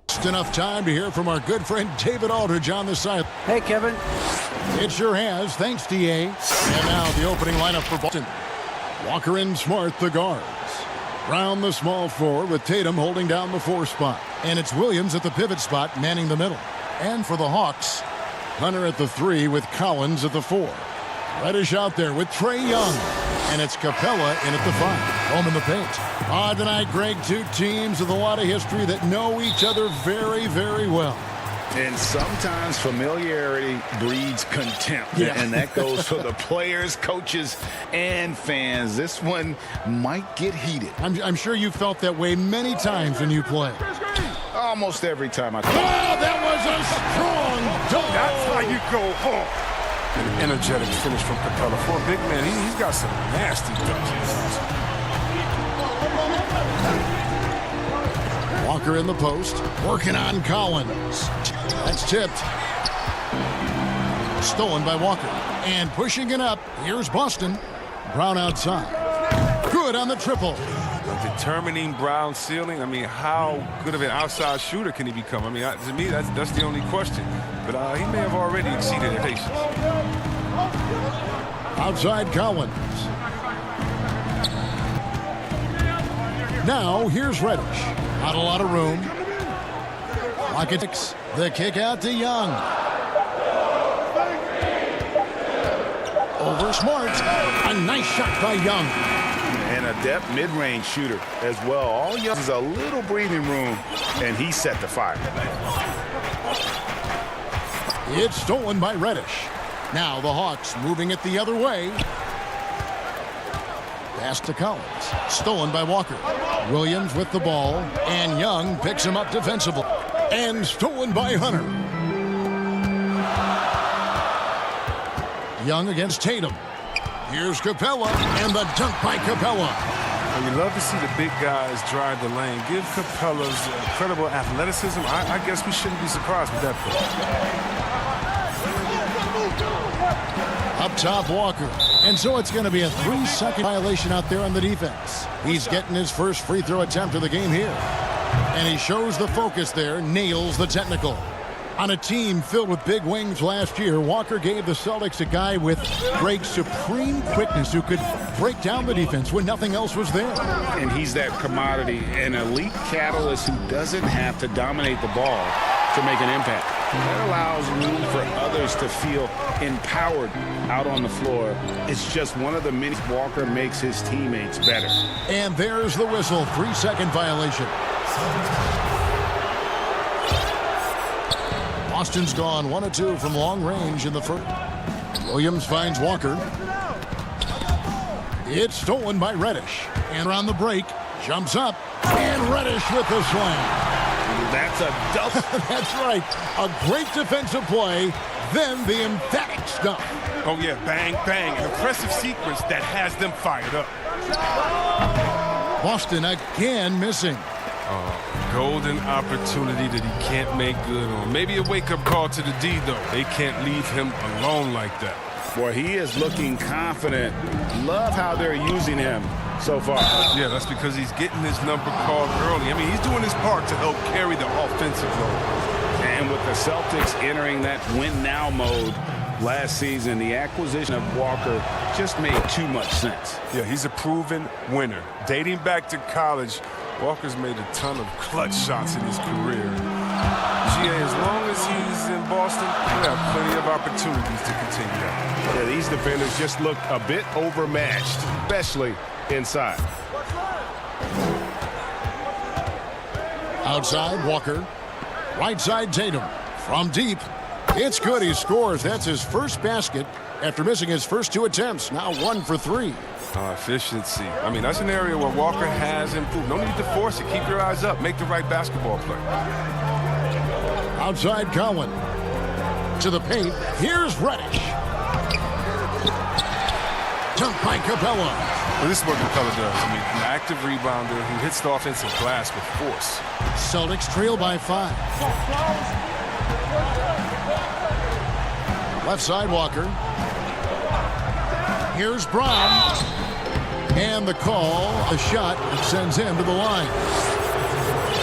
Just enough time to hear from our good friend David Aldridge on the side. Hey, Kevin. It sure has. Thanks, DA. And now the opening lineup for Boston. Walker and Smart, the guards. Brown, the small forward, with Tatum holding down the 4 spot. And it's Williams at the pivot spot, manning the middle. And for the Hawks, Hunter at the 3 with Collins at the 4. Reddish out there with Trae Young. And it's Capella in at the 5. Home in the paint. Tonight, Greg, two teams with a lot of history that know each other very, very well. And sometimes familiarity breeds contempt. Yeah. And that goes for the players, coaches, and fans. This one might get heated. I'm sure you felt that way many times when you play. Almost every time I Oh, that was a strong dunk. That's how you go home. An energetic finish from Capella. For a big man, he's got some nasty dunks. Walker in the post, working on Collins. That's tipped. Stolen by Walker. And pushing it up, here's Boston. Brown outside. Good on the triple. Determining Brown's ceiling, I mean, how good of an outside shooter can he become? I mean, to me, that's the only question. But he may have already exceeded expectations. Outside Collins. Now, here's Reddish. Not a lot of room. Rockets, the kick out to Young. Over Smart. A nice shot by Young. And a depth mid-range shooter as well. All Young is a little breathing room, and he set the fire. It's stolen by Reddish. Now the Hawks moving it the other way. Pass to Collins. Stolen by Walker. Williams with the ball. And Young picks him up defensively. And stolen by Hunter. Young against Tatum. Here's Capella. And the dunk by Capella. And you love to see the big guys drive the lane. Give Capella's incredible athleticism. I guess we shouldn't be surprised with that play. Up top, Walker. And so it's going to be a 3-second violation out there on the defense. He's getting his first free throw attempt of the game here. And he shows the focus there, nails the technical. On a team filled with big wings last year, Walker gave the Celtics a guy with great supreme quickness who could break down the defense when nothing else was there. And he's that commodity, an elite catalyst who doesn't have to dominate the ball to make an impact. That allows room for others to feel empowered out on the floor. It's just one of the many Walker makes his teammates better. And there's the whistle, 3-second violation. Boston's gone 1 of 2 from long range in the first. Williams finds Walker. It's stolen by Reddish. And around the break, jumps up. And Reddish with the slam. That's a double. That's right. A great defensive play. Then the emphatic stuff. Oh, yeah, bang, bang. An impressive sequence that has them fired up. Boston again missing. Golden opportunity that he can't make good on. Maybe a wake-up call to the D, though. They can't leave him alone like that. Boy, he is looking confident. Love how they're using him so far. Yeah, that's because he's getting his number called early. I mean, he's doing his part to help carry the offensive load. And with the Celtics entering that win-now mode last season, the acquisition of Walker just made too much sense. Yeah, he's a proven winner. Dating back to college, Walker's made a ton of clutch shots in his career. GA, as long as he's in Boston, he'll have plenty of opportunities to continue that. Yeah, these defenders just look a bit overmatched, especially inside. Outside, Walker. Right side, Tatum. From deep. It's good. He scores. That's his first basket after missing his first 2 attempts. Now 1 for 3. Efficiency. I mean, that's an area where Walker has improved. No need to force it. Keep your eyes up. Make the right basketball play. Outside, Cowan. To the paint. Here's Reddish. Dunk by Capella. Well, this is what Capella does. I mean, an active rebounder who hits the offensive glass with force. Celtics trail by 5. Left side, Walker. Here's Brown. And the call, a shot that sends him to the line.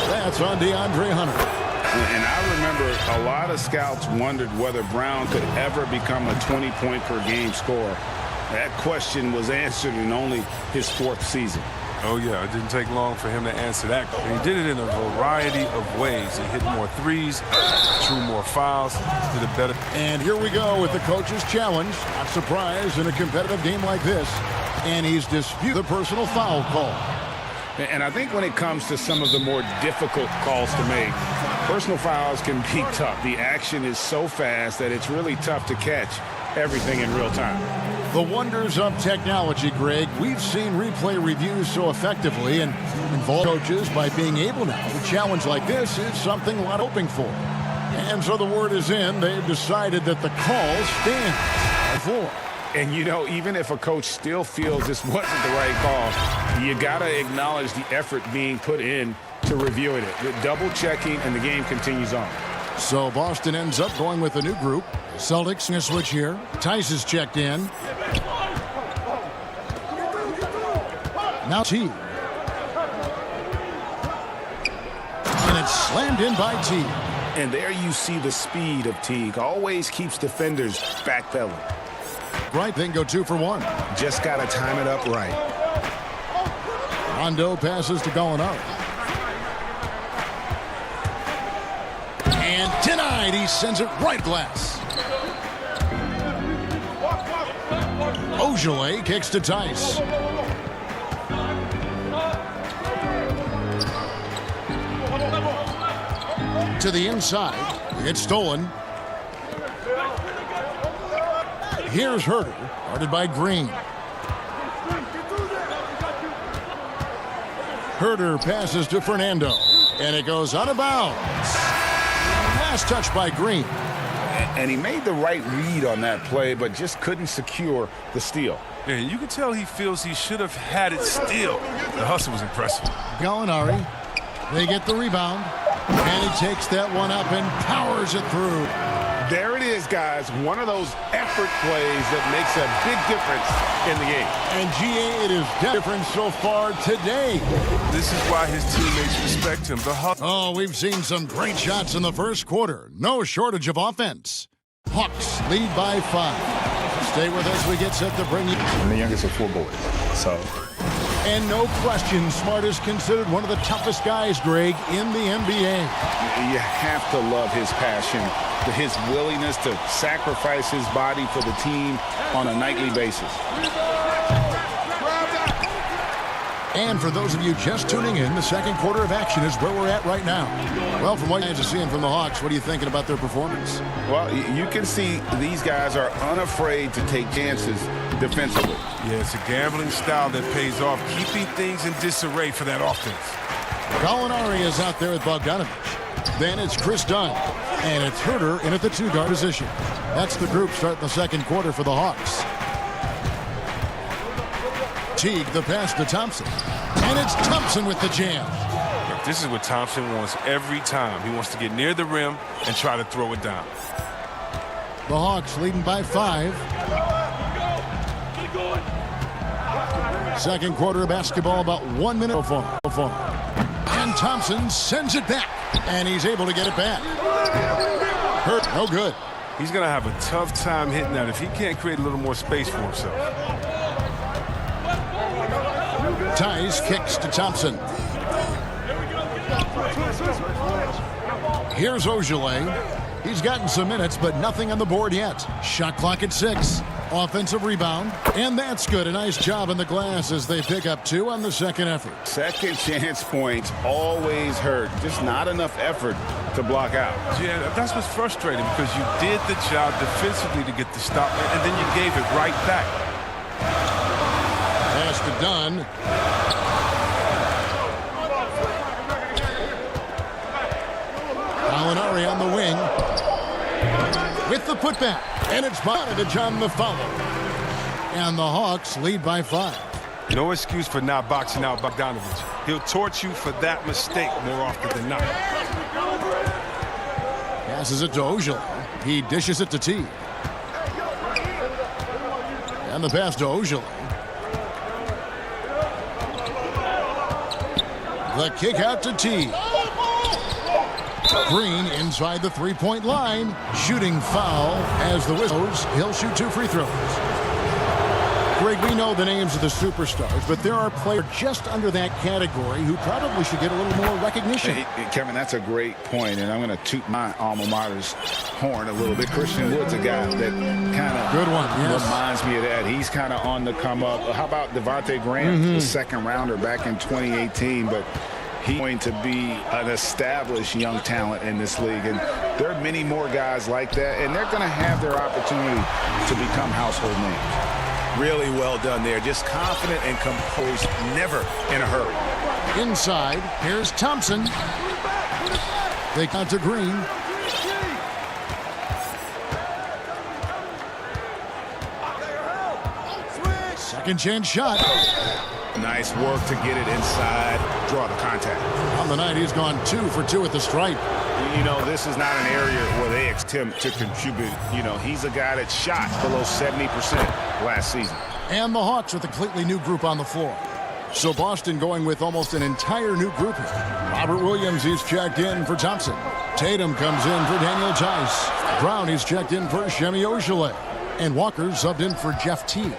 That's on DeAndre Hunter. And I remember a lot of scouts wondered whether Brown could ever become a 20-point-per-game scorer. That question was answered in only his 4th season. Oh, yeah, it didn't take long for him to answer that. And he did it in a variety of ways. He hit more threes, drew more fouls, did it better. And here we go with the coach's challenge. Not surprised in a competitive game like this. And he's disputed the personal foul call. And I think when it comes to some of the more difficult calls to make, personal fouls can be tough. The action is so fast that it's really tough to catch everything in real time. The wonders of technology, Greg. We've seen replay reviews so effectively and involve coaches by being able now to challenge like this is something a lot hoping for. And so the word is in. They've decided that the call stands for. And, you know, even if a coach still feels this wasn't the right call, you got to acknowledge the effort being put in to reviewing it. The double checking, and the game continues on. So Boston ends up going with a new group. Celtics in a switch here. Tice is checked in. Now T. And it's slammed in by T. And there you see the speed of Teague. Always keeps defenders backpedaling. Right, then go 2 for 1. Just got to time it up right. Rondo passes to Gallinari. And denied. He sends it right glass. Ojale kicks to Tice. To the inside. It's stolen. Here's Herter, guarded by Green. Herter passes to Fernando, and it goes out of bounds. Last touch by Green. And he made the right read on that play, but just couldn't secure the steal. Yeah, you can tell he feels he should have had it still. The hustle was impressive. Gallinari, they get the rebound, and he takes that one up and powers it through. There it is, guys. One of those effort plays that makes a big difference in the game. And GA, it is different so far today. This is why his teammates respect him. Oh, we've seen some great shots in the first quarter. No shortage of offense. Hawks lead by 5. Stay with us. We get set to bring you. I'm the youngest of 4 boys, so. And no question, Smart is considered one of the toughest guys, Greg, in the NBA. You have to love his passion, his willingness to sacrifice his body for the team on a nightly basis. And for those of you just tuning in, the second quarter of action is where we're at right now. Well, from what you guys are seeing from the Hawks, what are you thinking about their performance? Well, you can see these guys are unafraid to take chances defensively. Yeah, it's a gambling style that pays off, keeping things in disarray for that offense. Gallinari is out there with Bogdanovich. Then it's Chris Dunn. And it's Herter in at the 2-guard position. That's the group starting the second quarter for the Hawks. Teague, the pass to Thompson. And it's Thompson with the jam. Look, this is what Thompson wants every time. He wants to get near the rim and try to throw it down. The Hawks leading by 5. Second quarter of basketball, about 1 minute before. And Thompson sends it back. And he's able to get it back. Hurt, no good. He's going to have a tough time hitting that if he can't create a little more space for himself. Tice kicks to Thompson. Here's Ojale. He's gotten some minutes, but nothing on the board yet. Shot clock at 6. Offensive rebound, and that's good. A nice job in the glass as they pick up 2 on the second effort. Second chance points always hurt. Just not enough effort to block out. Yeah, that's what's frustrating because you did the job defensively to get the stop, and then you gave it right back. Pass to Dunn. Gallinari on the wing. With the putback. And it's spotted to John the follow. And the Hawks lead by 5. No excuse for not boxing out Bogdanovich. He'll torch you for that mistake more often than not. Passes it to Ojale. He dishes it to T. And the pass to Ojale. The kick out to T. Green inside the three-point line. Shooting foul as the whistles. He'll shoot 2 free throws. Greg, we know the names of the superstars, but there are players just under that category who probably should get a little more recognition. Hey, Kevin, that's a great point, and I'm going to toot my alma mater's horn a little bit. Christian Wood's a guy that kind of good one, yes, reminds me of that. He's kind of on the come up. How about Devontae Graham, the second rounder back in 2018, but he's going to be an established young talent in this league, and there are many more guys like that, and they're going to have their opportunity to become household names. Really well done there. Just confident and composed, never in a hurry. Inside, here's Thompson. They count to Green. Second chance shot. Nice work to get it inside, draw the contact. On the night, he's gone 2 for 2 at the stripe. You know, this is not an area where they attempt to contribute. You know, he's a guy that shot below 70% last season. And the Hawks with a completely new group on the floor. So Boston going with almost an entire new group here. Robert Williams, he's checked in for Thompson. Tatum comes in for Daniel Tice. Brown, he's checked in for Shemi Ojeleye. And Walker subbed in for Jeff Teague.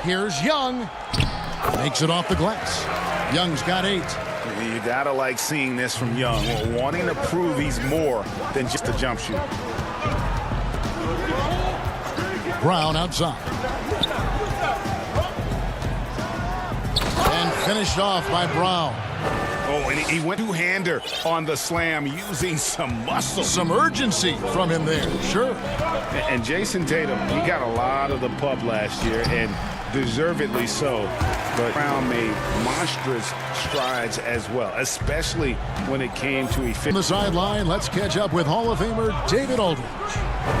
Here's Young. Makes it off the glass. Young's got 8. You gotta like seeing this from Young, wanting to prove he's more than just a jump shooter. Brown outside. And finished off by Brown. Oh, and he went two-hander on the slam using some muscle. Some urgency from him there, sure. And Jason Tatum, he got a lot of the pub last year, and deservedly so. But Brown made monstrous strides as well, especially when it came to efficiency. On the sideline, let's catch up with Hall of Famer David Aldridge.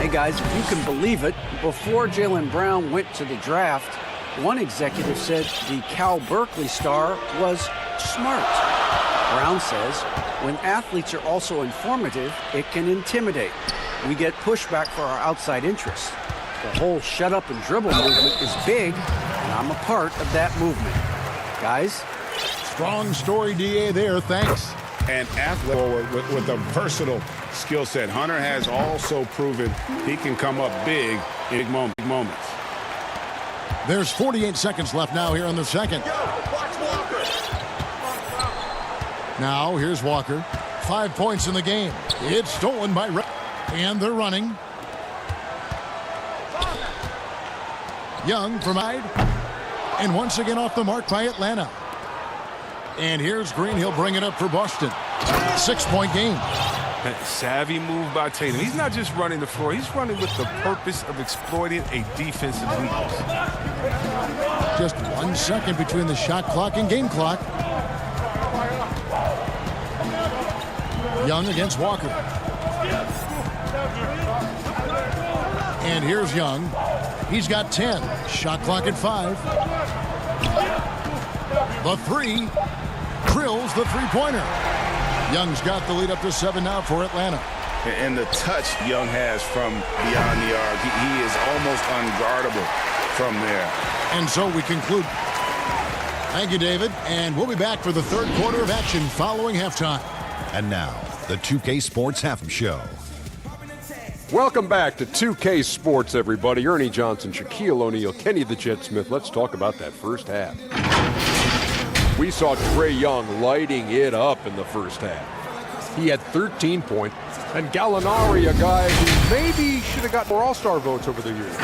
Hey guys, if you can believe it, before Jaylen Brown went to the draft, one executive said the Cal Berkeley star was smart. Brown says, when athletes are also informative, it can intimidate. We get pushback for our outside interests. The whole shut up and dribble movement is big, and I'm a part of that movement. Guys? Strong story, DA, there. Thanks. And athlete with a versatile skill set. Hunter has also proven he can come up big in big moments. There's 48 seconds left now here in the second. Now, here's Walker. 5 points in the game. It's stolen by Red. And they're running. Young from side. And once again off the mark by Atlanta. And here's Green. He'll bring it up for Boston. 6-point game. Savvy move by Tatum. He's not just running the floor. He's running with the purpose of exploiting a defensive weakness. Just 1 second between the shot clock and game clock. Young against Walker. And here's Young. He's got 10. Shot clock at 5. The 3. Drills the three-pointer. Young's got the lead up to 7 now for Atlanta. And the touch Young has from beyond the arc, he is almost unguardable from there. And so we conclude. Thank you, David. And we'll be back for the third quarter of action following halftime. And now, the 2K Sports Halftime Show. Welcome back to 2K Sports, everybody. Ernie Johnson, Shaquille O'Neal, Kenny the Jet Smith. Let's talk about that first half. We saw Trae Young lighting it up in the first half. He had 13 points, and Gallinari, a guy who maybe should have got more All-Star votes over the years.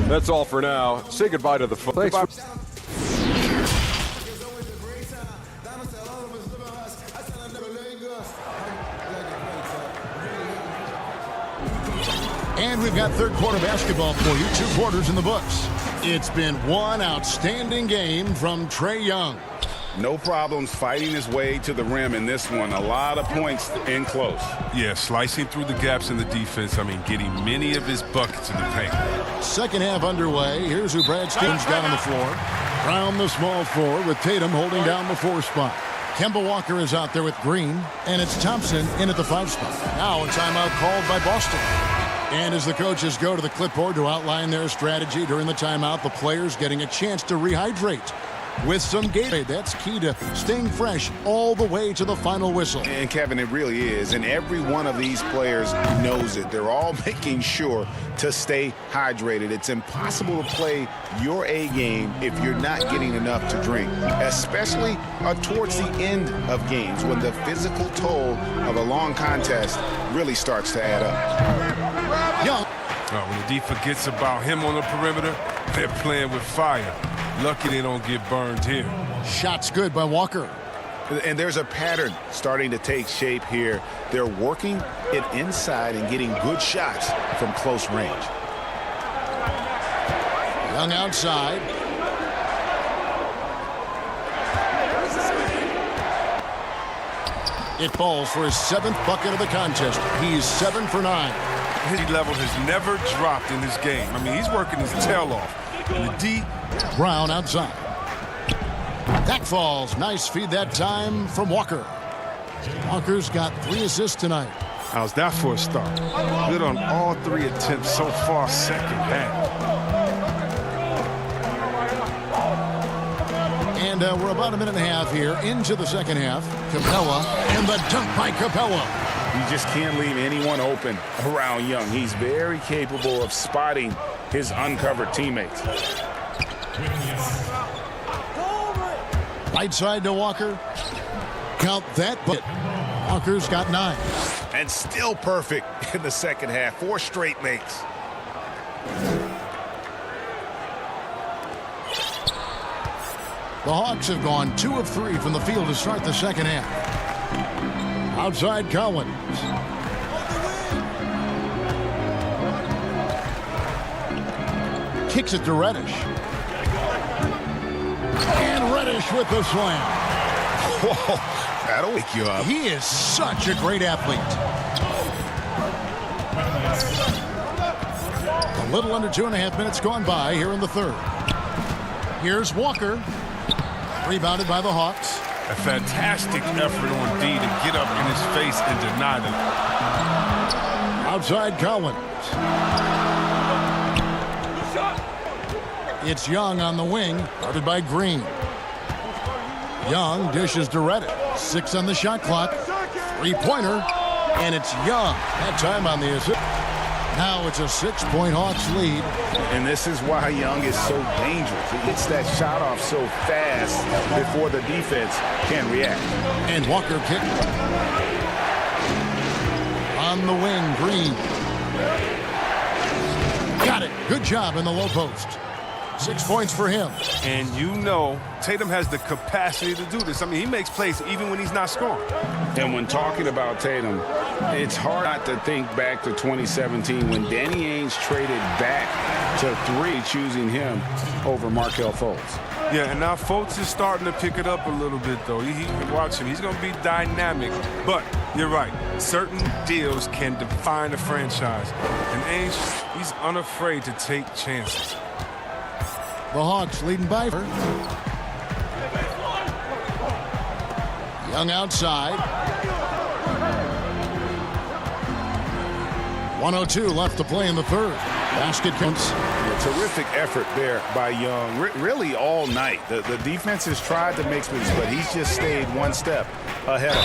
That's all for now. Say goodbye to the folks. Thanks. And we've got third quarter basketball for you. 2 quarters in the books. It's been one outstanding game from Trae Young. No problems fighting his way to the rim in this one. A lot of points in close. Yeah, slicing through the gaps in the defense. I mean, getting many of his buckets in the paint. Second half underway. Here's who Brad Stevens got on the floor. Brown, the small forward, with Tatum holding down the 4 spot. Kemba Walker is out there with Green, and it's Thompson in at the 5 spot. Now a timeout called by Boston. And as the coaches go to the clipboard to outline their strategy during the timeout, the players getting a chance to rehydrate. with some Gatorade. That's key to staying fresh all the way to the final whistle. And Kevin, it really is. And every one of these players knows it. They're all making sure to stay hydrated. It's impossible to play your A game if you're not getting enough to drink, especially towards the end of games when the physical toll of a long contest really starts to add up. Young. When the D forgets about him on the perimeter, they're playing with fire. Lucky they don't get burned here. Shot's good by Walker. And there's a pattern starting to take shape here. They're working it inside and getting good shots from close range. Young outside. It falls for his 7th bucket of the contest. He's 7 for 9. His level has never dropped in this game. I mean, he's working his tail off. And the D. Brown outside. That falls. Nice feed that time from Walker. Walker's got 3 assists tonight. How's that for a start? Good on all 3 attempts so far, second half. And we're about a minute and a half here into the second half. Capella and the dunk by Capella. You just can't leave anyone open around Young. He's very capable of spotting his uncovered teammates. Right side to Walker. Count that, but Walker's got 9. And still perfect in the second half. 4 straight makes. The Hawks have gone 2 of 3 from the field to start the second half. Outside Collins. Kicks it to Reddish. And Reddish with the slam. Whoa, that'll wake you up. He is such a great athlete. A little under 2.5 minutes gone by here in the third. Here's Walker. Rebounded by the Hawks. A fantastic effort on D to get up in his face and deny them. Outside Collins. It's Young on the wing, guarded by Green. Young dishes to Reddish. 6 on the shot clock. 3-pointer, and it's Young. That time on the assist. Now it's a 6-point Hawks lead. And this is why Young is so dangerous. He gets that shot off so fast before the defense can react. And Walker kick. On the wing, Green. Got it. Good job in the low post. 6 points for him. And you know Tatum has the capacity to do this. I mean, he makes plays even when he's not scoring. And when talking about Tatum, it's hard not to think back to 2017 when Danny Ainge traded back to 3, choosing him over Markelle Fultz. Yeah, and now Fultz is starting to pick it up a little bit, though. Watch him. He's going to be dynamic. But you're right. Certain deals can define a franchise. And Ainge, he's unafraid to take chances. The Hawks leading by. Young outside. 1:02 left to play in the third. Basket counts. Terrific effort there by Young, really all night. The defense has tried to make moves, but he's just stayed one step ahead of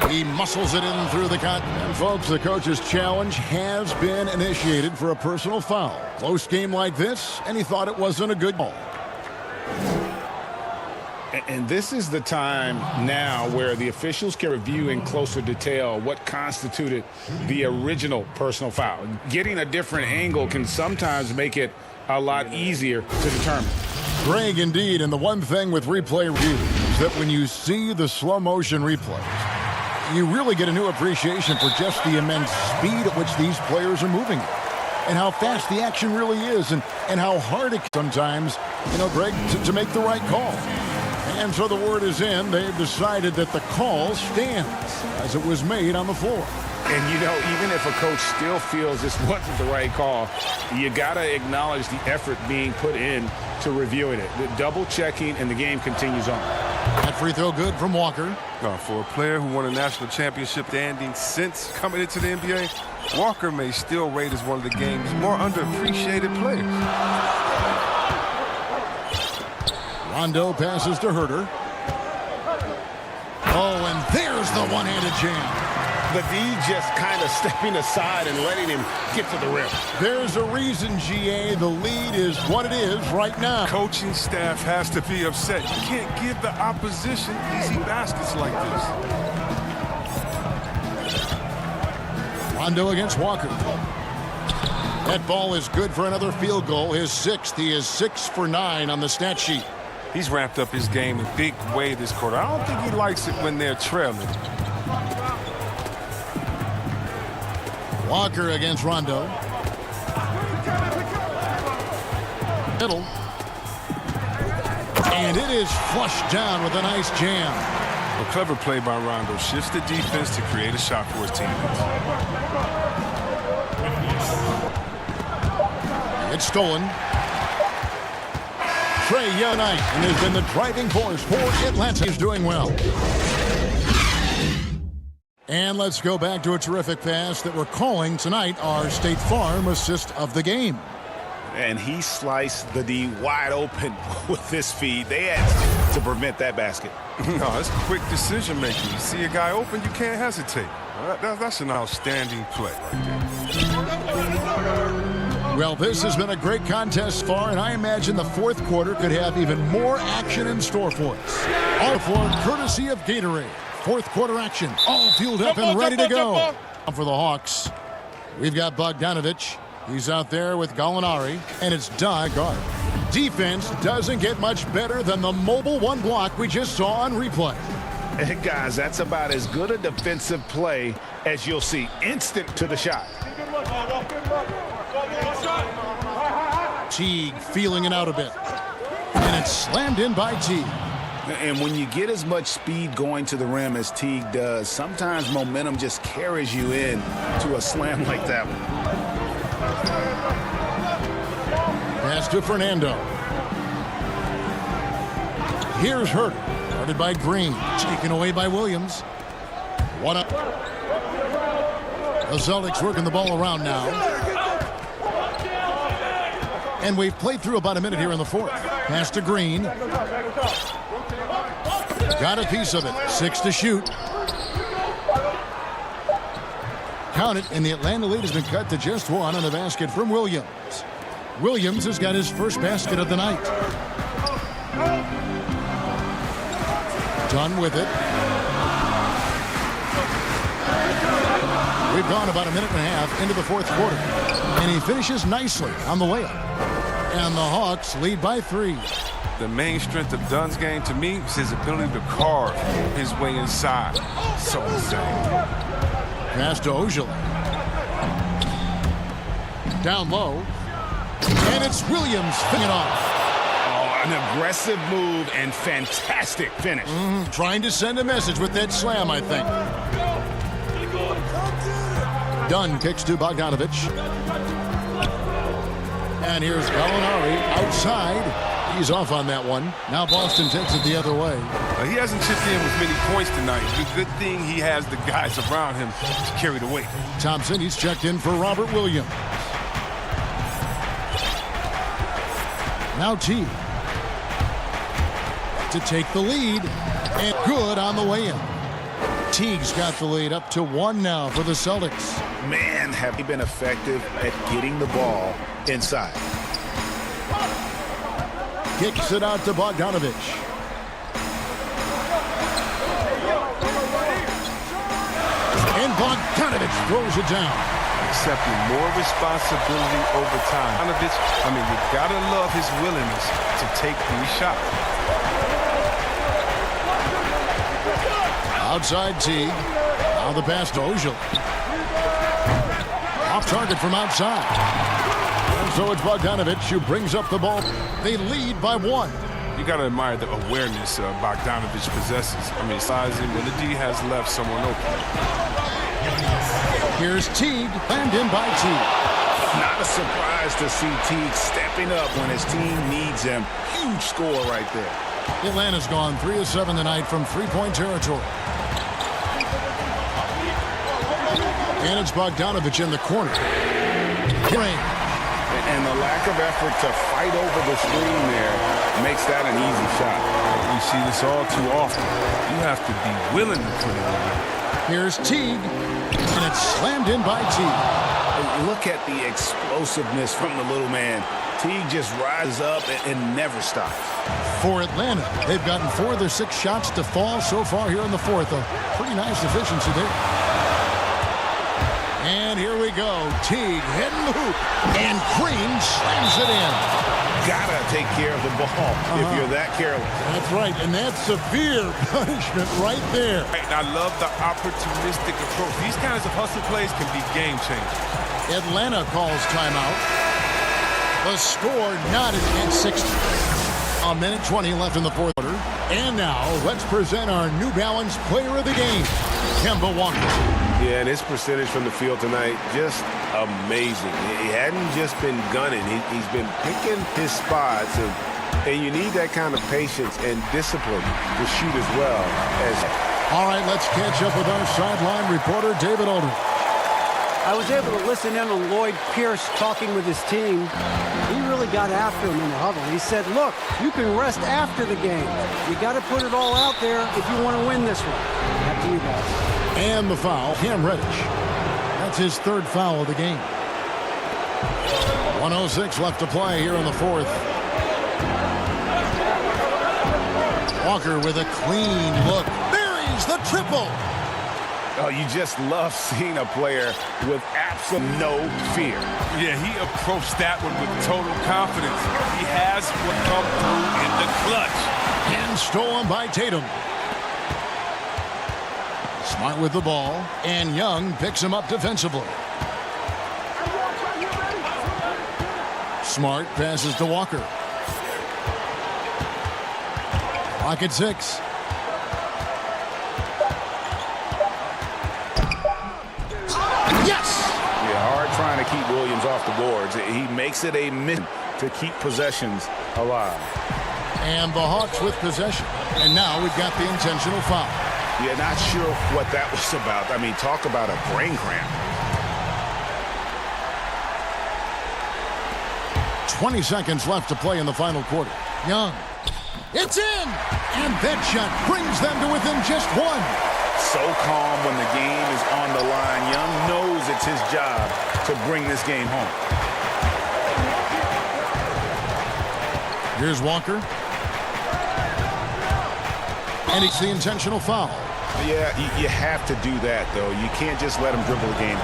him. He muscles it in through the cut. And folks, the coach's challenge has been initiated for a personal foul. Close game like this, and he thought it wasn't a good ball. And this is the time now where the officials can review in closer detail what constituted the original personal foul. Getting a different angle can sometimes make it a lot easier to determine. Greg, indeed, and the one thing with replay review is that when you see the slow motion replays, you really get a new appreciation for just the immense speed at which these players are moving and how fast the action really is and how hard it sometimes, Greg, to make the right call. And so the word is in. They've decided that the call stands as it was made on the floor. And, even if a coach still feels this wasn't the right call, you got to acknowledge the effort being put in to reviewing it. The double checking, and the game continues on. That free throw good from Walker. For a player who won a national championship standing since coming into the NBA, Walker may still rate as one of the game's more underappreciated players. Rondo passes to Herter. Oh, and there's the one-handed jam. The D just kind of stepping aside and letting him get to the rim. There's a reason, GA. The lead is what it is right now. Coaching staff has to be upset. You can't give the opposition easy baskets like this. Rondo against Walker. That ball is good for another field goal. His 6th. He is 6 for 9 on the stat sheet. He's ramped up his game in a big way this quarter. I don't think he likes it when they're trailing. Walker against Rondo. Middle. And it is flushed down with a nice jam. A clever play by Rondo shifts the defense to create a shot for his teammates. It's stolen. Trae Young and has been the driving force for Atlanta. He's doing well. And let's go back to a terrific pass that we're calling tonight our State Farm assist of the game. And he sliced the D wide open with this feed. They had to prevent that basket. No, it's quick decision making. You see a guy open, you can't hesitate. That's an outstanding play right there. Well, this has been a great contest so far, and I imagine the fourth quarter could have even more action in store for us. All for courtesy of Gatorade. Fourth quarter action, all fueled up and ready to go. For the Hawks, we've got Bogdanovich. He's out there with Gallinari, and it's guard. Defense doesn't get much better than the mobile one block we just saw on replay. And guys, that's about as good a defensive play as you'll see. Instant to the shot. Teague feeling it out a bit. And it's slammed in by Teague. And when you get as much speed going to the rim as Teague does, sometimes momentum just carries you in to a slam like that one. Pass to Fernando. Here's Herter. Guarded by Green. Taken away by Williams. One up. The Celtics working the ball around now. And we've played through about a minute here in the fourth. Pass to Green. Got a piece of it. 6 to shoot. Count it, and the Atlanta lead has been cut to just 1 on a basket from Williams. Williams has got his first basket of the night. Done with it. We've gone about a minute and a half into the fourth quarter. And he finishes nicely on the layup. And the Hawks lead by 3. The main strength of Dunn's game to me is his ability to carve his way inside. So insane. Pass to Ojale. Down low. And it's Williams finishing it off. Oh, an aggressive move and fantastic finish. Trying to send a message with that slam, I think. Dunn kicks to Bogdanovich. And here's Gallinari outside. He's off on that one. Now Boston takes it the other way. He hasn't chipped in with many points tonight. It's a good thing he has the guys around him to carry the weight. Thompson, he's checked in for Robert Williams. Now Teague to take the lead, and good on the way in. Teague's got the lead up to 1 now for the Celtics. Man, have they been effective at getting the ball inside. Kicks it out to Bogdanovich. And Bogdanovich throws it down. Accepting more responsibility over time. Bogdanovich, I mean, you gotta love his willingness to take these shots. Outside Teague. Now the pass to Ojale. Off target from outside. And so it's Bogdanovich who brings up the ball. They lead by 1. You got to admire the awareness Bogdanovich possesses. I mean, sizing when the D has left someone open. Here's Teague, and in by Teague. Not a surprise to see Teague stepping up when his team needs him. Huge score right there. Atlanta's gone 3 of 7 tonight from three-point territory. And it's Bogdanovich in the corner. And the lack of effort to fight over the screen there makes that an easy shot. We see this all too often. You have to be willing to put it in. Here's Teague, and it's slammed in by Teague. Look at the explosiveness from the little man. Teague just rises up and never stops. For Atlanta, they've gotten 4 of their 6 shots to fall so far here in the fourth. A pretty nice efficiency there. And here we go. Teague hitting the hoop. And Green slams it in. Gotta take care of the ball if you're that careless. That's right, and that's severe punishment right there. And I love the opportunistic approach. These kinds of hustle plays can be game changers. Atlanta calls timeout. The score knotted at 60. A minute 20 left in the fourth quarter. And now, let's present our New Balance player of the game, Kemba Walker. Yeah, and his percentage from the field tonight, just amazing. He hadn't just been gunning. He's been picking his spots, and you need that kind of patience and discipline to shoot as well. All right, let's catch up with our sideline reporter, David Aldridge. I was able to listen in on Lloyd Pierce talking with his team. He really got after him in the huddle. He said, look, you can rest after the game. You got to put it all out there if you want to win this one. Back to you guys. And the foul, Cam Reddish. That's his 3rd foul of the game. 1:06 left to play here in the fourth. Walker with a clean look. Buries the triple. Oh, you just love seeing a player with absolute no fear. Yeah, he approached that one with total confidence. He has what come through in the clutch. And stolen by Tatum. Smart with the ball, and Young picks him up defensively. Smart passes to Walker. Clock at 6. Yes! Yeah, hard trying to keep Williams off the boards. He makes it a mission to keep possessions alive. And the Hawks with possession. And now we've got the intentional foul. Yeah, not sure what that was about. I mean, talk about a brain cramp. 20 seconds left to play in the final quarter. Young. It's in! And that shot brings them to within just 1. So calm when the game is on the line. Young knows it's his job to bring this game home. Here's Walker. And it's the intentional foul. Yeah, you have to do that, though. You can't just let him dribble the game.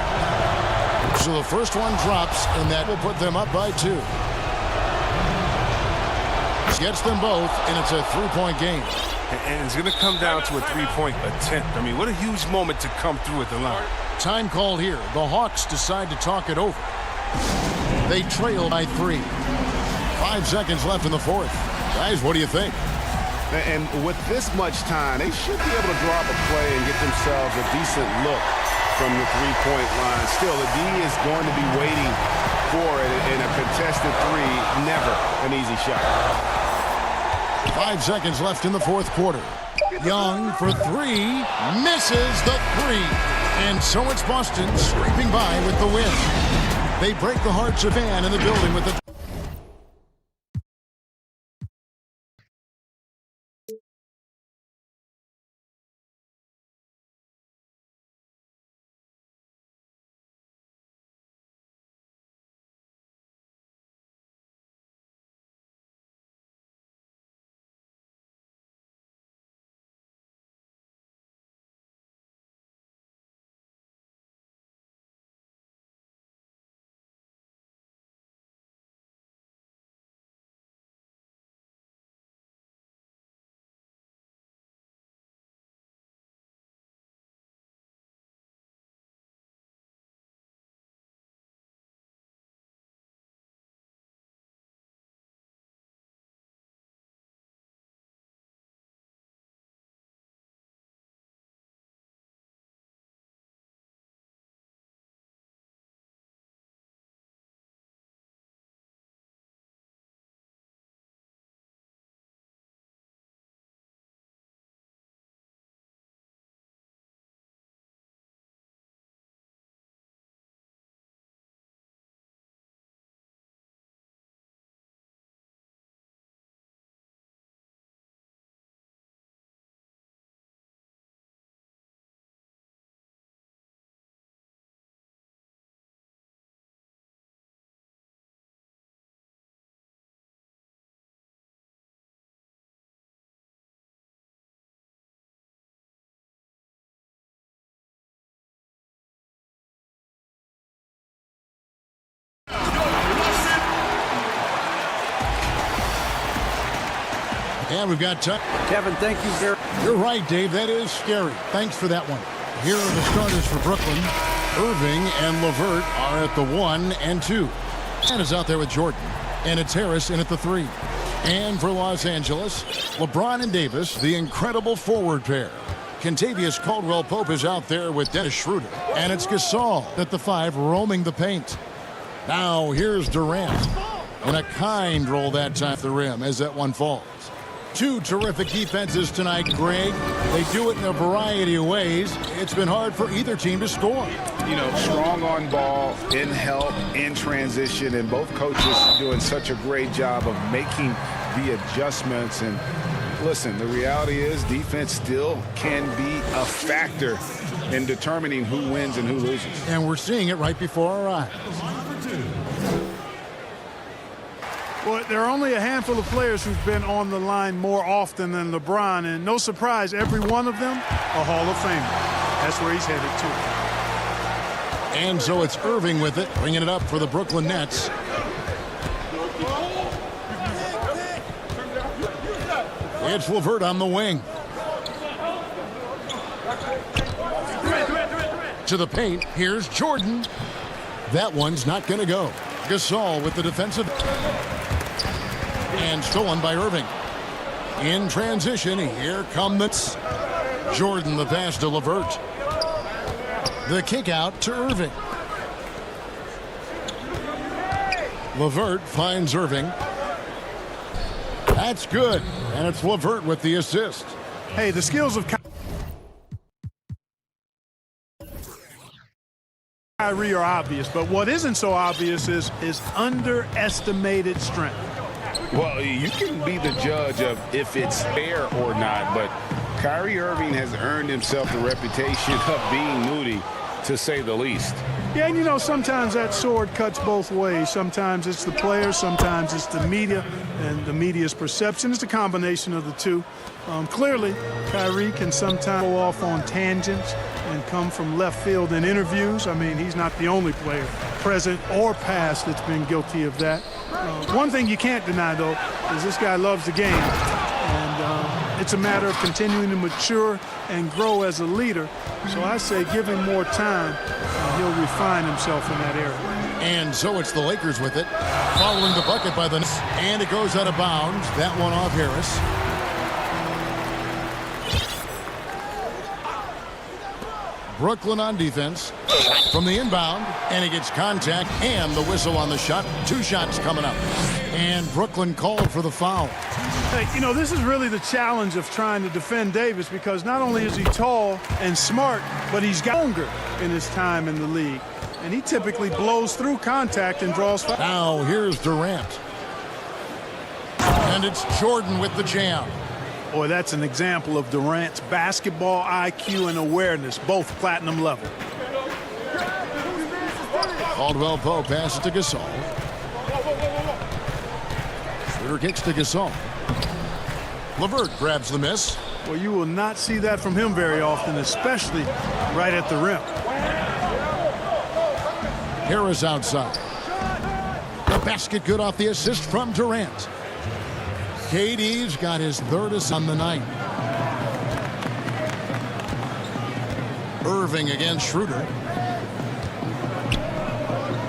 So the first one drops, and that will put them up by 2. Gets them both, and it's a 3-point game. And it's going to come down to a 3-point attempt. I mean, what a huge moment to come through at the line. Time called here. The Hawks decide to talk it over. They trail by 3. 5 seconds left in the fourth. Guys, what do you think? And with this much time, they should be able to draw up a play and get themselves a decent look from the 3-point line. Still, the D is going to be waiting for it in a contested 3. Never an easy shot. 5 seconds left in the fourth quarter. Young for 3, misses the 3. And so it's Boston scraping by with the win. They break the hearts of fans in the building with the And we've got time. Kevin, thank you very much. You're right, Dave. That is scary. Thanks for that one. Here are the starters for Brooklyn. Irving and LeVert are at the 1 and 2. And is out there with Jordan. And it's Harris in at the 3. And for Los Angeles, LeBron and Davis, the incredible forward pair. Kentavious Caldwell-Pope is out there with Dennis Schroeder. And it's Gasol at the 5 roaming the paint. Now here's Durant. And a kind roll that time at the rim as that one falls. Two terrific defenses tonight, Greg. They do it in a variety of ways. It's been hard for either team to score. You know, strong on ball, in help, in transition, and both coaches doing such a great job of making the adjustments. And listen, the reality is defense still can be a factor in determining who wins and who loses. And we're seeing it right before our eyes. Well, there are only a handful of players who've been on the line more often than LeBron, and no surprise, every one of them a Hall of Famer. That's where he's headed to. And so it's Irving with it, bringing it up for the Brooklyn Nets. It's LeVert on the wing. To the paint, here's Jordan. That one's not going to go. Gasol with the defensive. And stolen by Irving. In transition, here come the Jordan, the pass to LeVert. The kick out to Irving. LeVert finds Irving. That's good. And it's LeVert with the assist. Hey, the skills of Kyrie are obvious, but what isn't so obvious is underestimated strength. Well, you can be the judge of if it's fair or not, but Kyrie Irving has earned himself the reputation of being moody, to say the least. Yeah, and you know, sometimes that sword cuts both ways. Sometimes it's the player, sometimes it's the media, and the media's perception. It's a combination of the two. Clearly, Kyrie can sometimes go off on tangents and come from left field in interviews. I mean, he's not the only player, present or past, that's been guilty of that. One thing you can't deny, though, is this guy loves the game. And it's a matter of continuing to mature and grow as a leader. So I say give him more time, and he'll refine himself in that area. And so it's the Lakers with it. Following the bucket by the Nets. And it goes out of bounds. That one off Harris. Brooklyn on defense from the inbound, and he gets contact and the whistle on the shot. Two shots coming up, and Brooklyn called for the foul. Hey, you know, this is really the challenge of trying to defend Davis, because not only is he tall and smart, but he's got longer in his time in the league, and he typically blows through contact and draws fouls. Now here's Durant, and it's Jordan with the jam. Boy, that's an example of Durant's basketball IQ and awareness, both platinum level. Caldwell-Pope passes to Gasol. Shooter kicks to Gasol. LeVert grabs the miss. Well, you will not see that from him very often, especially right at the rim. Harris outside. The basket good off the assist from Durant. KD's got his third assist on the night. Irving against Schroeder.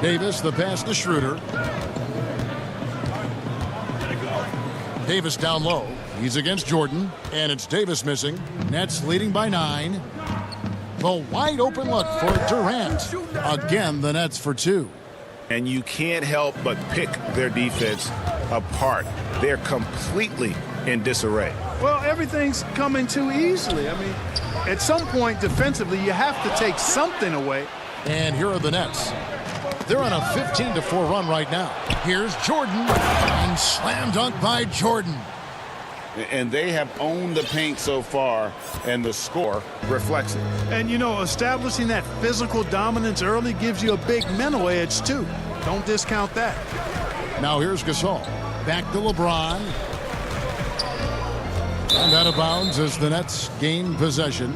Davis, the pass to Schroeder. Davis down low. He's against Jordan, and it's Davis missing. Nets leading by 9. The wide open look for Durant. Again, the Nets for 2. And you can't help but pick their defense apart. They're completely in disarray. Well, everything's coming too easily. I mean, at some point defensively, you have to take something away. And here are the Nets. They're on a 15-4 run right now. Here's Jordan, and slam dunk by Jordan. And they have owned the paint so far, and the score reflects it. And, you know, establishing that physical dominance early gives you a big mental edge, too. Don't discount that. Now here's Gasol. Back to LeBron. And out of bounds as the Nets gain possession.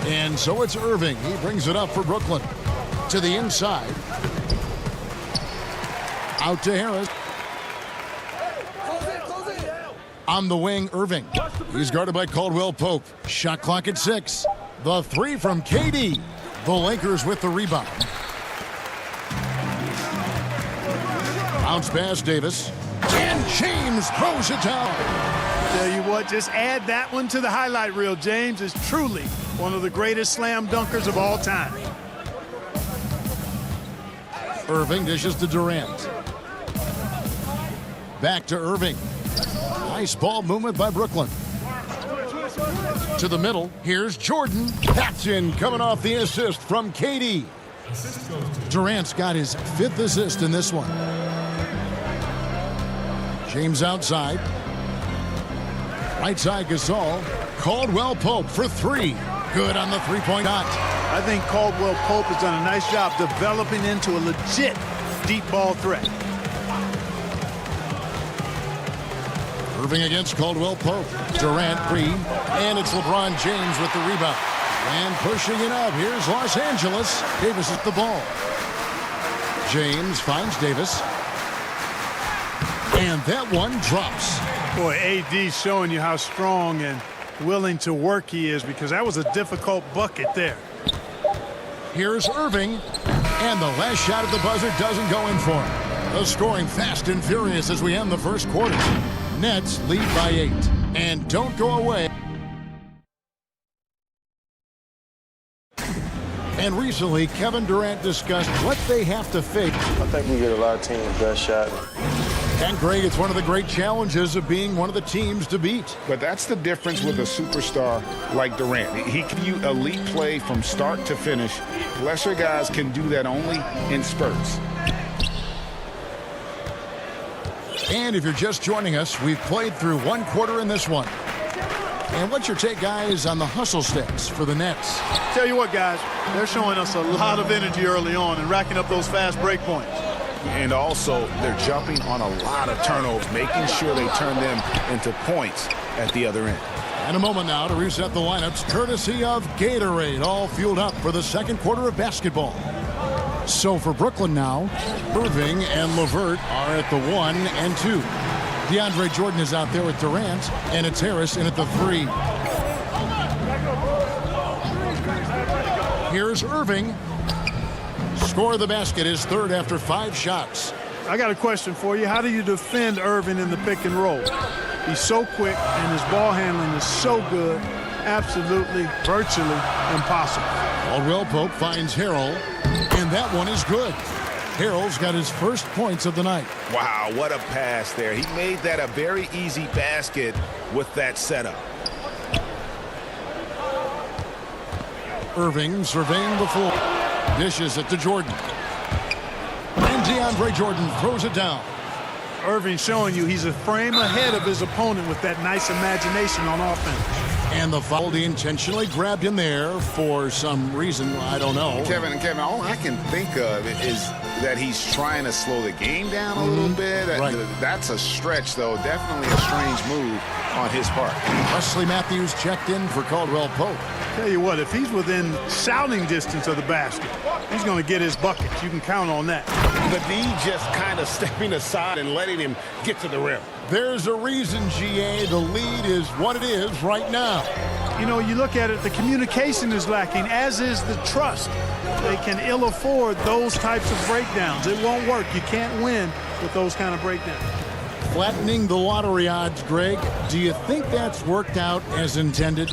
And so it's Irving. He brings it up for Brooklyn. To the inside. Out to Harris. On the wing, Irving. He's guarded by Caldwell Pope. Shot clock at 6. The three from KD. The Lakers with the rebound. Bounce pass, Davis. And James throws it down. Tell you what, just add that one to the highlight reel. James is truly one of the greatest slam dunkers of all time. Irving dishes to Durant. Back to Irving. Nice ball movement by Brooklyn. To the middle, here's Jordan. That's in, coming off the assist from KD. Durant's got his 5th assist in this one. James outside. Right side, Gasol. Caldwell Pope for 3. Good on the three-point shot. I think Caldwell Pope has done a nice job developing into a legit deep ball threat. Irving against Caldwell Pope. Durant, Green, and it's LeBron James with the rebound. And pushing it up, here's Los Angeles. Davis at the ball. James finds Davis. And that one drops. Boy, AD showing you how strong and willing to work he is, because that was a difficult bucket there. Here's Irving. And the last shot at the buzzer doesn't go in for him. The scoring fast and furious as we end the first quarter. Nets lead by 8. And don't go away. And recently, Kevin Durant discussed what they have to fake. I think we get a lot of teams' best shot. And Greg, it's one of the great challenges of being one of the teams to beat. But that's the difference with a superstar like Durant. He can do elite play from start to finish. Lesser guys can do that only in spurts. And if you're just joining us, we've played through one quarter in this one. And what's your take, guys, on the hustle stats for the Nets? Tell you what, guys, they're showing us a lot of energy early on and racking up those fast break points. And also, they're jumping on a lot of turnovers, making sure they turn them into points at the other end. And a moment now to reset the lineups, courtesy of Gatorade, all fueled up for the second quarter of basketball. So for Brooklyn now, Irving and LeVert are at the 1 and 2. DeAndre Jordan is out there with Durant, and it's Harris in at the 3. Here's Irving. Score of the basket is 3rd after 5 shots. I got a question for you. How do you defend Irving in the pick and roll? He's so quick, and his ball handling is so good. Absolutely, virtually impossible. Caldwell Pope finds Harrell, and that one is good. Harrell's got his first points of the night. Wow, what a pass there. He made that a very easy basket with that setup. Irving surveying the floor. Dishes it to Jordan. And DeAndre Jordan throws it down. Irving showing you he's a frame ahead of his opponent with that nice imagination on offense. And the foul, he intentionally grabbed him there for some reason, I don't know. Kevin, all I can think of is that he's trying to slow the game down a little bit. Right. That's a stretch, though. Definitely a strange move on his part. Wesley Matthews checked in for Caldwell Pope. Tell you what, if he's within shouting distance of the basket, he's going to get his buckets. You can count on that. The D just kind of stepping aside and letting him get to the rim. There's a reason, GA, the lead is what it is right now. You know, you look at it, the communication is lacking, as is the trust. They can ill afford those types of breakdowns. It won't work. You can't win with those kind of breakdowns. Flattening the lottery odds, Greg. Do you think that's worked out as intended?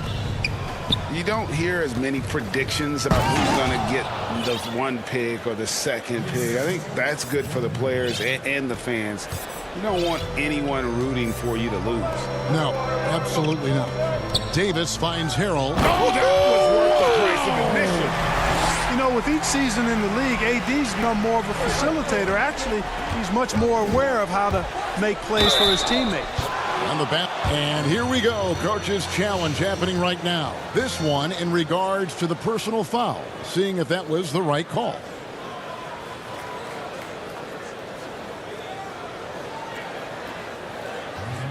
You don't hear as many predictions about who's going to get the 1 pick or the 2nd pick. I think that's good for the players and the fans. You don't want anyone rooting for you to lose. No, absolutely not. Davis finds Harrell. Oh, that was worth the price of admission. You know, with each season in the league, AD's become more of a facilitator. Actually, he's much more aware of how to make plays for his teammates. On the bat, and here we go. Coach's challenge happening right now. This one in regards to the personal foul, seeing if that was the right call.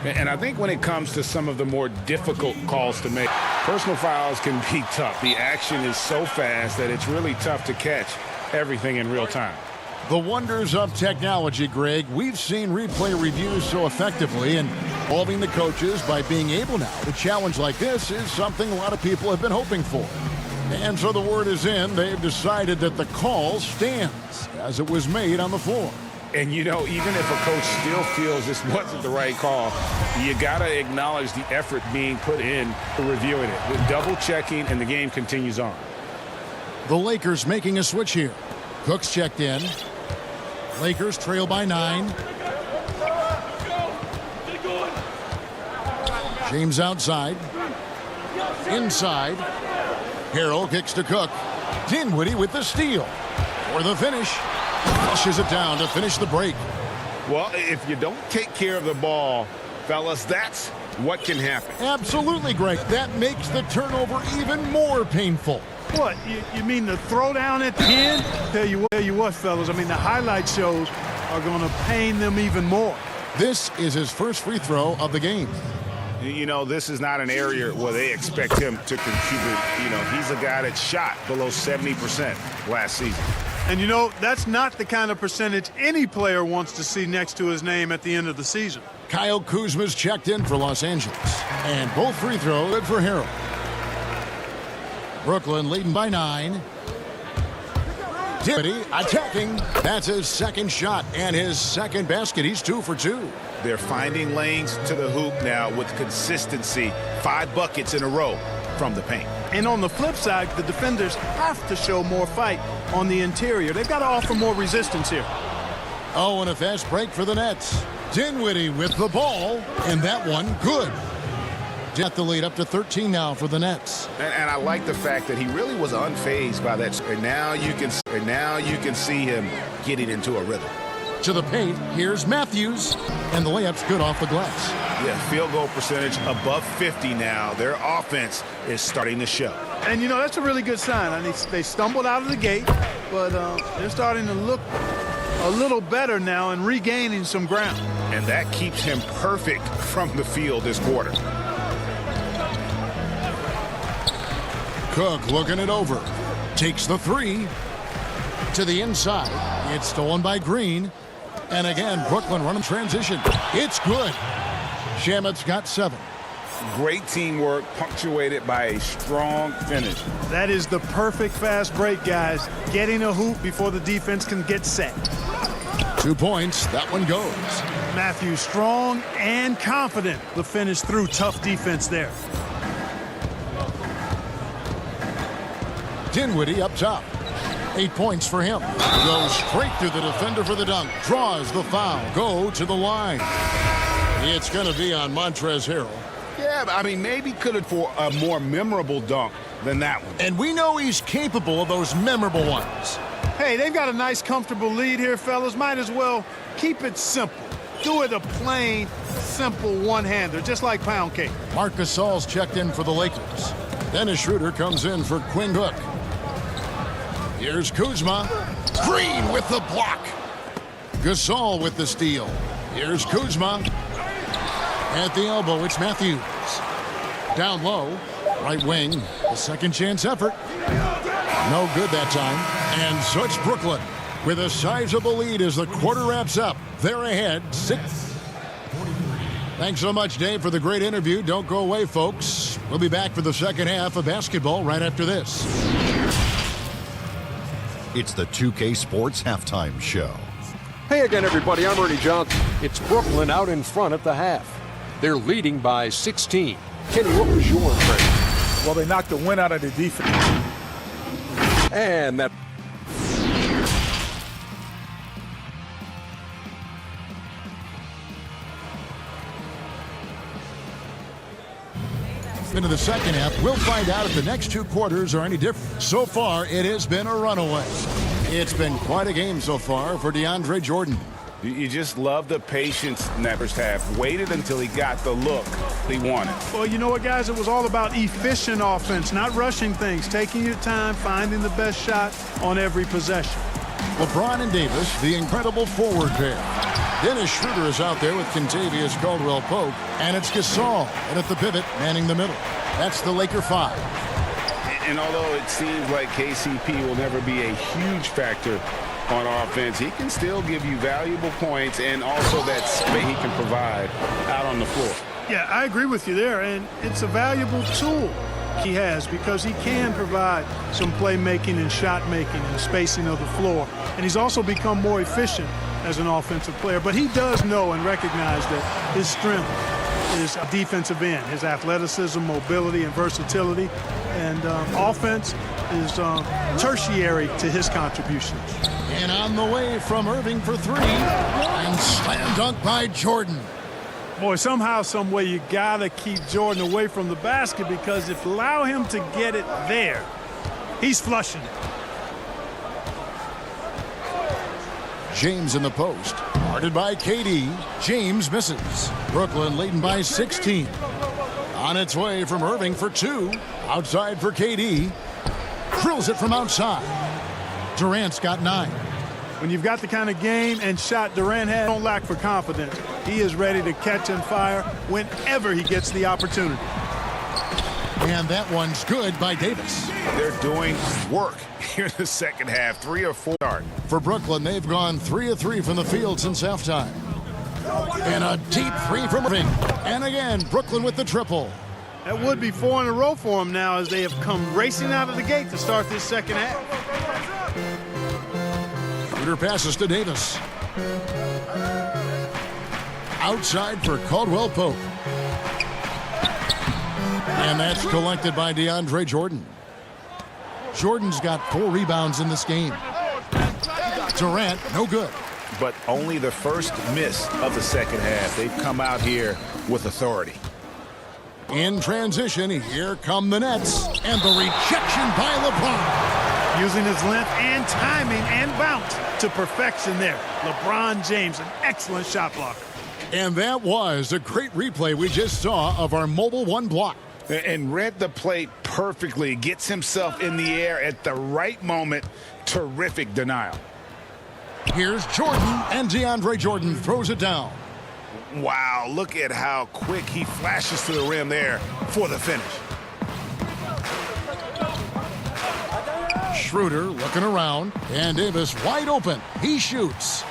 And I think when it comes to some of the more difficult calls to make, personal fouls can be tough. The action is so fast that it's really tough to catch everything in real time. The wonders of technology, Greg. We've seen replay reviews so effectively, and involving the coaches by being able now to challenge like this is something a lot of people have been hoping for. And so the word is in. They've decided that the call stands as it was made on the floor. And, you know, even if a coach still feels this wasn't the right call, you got to acknowledge the effort being put in to reviewing it. With double-checking, and the game continues on. The Lakers making a switch here. Cook's checked in. Lakers trail by 9. James outside. Inside. Harrell kicks to Cook. Dinwiddie with the steal. For the finish. Flushes it down to finish the break. Well, if you don't take care of the ball, fellas, that's what can happen. Absolutely, Greg. That makes the turnover even more painful. What, you mean the throwdown at the end? Tell you what, fellas, I mean, the highlight shows are going to pain them even more. This is his first free throw of the game. You know, this is not an area where they expect him to contribute. You know, he's a guy that shot below 70% last season. And, you know, that's not the kind of percentage any player wants to see next to his name at the end of the season. Kyle Kuzma's checked in for Los Angeles. And both free throws good for Harrell. Brooklyn leading by 9. Dinwiddie attacking. That's his second shot and his second basket. He's 2 for 2. They're finding lanes to the hoop now with consistency. 5 buckets in a row from the paint. And on the flip side, the defenders have to show more fight on the interior. They've got to offer more resistance here. Oh, and a fast break for the Nets. Dinwiddie with the ball, and that one good. Got the lead up to 13 now for the Nets. And I like the fact that he really was unfazed by that. And now you can see him getting into a rhythm. To the paint, here's Matthews, and the layup's good off the glass. Yeah, field goal percentage above 50 now. Their offense is starting to show. And, you know, that's a really good sign. I mean, they stumbled out of the gate, but they're starting to look a little better now and regaining some ground. And that keeps him perfect from the field this quarter. Cook looking it over. Takes the 3. To the inside. It's stolen by Green. And again, Brooklyn running transition. It's good. Shamit's got 7. Great teamwork, punctuated by a strong finish. That is the perfect fast break, guys. Getting a hoop before the defense can get set. 2 points. That one goes. Matthews strong and confident to finish through tough defense there. Dinwiddie up top. 8 points for him. Goes straight through the defender for the dunk. Draws the foul. Go to the line. It's going to be on Montrezl Harrell. Yeah, but I mean, maybe could have for a more memorable dunk than that one. And we know he's capable of those memorable ones. Hey, they've got a nice, comfortable lead here, fellas. Might as well keep it simple. Do it a plain, simple one-hander, just like pound cake. Marc Gasol's checked in for the Lakers. Dennis Schroeder comes in for Quinn Cook. Here's Kuzma. Green with the block. Gasol with the steal. Here's Kuzma. At the elbow, it's Matthews. Down low, right wing, the second chance effort. No good that time. And so it's Brooklyn with a sizable lead as the quarter wraps up. They're ahead, 6. Thanks so much, Dave, for the great interview. Don't go away, folks. We'll be back for the second half of basketball right after this. It's the 2K Sports Halftime Show. Hey again, everybody. I'm Ernie Johnson. It's Brooklyn out in front at the half. They're leading by 16. Kenny, what was your impression? Well, they knocked the wind out of the defense. And that... Into the second half, we'll find out if the next 2 quarters are any different. So far, it has been a runaway. It's been quite a game so far for DeAndre Jordan. You just love the patience in that first half. Waited until he got the look he wanted. Well, you know what, guys? It was all about efficient offense, not rushing things, taking your time, finding the best shot on every possession. LeBron and Davis, the incredible forward pair. Dennis Schroeder is out there with Kentavious Caldwell-Pope, and it's Gasol and at the pivot, manning the middle. That's the Laker 5. And although it seems like KCP will never be a huge factor on offense, he can still give you valuable points and also that space he can provide out on the floor. Yeah, I agree with you there, and it's a valuable tool he has because he can provide some playmaking and shot making and spacing of the floor. And he's also become more efficient as an offensive player. But he does know and recognize that his strength is a defensive end, his athleticism, mobility, and versatility. And offense is tertiary to his contributions. And on the way from Irving for three, and slam dunk by Jordan. Boy, somehow, some way, you got to keep Jordan away from the basket because if you allow him to get it there, he's flushing it. James in the post. Guarded by KD. James misses. Brooklyn leading by 16. On its way from Irving for two. Outside for KD. Drills it from outside. Durant's got 9. When you've got the kind of game and shot Durant had, don't lack for confidence. He is ready to catch and fire whenever he gets the opportunity. And that one's good by Davis. They're doing work here in the second half. 3 or 4 start. For Brooklyn, they've gone 3 of 3 from the field since halftime. And a deep three from Irving. And again, Brooklyn with the triple. That would be 4 in a row for him now as they have come racing out of the gate to start this second half. Shooter passes to Davis. Outside for Caldwell Pope. And that's collected by DeAndre Jordan. Jordan's got 4 rebounds in this game. Durant, no good. But only the first miss of the second half. They've come out here with authority. In transition, here come the Nets. And the rejection by LeBron. Using his length and timing and bounce to perfection there. LeBron James, an excellent shot blocker. And that was a great replay we just saw of our Mobile One block. And read the play perfectly. Gets himself in the air at the right moment. Terrific denial. Here's Jordan, and DeAndre Jordan throws it down. Wow, look at how quick he flashes to the rim there for the finish. Schroeder looking around, and Davis wide open. He shoots.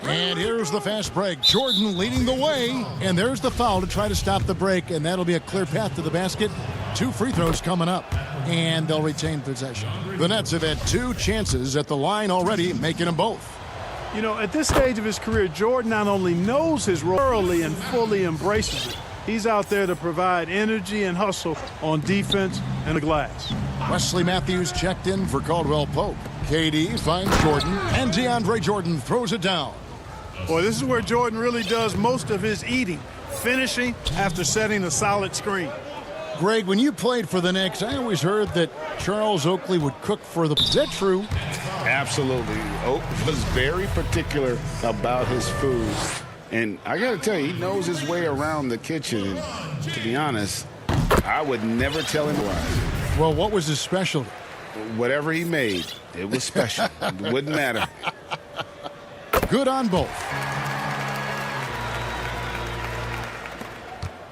And here's the fast break. Jordan leading the way, and there's the foul to try to stop the break, and that'll be a clear path to the basket. 2 free throws coming up, and they'll retain possession. The Nets have had 2 chances at the line already, making them both. You know, at this stage of his career, Jordan not only knows his role thoroughly and fully embraces it, he's out there to provide energy and hustle on defense and the glass. Wesley Matthews checked in for Caldwell Pope. KD finds Jordan, and DeAndre Jordan throws it down. Boy, this is where Jordan really does most of his eating, finishing after setting a solid screen. Greg, when you played for the Knicks, I always heard that Charles Oakley would cook for the... Is that true? Absolutely. Oak was very particular about his food. And I got to tell you, he knows his way around the kitchen. And to be honest, I would never tell him why. Well, what was his specialty? Whatever he made, it was special. It wouldn't matter. Good on both.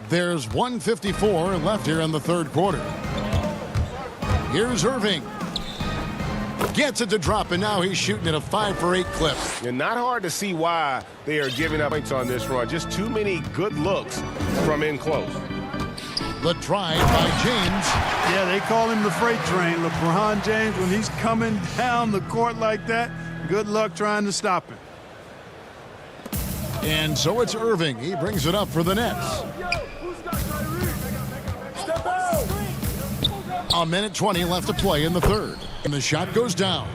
There's 1:54 left here in the third quarter. Here's Irving. Gets it to drop, and now he's shooting at a 5 for 8 clip. And not hard to see why they are giving up points on this run. Just too many good looks from in close. The drive by James. Yeah, they call him the freight train. LeBron James, when he's coming down the court like that, good luck trying to stop him. And so it's Irving. He brings it up for the Nets. A minute 20 left to play in the third. And the shot goes down.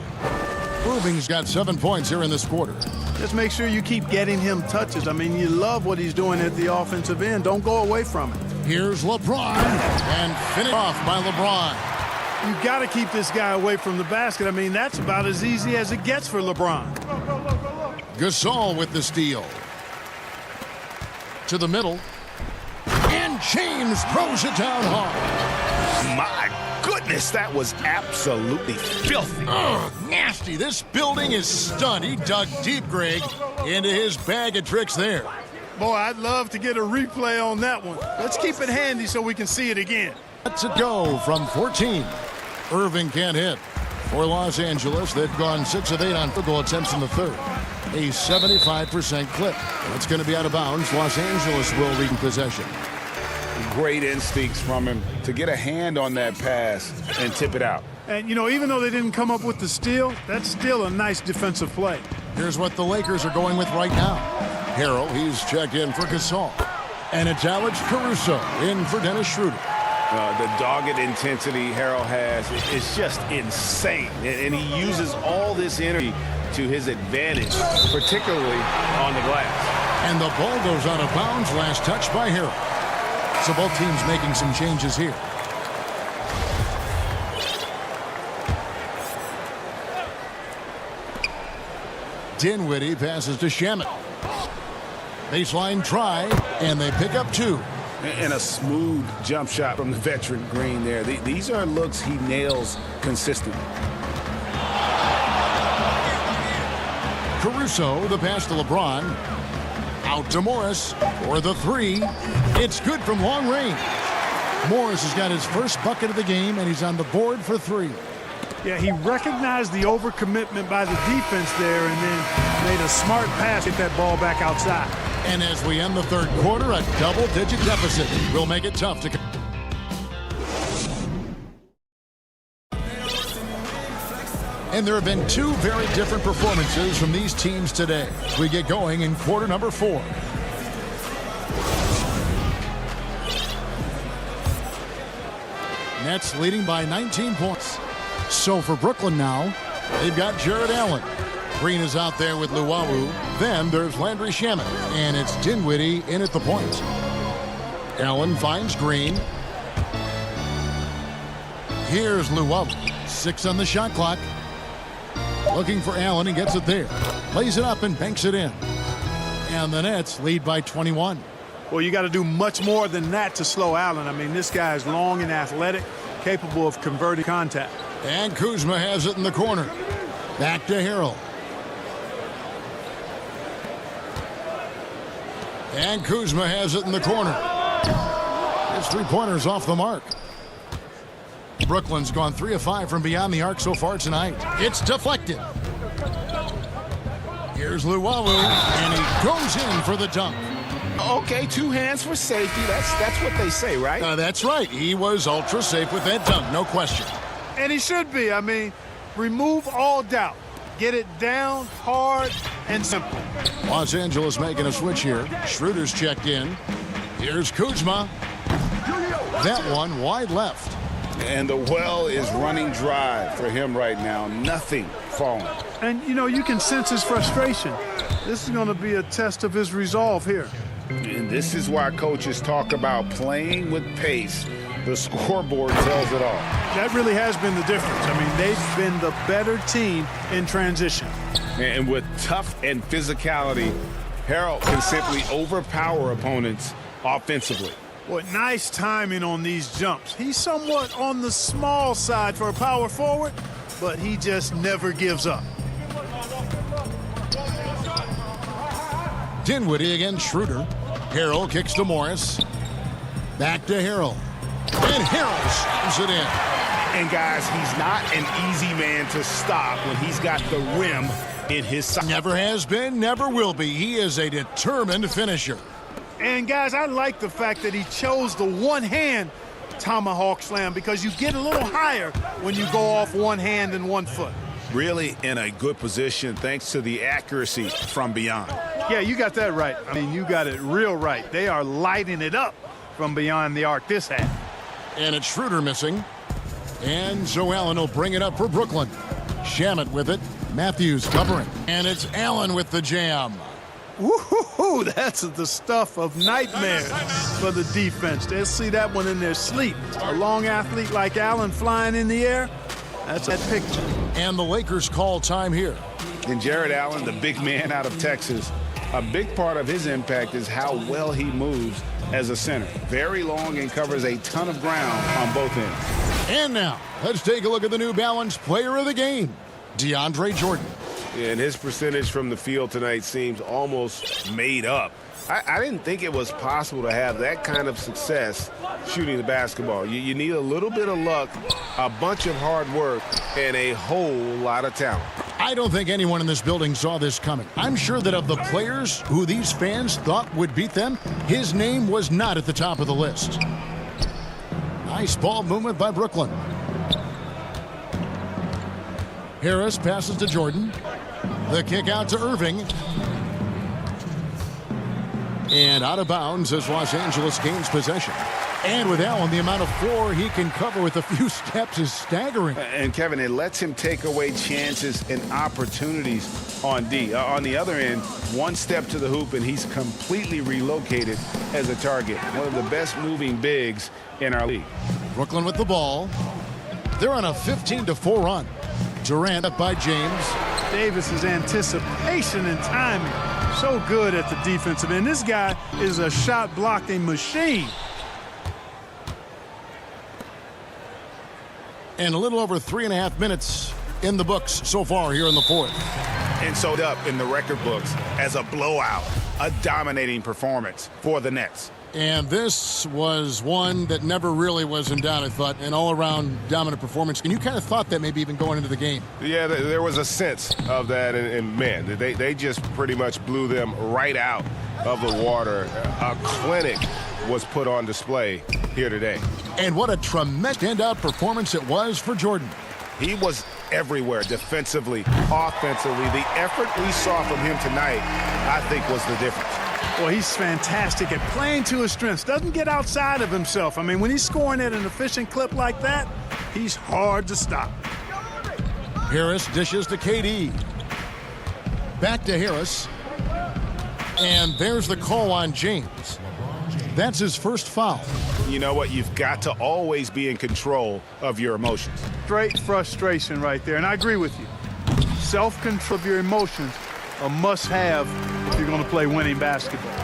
Irving's got 7 points here in this quarter. Just make sure you keep getting him touches. I mean, you love what he's doing at the offensive end. Don't go away from it. Here's LeBron. And finish off by LeBron. You've got to keep this guy away from the basket. I mean, that's about as easy as it gets for LeBron. Gasol with the steal. To the middle. And James throws it down hard. My goodness, that was absolutely filthy. Oh, nasty. This building is stunned. He dug deep, Greg, into his bag of tricks there. Boy, I'd love to get a replay on that one. Let's keep it handy so we can see it again. Let's it go from 14. Irving can't hit. For Los Angeles, they've gone 6 of 8 on field goal attempts in the third. A 75% clip. That's going to be out of bounds. Los Angeles will regain possession. Great instincts from him to get a hand on that pass and tip it out. And, you know, even though they didn't come up with the steal, that's still a nice defensive play. Here's what the Lakers are going with right now. Harrell, he's checked in for Gasol. And it's Alex Caruso in for Dennis Schroeder. The dogged intensity Harrell has is just insane. And he uses all this energy to his advantage, particularly on the glass. And the ball goes out of bounds. Last touch by Harrell. So both teams making some changes here. Dinwiddie passes to Shamet. Baseline try, and they pick up 2. And a smooth jump shot from the veteran Green there. These are looks he nails consistently. Caruso, the pass to LeBron. Out to Morris for the 3. It's good from long range. Morris has got his first bucket of the game, and he's on the board for 3. Yeah, he recognized the overcommitment by the defense there and then made a smart pass to get that ball back outside. And as we end the third quarter, a double-digit deficit will make it tough to... And there have been 2 very different performances from these teams today as we get going in quarter number 4. Nets leading by 19 points. So for Brooklyn now, they've got Jared Allen. Green is out there with Luwawu. Then there's Landry Shamet, and it's Dinwiddie in at the point. Allen finds Green. Here's Luwawu. 6 on the shot clock. Looking for Allen, and gets it there. Plays it up and banks it in. And the Nets lead by 21. Well, you got to do much more than that to slow Allen. I mean, this guy is long and athletic, capable of converting contact. And Kuzma has it in the corner. Back to Harrell. And Kuzma has it in the corner. His 3-pointer's off the mark. Brooklyn's gone 3 of 5 from beyond the arc so far tonight. It's deflected. Here's Luwawu, and he goes in for the dunk. Okay, 2 hands for safety. That's what they say, right? That's right. He was ultra safe with that dunk, no question. And he should be. I mean, remove all doubt. Get it down, hard, and simple. Los Angeles making a switch here. Schroeder's checked in. Here's Kuzma. That one wide left. And the well is running dry for him right now. Nothing falling. And, you know, you can sense his frustration. This is going to be a test of his resolve here. And this is why coaches talk about playing with pace. The scoreboard tells it all. That really has been the difference. I mean, they've been the better team in transition. And with tough and physicality, Harrell can simply overpower opponents offensively. Boy, nice timing on these jumps. He's somewhat on the small side for a power forward, but he just never gives up. Dinwiddie against Schroeder. Harrell kicks to Morris. Back to Harrell. And Harrell slams it in. And guys, he's not an easy man to stop when he's got the rim in his side. Never has been, never will be. He is a determined finisher. And guys, I like the fact that he chose the one-hand tomahawk slam because you get a little higher when you go off one hand and 1 foot. Really in a good position thanks to the accuracy from beyond. Yeah, you got that right. I mean, you got it real right. They are lighting it up from beyond the arc this half. And it's Schroeder missing. And so Allen will bring it up for Brooklyn. Shamet with it. Matthews covering. And it's Allen with the jam. Woo-hoo-hoo, that's the stuff of nightmares for the defense. They'll see that one in their sleep. A long athlete like Allen flying in the air, that's that picture. And the Lakers call time here. And Jared Allen, the big man out of Texas, a big part of his impact is how well he moves as a center. Very long and covers a ton of ground on both ends. And now, let's take a look at the New Balance player of the game, DeAndre Jordan. And his percentage from the field tonight seems almost made up. I didn't think it was possible to have that kind of success shooting the basketball. You need a little bit of luck, a bunch of hard work, and a whole lot of talent. I don't think anyone in this building saw this coming. I'm sure that of the players who these fans thought would beat them, his name was not at the top of the list. Nice ball movement by Brooklyn. Harris passes to Jordan. The kick out to Irving. And out of bounds as Los Angeles gains possession. And with Allen, the amount of floor he can cover with a few steps is staggering. And, Kevin, it lets him take away chances and opportunities on D. On the other end, one step to the hoop, and he's completely relocated as a target. One of the best moving bigs in our league. Brooklyn with the ball. They're on a 15-4 run. Durant up by James. Davis's anticipation and timing, so good at the defensive end. This guy is a shot blocking machine. And a little over 3.5 minutes in the books so far here in the fourth. And sewed up in the record books as a blowout, a dominating performance for the Nets. And this was one that never really was in doubt, I thought, an all-around dominant performance. And you kind of thought that maybe even going into the game. Yeah, there was a sense of that, and man, they just pretty much blew them right out of the water. A clinic was put on display here today. And what a tremendous standout performance it was for Jordan. He was everywhere, defensively, offensively. The effort we saw from him tonight, I think, was the difference. Well, he's fantastic at playing to his strengths. Doesn't get outside of himself. I mean, when he's scoring at an efficient clip like that, he's hard to stop. Harris dishes to KD. Back to Harris. And there's the call on James. That's his first foul. You know what? You've got to always be in control of your emotions. Straight frustration right there, and I agree with you. Self-control of your emotions, a must-have if you're going to play winning basketball.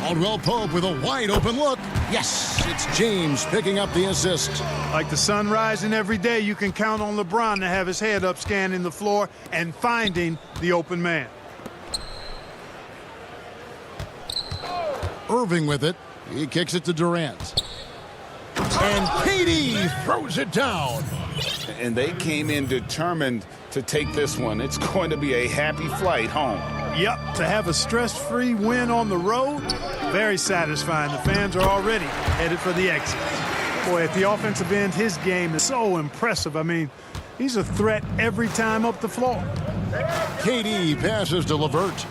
Caldwell Pope with a wide open look. Yes, it's James picking up the assist. Like the sun rising every day, you can count on LeBron to have his head up scanning the floor and finding the open man. Irving with it. He kicks it to Durant. And KD throws it down. And they came in determined to take this one. It's going to be a happy flight home. Yep, to have a stress-free win on the road, very satisfying. The fans are already headed for the exit. Boy, at the offensive end, his game is so impressive. I mean, he's a threat every time up the floor. KD passes to LeVert.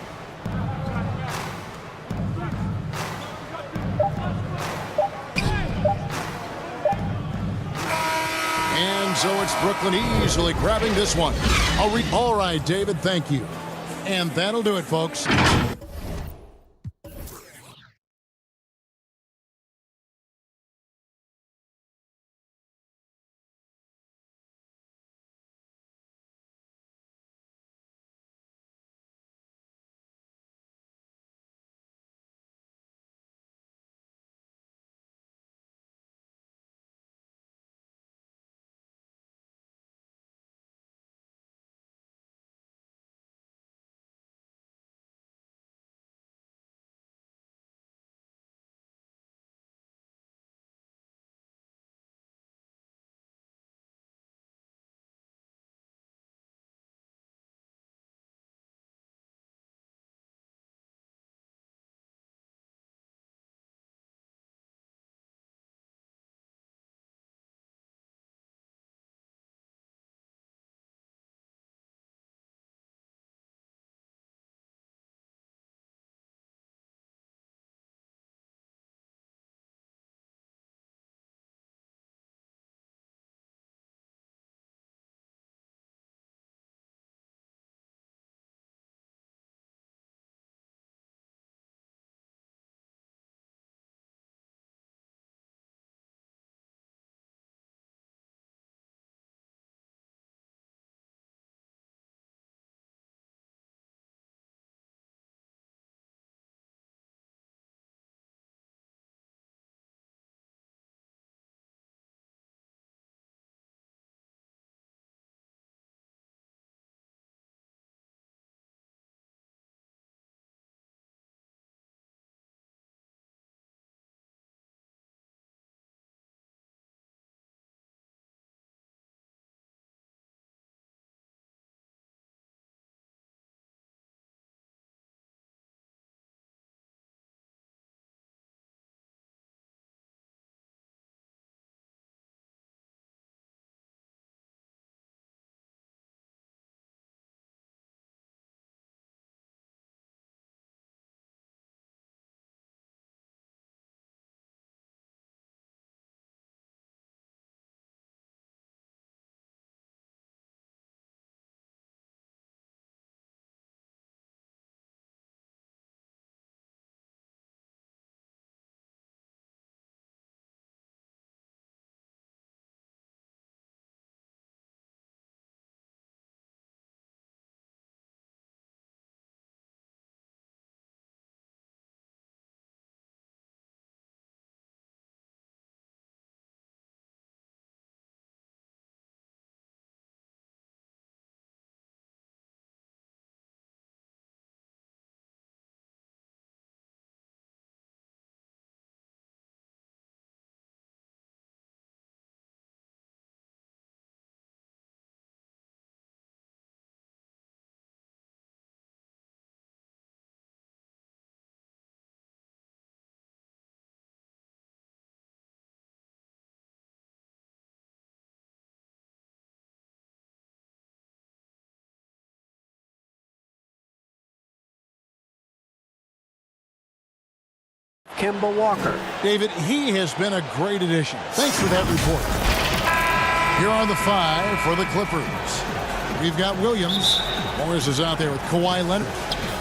And so it's Brooklyn easily grabbing this one. All right, David, thank you. And that'll do it, folks. Kemba Walker. David, he has been a great addition. Thanks for that report. Here are the 5 for the Clippers. We've got Williams. Morris is out there with Kawhi Leonard.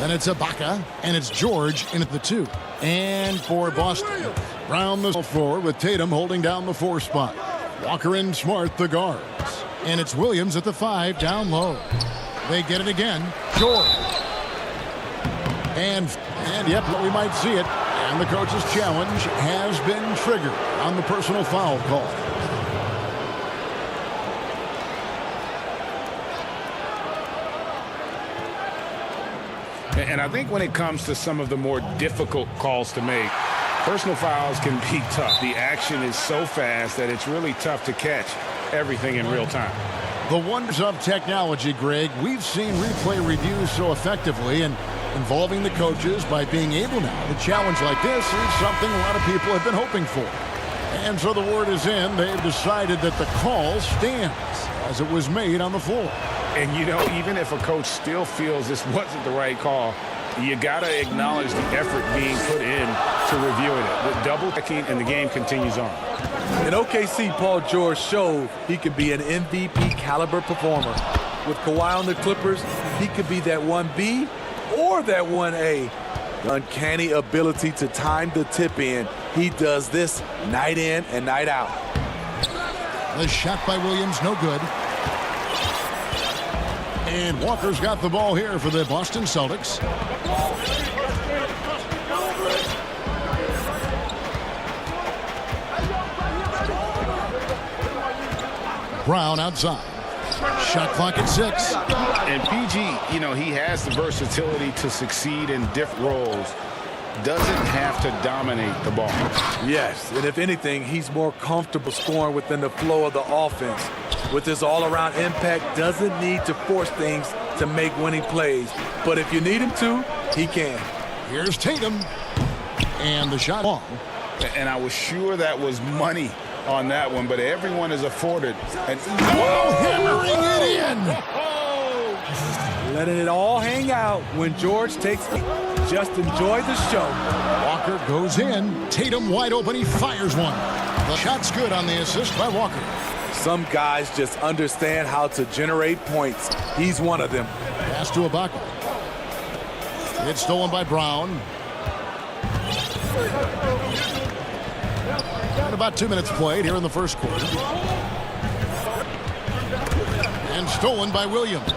Then it's Ibaka, and it's George in at the 2. And for Boston, Brown the forward with Tatum holding down the 4 spot. Walker and Smart the guards. And it's Williams at the 5 down low. They get it again. George. And yep, we might see it. And the coach's challenge has been triggered on the personal foul call. And I think when it comes to some of the more difficult calls to make, personal fouls can be tough. The action is so fast that it's really tough to catch everything in real time. The wonders of technology, Greg. We've seen replay reviews so effectively and involving the coaches by being able now to challenge like this is something a lot of people have been hoping for. And so the word is in. They've decided that the call stands as it was made on the floor. And, you know, even if a coach still feels this wasn't the right call, you got to acknowledge the effort being put in to reviewing it. With double checking, and the game continues on. In OKC, Paul George showed he could be an MVP caliber performer. With Kawhi on the Clippers, he could be that 1B or that 1A. The uncanny ability to time the tip in. He does this night in and night out. The shot by Williams, no good. And Walker's got the ball here for the Boston Celtics. Brown outside. Shot clock at 6. And PG, you know, he has the versatility to succeed in different roles. Doesn't have to dominate the ball. Yes, and if anything, he's more comfortable scoring within the flow of the offense. With his all-around impact, doesn't need to force things to make winning plays. But if you need him to, he can. Here's Tatum. And the shot long. And I was sure that was money on that one, but everyone is afforded an hammering it in. Letting it all hang out when George takes it. Just enjoy the show. Walker goes in. Tatum wide open. He fires one. The shot's good on the assist by Walker. Some guys just understand how to generate points. He's one of them. Pass to Ibaka. It's stolen by Brown. Got about 2 minutes played here in the first quarter. And stolen by Williams.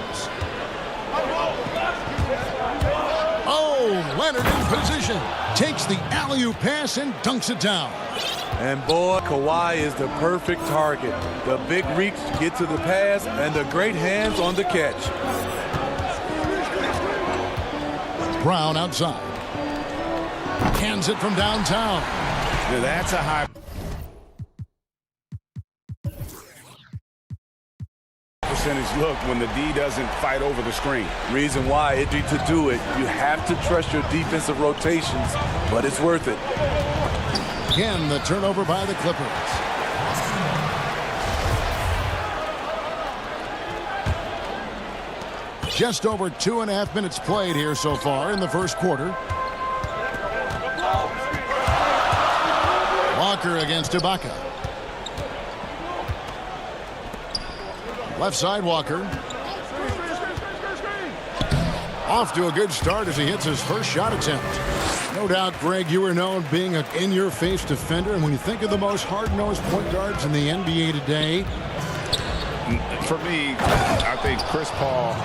Oh, Leonard in position. Takes the alley-oop pass and dunks it down. And boy, Kawhi is the perfect target. The big reach to get to the pass and the great hands on the catch. Brown outside. Hands it from downtown. Yeah, that's a high percentage look when the D doesn't fight over the screen. Reason why to do it, you have to trust your defensive rotations, but it's worth it. Again, the turnover by the Clippers. Just over 2.5 minutes played here so far in the first quarter. Walker against Ibaka. Left side, Walker. Off to a good start as he hits his first shot attempt. No doubt, Greg, you are known being an in-your-face defender, and when you think of the most hard-nosed point guards in the NBA today, for me, I think Chris Paul,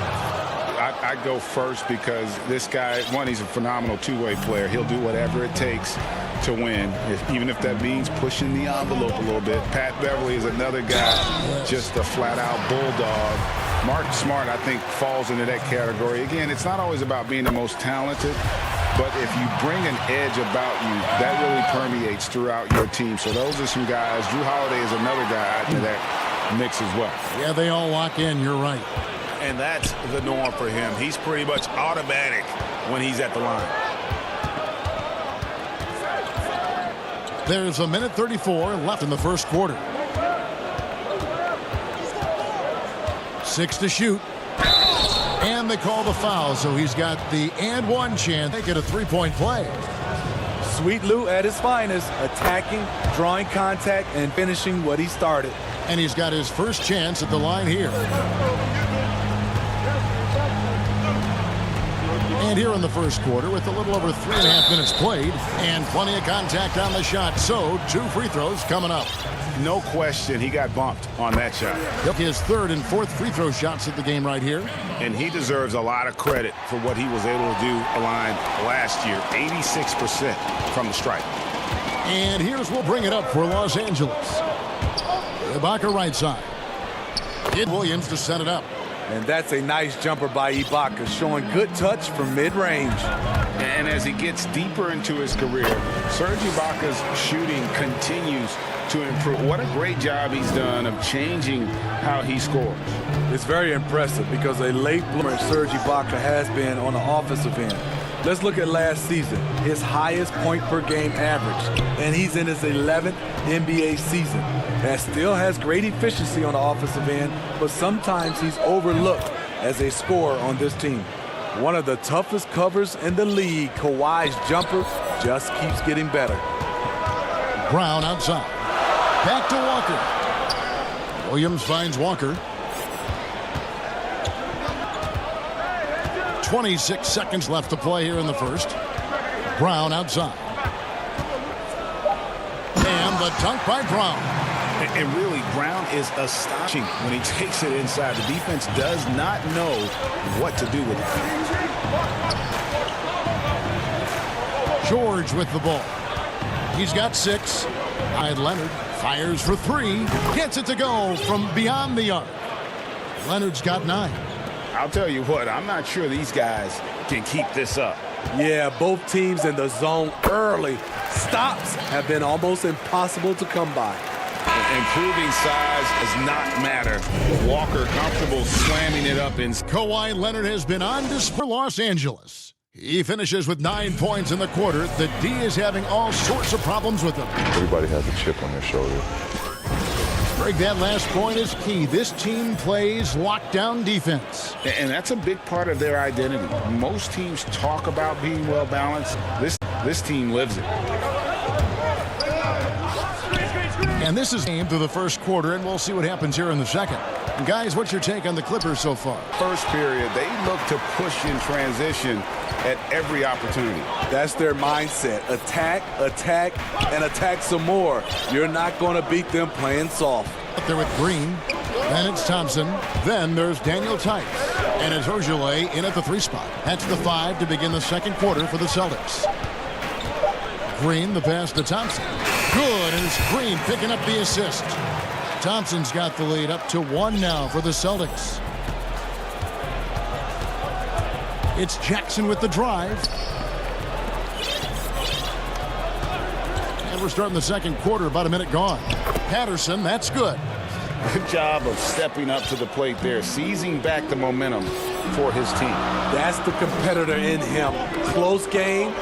I'd go first because this guy, one, he's a phenomenal two-way player. He'll do whatever it takes to win, even if that means pushing the envelope a little bit. Pat Beverly is another guy, just a flat-out bulldog. Mark Smart, I think, falls into that category. Again, it's not always about being the most talented, but if you bring an edge about you, that really permeates throughout your team. So those are some guys. Drew Holiday is another guy out in that mix as well. Yeah, they all lock in. You're right. And that's the norm for him. He's pretty much automatic when he's at the line. There's 1:34 left in the first quarter. 6 to shoot. And they call the foul, so he's got the and one chance. Make it a three-point play. Sweet Lou at his finest, attacking, drawing contact, and finishing what he started. And he's got his first chance at the line here. And here in the first quarter, with a little over 3.5 minutes played, and plenty of contact on the shot, so 2 free throws coming up. No question he got bumped on that shot. His 3rd and 4th free throw shots of the game right here. And he deserves a lot of credit for what he was able to do a line last year. 86% from the stripe. And here's we'll bring it up for Los Angeles. Ibaka right side. Kid Williams to set it up. And that's a nice jumper by Ibaka, showing good touch from mid-range. And as he gets deeper into his career, Serge Ibaka's shooting continues to improve. What a great job he's done of changing how he scores. It's very impressive because a late bloomer Serge Ibaka has been on the offensive end. Let's look at last season, his highest point per game average, and he's in his 11th NBA season. That still has great efficiency on the offensive end, but sometimes he's overlooked as a scorer on this team. One of the toughest covers in the league, Kawhi's jumper just keeps getting better. Brown outside. Back to Walker. Williams finds Walker. 26 seconds left to play here in the first. Brown outside. And the dunk by Brown. And really, Brown is astonishing when he takes it inside. The defense does not know what to do with it. George with the ball. He's got 6. Leonard fires for 3. Gets it to go from beyond the arc. Leonard's got 9. I'll tell you what, I'm not sure these guys can keep this up. Yeah, both teams in the zone early. Stops have been almost impossible to come by. Improving size does not matter. Walker comfortable slamming it up in. Kawhi Leonard has been on display for Los Angeles. He finishes with 9 points in the quarter. The D is having all sorts of problems with him. Everybody has a chip on their shoulder. Greg, that last point is key. This team plays lockdown defense. And that's a big part of their identity. Most teams talk about being well-balanced. This team lives it. And this is game through the first quarter, and we'll see what happens here in the second. And guys, what's your take on the Clippers so far? First period, they look to push in transition at every opportunity. That's their mindset. Attack, attack, and attack some more. You're not going to beat them playing soft. Up there with Green. Then it's Thompson. Then there's Daniel Tice. And it's Ojeleye in at the 3 spot. That's the 5 to begin the second quarter for the Celtics. Green, the pass to Thompson. Good, and it's Green picking up the assist. Thompson's got the lead up to 1 now for the Celtics. It's Jackson with the drive. And we're starting the second quarter, about a minute gone. Patterson, that's good. Good job of stepping up to the plate there, seizing back the momentum for his team. That's the competitor in him. Close game.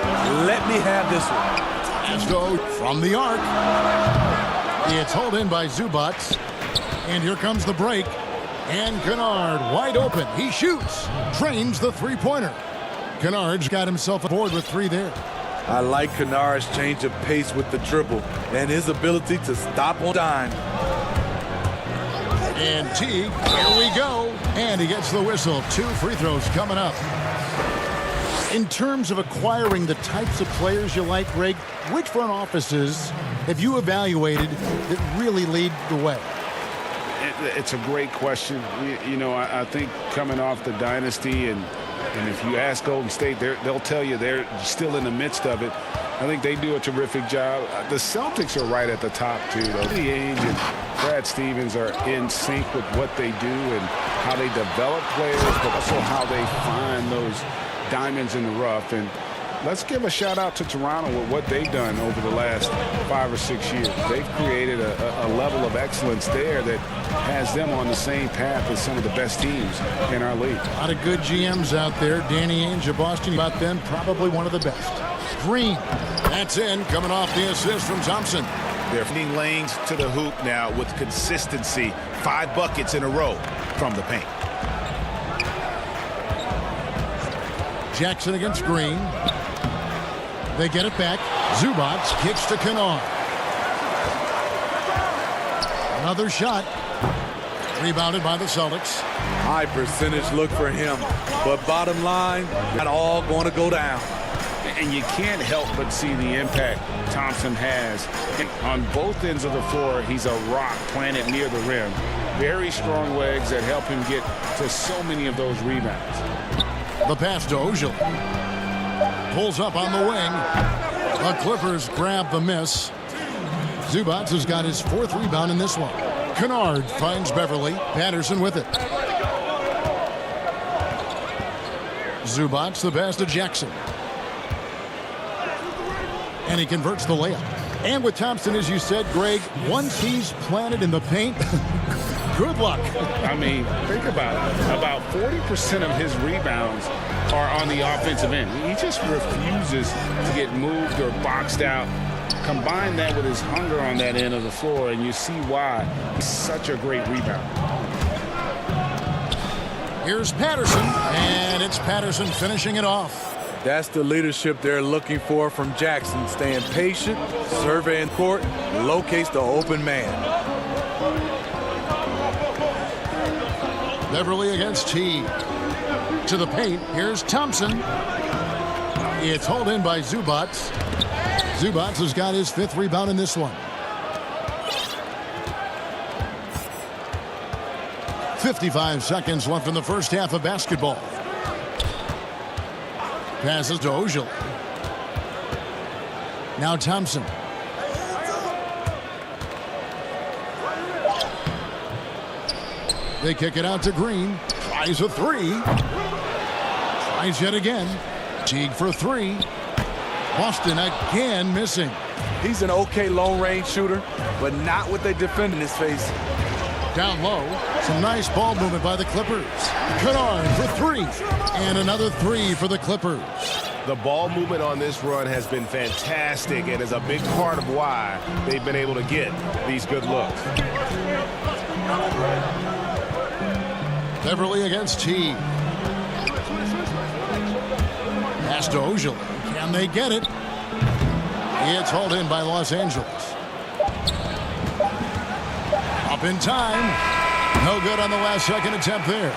Let me have this one. Asto from the arc. It's hauled in by Zubats. And here comes the break. And Kennard wide open. He shoots. Drains the 3-pointer. Kennard's got himself aboard with 3 there. I like Kennard's change of pace with the dribble and his ability to stop on dime. And Teague, here we go. And he gets the whistle. 2 free throws coming up. In terms of acquiring the types of players you like, Greg, which front offices have you evaluated that really lead the way? It's a great question. You know, I think coming off the dynasty, and if you ask Golden State, they'll tell you they're still in the midst of it. I think they do a terrific job. The Celtics are right at the top, too, though. The Ainge and Brad Stevens are in sync with what they do and how they develop players, but also how they find those diamonds in the rough. And let's give a shout out to Toronto with what they've done over the last 5 or 6 years. They've created a level of excellence there that has them on the same path as some of the best teams in our league. A lot of good GMs out there. Danny Ainge of Boston, about them, probably one of the best. Green, that's in, coming off the assist from Thompson. They're finding lanes to the hoop now with consistency. 5 buckets in a row from the paint. Jackson against Green. They get it back. Zubac kicks to Kennard. Another shot. Rebounded by the Celtics. High percentage look for him. But bottom line, not all going to go down. And you can't help but see the impact Thompson has. On both ends of the floor, he's a rock planted near the rim. Very strong legs that help him get to so many of those rebounds. The pass to Ojale. Pulls up on the wing. The Clippers grab the miss. Zubac has got his 4th rebound in this one. Kennard finds Beverly. Patterson with it. Zubac the pass to Jackson. And he converts the layup. And with Thompson, as you said, Greg, once he's planted in the paint, good luck. I mean, think about it. About 40% of his rebounds are on the offensive end. He just refuses to get moved or boxed out. Combine that with his hunger on that end of the floor, and you see why he's such a great rebounder. Here's Patterson, and it's Patterson finishing it off. That's the leadership they're looking for from Jackson. Staying patient, surveying court, locates the open man. Beverly against T. To the paint. Here's Thompson. It's hauled in by Zubac. Zubac has got his 5th rebound in this one. 55 seconds left in the first half of basketball. Passes to Ojale. Now Thompson. They kick it out to Green. Tries a 3. Tries yet again. Teague for 3. Boston again missing. He's an okay long-range shooter, but not what they defend in his face. Down low. Some nice ball movement by the Clippers. Kennard for 3. And another 3 for the Clippers. The ball movement on this run has been fantastic and is a big part of why they've been able to get these good looks. Beverly against T. Pass to Ojale. Can they get it? It's hauled in by Los Angeles. Up in time. No good on the last second attempt there.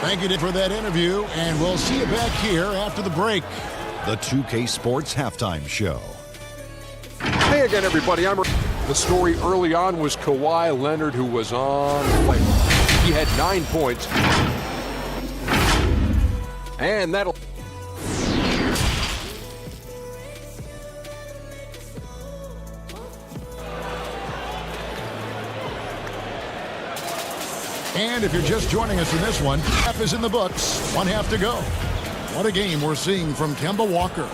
Thank you for that interview, and we'll see you back here after the break. The 2K Sports Halftime Show. Hey again, everybody. The story early on was Kawhi Leonard, who was on fire. He had 9 points. And that'll... And if you're just joining us in this one, half is in the books. 1 half to go. What a game we're seeing from Kemba Walker.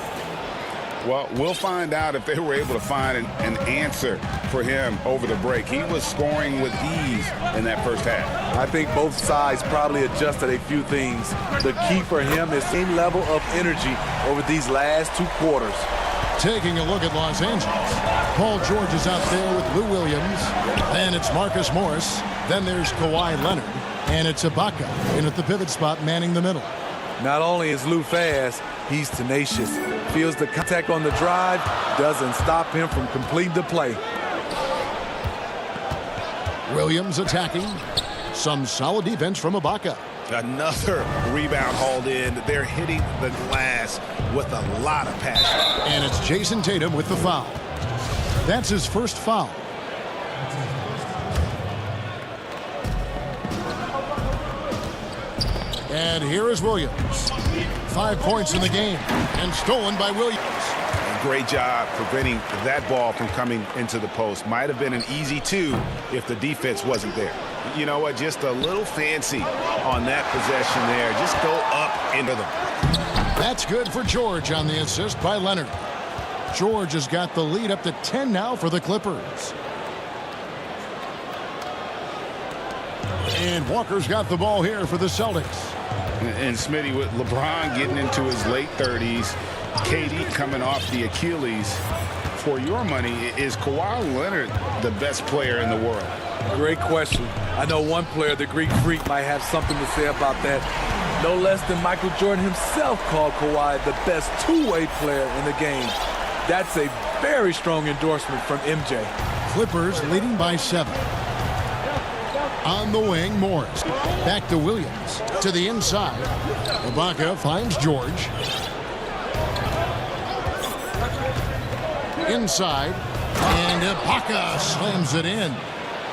Well, we'll find out if they were able to find an answer for him over the break. He was scoring with ease in that first half. I think both sides probably adjusted a few things. The key for him is same level of energy over these last 2 quarters. Taking a look at Los Angeles. Paul George is out there with Lou Williams. Then it's Marcus Morris. Then there's Kawhi Leonard. And it's Ibaka in at the pivot spot manning the middle. Not only is Lou fast, he's tenacious. Feels the contact on the drive, doesn't stop him from completing the play. Williams attacking. Some solid defense from Ibaka. Another rebound hauled in. They're hitting the glass with a lot of passion. And it's Jason Tatum with the foul. That's his first foul. And here is Williams. 5 points in the game and stolen by Williams. Great job preventing that ball from coming into the post. Might have been an easy 2 if the defense wasn't there. You know what? Just a little fancy on that possession there. Just go up into them. That's good for George on the assist by Leonard. George has got the lead up to 10 now for the Clippers. And Walker's got the ball here for the Celtics. And Smitty, with LeBron getting into his late 30s, KD coming off the Achilles, for your money, is Kawhi Leonard the best player in the world? Great question. I know one player, the Greek Freak, might have something to say about that. No less than Michael Jordan himself called Kawhi the best two-way player in the game. That's a very strong endorsement from MJ. Clippers leading by 7. On the wing, Morris. Back to Williams. To the inside. Ibaka finds George. Inside. And Ibaka slams it in.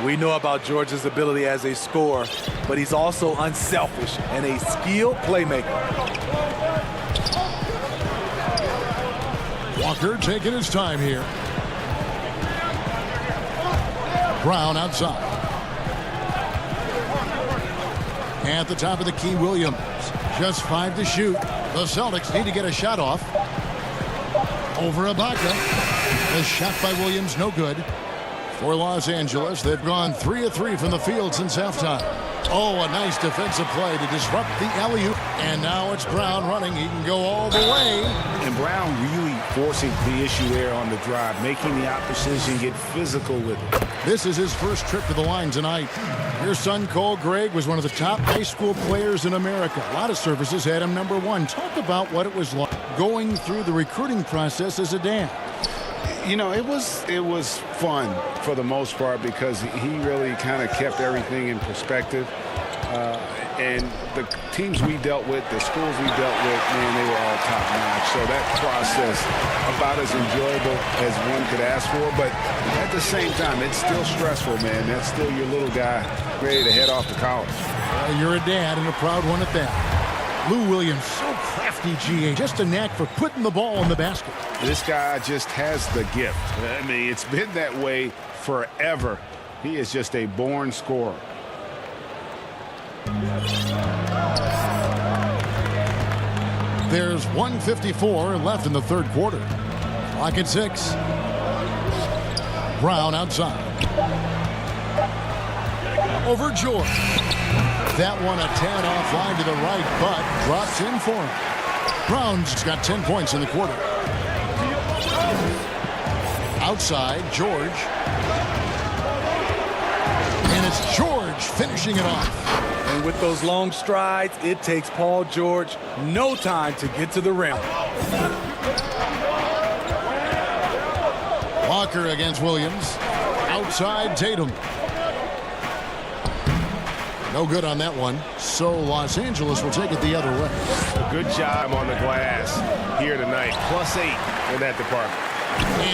We know about George's ability as a scorer, but he's also unselfish and a skilled playmaker. Walker taking his time here. Brown outside. At the top of the key, Williams. Just 5 to shoot. The Celtics need to get a shot off. Over Ibaka. The shot by Williams, no good. For Los Angeles, they've gone 3 of 3 from the field since halftime. Oh, a nice defensive play to disrupt the alley-oop. And now it's Brown running. He can go all the way. And Brown really forcing the issue there on the drive, making the opposition get physical with it. This is his first trip to the line tonight. Your son, Cole Gregg, was one of the top high school players in America. A lot of services had him #1. Talk about what it was like going through the recruiting process as a dad. You know, it was fun for the most part because he really kind of kept everything in perspective. And the teams we dealt with, the schools we dealt with, man, they were all top-notch. So that process, about as enjoyable as one could ask for. But at the same time, it's still stressful, man. That's still your little guy ready to head off to college. Well, you're a dad and a proud one at that. Lou Williams, so crafty, GA. Just a knack for putting the ball in the basket. This guy just has the gift. I mean, it's been that way forever. He is just a born scorer. There's 1:54 left in the third quarter. Clock at 6. Brown outside. Over George. That one a tad offline to the right, but drops in for him. Brown's got 10 points in the quarter. Outside, George. And it's George finishing it off. And with those long strides, it takes Paul George no time to get to the rim. Walker against Williams. Outside, Tatum. No good on that one. So Los Angeles will take it the other way. A good job on the glass here tonight. +8 in that department.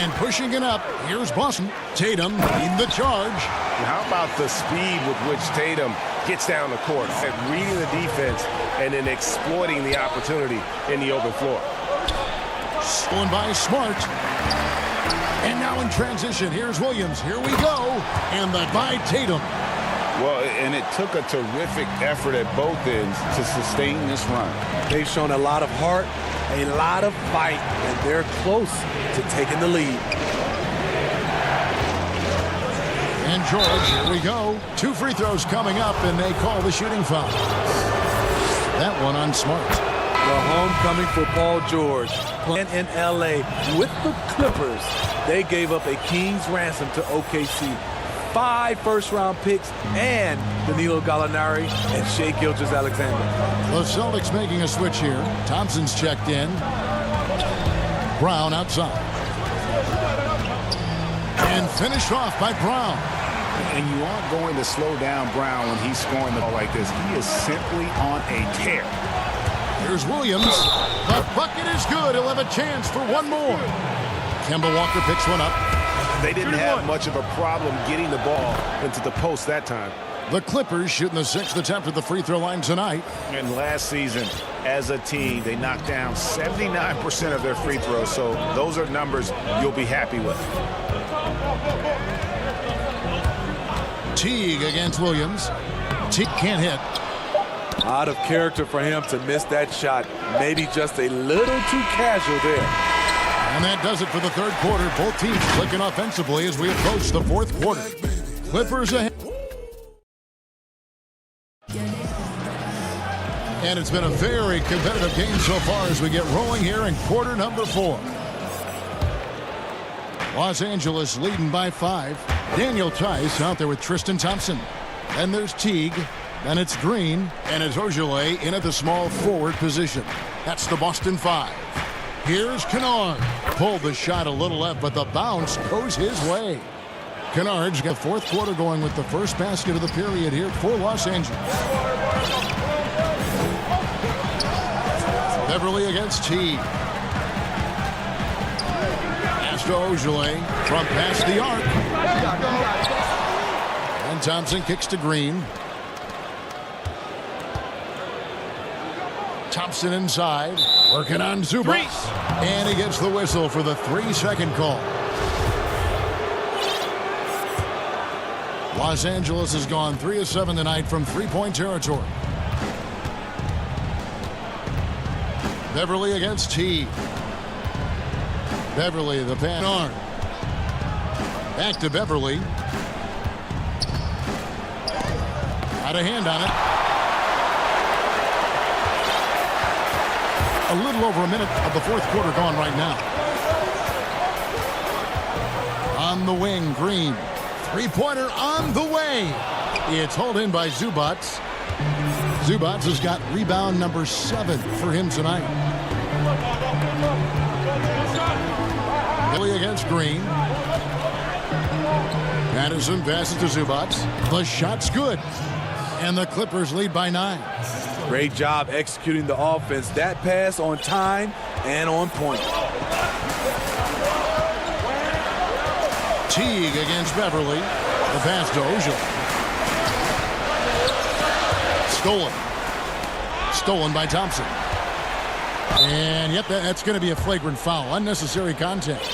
And pushing it up, here's Boston. Tatum in the charge. How about the speed with which Tatum gets down the court, reading the defense and then exploiting the opportunity in the open floor. Stolen by Smart. And now in transition, here's Williams. Here we go. And the by Tatum. Well, and it took a terrific effort at both ends to sustain this run. They've shown a lot of heart, a lot of fight, and they're close to taking the lead. And George, here we go. 2 free throws coming up, and they call the shooting foul. That one on Smart. The homecoming for Paul George. Playing in L.A. with the Clippers. They gave up a king's ransom to OKC. 5 first-round picks and Danilo Gallinari and Shai Gilgeous-Alexander. The Celtics making a switch here. Thompson's checked in. Brown outside. And finished off by Brown. And you aren't going to slow down Brown when he's scoring the ball like this. He is simply on a tear. Here's Williams. The bucket is good. He'll have a chance for one more. Kemba Walker picks one up. They didn't have much of a problem getting the ball into the post that time. The Clippers shooting the 6th attempt at the free throw line tonight. And last season, as a team, they knocked down 79% of their free throws. So those are numbers you'll be happy with. Teague against Williams. Teague can't hit. Out of character for him to miss that shot. Maybe just a little too casual there. And that does it for the third quarter. Both teams clicking offensively as we approach the fourth quarter. Clippers ahead. And it's been a very competitive game so far as we get rolling here in quarter number 4. Los Angeles leading by 5. Daniel Tice out there with Tristan Thompson. Then there's Teague. And it's Green, and it's Ojale in at the small forward position. That's the Boston 5. Here's Kennard. Pulled the shot a little left, but the bounce goes his way. Kennard's got fourth quarter going with the first basket of the period here for Los Angeles. Beverly against T. Pass to Ojale from past the arc. And Thompson kicks to Green. Thompson inside, working on Zubac. And he gets the whistle for the 3-second call. Los Angeles has gone 3 of 7 tonight from three-point territory. Beverly against T. Beverly, the pass arm. Back to Beverly. Got a hand on it. A little over a minute of the fourth quarter gone right now. On the wing, Green. Three-pointer on the way. It's hauled in by Zubac. Zubac has got rebound number 7 for him tonight. Billy against Green. Madison passes to Zubac. The shot's good. And the Clippers lead by 9. Great job executing the offense. That pass on time and on point. Teague against Beverly. The pass to Ojale. Stolen by Thompson. And yep, that's going to be a flagrant foul. Unnecessary contact.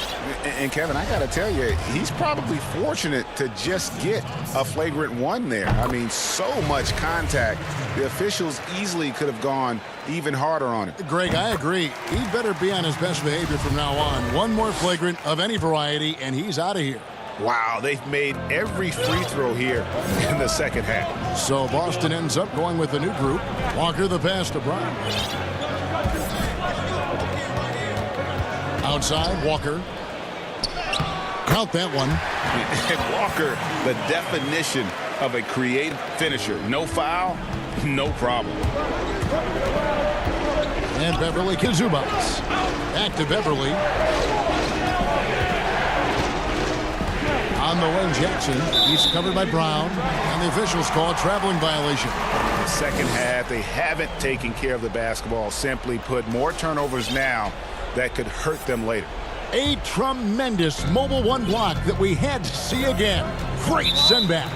And Kevin, I got to tell you, he's probably fortunate to just get a flagrant one there. I mean, so much contact. The officials easily could have gone even harder on it. Greg, I agree. He better be on his best behavior from now on. One more flagrant of any variety, and he's out of here. Wow, they've made every free throw here in the second half. So Boston ends up going with a new group. Walker the pass to Brown. Outside, Walker. Count that one. And Walker, the definition of a creative finisher. No foul, no problem. And Beverly Zubac. Back to Beverly. On the wing, Jackson. He's covered by Brown. And the officials call a traveling violation. In the second half, they haven't taken care of the basketball. Simply put, more turnovers now that could hurt them later. A tremendous mobile one block that we had to see again. Great send back.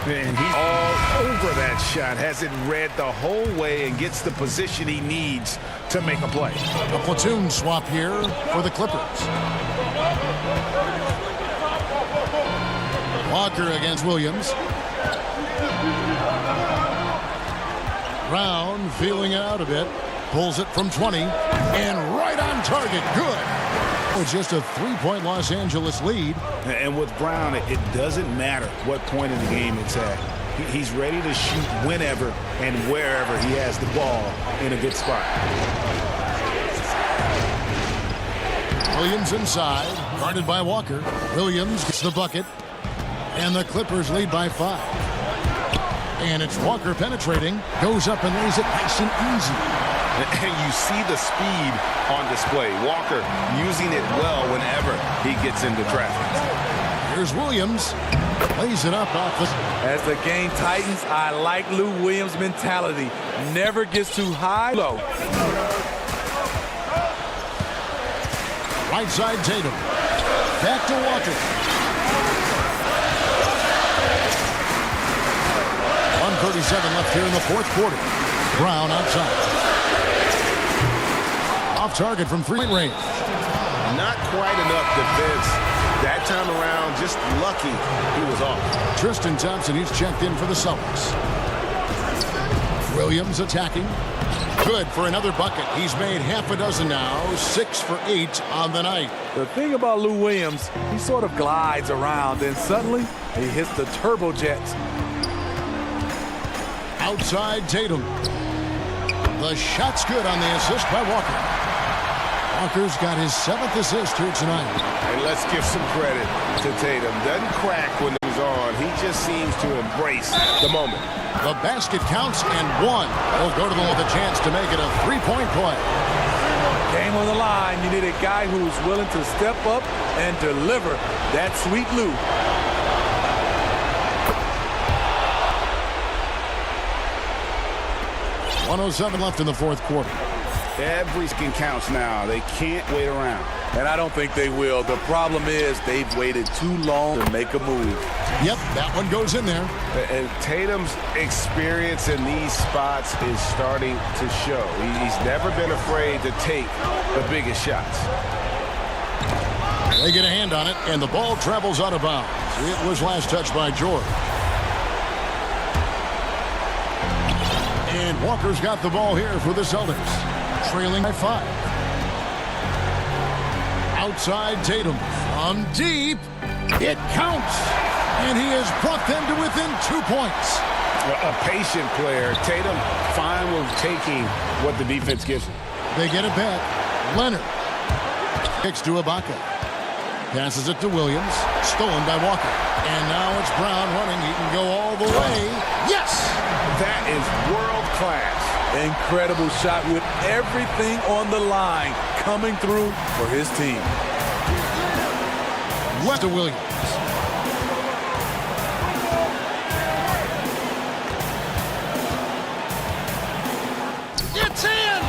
And he's all over that shot. Has it read the whole way and gets the position he needs to make a play. A platoon swap here for the Clippers. Walker against Williams. Brown feeling it out a bit. Pulls it from 20. And right on target. Good. It's just a 3-point Los Angeles lead. And with Brown, it doesn't matter what point in the game it's at. He's ready to shoot whenever and wherever he has the ball in a good spot. Williams inside, guarded by Walker. Williams gets the bucket. And the Clippers lead by 5. And it's Walker penetrating. Goes up and lays it nice and easy. And you see the speed on display. Walker using it well whenever he gets into traffic. Here's Williams. Lays it up off the... As the game tightens, I like Lou Williams' mentality. Never gets too high, low. Right side, Tatum. Back to Walker. 1:37 left here in the fourth quarter. Brown outside. Off target from three-point range. Not quite enough defense that time around. Just lucky he was off. Tristan Thompson, he's checked in for the Celtics. Williams attacking. Good for another bucket. He's made half a dozen now. 6 for 8 on the night. The thing about Lou Williams, he sort of glides around, and suddenly he hits the turbojets. Outside Tatum. The shot's good on the assist by Walker. Walker's got his 7th assist here tonight. And let's give some credit to Tatum. Doesn't crack when there's goes on, he just seems to embrace the moment. The basket counts and one. He'll go to them with a chance to make it a three-point play. Game on the line. You need a guy who's willing to step up and deliver that sweet loot. .107 left in the fourth quarter. Every skin counts now. They can't wait around. And I don't think they will. The problem is they've waited too long to make a move. Yep, that one goes in there. And Tatum's experience in these spots is starting to show. He's never been afraid to take the biggest shots. They get a hand on it, and the ball travels out of bounds. It was last touched by George. And Walker's got the ball here for the Celtics, trailing by 5. Outside Tatum from deep. It counts. And he has brought them to within 2 points. A patient player. Tatum fine with taking what the defense gives him. They get it back. Leonard kicks to Ibaka. Passes it to Williams. Stolen by Walker. And now it's Brown running. He can go all the way. Yes! That is world class. Incredible shot with everything on the line coming through for his team. Left to Williams. It's in!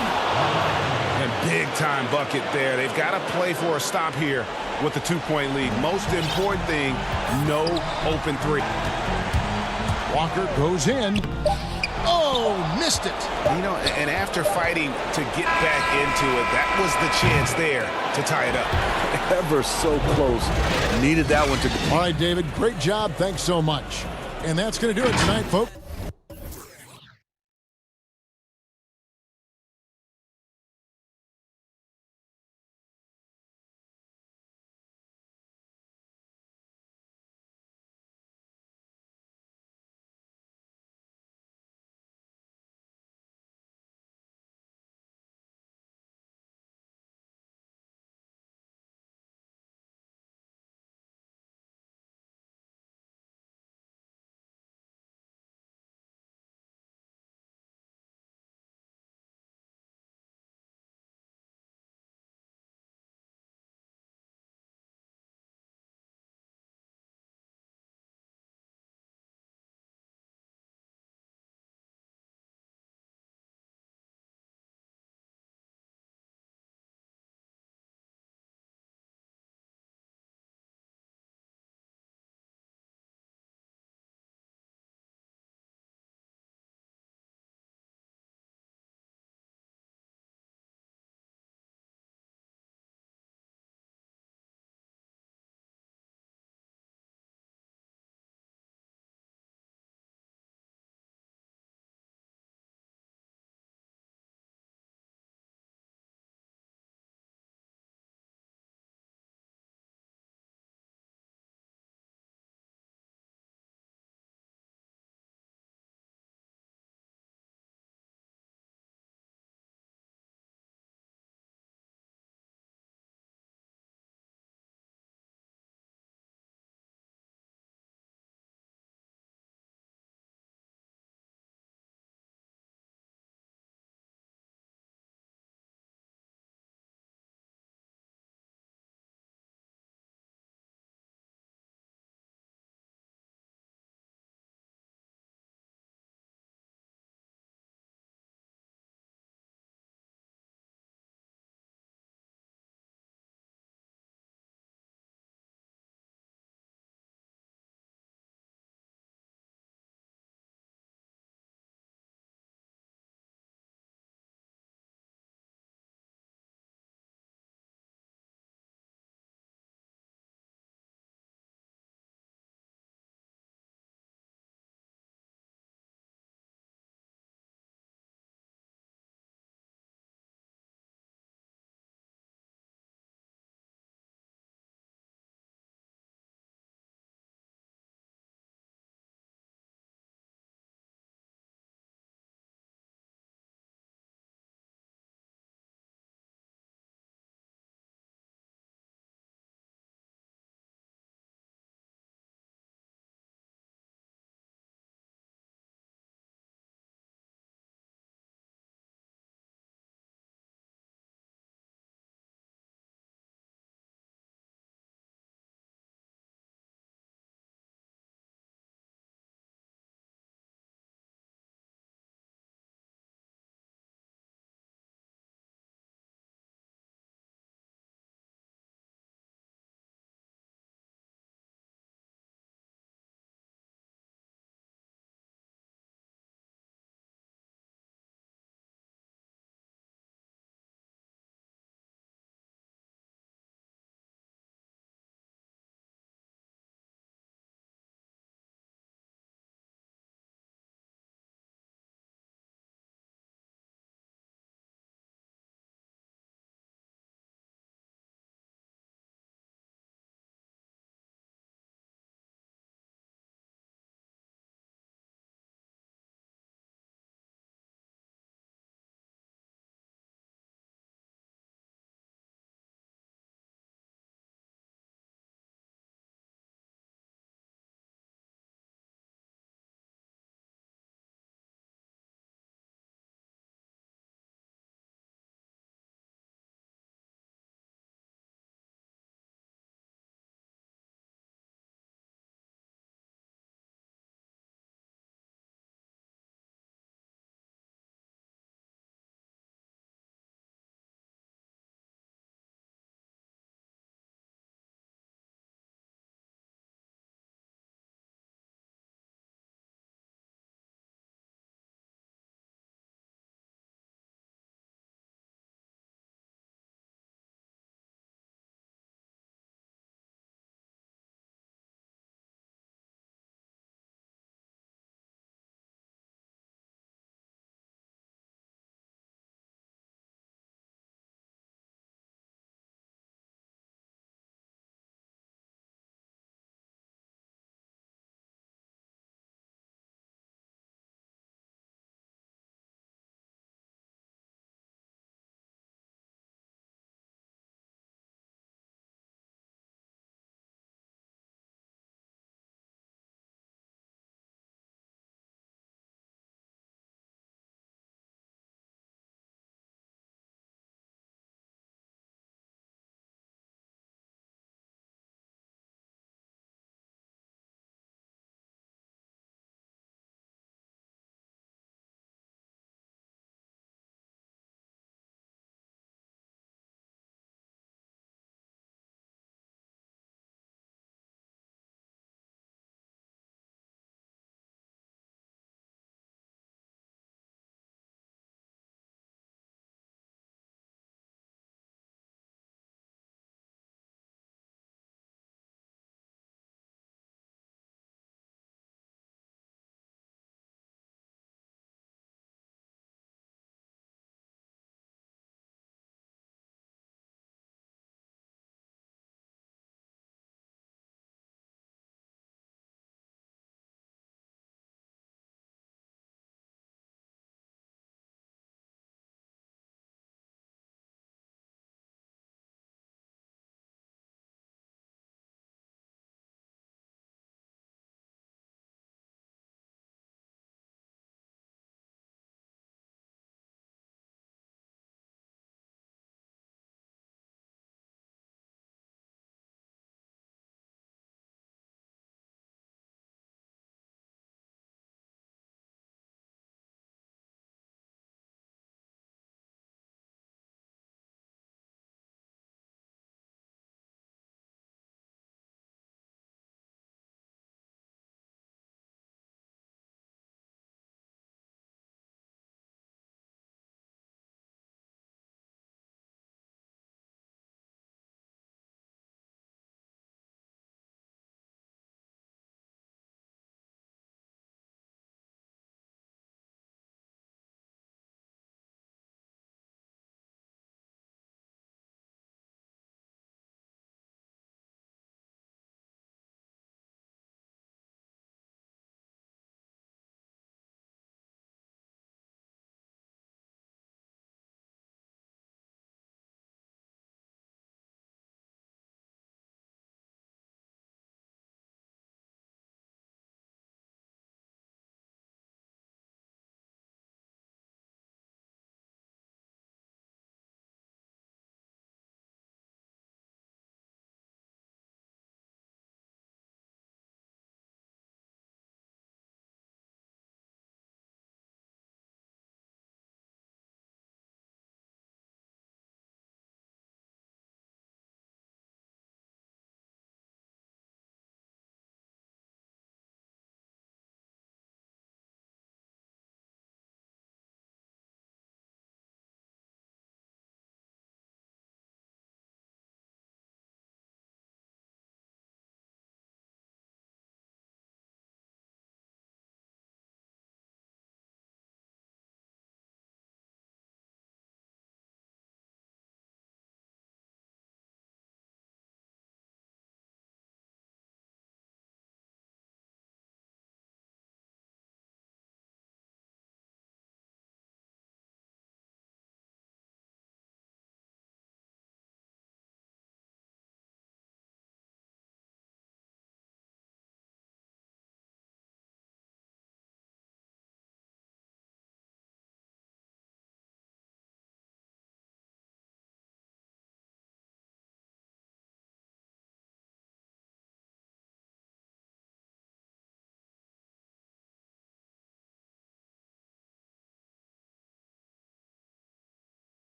And big-time bucket there. They've got to play for a stop here with the 2-point lead. Most important thing, no open three. Walker goes in. Oh, missed it. You know, and after fighting to get back into it, that was the chance there to tie it up. Ever so close. Needed that one to... All right, David, great job. Thanks so much. And that's going to do it tonight, folks.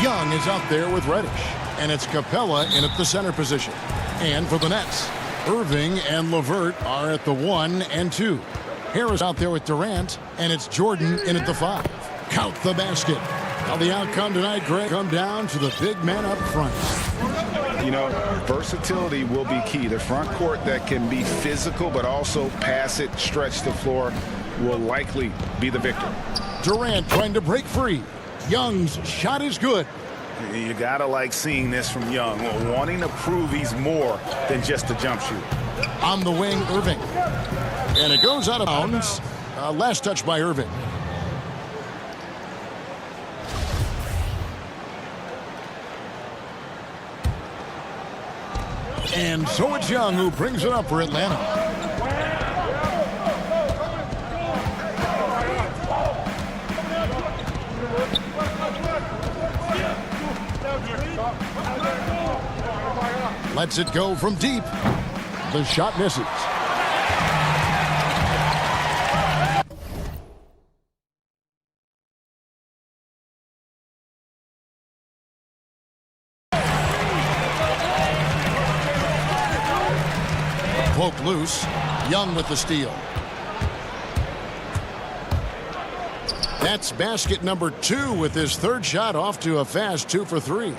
Young is out there with Reddish, and it's Capella in at the center position. And for the Nets, Irving and LeVert are at the 1 and 2. Harris out there with Durant, and it's Jordan in at the 5. Count the basket. Now the outcome tonight, Greg, come down to the big man up front. You know, versatility will be key. The front court that can be physical but also pass it, stretch the floor will likely be the victor. Durant trying to break free. Young's shot is good. You gotta like seeing this from Young, wanting to prove he's more than just a jump shoot. On the wing, Irving. And it goes out of bounds. Last touch by Irving. And so it's Young who brings it up for Atlanta. Lets it go from deep. The shot misses. Poke loose. Young with the steal. That's basket number 2 with his third shot off to a fast 2 for 3.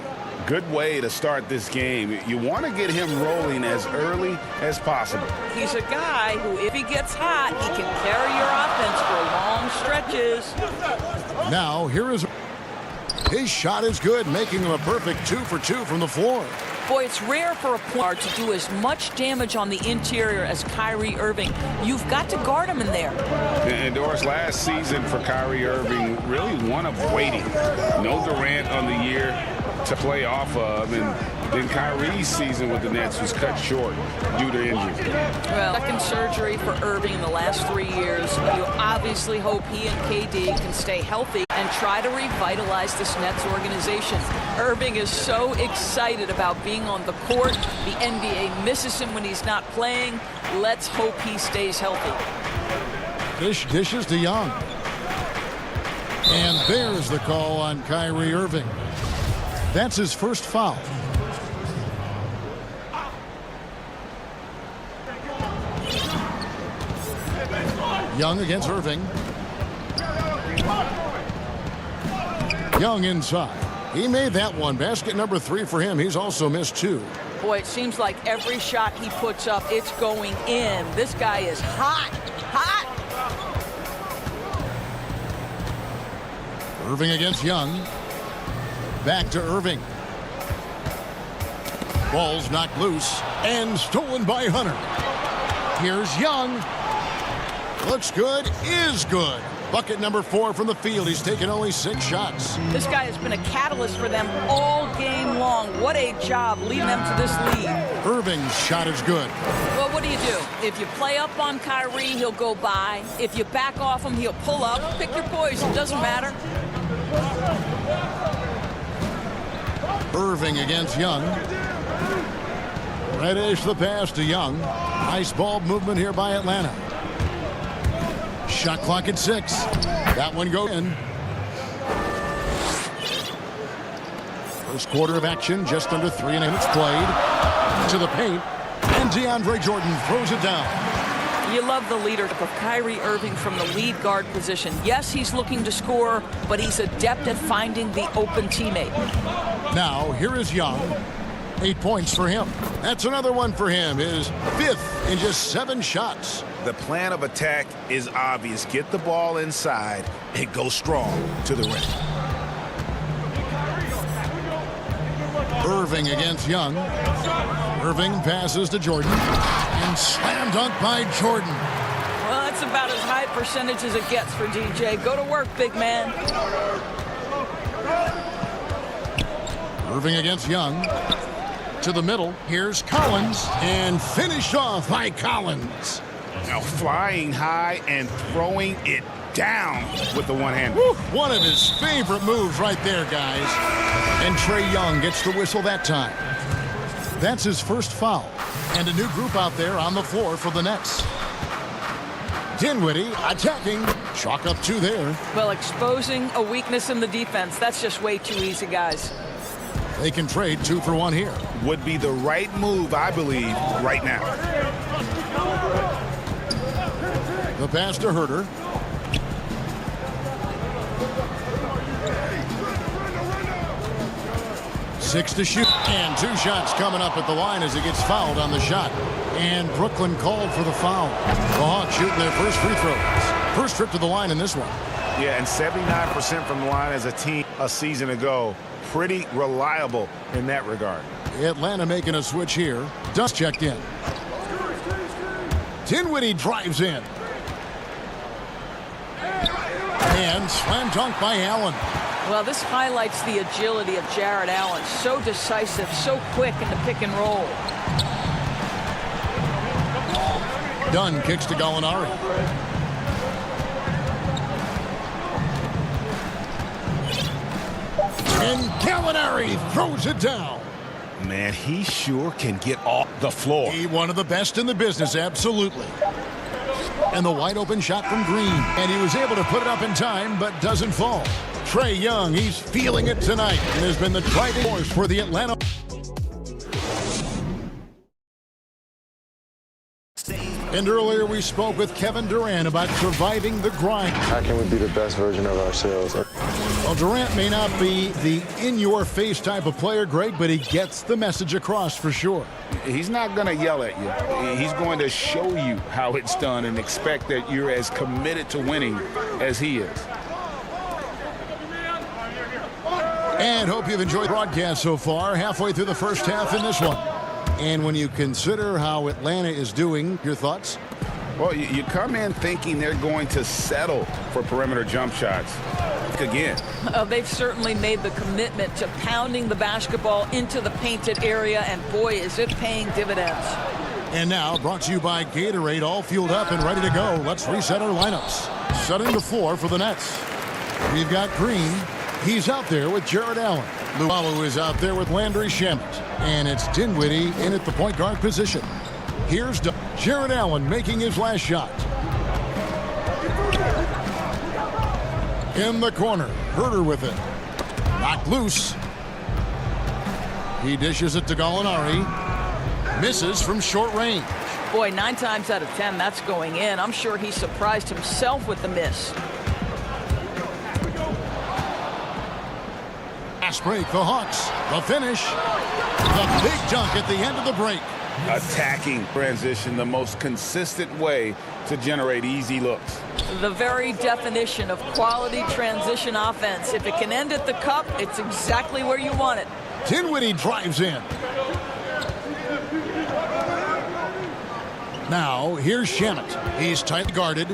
Good way to start this game. You want to get him rolling as early as possible. He's a guy who, if he gets hot, he can carry your offense for long stretches. Now, here is his shot is good, making him a perfect 2 for 2 from the floor. Boy, it's rare for a point guard to do as much damage on the interior as Kyrie Irving. You've got to guard him in there. And Doris, last season for Kyrie Irving, really one of waiting. No Durant on the year to play off of, and then Kyrie's season with the Nets was cut short due to injury. Well, second surgery for Irving in the last 3 years. You obviously hope he and KD can stay healthy and try to revitalize this Nets organization. Irving is so excited about being on the court. The NBA misses him when he's not playing. Let's hope he stays healthy. Dishes to Young. And there's the call on Kyrie Irving. That's his first foul. Young against Irving. Young inside. He made that one. Basket number 3 for him. He's also missed 2. Boy, it seems like every shot he puts up, it's going in. This guy is hot, hot. Irving against Young. Back to Irving. Ball's knocked loose and stolen by Hunter. Here's Young. Looks good, is good. Bucket number 4 from the field. He's taken only 6 shots. This guy has been a catalyst for them all game long. What a job leading them to this lead. Irving's shot is good. Well, what do? If you play up on Kyrie, he'll go by. If you back off him, he'll pull up. Pick your poison, doesn't matter. Irving against Young. Reddish the pass to Young. Nice ball movement here by Atlanta. Shot clock at 6. That one goes in. First quarter of action, just under 3 minutes played. To the paint, and DeAndre Jordan throws it down. You love the leadership of Kyrie Irving from the lead guard position. Yes, he's looking to score, but he's adept at finding the open teammate. Now, here is Young. 8 points for him. That's another one for him. His 5th in just 7 shots. The plan of attack is obvious. Get the ball inside and go strong to the rim. Irving against Young. Irving passes to Jordan. And slam dunk by Jordan. Well, that's about as high percentage as it gets for DJ. Go to work, big man. Irving against Young. To the middle. Here's Collins. And finished off by Collins. Now flying high and throwing it down with the one-hand. One of his favorite moves right there, guys. And Trae Young gets the whistle that time. That's his first foul. And a new group out there on the floor for the Nets. Dinwiddie attacking. Chalk up 2 there. Well, exposing a weakness in the defense, that's just way too easy, guys. They can trade 2 for 1 here. Would be the right move, I believe, right now. The pass to Herter. Six to shoot, and 2 shots coming up at the line as he gets fouled on the shot. And Brooklyn called for the foul. The Hawks shooting their first free throws. First trip to the line in this one. Yeah, and 79% from the line as a team a season ago. Pretty reliable in that regard. Atlanta making a switch here. Dust checked in. Dinwiddie drives in. And slam dunk by Allen. Well, this highlights the agility of Jared Allen. So decisive, so quick in the pick and roll. Dunn kicks to Gallinari. And Gallinari throws it down. Man, he sure can get off the floor. He one of the best in the business, absolutely. And the wide open shot from Green. And he was able to put it up in time, but doesn't fall. Trae Young, he's feeling it tonight and has been the driving force for the Atlanta. And earlier we spoke with Kevin Durant about surviving the grind. How can we be the best version of ourselves? Well, Durant may not be the in-your-face type of player, Greg, but he gets the message across for sure. He's not going to yell at you. He's going to show you how it's done and expect that you're as committed to winning as he is. And hope you've enjoyed the broadcast so far. Halfway through the first half in this one. And when you consider how Atlanta is doing, your thoughts? Well, you come in thinking they're going to settle for perimeter jump shots. Again. They've certainly made the commitment to pounding the basketball into the painted area, and boy, is it paying dividends. And now, brought to you by Gatorade, all fueled up and ready to go. Let's reset our lineups. Setting the floor for the Nets. We've got Green. He's out there with Jared Allen. Lualu is out there with Landry Shamet. And it's Dinwiddie in at the point guard position. Here's Jared Allen making his last shot. In the corner, Herter with it. Knocked loose. He dishes it to Gallinari. Misses from short range. Boy, 9 times out of 10, that's going in. I'm sure he surprised himself with the miss. Fast break, the Hawks. The finish. The big dunk at the end of the break. Attacking transition, the most consistent way to generate easy looks. The very definition of quality transition offense. If it can end at the cup, it's exactly where you want it. Dinwiddie drives in. Now, here's Shamet. He's tight guarded.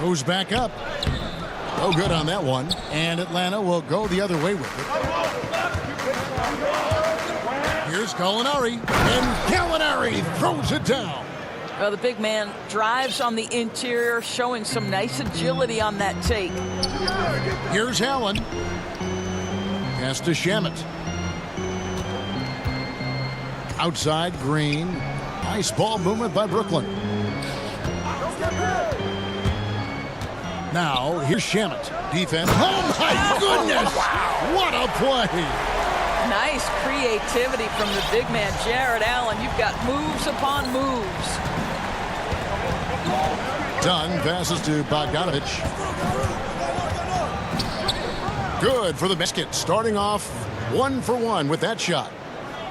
Goes back up. No good on that one. And Atlanta will go the other way with it. Here's Gallinari. And Gallinari throws it down. Well, the big man drives on the interior, showing some nice agility on that take. Here's Allen. Pass to Shamet. Outside, Green. Nice ball movement by Brooklyn. Now, here's Shamet. Defense. Oh, my goodness! What a play! Nice creativity from the big man, Jared Allen. You've got moves upon moves. Dunn passes to Bogdanovich. Good for the biscuit. Starting off 1 for 1 with that shot.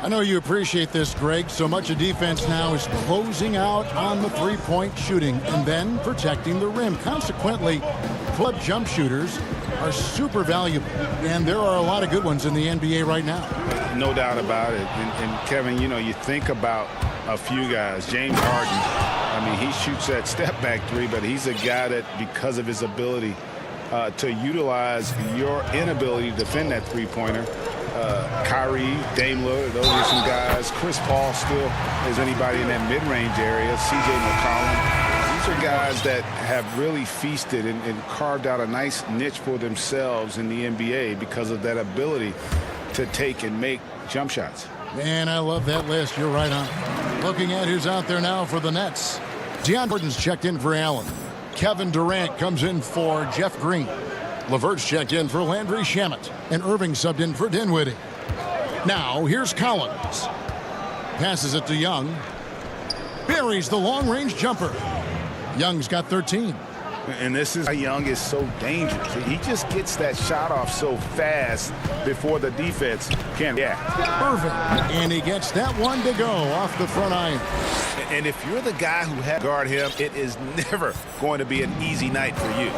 I know you appreciate this, Greg. So much of defense now is closing out on the three-point shooting and then protecting the rim. Consequently, club jump shooters are super valuable, and there are a lot of good ones in the NBA right now. No doubt about it. And Kevin, you know, you think about a few guys. James Harden, I mean, he shoots that step-back three, but he's a guy that, because of his ability to utilize your inability to defend that three-pointer, Kyrie, Dame Lillard, those are some guys. Chris Paul still is anybody in that mid-range area. C.J. McCollum. These are guys that have really feasted and carved out a nice niche for themselves in the NBA because of that ability to take and make jump shots. Man, I love that list. You're right on. Looking at who's out there now for the Nets. Deion Jordan's checked in for Allen. Kevin Durant comes in for Jeff Green. LeVert's checked in for Landry Shamet. And Irving subbed in for Dinwiddie. Now, here's Collins. Passes it to Young. Buries the long-range jumper. Young's got 13. And this is why Young is so dangerous. He just gets that shot off so fast before the defense can react. Irving, and he gets that one to go off the front iron. And if you're the guy who had to guard him, it is never going to be an easy night for you.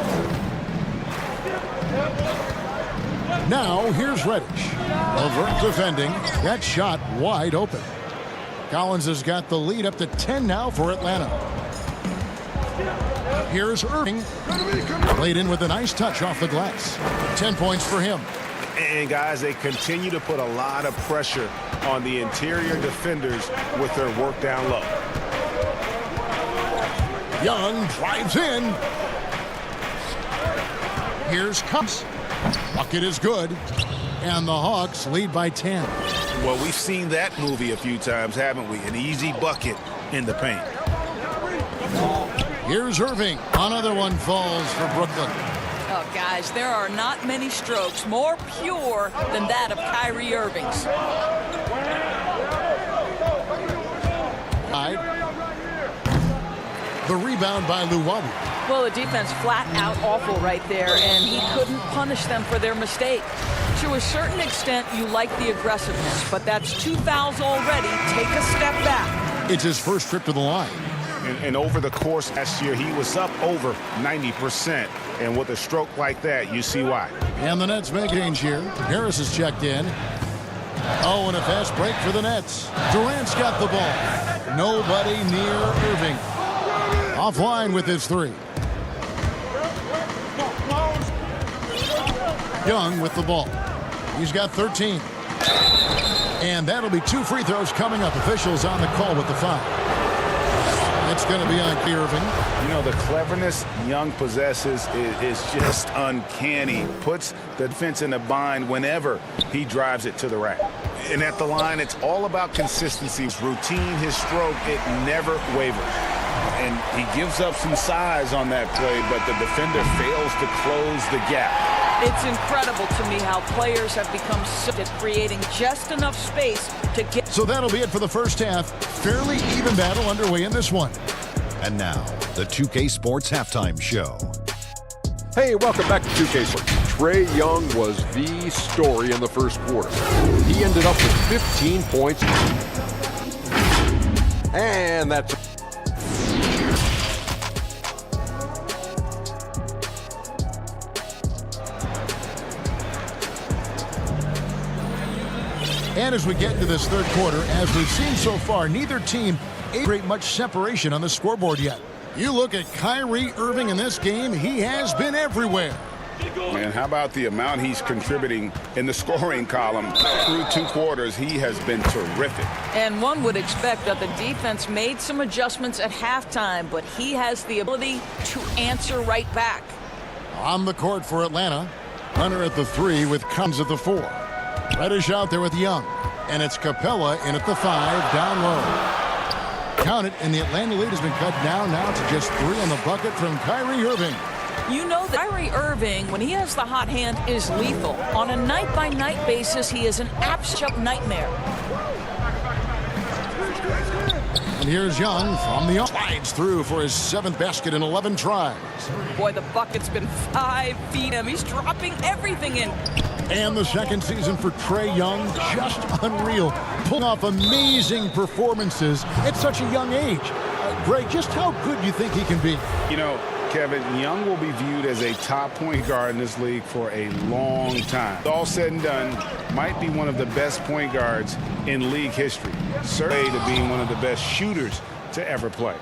Now, here's Reddish. LeVert defending. That shot wide open. Collins has got the lead up to 10 now for Atlanta. Here's Irving. Played in with a nice touch off the glass. 10 points for him. And, guys, they continue to put a lot of pressure on the interior defenders with their work down low. Young drives in. Here's Cups. Bucket is good. And the Hawks lead by 10. Well, we've seen that movie a few times, haven't we? An easy bucket in the paint. Here's Irving. Another one falls for Brooklyn. Oh, guys, there are not many strokes more pure than that of Kyrie Irving's. The rebound by Luwawu. Well, the defense flat out awful right there, and he couldn't punish them for their mistake. To a certain extent, you like the aggressiveness, but that's 2 fouls already. Take a step back. It's his first trip to the line. And over the course last year, he was up over 90%. And with a stroke like that, you see why. And the Nets make a change here. Harris is checked in. Oh, and a fast break for the Nets. Durant's got the ball. Nobody near Irving. Offline with his three. Young with the ball. He's got 13. And that'll be 2 free throws coming up. Officials on the call with the foul. It's going to be on Irving. You know, the cleverness Young possesses is just uncanny. Puts the defense in a bind whenever he drives it to the rack. And at the line, it's all about consistency. His routine, his stroke, it never wavers. And he gives up some size on that play, but the defender fails to close the gap. It's incredible to me how players have become so at creating just enough space to get. So that'll be it for the first half. Fairly even battle underway in this one. And now, the 2K Sports Halftime Show. Hey, welcome back to 2K Sports. Trae Young was the story in the first quarter. He ended up with 15 points. And that's... And as we get into this third quarter, as we've seen so far, neither team ain't great much separation on the scoreboard yet. You look at Kyrie Irving in this game, he has been everywhere. Man, how about the amount he's contributing in the scoring column? Through 2 quarters, he has been terrific. And one would expect that the defense made some adjustments at halftime, but he has the ability to answer right back. On the court for Atlanta, Hunter at the 3 with Combs at the 4. Reddish out there with Young, and it's Capella in at the 5, down low. Count it, and the Atlanta lead has been cut down now to just 3 on the bucket from Kyrie Irving. You know that Kyrie Irving, when he has the hot hand, is lethal. On a night-by-night basis, he is an absolute nightmare. And here's Young from the slides through for his 7th basket in 11 tries. Boy, the bucket's been 5 feet. He's dropping everything in. And the second season for Trae Young, just unreal. Pulling off amazing performances at such a young age. Greg, just how good do you think he can be? You know, Kevin, Young will be viewed as a top point guard in this league for a long time. All said and done, might be one of the best point guards in league history. Certainly to being one of the best shooters to ever play.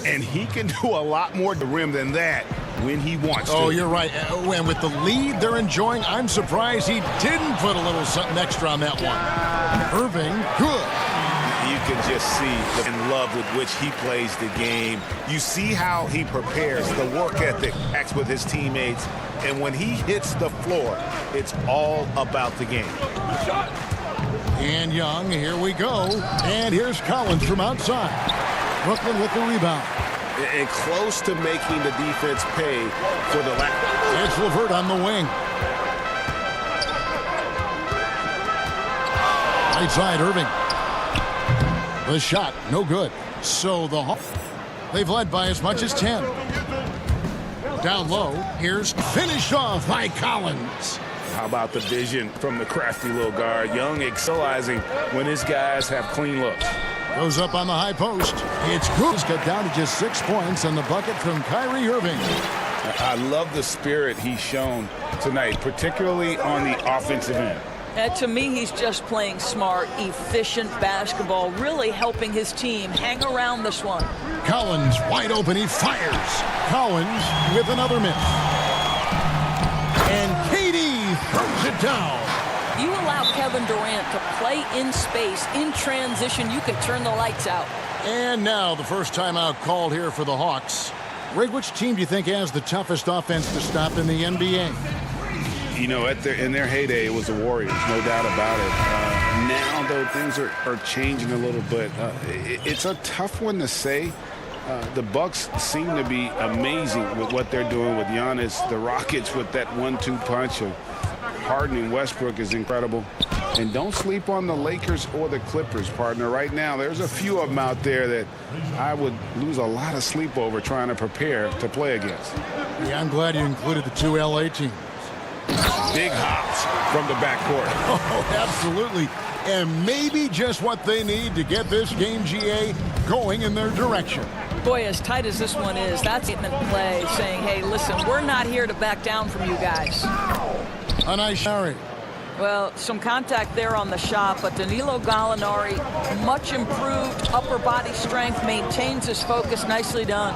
And he can do a lot more to the rim than that when he wants to. Oh, you're right. And with the lead they're enjoying, I'm surprised he didn't put a little something extra on that one. Irving, good. You can just see the love with which he plays the game. You see how he prepares, the work ethic, acts with his teammates. And when he hits the floor, it's all about the game. And Young, here we go. And here's Collins from outside. Brooklyn with the rebound. And close to making the defense pay for the lack. It's LeVert on the wing. Right side, Irving. The shot, no good. So the Hawks, they've led by as much as 10. Down low, here's finished off by Collins. How about the vision from the crafty little guard? Young excelling when his guys have clean looks. Goes up on the high post. It's good. It's cut down to just 6 points and the bucket from Kyrie Irving. I love the spirit he's shown tonight, particularly on the offensive end. To me, he's just playing smart, efficient basketball, really helping his team hang around this one. Collins wide open. He fires. Collins with another miss. And KD throws it down. You allow Kevin Durant to play in space, in transition, you can turn the lights out. And now the first timeout called here for the Hawks. Rig, which team do you think has the toughest offense to stop in the NBA? You know, in their heyday, it was the Warriors, no doubt about it. Now, though, things are changing a little bit. It's a tough one to say. The Bucks seem to be amazing with what they're doing with Giannis. The Rockets with that 1-2 punch of Harden and Westbrook is incredible. And don't sleep on the Lakers or the Clippers, partner. Right now, there's a few of them out there that I would lose a lot of sleep over trying to prepare to play against. Yeah, I'm glad you included the two LA teams. Big hops from the backcourt. Oh, absolutely. And maybe just what they need to get this game, GA, going in their direction. Boy, as tight as this one is, that's a play saying, hey, listen, we're not here to back down from you guys. A nice shot. Well, some contact there on the shot, but Danilo Gallinari, much improved upper body strength, maintains his focus. Nicely done.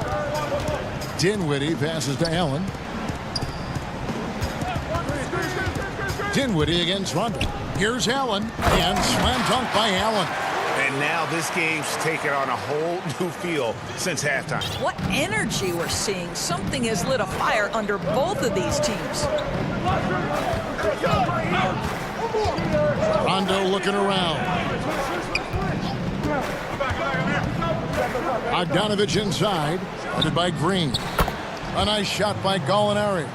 Dinwiddie passes to Allen. Dinwiddie against Rondo. Here's Allen, and slam dunk by Allen. And now this game's taken on a whole new feel since halftime. What energy we're seeing. Something has lit a fire under both of these teams. Rondo looking around. Bogdanovich inside, guarded by Green. A nice shot by Gallinari.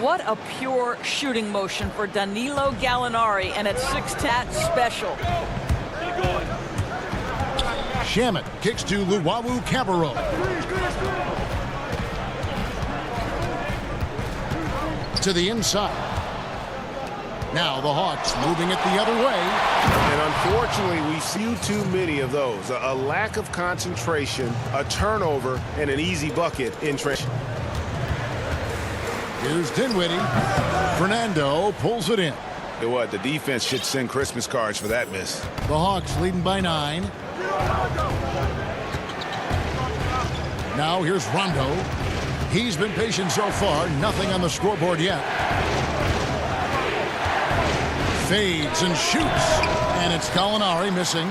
What a pure shooting motion for Danilo Gallinari, and it's six-tat special. Shamet kicks to Luwawu Cabarro. To the inside. Now the Hawks moving it the other way. And unfortunately, we see too many of those. A lack of concentration, a turnover, and an easy bucket in transition. Here's Dinwiddie. Fernando pulls it in. You know what? The defense should send Christmas cards for that miss. The Hawks leading by 9. Now here's Rondo. He's been patient so far. Nothing on the scoreboard yet. Fades and shoots. And it's Gallinari missing.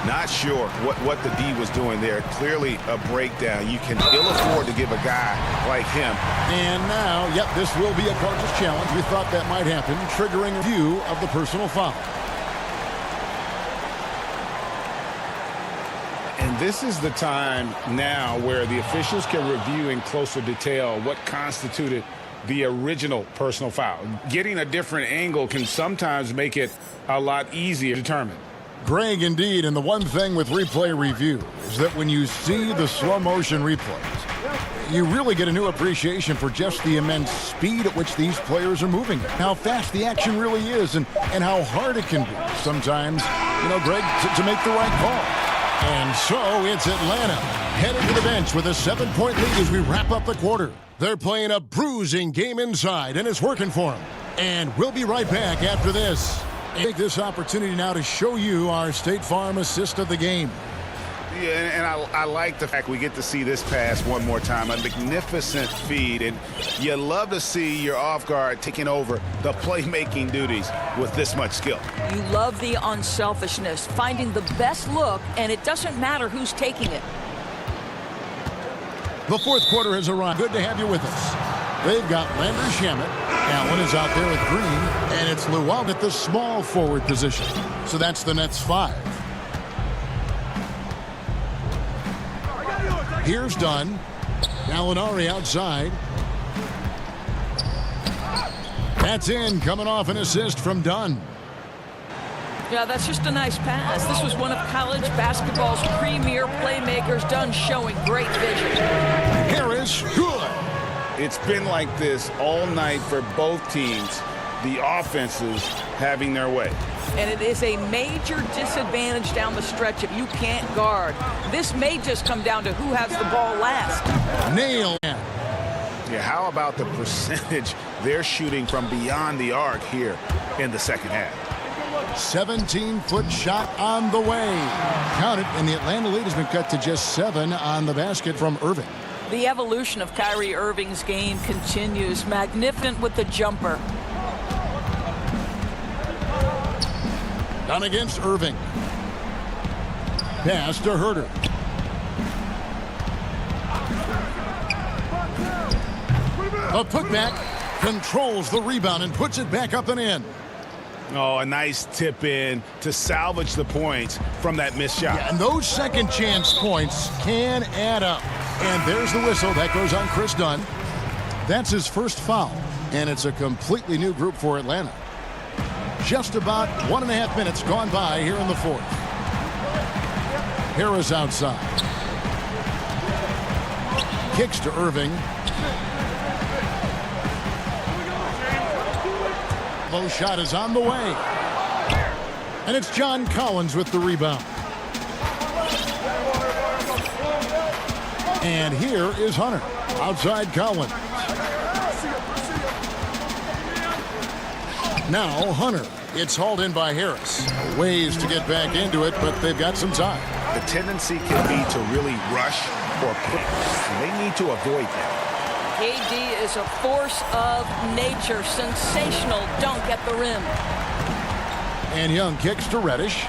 Not sure what the D was doing there. Clearly a breakdown. You can ill afford to give a guy like him. And now, yep, this will be a coach's challenge. We thought that might happen, triggering a view of the personal foul. And this is the time now where the officials can review in closer detail what constituted the original personal foul. Getting a different angle can sometimes make it a lot easier to determine. Greg, indeed, and the one thing with replay review is that when you see the slow motion replays, you really get a new appreciation for just the immense speed at which these players are moving. How fast the action really is and how hard it can be sometimes, you know, Greg, to make the right call. And so it's Atlanta headed to the bench with a 7-point lead as we wrap up the quarter. They're playing a bruising game inside, and it's working for them. And we'll be right back after this. Take this opportunity now to show you our State Farm assist of the game. Yeah, and I like the fact we get to see this pass one more time. A magnificent feed, and you love to see your off guard taking over the playmaking duties with this much skill. You love the unselfishness, finding the best look, and it doesn't matter who's taking it. The fourth quarter has arrived. Good to have you with us. They've got Landry Shamet, Allen is out there at green, and it's Llewellyn at the small forward position. So that's the Nets 5. Here's Dunn. Gallinari outside. That's in, coming off an assist from Dunn. Yeah, that's just a nice pass. This was one of college basketball's premier playmakers. Dunn showing great vision. Harris, good. It's been like this all night for both teams. The offenses having their way. And it is a major disadvantage down the stretch if you can't guard. This may just come down to who has the ball last. Nail. Yeah, how about the percentage they're shooting from beyond the arc here in the second half? 17-foot shot on the way. Count it, and the Atlanta lead has been cut to just 7 on the basket from Irving. The evolution of Kyrie Irving's game continues. Magnificent with the jumper. Down against Irving. Pass to Herter. A putback, controls the rebound and puts it back up and in. Oh, a nice tip in to salvage the points from that missed shot. Yeah, and those second chance points can add up. And there's the whistle. That goes on Chris Dunn. That's his first foul. And it's a completely new group for Atlanta. Just about 1.5 minutes gone by here in the fourth. Harris outside. Kicks to Irving. Low shot is on the way. And it's John Collins with the rebound. And here is Hunter. Outside Collins. Now Hunter. It's hauled in by Harris. Ways to get back into it, but they've got some time. The tendency can be to really rush or push. They need to avoid that. KD is a force of nature. Sensational dunk at the rim. And Young kicks to Reddish.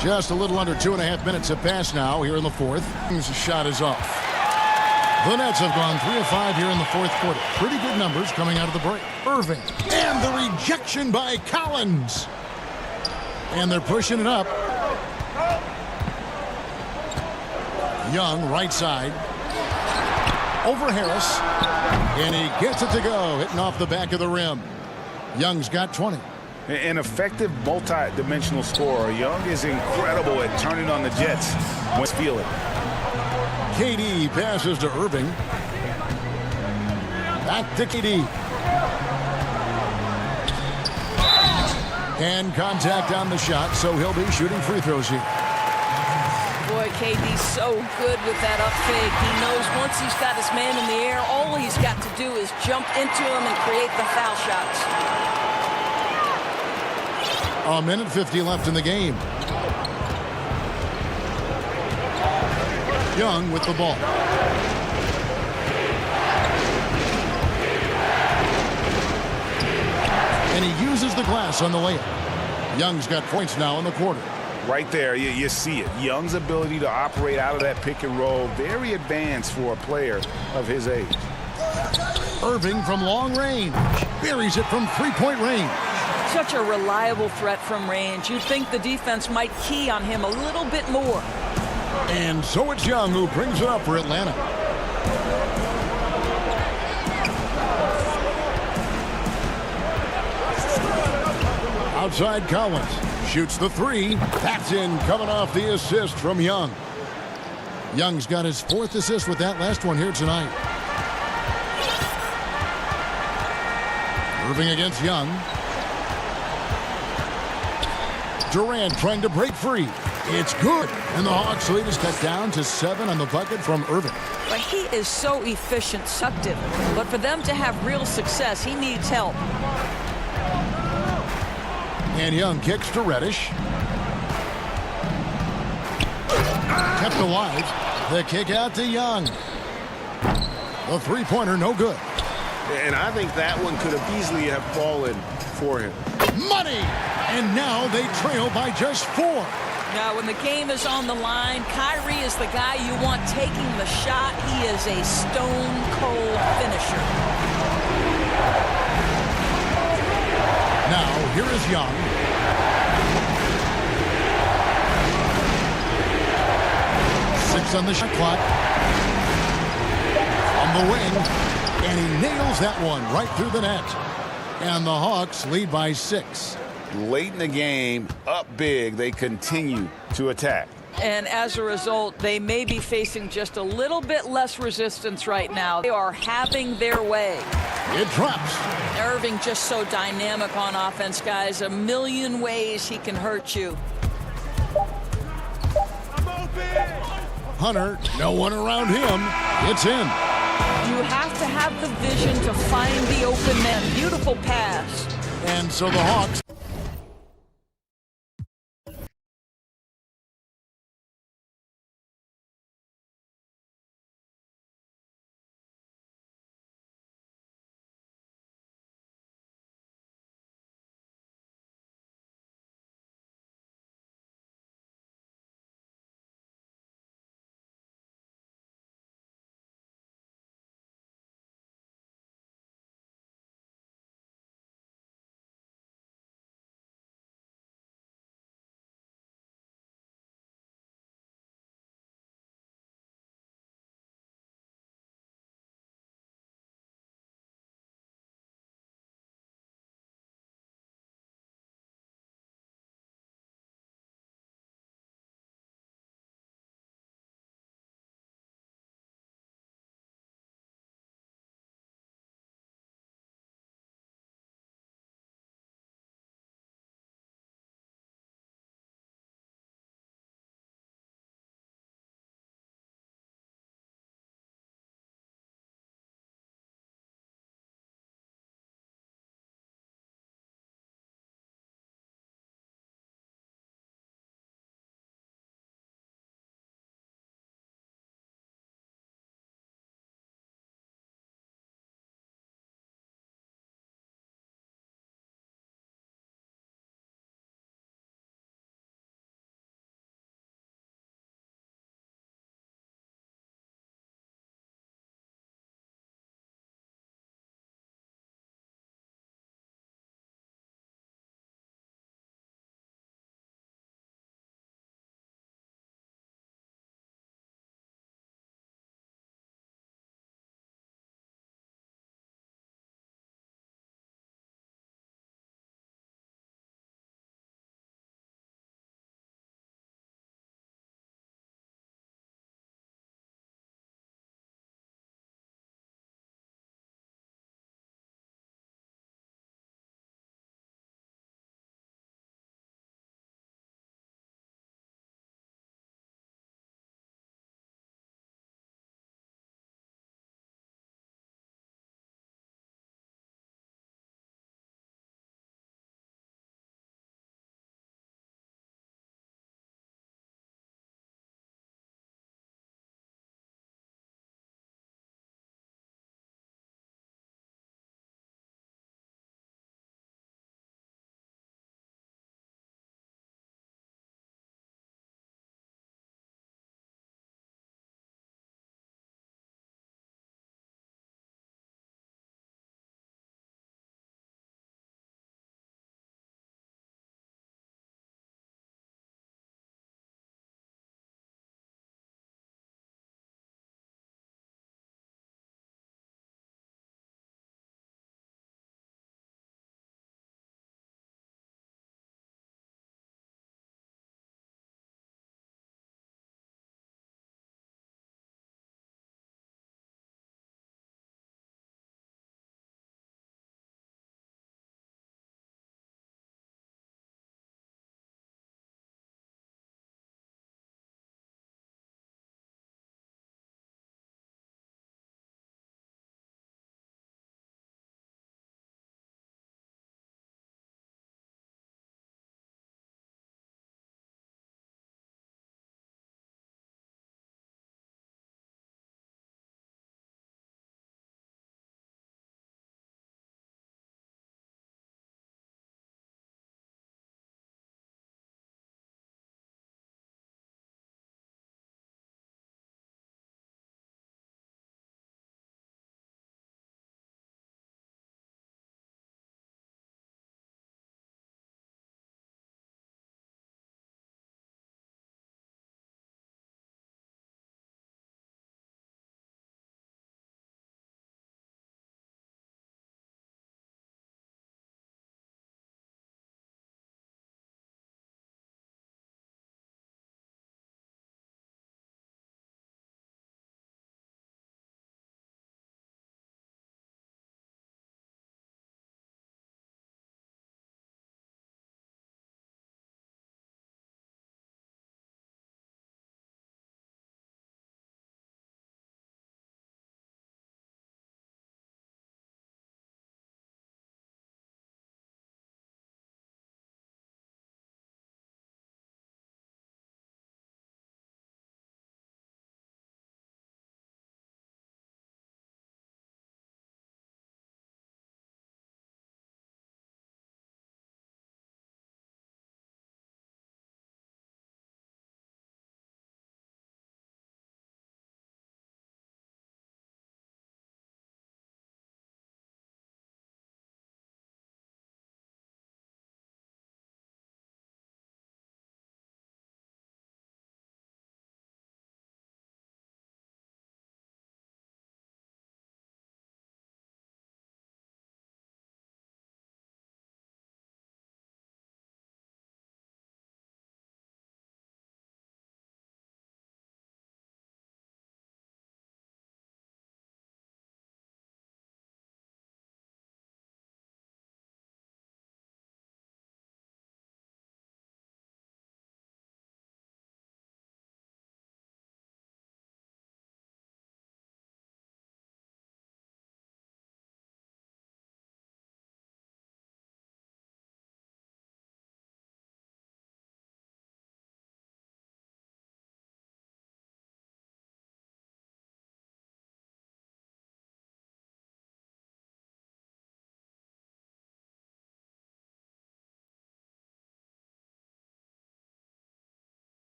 Just a little under 2.5 minutes have passed now here in the fourth. His shot is off. The Nets have gone 3 of 5 here in the fourth quarter. Pretty good numbers coming out of the break. Irving. And the rejection by Collins. And they're pushing it up. Young, right side. Over Harris. And he gets it to go. Hitting off the back of the rim. Young's got 20. An effective multi-dimensional scorer. Young is incredible at turning on the Jets once feeling. KD passes to Irving. Back to KD. And contact on the shot, so he'll be shooting free throws here. Boy, KD's so good with that up fake. He knows once he's got his man in the air, all he's got to do is jump into him and create the foul shots. 1:50 left in the game. Young with the ball. And he uses the glass on the layup. Young's got points now in the quarter. Right there, you see it. Young's ability to operate out of that pick and roll, very advanced for a player of his age. Irving from long range. Buries it from three-point range. Such a reliable threat from range. You'd think the defense might key on him a little bit more. And so it's Young who brings it up for Atlanta. Outside Collins. Shoots the three. That's in, coming off the assist from Young. Young's got his 4th assist with that last one here tonight. Irving against Young. Durant trying to break free. It's good. And the Hawks lead is cut down to 7 on the bucket from Irving. But he is so efficient, seductive. But for them to have real success, he needs help. And Young kicks to Reddish. Kept alive. The kick out to Young. The three-pointer no good. And I think that one could have easily have fallen for him. Money! And now they trail by just 4. Now, when the game is on the line, Kyrie is the guy you want taking the shot. He is a stone-cold finisher. Now, here is Young. Six on the shot clock. On the wing, and he nails that one right through the net. And the Hawks lead by 6. Late in the game, up big, they continue to attack. And as a result, they may be facing just a little bit less resistance right now. They are having their way. It drops. Irving just so dynamic on offense, guys. A million ways he can hurt you. Hunter, no one around him. It's in. You have to have the vision to find the open man. Beautiful pass. And so the Hawks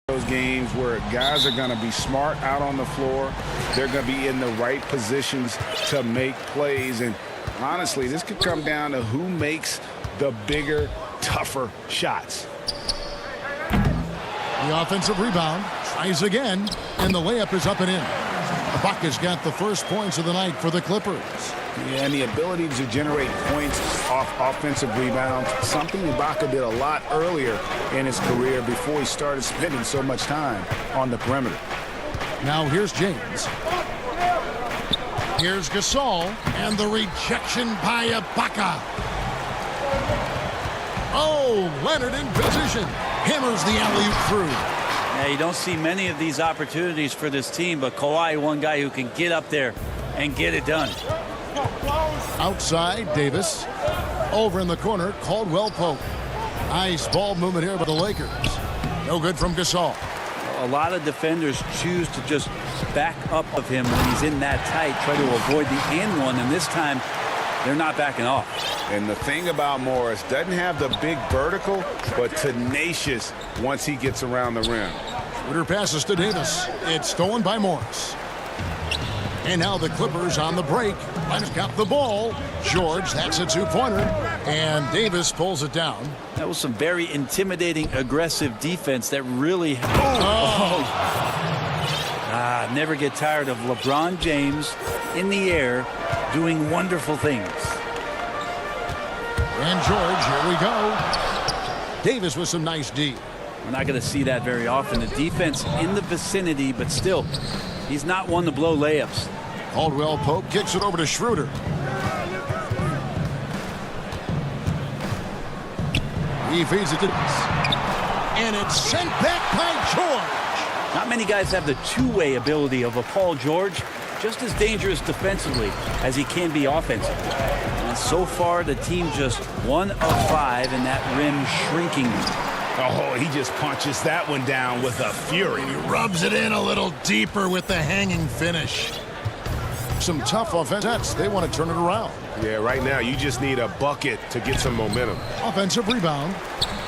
Those games where guys are going to be smart out on the floor. They're going to be in the right positions to make plays. And honestly, this could come down to who makes the bigger, tougher shots. The offensive rebound, tries again, and the layup is up and in. Ibaka's got the first points of the night for the Clippers. Yeah, and the ability to generate points off offensive rebounds, something Ibaka did a lot earlier in his career before he started spending so much time on the perimeter. Now here's James. Here's Gasol, and the rejection by Ibaka. Oh, Leonard in position. Hammers the alley-oop through. Yeah, you don't see many of these opportunities for this team, but Kawhi, one guy who can get up there and get it done. Outside, Davis. Over in the corner, Caldwell Pope. Nice ball movement here by the Lakers. No good from Gasol. A lot of defenders choose to just back up of him when he's in that tight, try to avoid the and one, and this time they're not backing off. And the thing about Morris, doesn't have the big vertical, but tenacious once he gets around the rim. Schroeder passes to Davis. It's stolen by Morris. And now the Clippers on the break. Leonard's got the ball. George, that's a two-pointer. And Davis pulls it down. That was some very intimidating, aggressive defense that really... never get tired of LeBron James in the air doing wonderful things. And George, here we go. Davis with some nice D. We're not going to see that very often. The defense in the vicinity, but still, he's not one to blow layups. Caldwell Pope kicks it over to Schroeder. He feeds it to this. And it's sent back by George. Not many guys have the two-way ability of a Paul George, just as dangerous defensively as he can be offensively. And so far, the team just 1 of 5 in that rim shrinking. Oh, he just punches that one down with a fury. He rubs it in a little deeper with the hanging finish. Some tough offense. They want to turn it around. Yeah, right now you just need a bucket to get some momentum. Offensive rebound.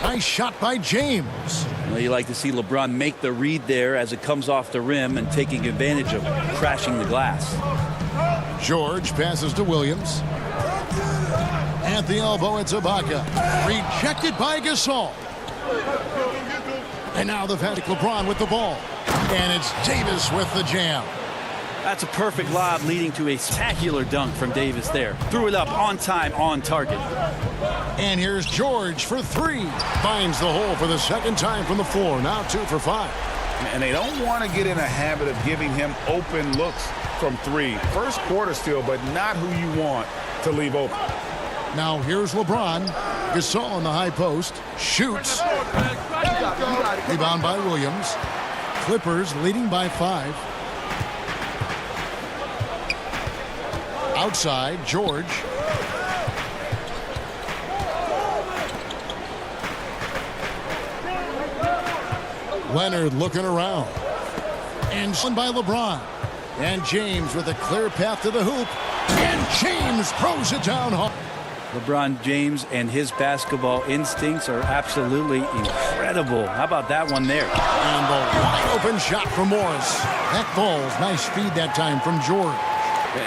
Nice shot by James. Well, you like to see LeBron make the read there as it comes off the rim and taking advantage of crashing the glass. George passes to Williams. At the elbow, it's Ibaka. Rejected by Gasol. And now the Vatic LeBron with the ball. And it's Davis with the jam. That's a perfect lob leading to a spectacular dunk from Davis there. Threw it up on time, on target. And here's George for 3. Finds the hole for the second time from the floor. Now 2 for 5. And they don't want to get in a habit of giving him open looks from 3. First quarter still, but not who you want to leave open. Now here's LeBron. Gasol on the high post. Shoots. Rebound by Williams. Clippers leading by 5. Outside, George. Leonard looking around. And by LeBron. And James with a clear path to the hoop. And James throws it down hard. LeBron James and his basketball instincts are absolutely incredible. How about that one there? And the wide open shot from Morris. That falls. Nice speed that time from George.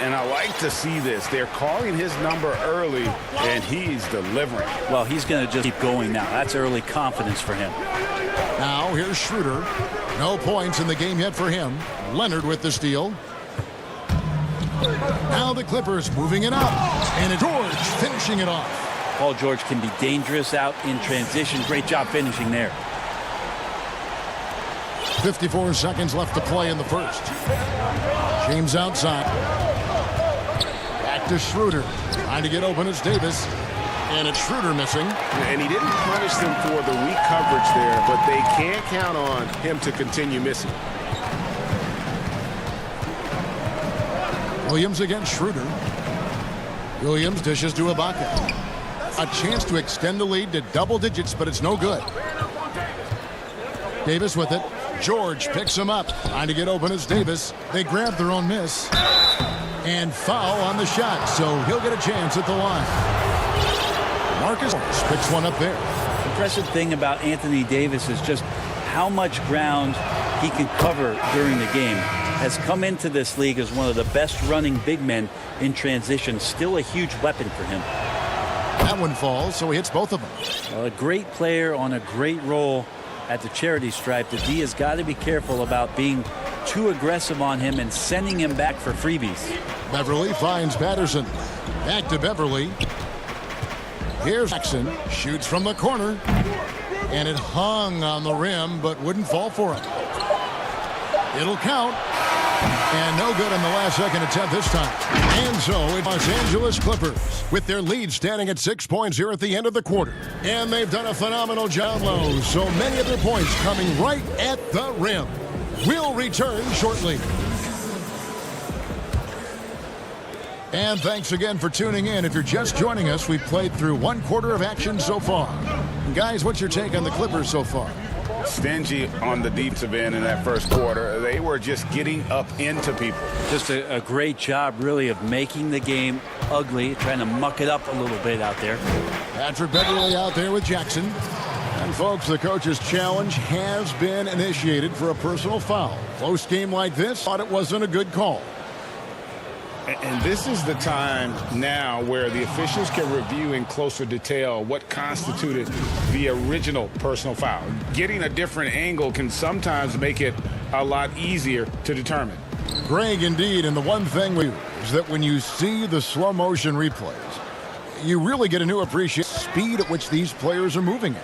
And I like to see this. They're calling his number early, and he's delivering. Well, he's going to just keep going now. That's early confidence for him. Now here's Schroeder. No points in the game yet for him. Leonard with the steal. Now the Clippers moving it up. And George finishing it off. Paul George can be dangerous out in transition. Great job finishing there. 54 seconds left to play in the first. James outside. Back to Schroeder. Trying to get open as Davis. And it's Schroeder missing. And he didn't punish them for the weak coverage there, but they can't count on him to continue missing. Williams against Schroeder. Williams dishes to Ibaka. A chance to extend the lead to double digits, but it's no good. Davis with it. George picks him up. Trying to get open as Davis. They grab their own miss. And foul on the shot, so he'll get a chance at the line. Marcus picks one up there. The impressive thing about Anthony Davis is just how much ground he can cover during the game. Has come into this league as one of the best running big men in transition. Still a huge weapon for him. That one falls, so he hits both of them. A great player on a great role at the charity stripe. The D has got to be careful about being too aggressive on him and sending him back for freebies. Beverly finds Patterson. Back to Beverly. Here's Jackson. Shoots from the corner. And it hung on the rim, but wouldn't fall for him. It'll count. And no good on the last second attempt this time. And so it's Los Angeles Clippers with their lead standing at 6 points here at the end of the quarter. And they've done a phenomenal job low. So many of their points coming right at the rim. We'll return shortly. And thanks again for tuning in. If you're just joining us, we've played through one quarter of action so far. Guys, what's your take on the Clippers so far? Stingy on the defensive end in that first quarter. They were just getting up into people. Just a great job, really, of making the game ugly, trying to muck it up a little bit out there. Patrick Beverly out there with Jackson. And, folks, the coach's challenge has been initiated for a personal foul. Close game like this, thought it wasn't a good call. And this is the time now where the officials can review in closer detail what constituted the original personal foul. Getting a different angle can sometimes make it a lot easier to determine. Greg, indeed, and the one thing is that when you see the slow motion replays, you really get a new appreciation of the speed at which these players are moving at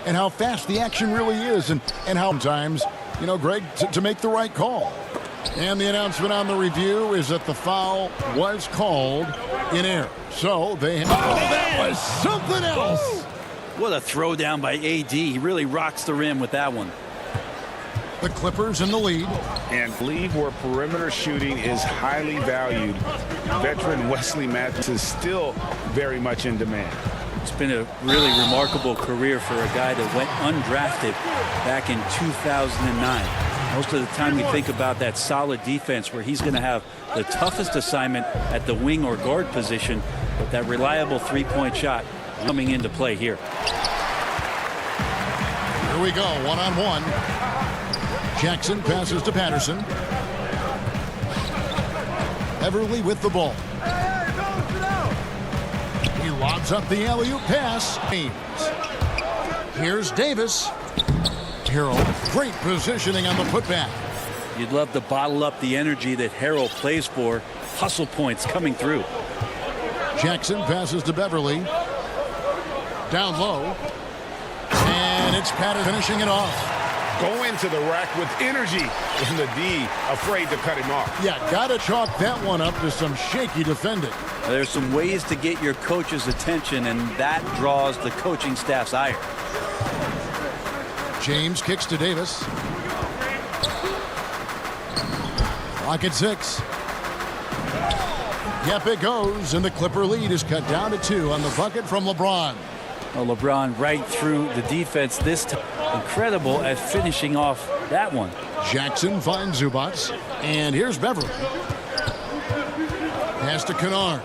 and how fast the action really is and how sometimes, you know, Greg, to make the right call. And the announcement on the review is that the foul was called in error. So they... Oh, that was something else! What a throwdown by AD. He really rocks the rim with that one. The Clippers in the lead. And league where perimeter shooting is highly valued. Veteran Wesley Matthews is still very much in demand. It's been a really remarkable career for a guy that went undrafted back in 2009. Most of the time you think about that solid defense where he's going to have the toughest assignment at the wing or guard position, but that reliable three-point shot coming into play here. Here we go, one-on-one. Jackson passes to Patterson. Everly with the ball. He lobs up the alley-oop pass. Here's Davis. Harrell, great positioning on the putback. You'd love to bottle up the energy that Harrell plays for. Hustle points coming through. Jackson passes to Beverly. Down low. And it's Patterson finishing it off. Go into the rack with energy. And the D afraid to cut him off. Yeah, gotta chalk that one up to some shaky defending. There's some ways to get your coach's attention, and that draws the coaching staff's ire. James kicks to Davis. Clock at 6. Yep, it goes, and the Clipper lead is cut down to 2 on the bucket from LeBron. Well, LeBron right through the defense this time. Incredible at finishing off that one. Jackson finds Zubats, and here's Beverly. Pass to Kennard.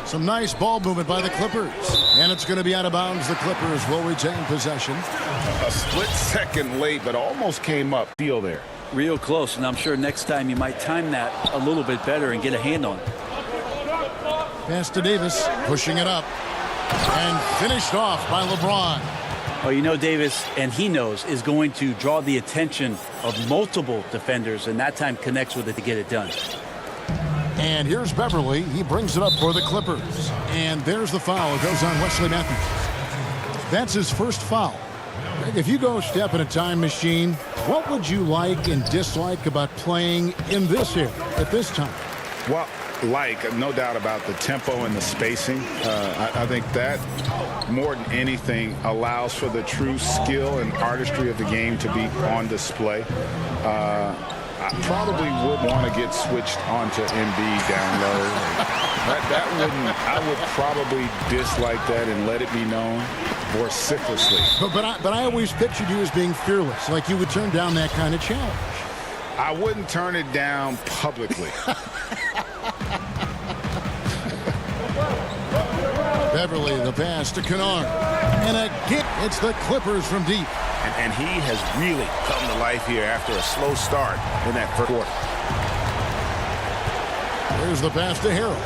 Some nice ball movement by the Clippers. And it's going to be out of bounds. The Clippers will retain possession. A split second late, but almost came up. Feel there. Real close, and I'm sure next time you might time that a little bit better and get a hand on it. Pass to Davis, pushing it up. And finished off by LeBron. Oh, you know, Davis, and he knows, is going to draw the attention of multiple defenders, and that time connects with it to get it done. And here's Beverly. He brings it up for the Clippers. And there's the foul. It goes on Wesley Matthews. That's his first foul. If you go step in a time machine, what would you like and dislike about playing in this area at this time? Well, no doubt about the tempo and the spacing. I think that more than anything allows for the true skill and artistry of the game to be on display. I probably would want to get switched onto Embiid down low. I would probably dislike that and let it be known vociferously. But I always pictured you as being fearless, like you would turn down that kind of challenge. I wouldn't turn it down publicly. Beverly, the pass to Kennard. And again, it's the Clippers from deep. and he has really come to life here after a slow start in that first quarter. Here's the pass to Harold.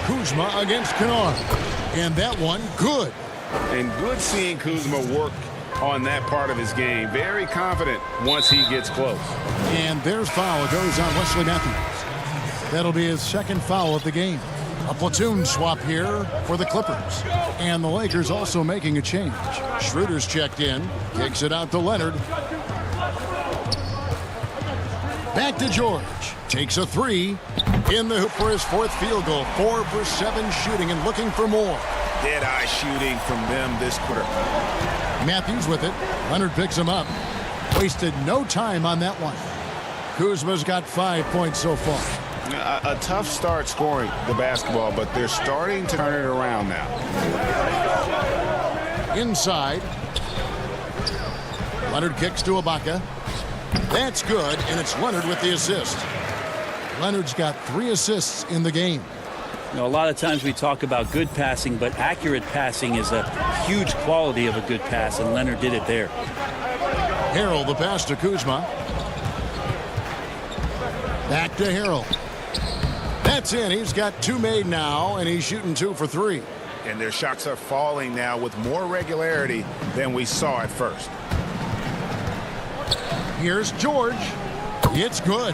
Kuzma against Kennard. And that one, good. And good seeing Kuzma work on that part of his game. Very confident once he gets close. And there's foul. It goes on Wesley Matthews. That'll be his second foul of the game. A platoon swap here for the Clippers. And the Lakers also making a change. Schroeder's checked in. Kicks it out to Leonard. Back to George. Takes a three. In the hoop for his fourth field goal. 4 for 7 shooting and looking for more. Dead-eye shooting from them this quarter. Matthews with it. Leonard picks him up. Wasted no time on that one. Kuzma's got 5 points so far. A tough start scoring the basketball, but they're starting to turn it around now. Inside. Leonard kicks to Ibaka. That's good, and it's Leonard with the assist. Leonard's got 3 assists in the game. You know, a lot of times we talk about good passing, but accurate passing is a huge quality of a good pass, and Leonard did it there. Harold, the pass to Kuzma. Back to Harold. That's in. He's got 2 made now, and he's shooting 2 for 3. And their shots are falling now with more regularity than we saw at first. Here's George. It's good.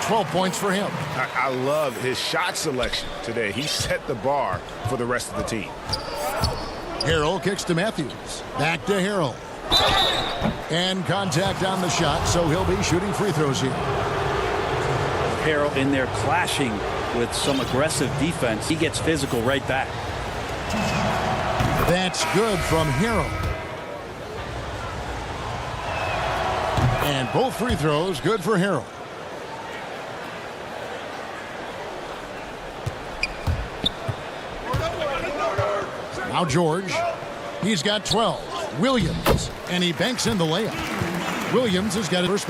12 points for him. I love his shot selection today. He set the bar for the rest of the team. Harold kicks to Matthews. Back to Harold. And contact on the shot, so he'll be shooting free throws here. Harold in there clashing with some aggressive defense. He gets physical right back. That's good from Harold. And both free throws good for Harold. Now George. He's got 12. Williams. And he banks in the layup. Williams has got his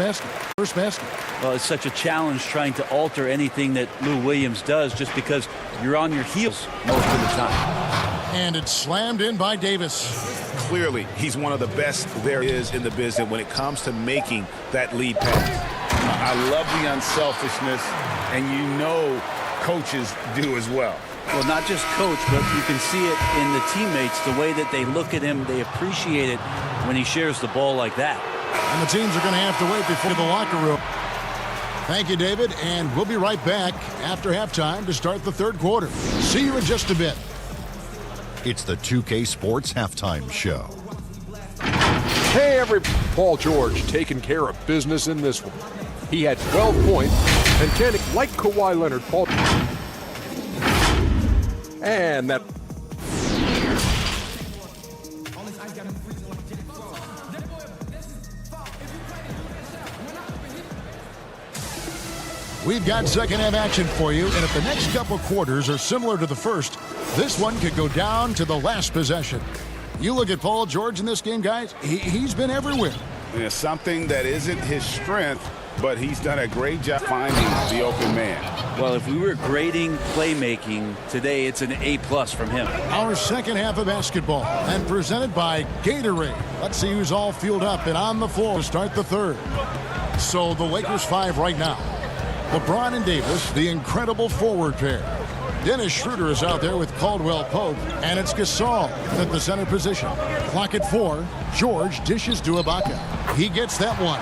first basket. Well, it's such a challenge trying to alter anything that Lou Williams does just because you're on your heels most of the time. And it's slammed in by Davis. Clearly, he's one of the best there is in the business when it comes to making that lead pass. I love the unselfishness, and you know coaches do as well. Well, not just coach, but you can see it in the teammates, the way that they look at him. They appreciate it when he shares the ball like that. And the teams are going to have to wait before the locker room. Thank you, David, and we'll be right back after halftime to start the third quarter. See you in just a bit. It's the 2K Sports Halftime Show. Hey, Paul George taking care of business in this one. He had 12 points, and Kenny, like Kawhi Leonard, Paul. And that. We've got second half action for you, and if the next couple quarters are similar to the first, this one could go down to the last possession. You look at Paul George in this game, guys, he's been everywhere. Yeah, something that isn't his strength, but he's done a great job finding the open man. Well, if we were grading playmaking today, it's an A+ from him. Our second half of basketball, and presented by Gatorade. Let's see who's all fueled up and on the floor to start the third. So the Lakers 5 right now. LeBron and Davis, the incredible forward pair. Dennis Schroeder is out there with Caldwell Pope, and it's Gasol at the center position. Clock at 4. George dishes to Ibaka. He gets that one.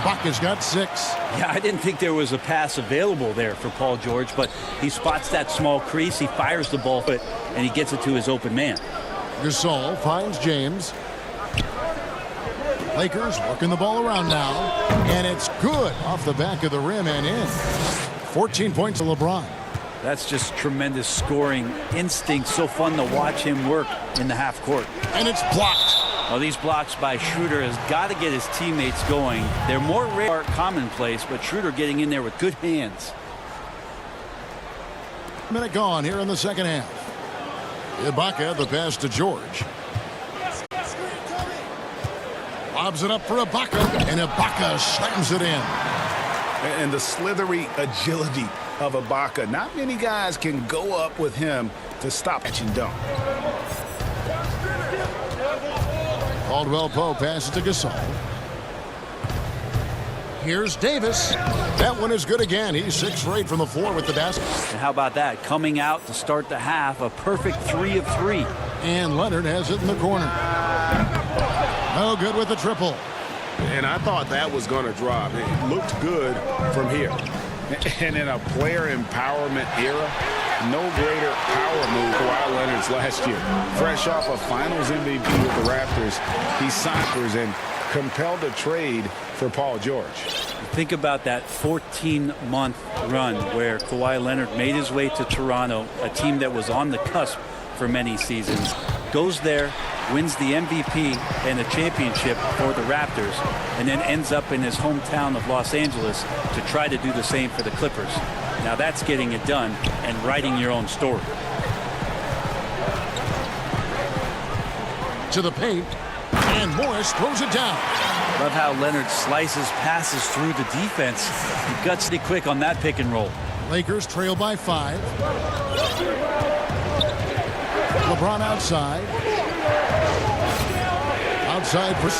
Ibaka's got 6. Yeah, I didn't think there was a pass available there for Paul George, but he spots that small crease, he fires the ball, and he gets it to his open man. Gasol finds James. Lakers working the ball around now, and it's good off the back of the rim and in. 14 points to LeBron. That's just tremendous scoring instinct. So fun to watch him work in the half court. And it's blocked. Well, these blocks by Schroeder has got to get his teammates going. They're more rare, commonplace, but Schroeder getting in there with good hands. Minute gone here in the second half. Ibaka, the pass to George. Lobs it up for Ibaka, and Ibaka slams it in. And the slithery agility of Ibaka. Not many guys can go up with him to stop catch and dunk. Caldwell Pope passes to Gasol. Here's Davis. That one is good again. He's 6 for 8 from the floor with the basket. And how about that? Coming out to start the half, a perfect 3 of 3. And Leonard has it in the corner. No good with the triple. And I thought that was going to drop. It looked good from here. And in a player empowerment era, no greater power move Kawhi Leonard's last year. Fresh off a Finals MVP with the Raptors, he signed and compelled a trade for Paul George. Think about that 14-month run where Kawhi Leonard made his way to Toronto, a team that was on the cusp for many seasons. Goes there, wins the MVP and a championship for the Raptors, and then ends up in his hometown of Los Angeles to try to do the same for the Clippers. Now that's getting it done and writing your own story. To the paint, and Morris throws it down. Love how Leonard slices passes through the defense. He guts it quick on that pick and roll. Lakers trail by 5. LeBron outside. Outside for...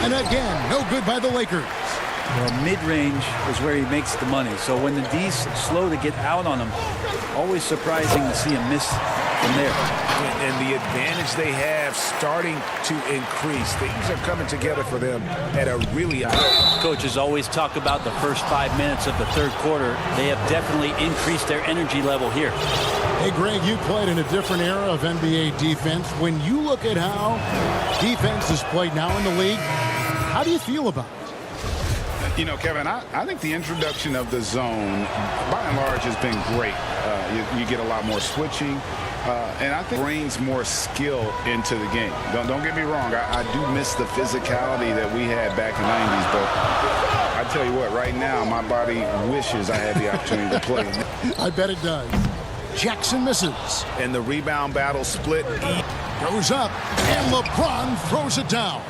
And again, no good by the Lakers. Well, mid-range is where he makes the money. So when the D's slow to get out on him, always surprising to see him miss from there. And the advantage they have starting to increase. Things are coming together for them at a really high. Coaches always talk about the first 5 minutes of the third quarter. They have definitely increased their energy level here. Hey, Greg, you played in a different era of NBA defense. When you look at how defense is played now in the league, how do you feel about it? You know, Kevin, I think the introduction of the zone, by and large, has been great. You get a lot more switching, and I think brings more skill into the game. Don't get me wrong. I do miss the physicality that we had back in the 90s, but I tell you what, right now, my body wishes I had the opportunity to play. I bet it does. Jackson misses. And the rebound battle split. Goes up, and LeBron throws it down.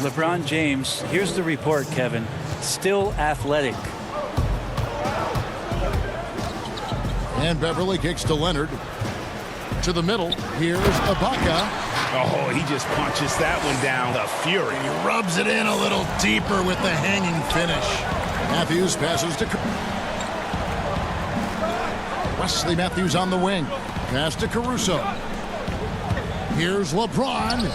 LeBron James, here's the report, Kevin. Still athletic. And Beverly kicks to Leonard. To the middle. Here's Ibaka. Oh, he just punches that one down. The fury. He rubs it in a little deeper with the hanging finish. Matthews passes to Wesley Matthews on the wing. Pass to Caruso. Here's LeBron.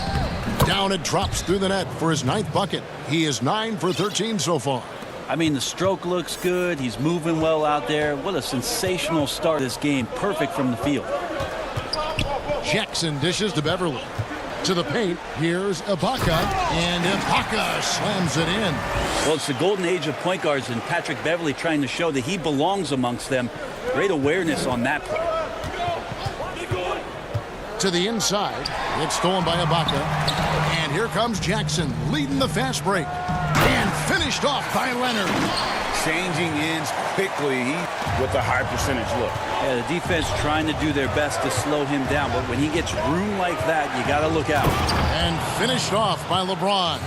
Down it drops through the net for his 9th bucket. He is 9 for 13 so far. I mean, the stroke looks good. He's moving well out there. What a sensational start to this game. Perfect from the field. Jackson dishes to Beverly. To the paint. Here's Ibaka. And Ibaka slams it in. Well, it's the golden age of point guards, and Patrick Beverly trying to show that he belongs amongst them. Great awareness on that play. To the inside. It's stolen by Ibaka. And here comes Jackson leading the fast break. And finished off by Leonard. Changing ends quickly with a high percentage look. Yeah, the defense trying to do their best to slow him down, but when he gets room like that, you got to look out. And finished off by LeBron.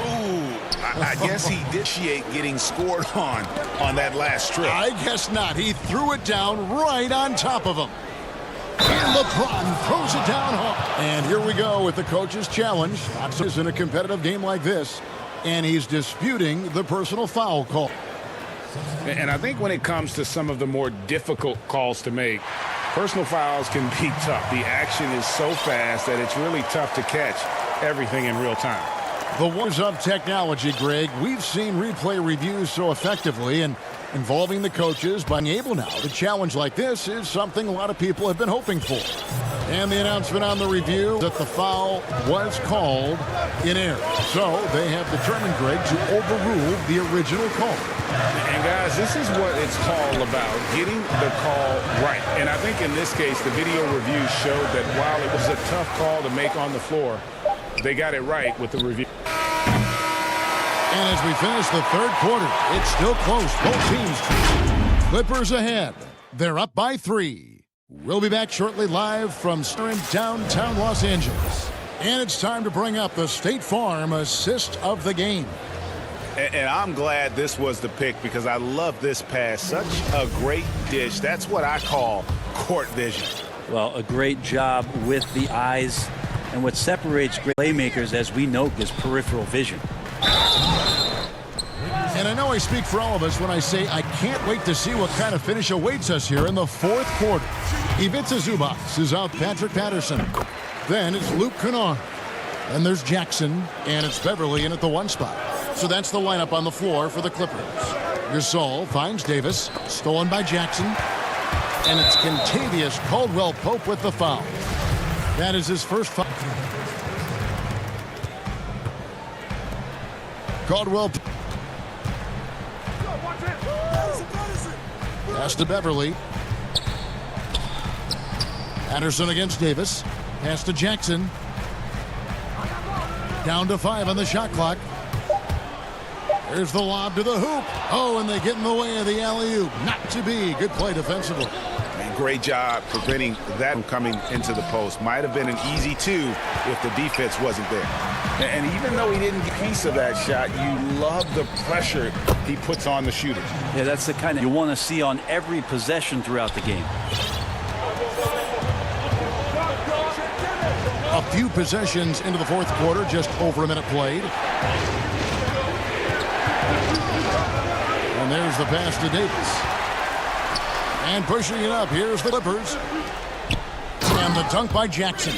Ooh, I guess he did getting scored on that last trip. I guess not. He threw it down right on top of him. And LeBron throws it down home. And here we go with the coach's challenge. Is in a competitive game like this, and he's disputing the personal foul call. And I think when it comes to some of the more difficult calls to make, personal fouls can be tough. The action is so fast that it's really tough to catch everything in real time. The wonders of technology, Greg. We've seen replay reviews so effectively, and involving the coaches, being able now to challenge like this is something a lot of people have been hoping for. And the announcement on the review that the foul was called in error. So they have determined, Greg, to overrule the original call. And guys, this is what it's all about, getting the call right. And I think in this case, the video review showed that while it was a tough call to make on the floor, they got it right with the review. And as we finish the third quarter, it's still close. Both teams. Clippers ahead. They're up by 3. We'll be back shortly live from downtown Los Angeles. And it's time to bring up the State Farm assist of the game. And I'm glad this was the pick because I love this pass. Such a great dish. That's what I call court vision. Well, a great job with the eyes And what separates great playmakers, as we note, is peripheral vision. And I know I speak for all of us when I say I can't wait to see what kind of finish awaits us here in the fourth quarter. Ivica Zubats is out Patrick Patterson. Then it's Luke Kennard. And there's Jackson, and it's Beverly in at the 1 spot. So that's the lineup on the floor for the Clippers. Gasol finds Davis, stolen by Jackson. And it's Kentavious Caldwell-Pope with the foul. That is his first foul. Caldwell. Pass to Beverly. Patterson against Davis. Pass to Jackson. Down to 5 on the shot clock. There's the lob to the hoop. Oh, and they get in the way of the alley-oop. Not to be. Good play defensively. And great job preventing that from coming into the post. Might have been an easy 2 if the defense wasn't there. And even though he didn't get a piece of that shot, you love the pressure he puts on the shooter. Yeah, that's the kind of you want to see on every possession throughout the game. A few possessions into the fourth quarter, just over a minute played. And there's the pass to Davis. And pushing it up, here's the Clippers. And the dunk by Jackson.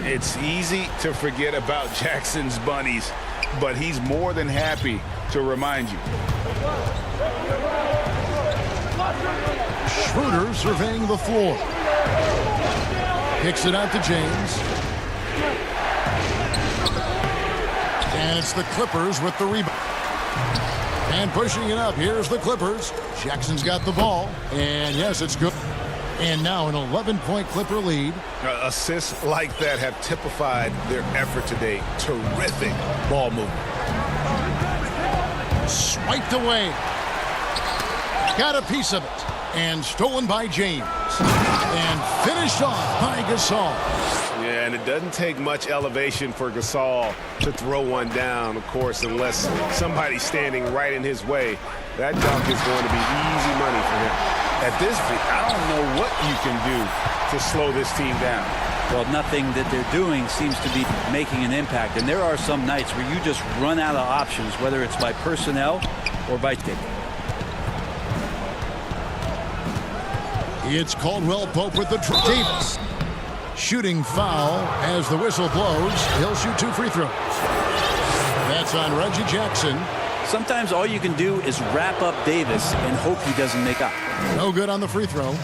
It's easy to forget about Jackson's bunnies, but he's more than happy to remind you. Schroeder surveying the floor. Kicks it out to James. And it's the Clippers with the rebound. And pushing it up, here's the Clippers. Jackson's got the ball. And yes, it's good. And now an 11-point Clipper lead. Assists like that have typified their effort today. Terrific ball movement. Swiped away. Got a piece of it. And stolen by James. And finished off by Gasol. Yeah, and it doesn't take much elevation for Gasol to throw one down, of course, unless somebody's standing right in his way. That dunk is going to be easy money for him. At this point, I don't know what you can do to slow this team down. Well, nothing that they're doing seems to be making an impact. And there are some nights where you just run out of options, whether it's by personnel or by tick. It's Caldwell-Pope with the Davis. Shooting foul as the whistle blows. He'll shoot 2 free throws. That's on Reggie Jackson. Sometimes all you can do is wrap up Davis and hope he doesn't make up. No good on the free throw.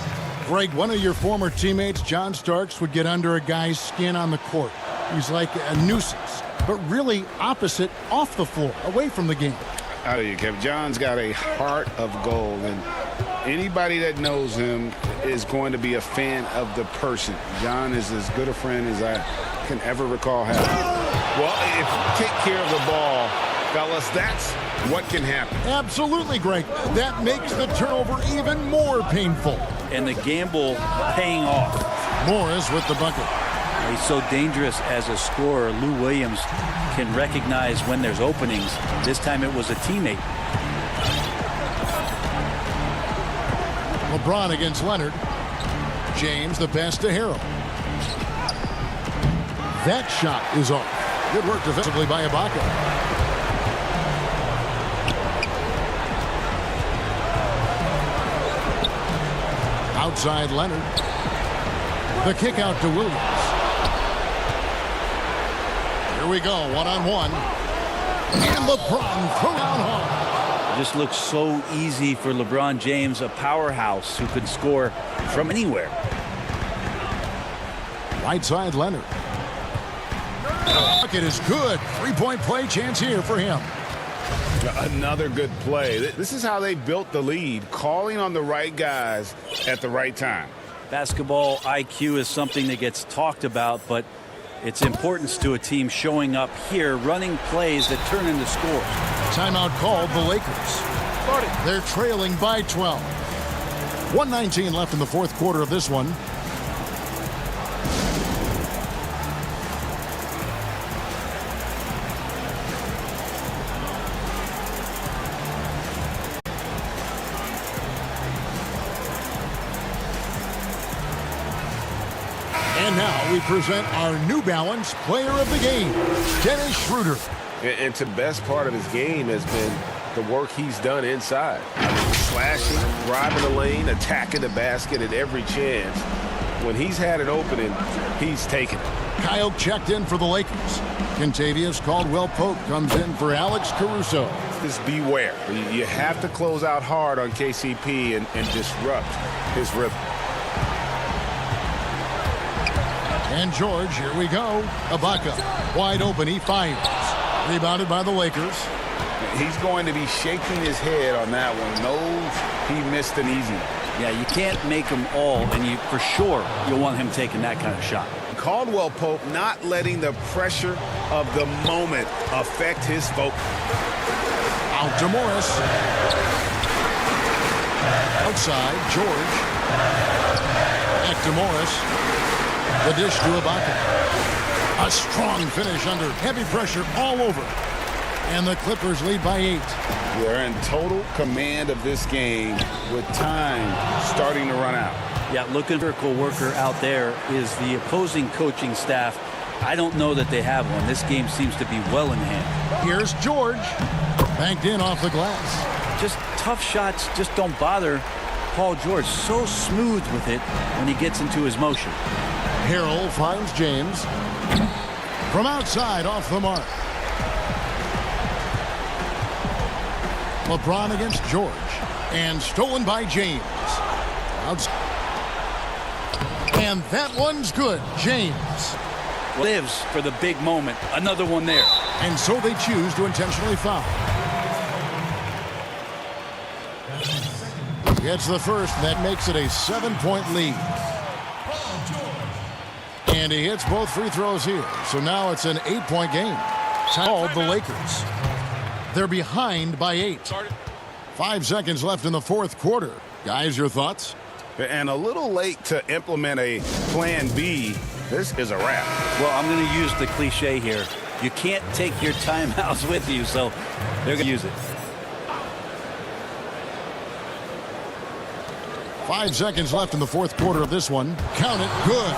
Greg, one of your former teammates, John Starks, would get under a guy's skin on the court. He's like a nuisance, but really opposite off the floor, away from the game. How do you, Kevin? John's got a heart of gold, and anybody that knows him is going to be a fan of the person. John is as good a friend as I can ever recall having. Well, if you take care of the ball, fellas, that's what can happen. Absolutely, Greg. That makes the turnover even more painful. And the gamble paying off. Morris with the bucket. He's so dangerous as a scorer. Lou Williams can recognize when there's openings. This time it was a teammate. LeBron against Leonard. James, the pass to Harrell. That shot is off. Good work defensively by Ibaka. Outside Leonard. The kick out to Williams. Here we go, one-on-one. And LeBron thrown down hard. Just looks so easy for LeBron James, a powerhouse who can score from anywhere. Right side Leonard. The bucket is good. 3-point play chance here for him. Another good play. This is how they built the lead, calling on the right guys at the right time. Basketball IQ is something that gets talked about, but its importance to a team showing up here, running plays that turn into scores. Timeout called the Lakers. They're trailing by 12. 1:19 left in the fourth quarter of this one. And And now we present our New Balance Player of the Game, Dennis Schroeder. And the best part of his game has been the work he's done inside. I mean, slashing, driving the lane, attacking the basket at every chance. When he's had an opening, he's taken it. Kyle checked in for the Lakers. Contavious Caldwell-Pope comes in for Alex Caruso. Just beware. You have to close out hard on KCP and disrupt his rhythm. And George, here we go. Ibaka, wide open, he fires. Rebounded by the Lakers. He's going to be shaking his head on that one. Knows he missed an easy one. Yeah, you can't make them all, and for sure you'll want him taking that kind of shot. Caldwell-Pope not letting the pressure of the moment affect his focus. Out to Morris. Outside, George. Back to Morris. The dish to Ibaka. A strong finish under heavy pressure all over. And the Clippers lead by 8. They're in total command of this game with time starting to run out. Yeah, looking for a circle worker out there is the opposing coaching staff. I don't know that they have one. This game seems to be well in hand. Here's George. Banked in off the glass. Just tough shots just don't bother Paul George. So smooth with it when he gets into his motion. Harrell finds James. From outside, off the mark. LeBron against George. And stolen by James. Outside. And that one's good. James lives for the big moment. Another one there. And so they choose to intentionally foul. Gets the first. That makes it a 7-point lead. And he hits both free throws here. So now it's an 8-point game. Called the Lakers. They're behind by 8. 5 seconds left in the fourth quarter. Guys, your thoughts? And a little late to implement a plan B. This is a wrap. Well, I'm going to use the cliche here. You can't take your timeouts with you, so they're going to use it. 5 seconds left in the fourth quarter of this one. Count it. Good.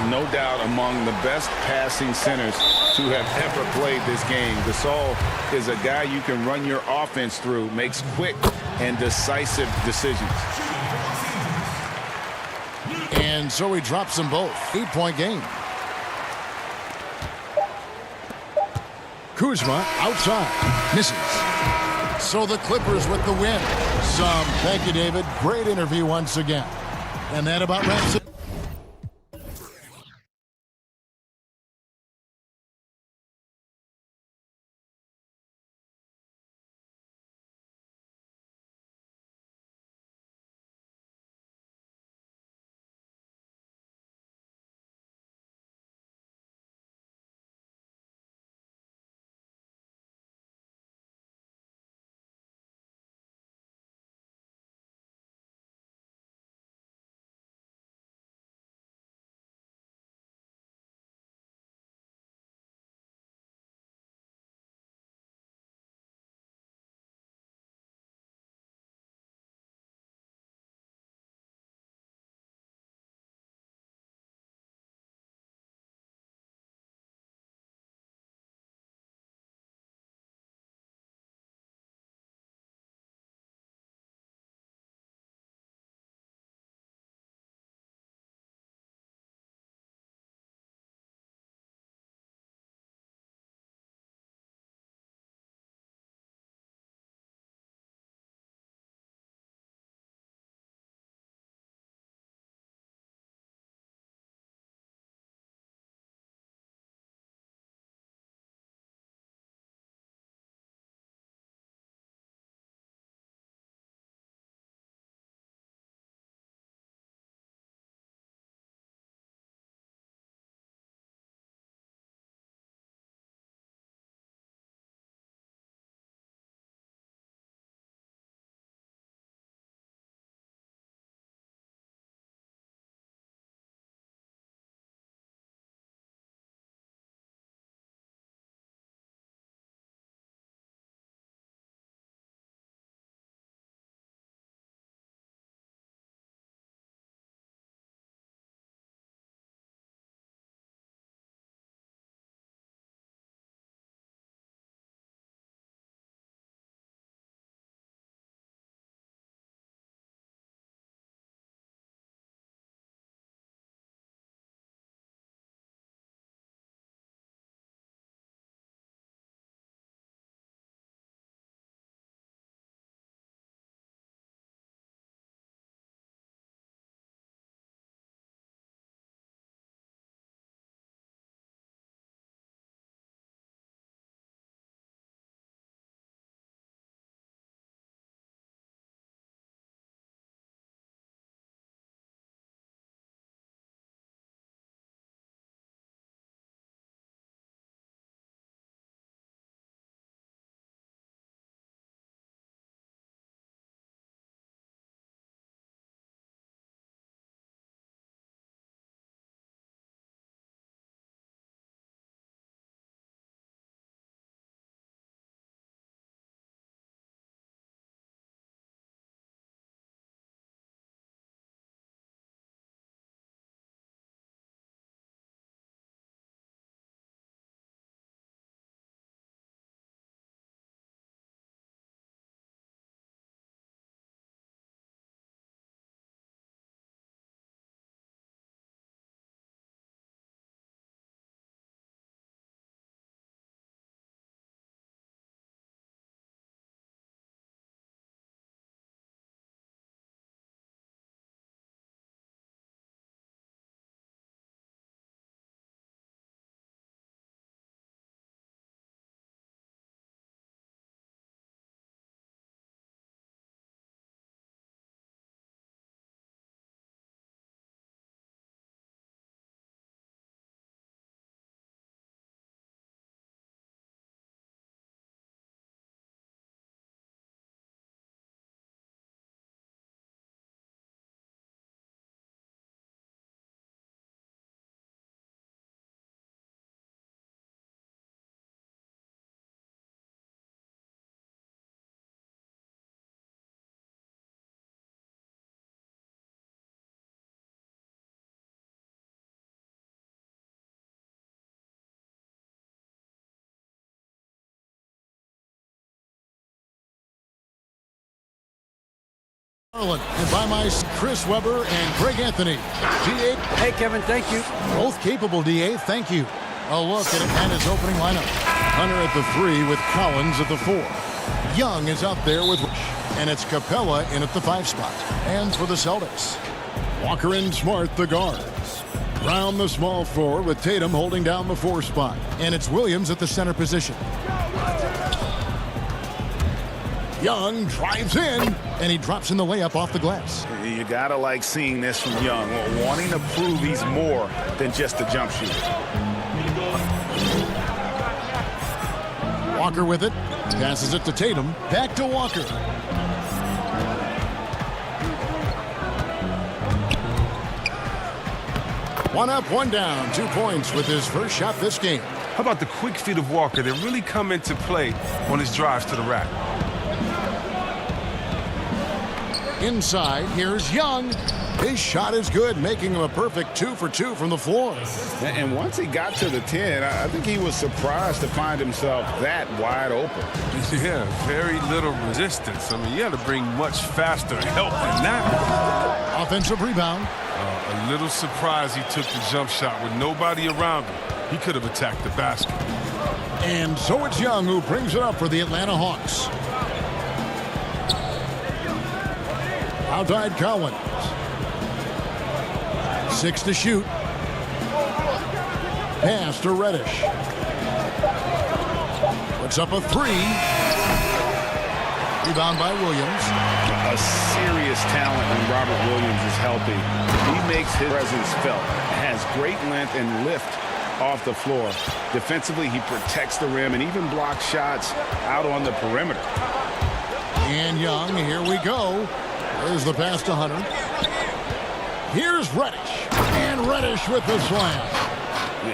No doubt among the best passing centers to have ever played this game. Gasol is a guy you can run your offense through, makes quick and decisive decisions. And so he drops them both. 8-point game. Kuzma outside. Misses. So the Clippers with the win. Thank you, David. Great interview once again. And that about wraps it. And by my Chris Webber and Greg Anthony. DA. Hey, Kevin, thank you. Both capable, DA. Thank you. A look at Atlanta's opening lineup. Hunter at the 3 with Collins at the 4. Young is out there with Rich. And it's Capella in at the 5 spot. And for the Celtics, Walker and Smart, the guards. Brown, the small forward, with Tatum holding down the 4 spot. And it's Williams at the center position. Young drives in, and he drops in the layup off the glass. You gotta like seeing this from Young, wanting to prove he's more than just a jump shooter. Walker with it, passes it to Tatum, back to Walker. One up, one down, 2 points with his first shot this game. How about the quick feet of Walker that really come into play on his drives to the rack? Inside, here's Young. His shot is good, making him a perfect 2 for 2 from the floor. And once he got to the 10, I think he was surprised to find himself that wide open. Yeah, very little resistance. I mean, you had to bring much faster help than that. Offensive rebound. A little surprised he took the jump shot with nobody around him. He could have attacked the basket. And so it's Young who brings it up for the Atlanta Hawks. Outside Collins. 6 to shoot. Pass to Reddish. Puts up a 3. Rebound by Williams. A serious talent when Robert Williams is healthy. He makes his presence felt. Has great length and lift off the floor. Defensively, he protects the rim and even blocks shots out on the perimeter. And Young, here we go. There's the pass to Hunter. Here's Reddish. And Reddish with the slam.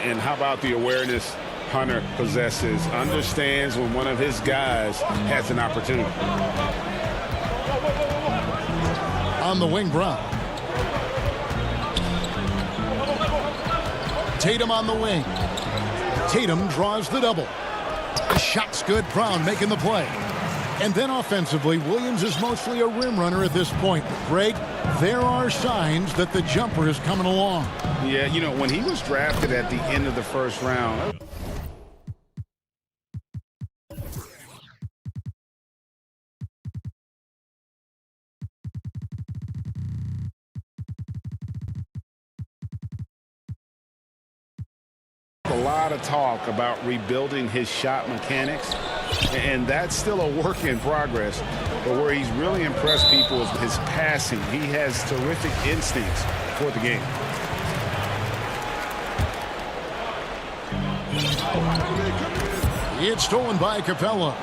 And how about the awareness Hunter possesses? Understands when one of his guys has an opportunity. On the wing, Brown. Tatum on the wing. Tatum draws the double. The shot's good. Brown making the play. And then offensively, Williams is mostly a rim runner at this point. Greg, there are signs that the jumper is coming along. Yeah, you know, when he was drafted at the end of the first round, a lot of talk about rebuilding his shot mechanics, and that's still a work in progress. But where he's really impressed people is his passing. He has terrific instincts for the game. It's stolen by Capella.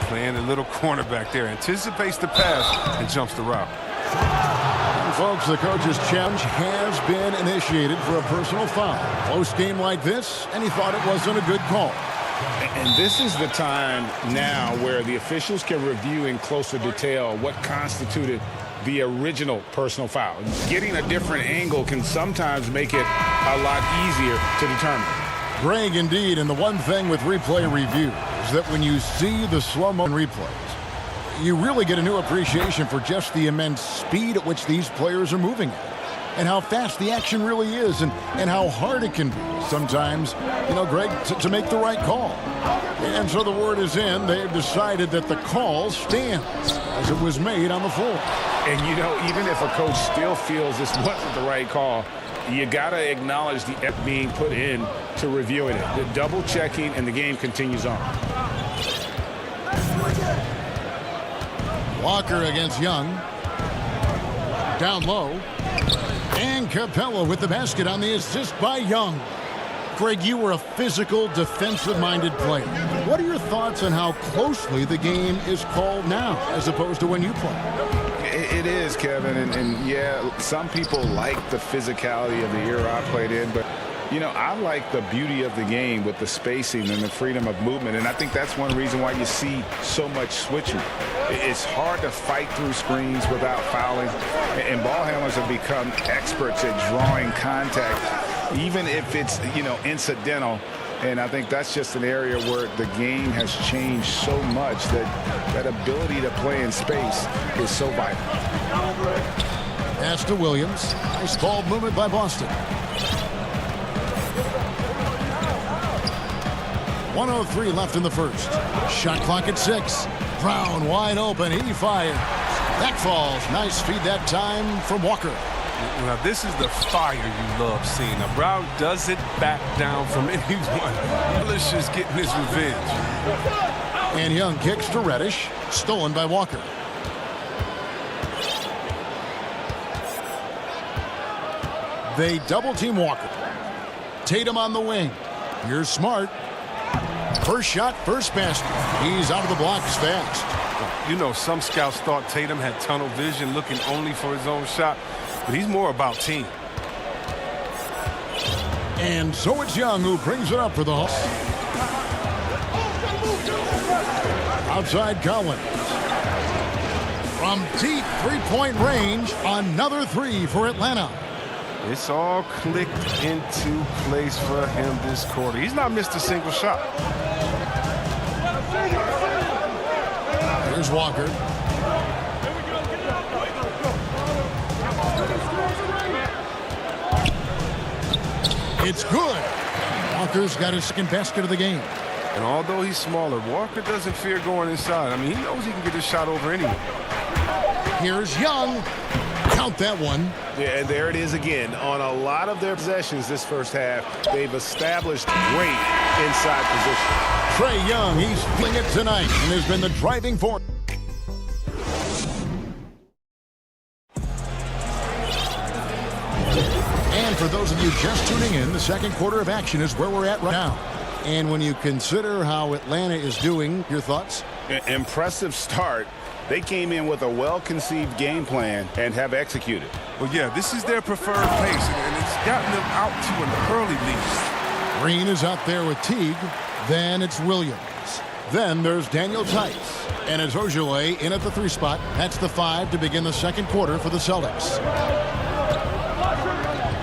Playing a little cornerback there. Anticipates the pass and jumps the route. And folks, the coach's challenge has been initiated for a personal foul. Close game like this, and he thought it wasn't a good call. And this is the time now where the officials can review in closer detail what constituted the original personal foul. Getting a different angle can sometimes make it a lot easier to determine. Greg, indeed, and the one thing with replay review is that when you see the slow-mo replays, you really get a new appreciation for just the immense speed at which these players are moving at. And how fast the action really is, and how hard it can be sometimes, you know, Greg, to make the right call. And so the word is in. They've decided that the call stands as it was made on the floor. And, you know, even if a coach still feels this wasn't the right call, you got to acknowledge the effort being put in to reviewing it. The double checking, and the game continues on. Walker against Young. Down low. And Capella with the basket on the assist by Young. Greg, you were a physical, defensive-minded player. What are your thoughts on how closely the game is called now as opposed to when you played? It is, Kevin, and yeah, some people like the physicality of the era I played in, but, you know, I like the beauty of the game with the spacing and the freedom of movement, and I think that's one reason why you see so much switching. It's hard to fight through screens without fouling, and ball handlers have become experts at drawing contact, even if it's, you know, incidental. And I think that's just an area where the game has changed so much that that ability to play in space is so vital. Pass to Williams. Nice ball movement by Boston. 1:03 left in the first. Shot clock at 6. Brown wide open. He fires. That falls. Nice feed that time from Walker. Now, this is the fire you love seeing. Now, Brown doesn't back down from anyone. Militia's getting his revenge. And Young kicks to Reddish. Stolen by Walker. They double-team Walker. Tatum on the wing. Here's Smart. First shot, first basket. He's out of the blocks fast. You know, some scouts thought Tatum had tunnel vision, looking only for his own shot. But he's more about team. And so it's Young who brings it up for the Hawks. Outside Collins. From deep three-point range, another three for Atlanta. It's all clicked into place for him this quarter. He's not missed a single shot. Here's Walker. It's good. Walker's got his second basket of the game. And although he's smaller, Walker doesn't fear going inside. I mean, he knows he can get his shot over anyone. Here's Young. Count that one. Yeah, and there it is again. On a lot of their possessions this first half, they've established great inside position. Trae Young, he's feeling it tonight and has been the driving force. And for those of you just tuning in, the second quarter of action is where we're at right now. And when you consider how Atlanta is doing, your thoughts? Impressive start. They came in with a well-conceived game plan and have executed. Well, yeah, this is their preferred pace, and it's gotten them out to an early lead. Green is out there with Teague. Then it's Williams. Then there's Daniel Tice. And it's Ojale in at the 3 spot. That's the 5 to begin the second quarter for the Celtics.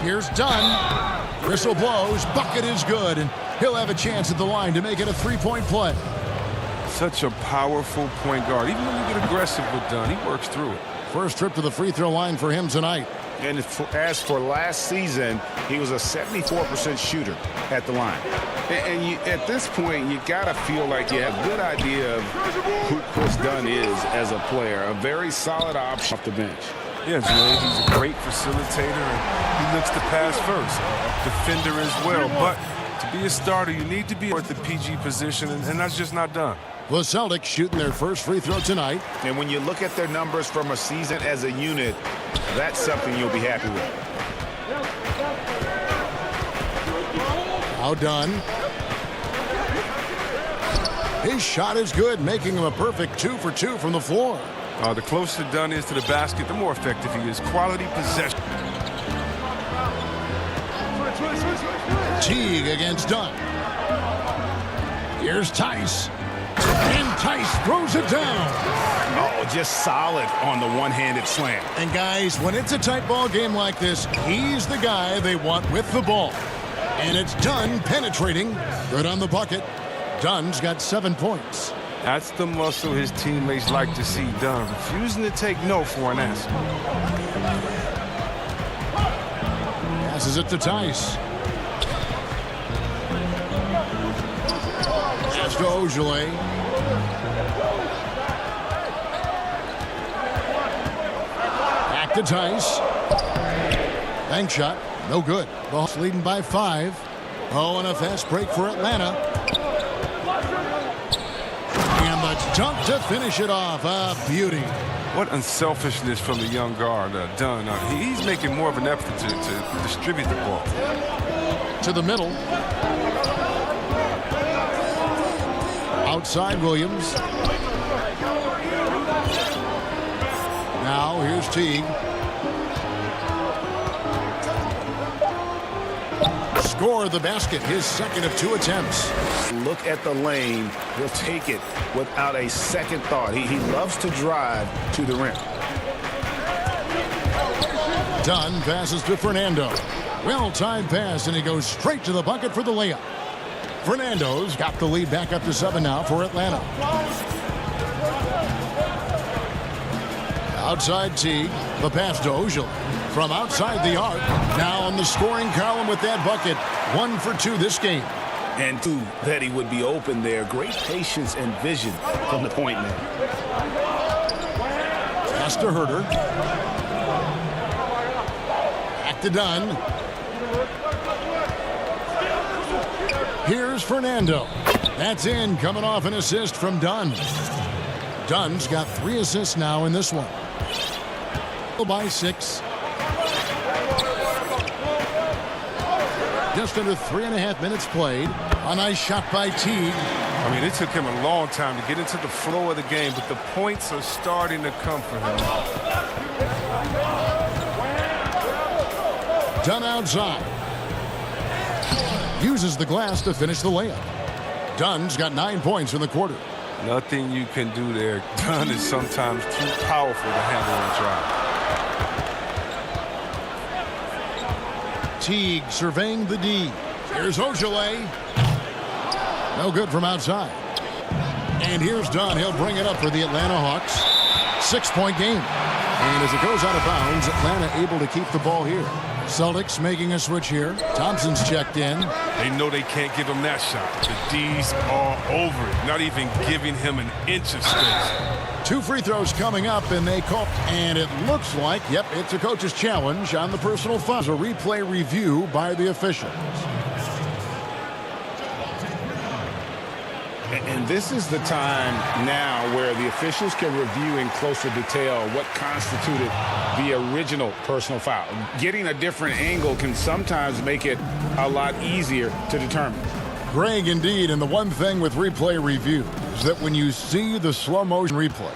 Here's Dunn. Whistle blows. Bucket is good. And he'll have a chance at the line to make it a 3-point play. Such a powerful point guard. Even when you get aggressive with Dunn, he works through it. First trip to the free throw line for him tonight. And as for last season, he was a 74% shooter at the line. And at this point, you got to feel like you have a good idea of who Chris Dunn is as a player. A very solid option off the bench. Yeah, Jay, he's a great facilitator, and he looks to pass first. Defender as well. But to be a starter, you need to be at the PG position, and that's just not done. The Celtics shooting their first free throw tonight. And when you look at their numbers from a season as a unit, that's something you'll be happy with. Now Dunn. His shot is good, making him a perfect 2 for 2 from the floor. The closer Dunn is to the basket, the more effective he is. Quality possession. Teague against Dunn. Here's Tice. And Tice throws it down. Oh, just solid on the one-handed slam. And guys, when it's a tight ball game like this, he's the guy they want with the ball. And it's Dunn penetrating. Good on the bucket. Dunn's got 7 points. That's the muscle his teammates like to see done. Refusing to take no for an answer. Passes it to Tice. Pass to Ojale. Back to Tice. Bank shot. No good. The Hawks leading by 5. Oh, and a fast break for Atlanta. And the dunk to finish it off. A beauty. What unselfishness from the young guard, Dunn. He's making more of an effort to distribute the ball. To the middle. Outside Williams. Now here's Teague. Score the basket, his second of 2 attempts. Look at the lane. He'll take it without a second thought. He loves to drive to the rim. Dunn passes to Fernando. Well-timed pass, and he goes straight to the bucket for the layup. Fernando's got the lead back up to 7 now for Atlanta. Outside Teague, the pass to Ojale. From outside the arc, now on the scoring column with that bucket. 1 for 2 this game. And 2 that he would be open there. Great patience and vision from the point man. Pass to Herter. Back to Dunn. Here's Fernando. That's in, coming off an assist from Dunn. Dunn's got 3 assists now in this one. By 6. Just under 3.5 minutes played. A nice shot by Teague. I mean, it took him a long time to get into the flow of the game, but the points are starting to come for him. Dunn outside. Uses the glass to finish the layup. Dunn's got 9 points in the quarter. Nothing you can do there. Dunn is sometimes too powerful to handle on drive. Teague surveying the D. Here's Ojale. No good from outside. And here's Dunn. He'll bring it up for the Atlanta Hawks. 6-point game. And as it goes out of bounds, Atlanta able to keep the ball here. Celtics making a switch here. Thompson's checked in. They know they can't give him that shot. The D's are over it, not even giving him an inch of space. 2 free throws coming up, and they call. And it looks like, yep, it's a coach's challenge on the personal foul. A replay review by the officials. And this is the time now where the officials can review in closer detail what constituted the original personal foul. Getting a different angle can sometimes make it a lot easier to determine. Greg, indeed, and the one thing with replay review is that when you see the slow motion replays,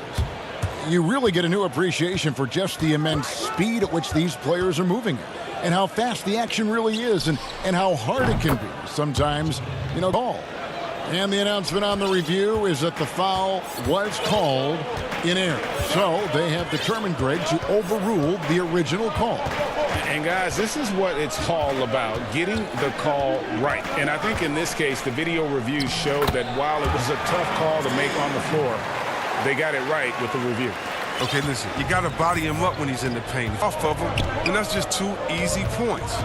you really get a new appreciation for just the immense speed at which these players are moving and how fast the action really is and how hard it can be sometimes, ball. And the announcement on the review is that the foul was called in error. So they have determined, Greg, to overrule the original call. And guys, this is what it's all about, getting the call right. And I think in this case, the video review showed that while it was a tough call to make on the floor, they got it right with the review. Okay, listen, you got to body him up when he's in the paint. Off of him, and that's just 2 easy points.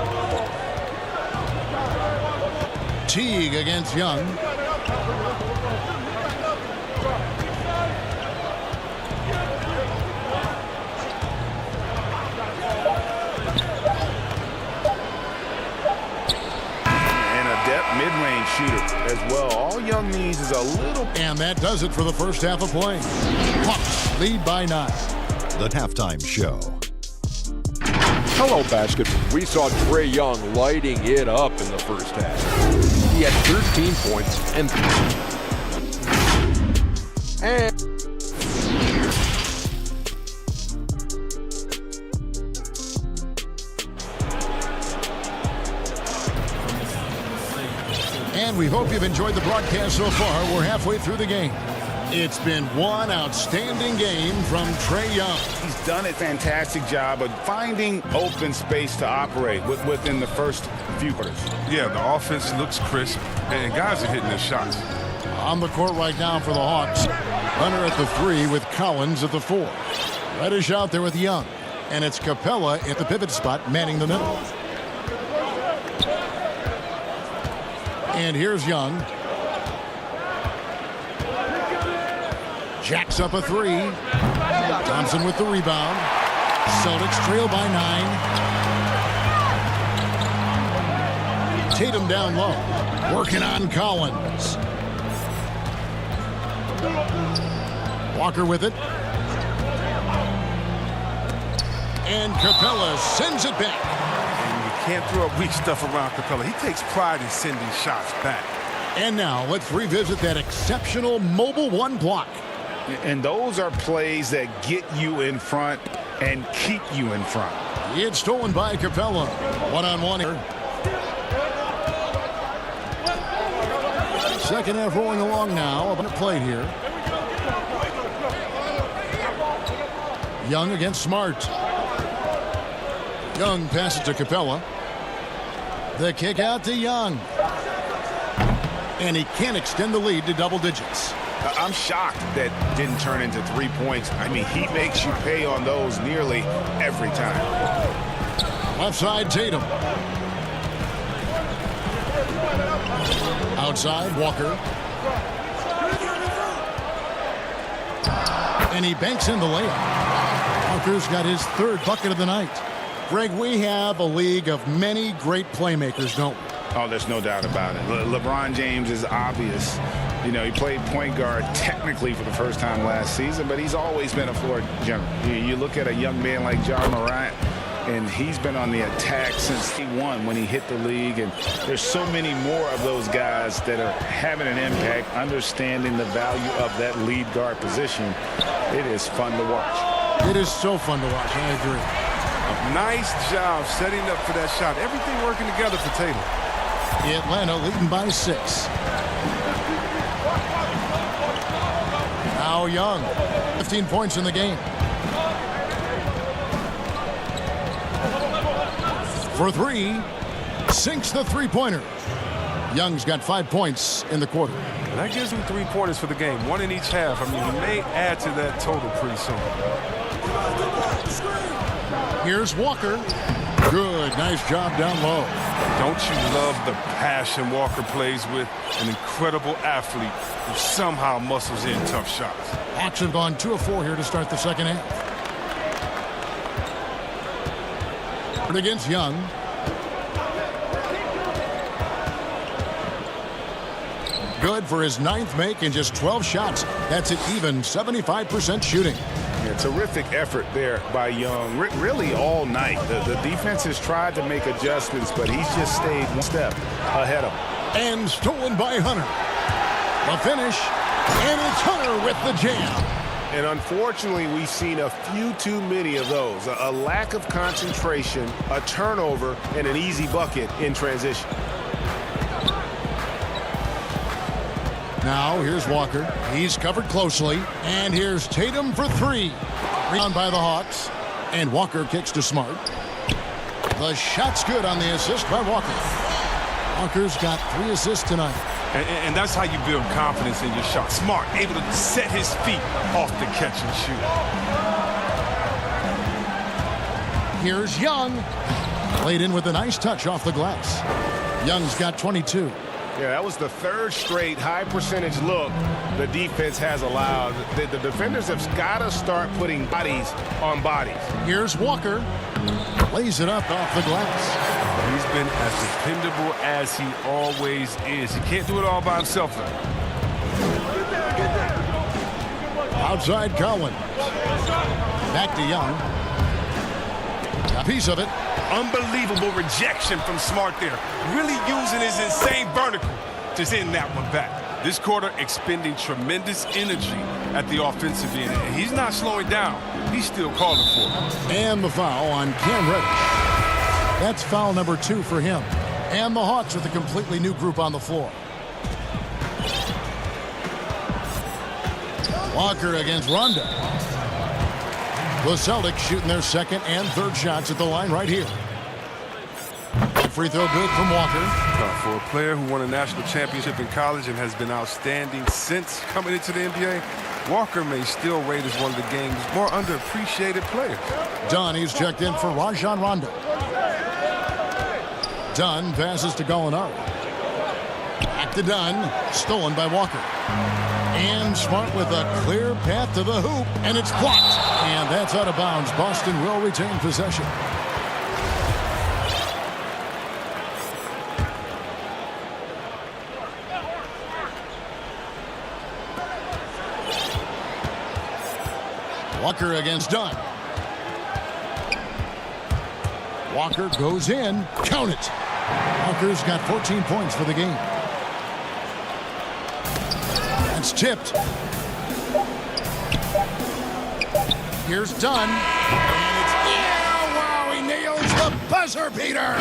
Teague against Young. Mid-range shooter as well. All Young needs is a little. And that does it for the first half of play. Hawks lead by 9. The halftime show. Hello, basketball. We saw Trae Young lighting it up in the first half. He had 13 points and And we hope you've enjoyed the broadcast so far. We're halfway through the game. It's been one outstanding game from Trae Young. He's done a fantastic job of finding open space to operate within the first few quarters. Yeah, the offense looks crisp, and guys are hitting their shots. On the court right now for the Hawks. Hunter at the 3 with Collins at the 4. Reddish out there with Young. And it's Capella at the pivot spot manning the middle. And here's Young. Jacks up a 3. Thompson with the rebound. Celtics trail by 9. Tatum down low. Working on Collins. Walker with it. And Capella sends it back. Can't throw up weak stuff around Capella. He takes pride in sending shots back. And now let's revisit that exceptional mobile 1 block. And those are plays that get you in front and keep you in front. It's stolen by Capella. 1-on-1 here. Second half rolling along now. A minute played here. Young against Smart. Young passes to Capella. The kick out to Young. and he can't extend the lead to double digits. I'm shocked that didn't turn into 3 points. I mean, he makes you pay on those nearly every time. Left side, Tatum. Outside, Walker. And he banks in the layup. Walker's got his third bucket of the night. Greg, we have a league of many great playmakers, don't we? Oh, there's no doubt about it. LeBron James is obvious. You know, he played point guard technically for the first time last season, but he's always been a floor general. You look at a young man like John Morant, and he's been on the attack since he won when he hit the league. And there's so many more of those guys that are having an impact, understanding the value of that lead guard position. It is fun to watch. It is so fun to watch. I agree. Nice job setting up for that shot. Everything working together for Tatum. Atlanta leading by 6. Now Young, 15 points in the game. For 3, sinks the three-pointer. Young's got 5 points in the quarter. And that gives him 3 pointers for the game, 1 in each half. I mean, he may add to that total pretty soon. Here's Walker. Good, nice job down low. Don't you love the passion Walker plays with? An incredible athlete who somehow muscles in tough shots. Hawks have gone 2 of 4 here to start the second half. Against Young. Good for his 9th make in just 12 shots. That's an even 75% shooting. Yeah, terrific effort there by Young, really all night. The defense has tried to make adjustments, but he's just stayed one step ahead of him. And stolen by Hunter. The finish, and it's Hunter with the jam. And unfortunately, we've seen a few too many of those. A lack of concentration, a turnover, and an easy bucket in transition. Now here's Walker. He's covered closely. And here's Tatum for 3. Rebound by the Hawks. And Walker kicks to Smart. The shot's good on the assist by Walker. Walker's got 3 assists tonight. And that's how you build confidence in your shot. Smart, able to set his feet off the catch and shoot. Here's Young. Laid in with a nice touch off the glass. Young's got 22. Yeah, that was the 3rd straight high percentage look the defense has allowed. The defenders have got to start putting bodies on bodies. Here's Walker. Lays it up off the glass. He's been as dependable as he always is. He can't do it all by himself, though. Outside Cowan. Back to Young. A piece of it. Unbelievable rejection from Smart there. Really using his insane vertical to send that one back. This quarter expending tremendous energy at the offensive end. And he's not slowing down. He's still calling for it. And the foul on Cam Reddish. That's foul number 2 for him. And the Hawks with a completely new group on the floor. Walker against Rondo. The Celtics shooting their 2nd and 3rd shots at the line right here. Free throw good from Walker. For a player who won a national championship in college and has been outstanding since coming into the NBA, Walker may still rate as one of the game's more underappreciated players. Dunn, he's checked in for Rajon Rondo. Dunn passes to Gallinari. Back to Dunn. Stolen by Walker. And Smart with a clear path to the hoop. And it's blocked. And that's out of bounds. Boston will retain possession. Walker against Dunn. Walker goes in. Count it. Walker's got 14 points for the game. That's tipped. Here's Dunn. And it's, wow, he nails the buzzer beater.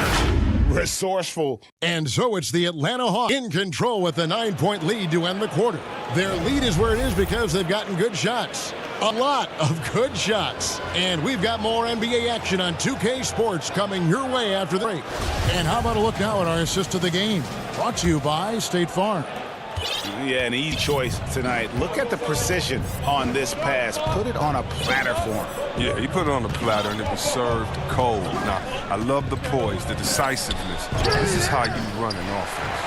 Resourceful. And so it's the Atlanta Hawks in control with a 9-point lead to end the quarter. Their lead is where it is because they've gotten good shots. A lot of good shots. And we've got more NBA action on 2K Sports coming your way after the break. And how about a look now at our assist of the game? Brought to you by State Farm. Yeah, an easy choice tonight. Look at the precision on this pass. Put it on a platter for him. Yeah, he put it on a platter and it was served cold. Now, I love the poise, the decisiveness. This is how you run an offense.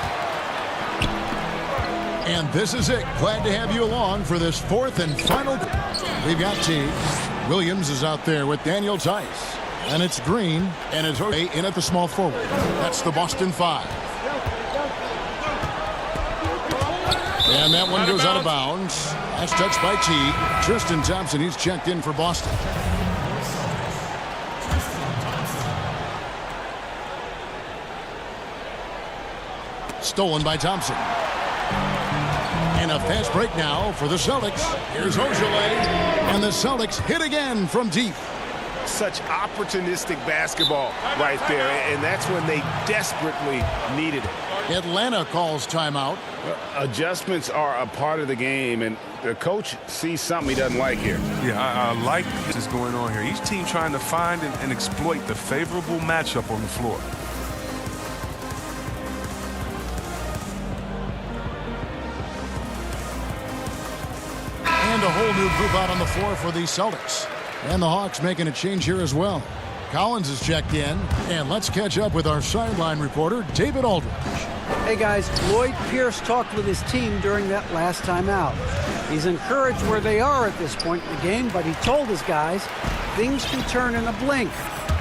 And this is it. Glad to have you along for this fourth and final. We've got Teague. Williams is out there with Daniel Tice. And it's Green, and it's in at the small forward. That's the Boston 5. And that one goes out of bounds. That's touched by Teague. Tristan Thompson, he's checked in for Boston. Stolen by Thompson. And a fast break now for the Celtics. Here's Ojale. And the Celtics hit again from deep. Such opportunistic basketball right there, and that's when they desperately needed it. Atlanta calls timeout. Adjustments are a part of the game, and the coach sees something he doesn't like here. Yeah, I like this is going on here. Each team trying to find and exploit the favorable matchup on the floor. And a whole new group out on the floor for the Celtics. And the Hawks making a change here as well. Collins is checked in. And let's catch up with our sideline reporter, David Aldridge. Hey guys, Lloyd Pierce talked with his team during that last time out. He's encouraged where they are at this point in the game, but he told his guys things can turn in a blink.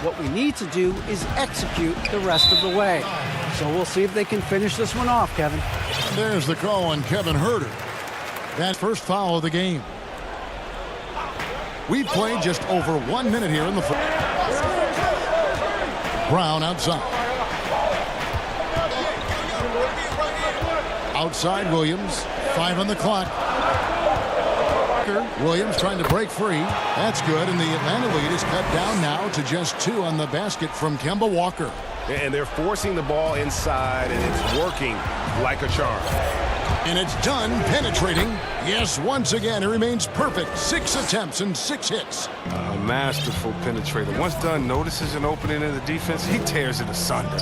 What we need to do is execute the rest of the way. So we'll see if they can finish this one off, Kevin. There's the call on Kevin Huerter. That first foul of the game. We've played just over 1 minute here in the fourth. Brown outside. Outside Williams. 5 on the clock. Williams trying to break free. That's good, and the Atlanta lead is cut down now to just 2 on the basket from Kemba Walker. And they're forcing the ball inside, and it's working like a charm. And it's done penetrating. Yes, once again, it remains perfect. 6 attempts and 6 hits. A masterful penetrator. Once done, notices an opening in the defense, he tears it asunder.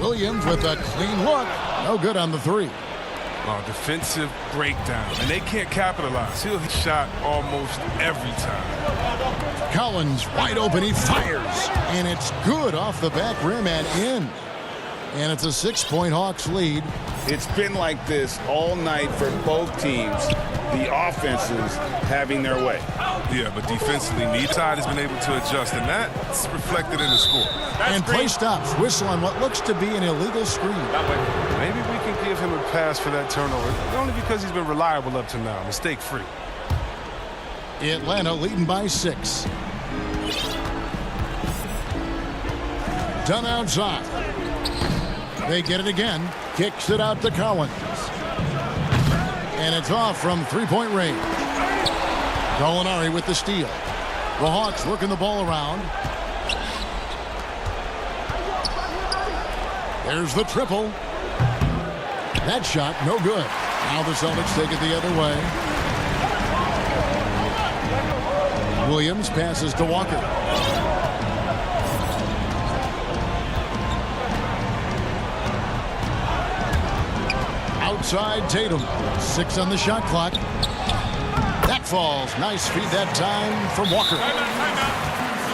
Williams with a clean look. No good on the 3. Defensive breakdown, and they can't capitalize. He'll hit shot almost every time. Collins wide open, he fires. And it's good off the back rim and in. And it's a 6-point Hawks lead. It's been like this all night for both teams. The offenses having their way. Yeah, but defensively, neither side has been able to adjust, and that's reflected in the score. And play stops. Whistle on what looks to be an illegal screen. Maybe we can give him a pass for that turnover, only because he's been reliable up to now, mistake-free. Atlanta leading by 6. Done outside. They get it again. Kicks it out to Collins. And it's off from 3-point range. Gallinari with the steal. The Hawks working the ball around. There's the triple. That shot, no good. Now the Celtics take it the other way. Williams passes to Walker. Outside Tatum. 6 on the shot clock. That falls. Nice feed that time from Walker.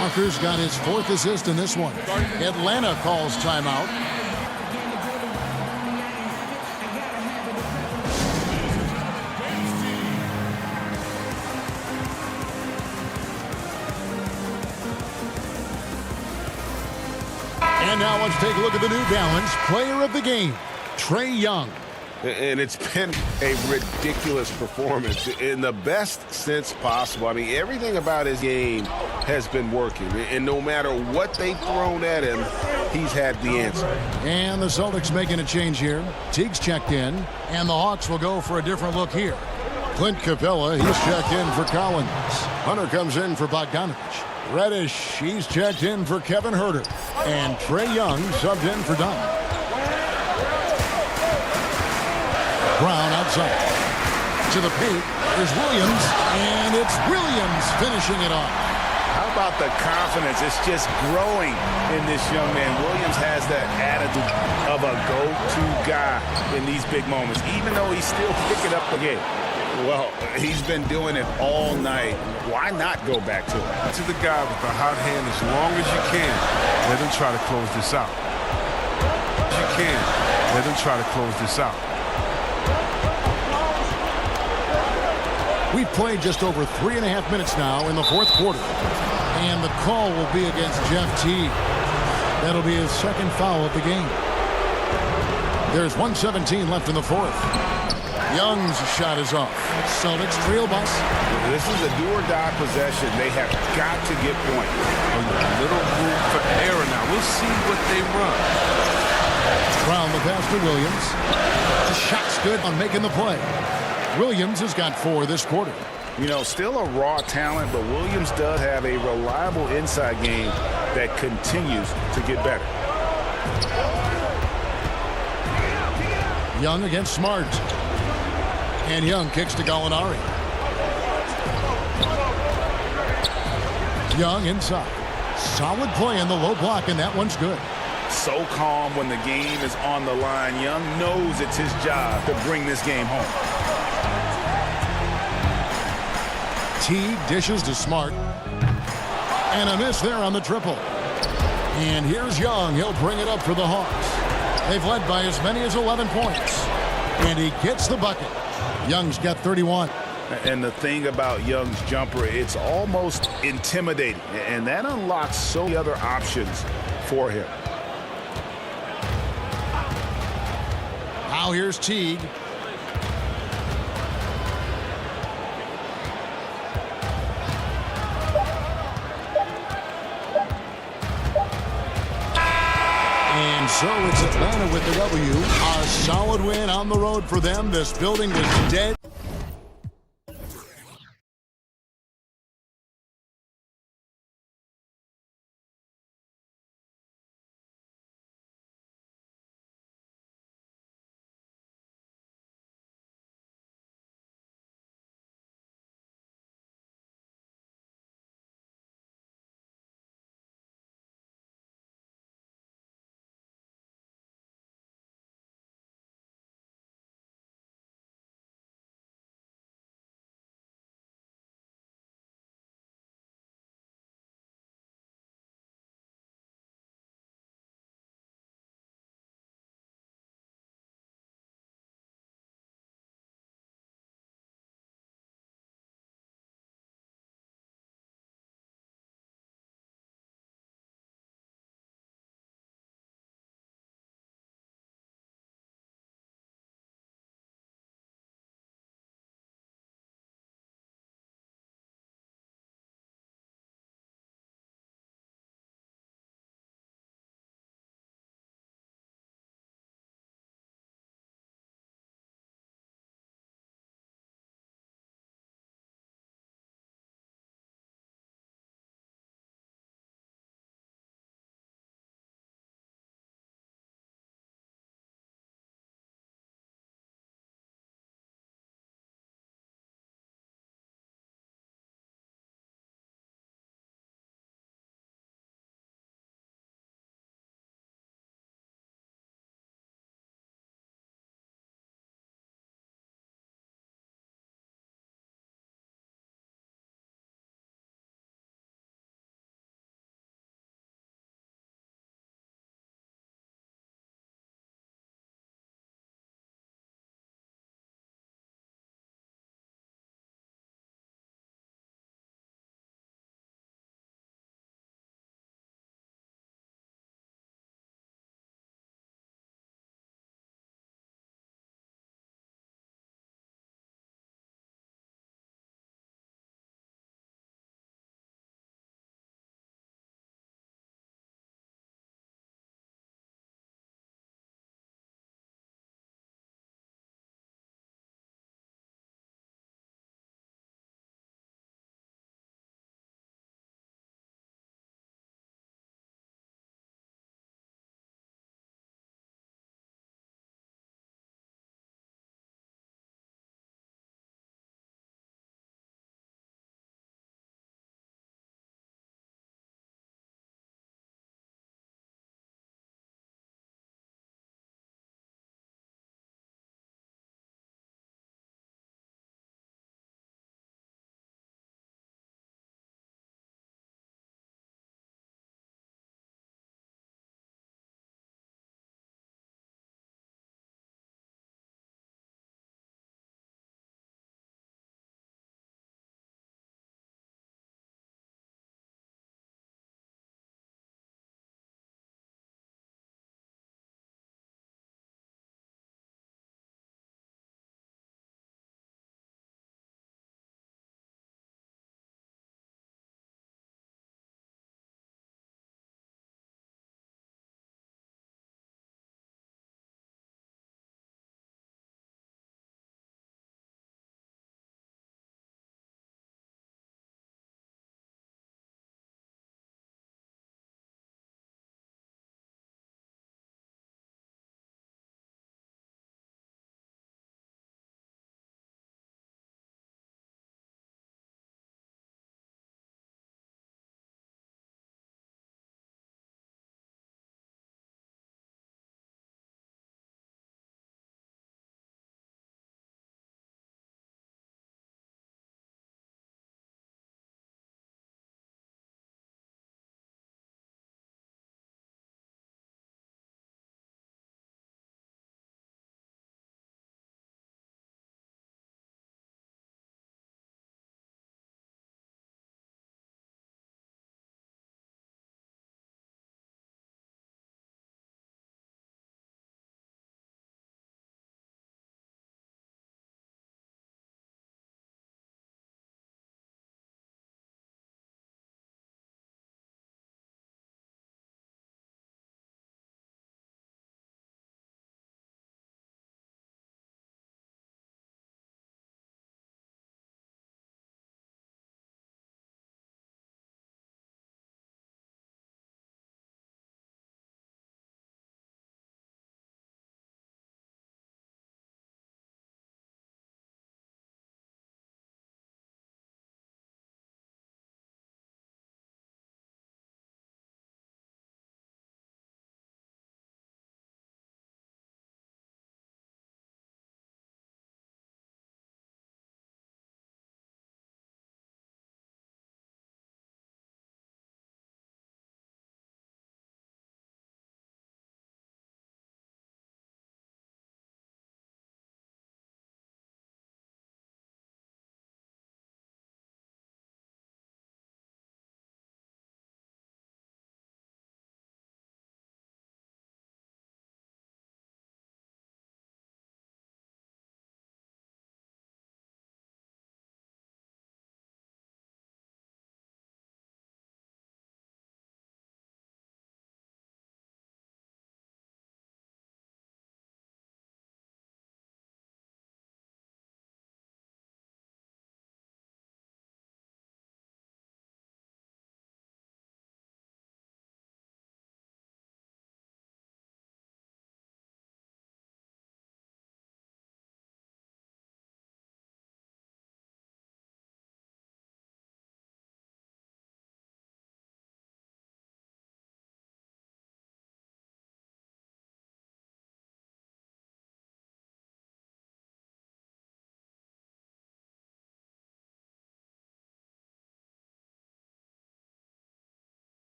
Walker's got his 4th assist in this one. Atlanta calls timeout. And now let's take a look at the New Balance player of the game, Trae Young. And it's been a ridiculous performance in the best sense possible. I mean, everything about his game has been working. And no matter what they've thrown at him, he's had the answer. And the Celtics making a change here. Teague's checked in. And the Hawks will go for a different look here. Clint Capella, he's checked in for Collins. Hunter comes in for Bogdanovich. Reddish, he's checked in for Kevin Huerter. And Trae Young subbed in for Dunn. Brown outside. To the paint. There's Williams. And it's Williams finishing it off. How about the confidence? It's just growing in this young man. Williams has that attitude of a go-to guy in these big moments, even though he's still picking up the game. Well, he's been doing it all night. Why not go back to it? To the guy with the hot hand as long as you can. Let him try to close this out. As you can. Let him try to close this out. We've played just over 3.5 minutes now in the fourth quarter. And the call will be against Jeff Teague. That'll be his second foul of the game. There's 1:17 left in the fourth. Young's shot is off. Celtics trail by. This is a do-or-die possession. They have got to get points. A little room for error now. We'll see what they run. Brown the pass to Williams. The shot's good on making the play. Williams has got 4 this quarter. You know, still a raw talent, but Williams does have a reliable inside game that continues to get better. Young against Smart. And Young kicks to Gallinari. Young inside. Solid play in the low block, and that one's good. So calm when the game is on the line. Young knows it's his job to bring this game home. Teague dishes to Smart. And a miss there on the triple. And here's Young. He'll bring it up for the Hawks. They've led by as many as 11 points. And he gets the bucket. Young's got 31. And the thing about Young's jumper, it's almost intimidating. And that unlocks so many other options for him. Now here's Teague. And so it's Atlanta with the W. A solid win on the road for them. This building was dead.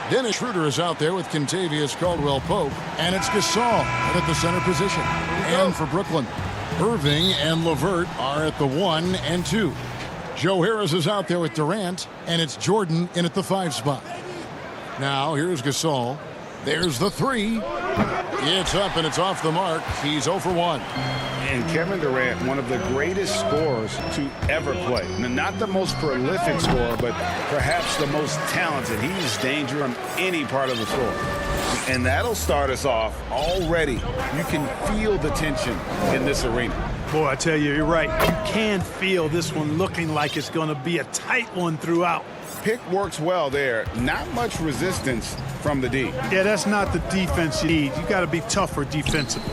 Dennis Schroeder is out there with Kentavious Caldwell-Pope, and it's Gasol at the center position. And for Brooklyn, Irving and LeVert are at the 1 and 2. Joe Harris is out there with Durant, and it's Jordan in at the 5 spot. Now here's Gasol. There's the 3. It's up and it's off the mark. He's 0 for 1. And Kevin Durant, one of the greatest scorers to ever play. Not the most prolific scorer, but perhaps the most talented. He's danger on any part of the floor. And that'll start us off already. You can feel the tension in this arena. Boy, I tell you, you're right. You can feel this one looking like it's going to be a tight one throughout. Pick works well there. Not much resistance from the D. Yeah, that's not the defense you need. You got to be tougher defensively.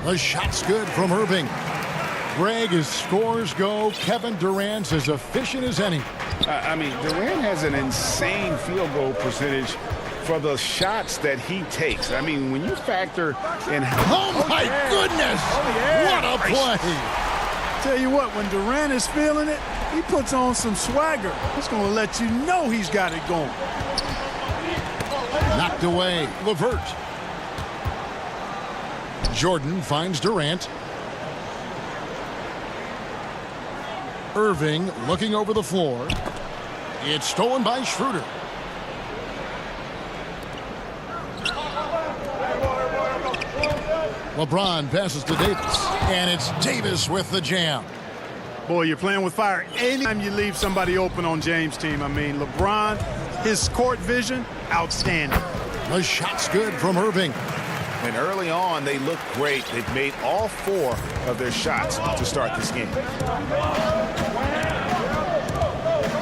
The shot's good from Irving. Greg, as scores go, Kevin Durant's as efficient as any. I mean, Durant has an insane field goal percentage for the shots that he takes. I mean, when you factor in... Oh, my goodness! Oh, yeah. What a play! Tell you what, when Durant is feeling it, he puts on some swagger. It's going to let you know he's got it going. Knocked away. LeVert. Jordan finds Durant. Irving looking over the floor. It's stolen by Schroeder. LeBron passes to Davis. And it's Davis with the jam. Boy, you're playing with fire anytime you leave somebody open on James' team. I mean, LeBron, his court vision, outstanding. The shot's good from Irving. And early on, they look great. They've made all 4 of their shots to start this game.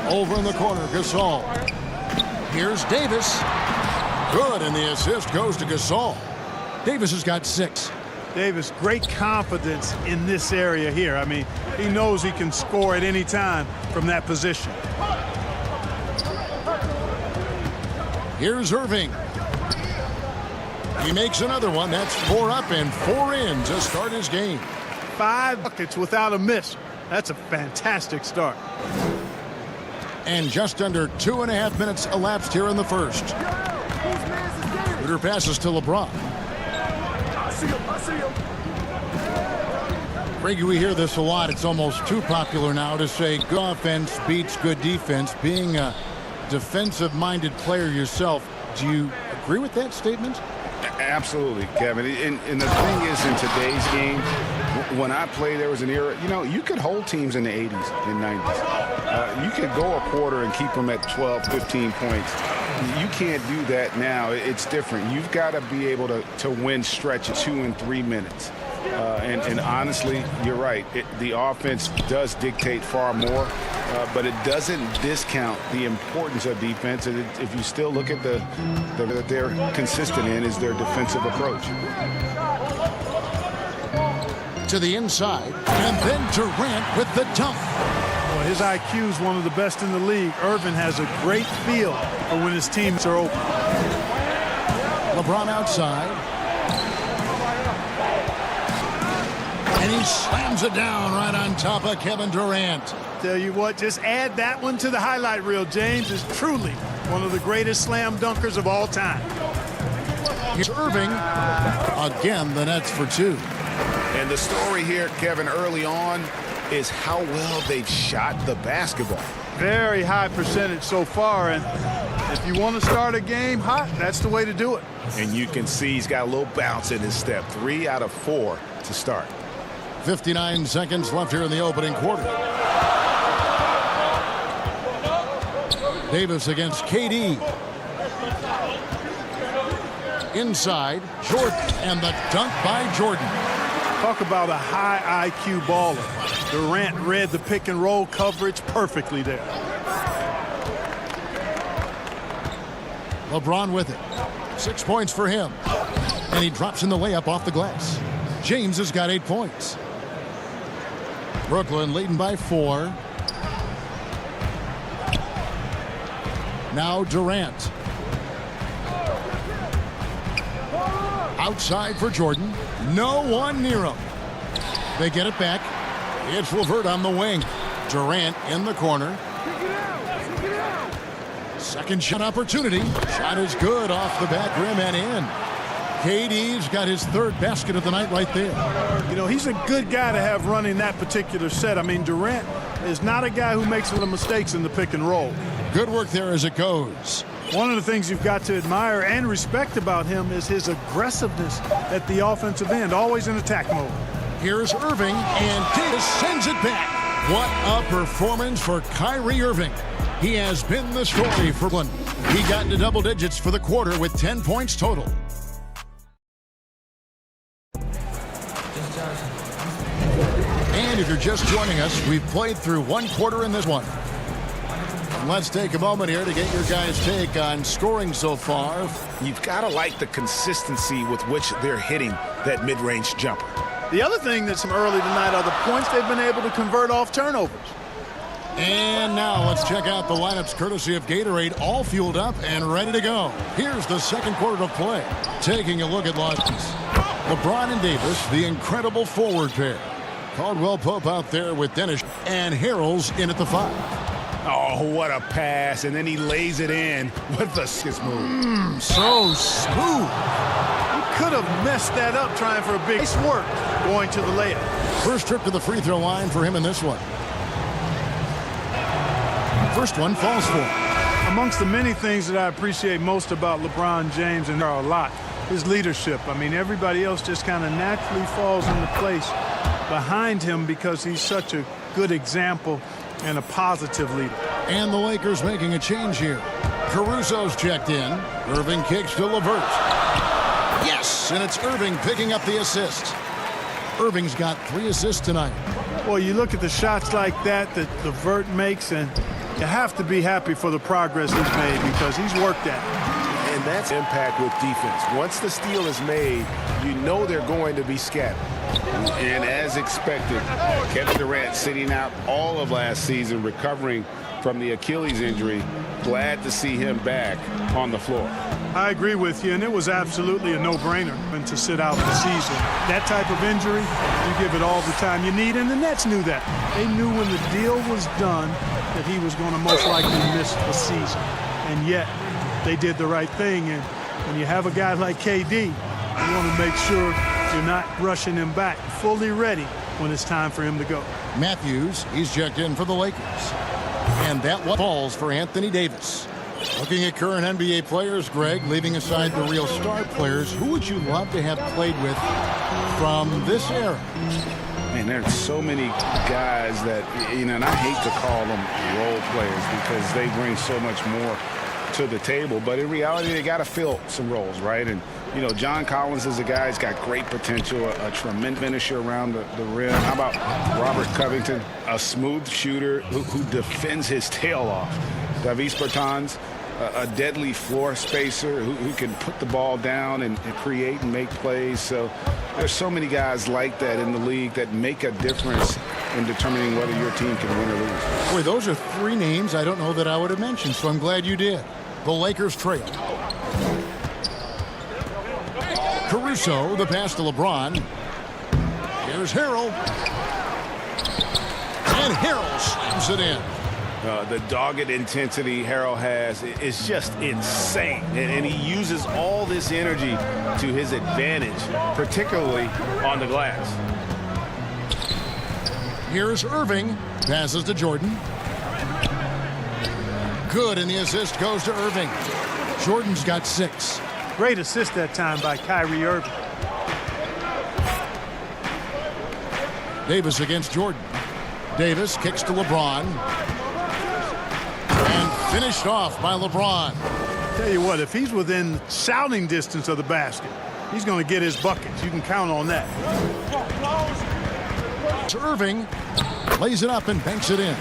Over in the corner, Gasol. Here's Davis. Good, and the assist goes to Gasol. Davis has got 6. Davis, great confidence in this area here. I mean, he knows he can score at any time from that position. Here's Irving. He makes another one. That's 4 up and 4 in to start his game. 5 buckets without a miss. That's a fantastic start. And just under 2.5 minutes elapsed here in the first. Schroeder passes to LeBron. Greggy, we hear this a lot. It's almost too popular now to say good offense beats good defense. Being a defensive-minded player yourself, do you agree with that statement? Absolutely, Kevin. And the thing is, in today's game, when I played, there was an era, you could hold teams in the 80s and 90s. You could go a quarter and keep them at 12, 15 points. You can't do that now. It's different. You've got to be able to win stretches 2 and 3 minutes. And honestly, you're right. The offense does dictate far more, but it doesn't discount the importance of defense. And if you still look at that they're consistent in is their defensive approach. To the inside, and then Durant with the dunk. Well, his IQ is one of the best in the league. Irvin has a great feel for when his teams are open. LeBron outside. And he slams it down right on top of Kevin Durant. Tell you what, just add that one to the highlight reel. James is truly one of the greatest slam dunkers of all time. Here's Irving. Again, the Nets for 2. And the story here, Kevin, early on is how well they've shot the basketball. Very high percentage so far, and if you want to start a game hot, that's the way to do it. And you can see he's got a little bounce in his step. 3 out of 4 to start. 59 seconds left here in the opening quarter. Davis against KD. Inside, Jordan, and the dunk by Jordan. Talk about a high IQ baller. Durant read the pick and roll coverage perfectly there. LeBron with it. 6 points for him. And he drops in the layup off the glass. James has got 8 points. Brooklyn leading by 4. Now Durant. Outside for Jordan. No one near him. They get it back. It's LeVert on the wing. Durant in the corner. Second shot opportunity. Shot is good off the back rim and in. KD's got his third basket of the night right there. You know, he's a good guy to have running that particular set. I mean, Durant is not a guy who makes little mistakes in the pick and roll. Good work there as it goes. One of the things you've got to admire and respect about him is his aggressiveness at the offensive end, always in attack mode. Here's Irving, and Davis sends it back. What a performance for Kyrie Irving. He has been the story for Brooklyn. He got into double digits for the quarter with 10 points total. And if you're just joining us, we've played through one quarter in this one. And let's take a moment here to get your guys' take on scoring so far. You've got to like the consistency with which they're hitting that mid-range jumper. The other thing that's from early tonight are the points they've been able to convert off turnovers. And now let's check out the lineups courtesy of Gatorade, all fueled up and ready to go. Here's the second quarter of play. Taking a look at losses. LeBron and Davis, the incredible forward pair. Caldwell Pope out there with Dennis, and Harrell's in at the 5. Oh, what a pass, and then he lays it in with the skiss move. So smooth. He could have messed that up trying for a big nice work going to the layup. First trip to the free throw line for him in this one. First one falls for him. Amongst the many things that I appreciate most about LeBron James, and there are a lot, his leadership. I mean, everybody else just kind of naturally falls into place behind him because he's such a good example and a positive leader. And the Lakers making a change here. Caruso's checked in. Irving kicks to LeVert. Yes, and it's Irving picking up the assist. Irving's got 3 assists tonight. Well, you look at the shots like that LeVert makes, and you have to be happy for the progress he's made because he's worked at it. And that's impact with defense. Once the steal is made, you know they're going to be scattered. And as expected, Kevin Durant sitting out all of last season, recovering from the Achilles injury. Glad to see him back on the floor. I agree with you, and it was absolutely a no-brainer to sit out the season. That type of injury, you give it all the time you need, and the Nets knew that. They knew when the deal was done that he was going to most likely miss the season. And yet, they did the right thing, and when you have a guy like KD, you want to make sure you're not rushing him back, fully ready when it's time for him to go. Matthews, he's checked in for the Lakers. And that one falls for Anthony Davis. Looking at current NBA players, Greg, leaving aside the real star players, who would you love to have played with from this era? Man, there's so many guys that, you know, and I hate to call them role players because they bring so much more to the table, but in reality, they got to fill some roles, right? And, you know, John Collins is a guy who's got great potential, a tremendous finisher around the rim. How about Robert Covington, a smooth shooter who defends his tail off? Davis Bertans, a deadly floor spacer who can put the ball down and create and make plays. So there's so many guys like that in the league that make a difference in determining whether your team can win or lose. Boy, those are 3 names I don't know that I would have mentioned, so I'm glad you did. The Lakers trail. Caruso, the pass to LeBron. Here's Harrell. And Harrell slams it in. The dogged intensity Harrell has is just insane. And he uses all this energy to his advantage, particularly on the glass. Here's Irving. Passes to Jordan. Good, and the assist goes to Irving. Jordan's got 6. Great assist that time by Kyrie Irving. Davis against Jordan. Davis kicks to LeBron. And finished off by LeBron. Tell you what, if he's within shouting distance of the basket, he's going to get his buckets. You can count on that. Irving lays it up and banks it in.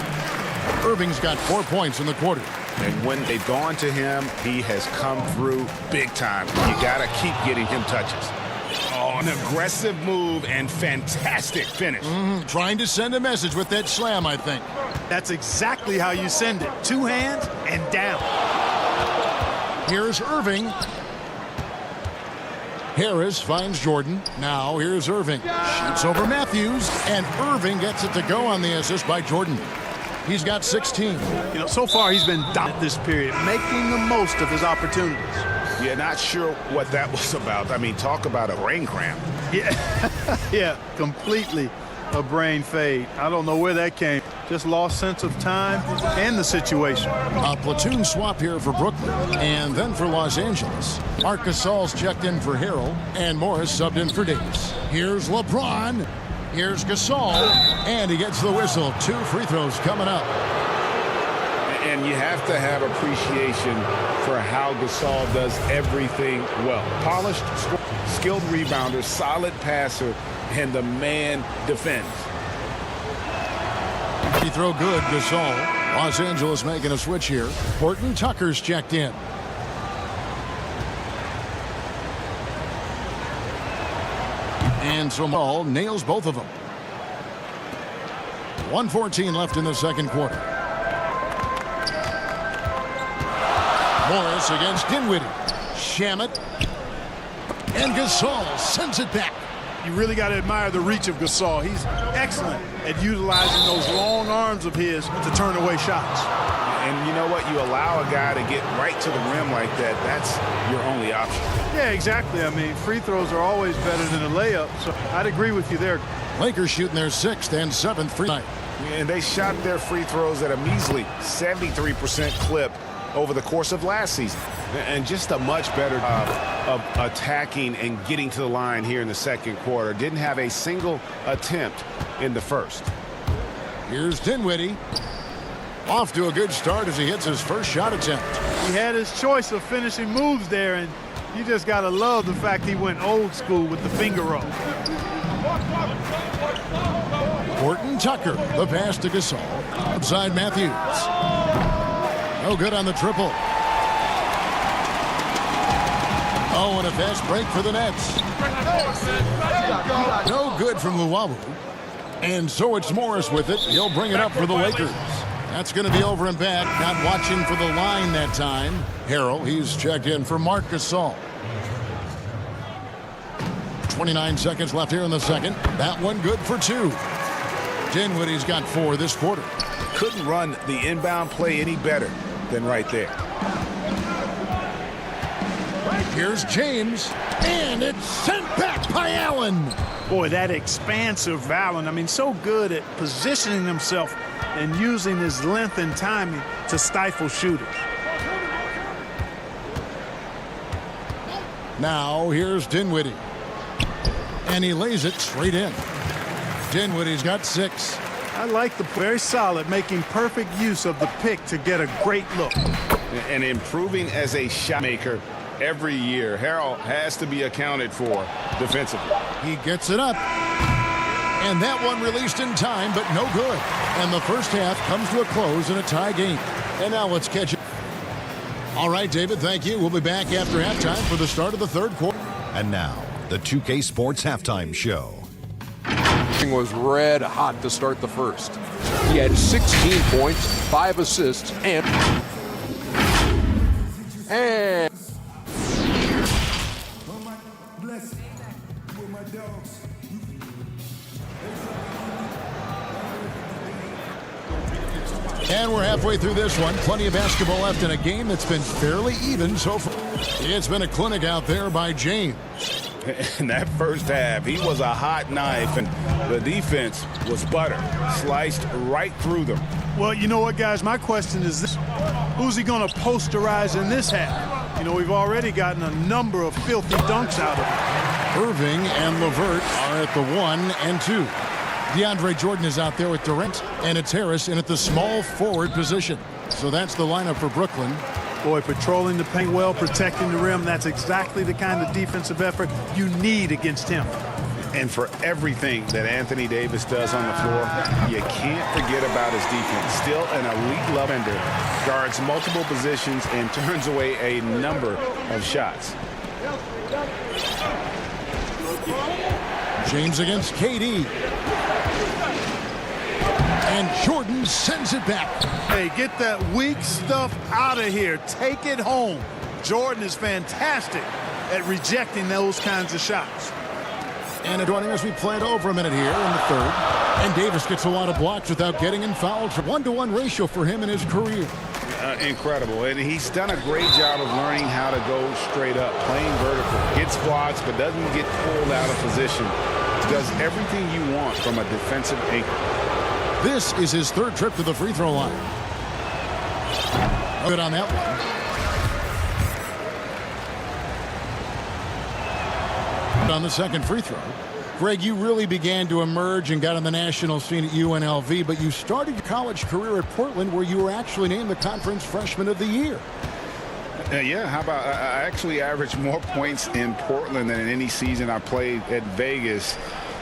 Irving's got 4 points in the quarter. And when they've gone to him, he has come through big time. You got to keep getting him touches. Oh, an aggressive move and fantastic finish. Trying to send a message with that slam, I think. That's exactly how you send it. 2 hands and down. Here's Irving. Harris finds Jordan. Now here's Irving. Shoots over Matthews, and Irving gets it to go on the assist by Jordan. He's got 16. You know, so far he's been dominant this period, making the most of his opportunities. Yeah, not sure what that was about. I mean, talk about a brain cramp. Yeah, yeah, completely a brain fade. I don't know where that came. Just lost sense of time and the situation. A platoon swap here for Brooklyn and then for Los Angeles. Marc Gasol's checked in for Harrell and Morris subbed in for Davis. Here's LeBron. Here's Gasol, and he gets the whistle. 2 free throws coming up. And you have to have appreciation for how Gasol does everything well. Polished, skilled rebounder, solid passer, and the man defends. Free throw good, Gasol. Los Angeles making a switch here. Horton Tucker's checked in. And Somal nails both of them. 1:14 left in the second quarter. Morris against Dinwiddie. Shamet. And Gasol sends it back. You really got to admire the reach of Gasol. He's excellent at utilizing those long arms of his to turn away shots. And you know what? You allow a guy to get right to the rim like that. That's your only option. Yeah, exactly. I mean, free throws are always better than a layup, so I'd agree with you there. Lakers shooting their 6th and 7th free throws. And they shot their free throws at a measly 73% clip over the course of last season. And just a much better job of attacking and getting to the line here in the second quarter. Didn't have a single attempt in the first. Here's Dinwiddie. Off to a good start as he hits his first shot attempt. He had his choice of finishing moves there, and you just got to love the fact he went old school with the finger roll. Horton Tucker, the pass to Gasol. Outside Matthews. No good on the triple. Oh, and a fast break for the Nets. No good from Luwawu. And so it's Morris with it. He'll bring it up for the Lakers. That's going to be over and back. Not watching for the line that time. Harrell, he's checked in for Marc Gasol. 29 seconds left here in the second. That one good for 2. Dinwiddie's got 4 this quarter. Couldn't run the inbound play any better than right there. Here's James, and it's sent back by Allen. Boy, that expansive Allen, I mean, so good at positioning himself and using his length and timing to stifle shooters. Now here's Dinwiddie. And he lays it straight in. Dinwiddie's got 6. I like the very solid, making perfect use of the pick to get a great look. And improving as a shot maker every year. Harrell has to be accounted for defensively. He gets it up. And that one released in time, but no good. And the first half comes to a close in a tie game. And now let's catch it. All right, David, thank you. We'll be back after halftime for the start of the third quarter. And now, the 2K Sports Halftime Show. Was red hot to start the first. He had 16 points, 5 assists, and And we're halfway through this one. Plenty of basketball left in a game that's been fairly even so far. It's been a clinic out there by James. In that first half, he was a hot knife, and the defense was butter. Sliced right through them. Well, you know what, guys? My question is this. Who's he going to posterize in this half? You know, we've already gotten a number of filthy dunks out of him. Irving and LeVert are at the 1 and 2. DeAndre Jordan is out there with Durant, and it's Harris in at the small forward position. So that's the lineup for Brooklyn. Boy, patrolling the paint well, protecting the rim, that's exactly the kind of defensive effort you need against him. And for everything that Anthony Davis does on the floor, you can't forget about his defense. Still an elite level defender, guards multiple positions and turns away a number of shots. James against KD. And Jordan sends it back. Hey, get that weak stuff out of here. Take it home. Jordan is fantastic at rejecting those kinds of shots. And joining us, we played over a minute here in the third. And Davis gets a lot of blocks without getting in fouled. 1-to-1 ratio for him in his career. Incredible. And he's done a great job of learning how to go straight up, playing vertical. Gets blocks, but doesn't get pulled out of position. Does everything you want from a defensive anchor. This is his third trip to the free throw line. Good on that one. On the second free throw. Greg, you really began to emerge and got on the national scene at UNLV, but you started your college career at Portland, where you were actually named the Conference Freshman of the Year. Yeah, how about I actually averaged more points in Portland than in any season I played at Vegas.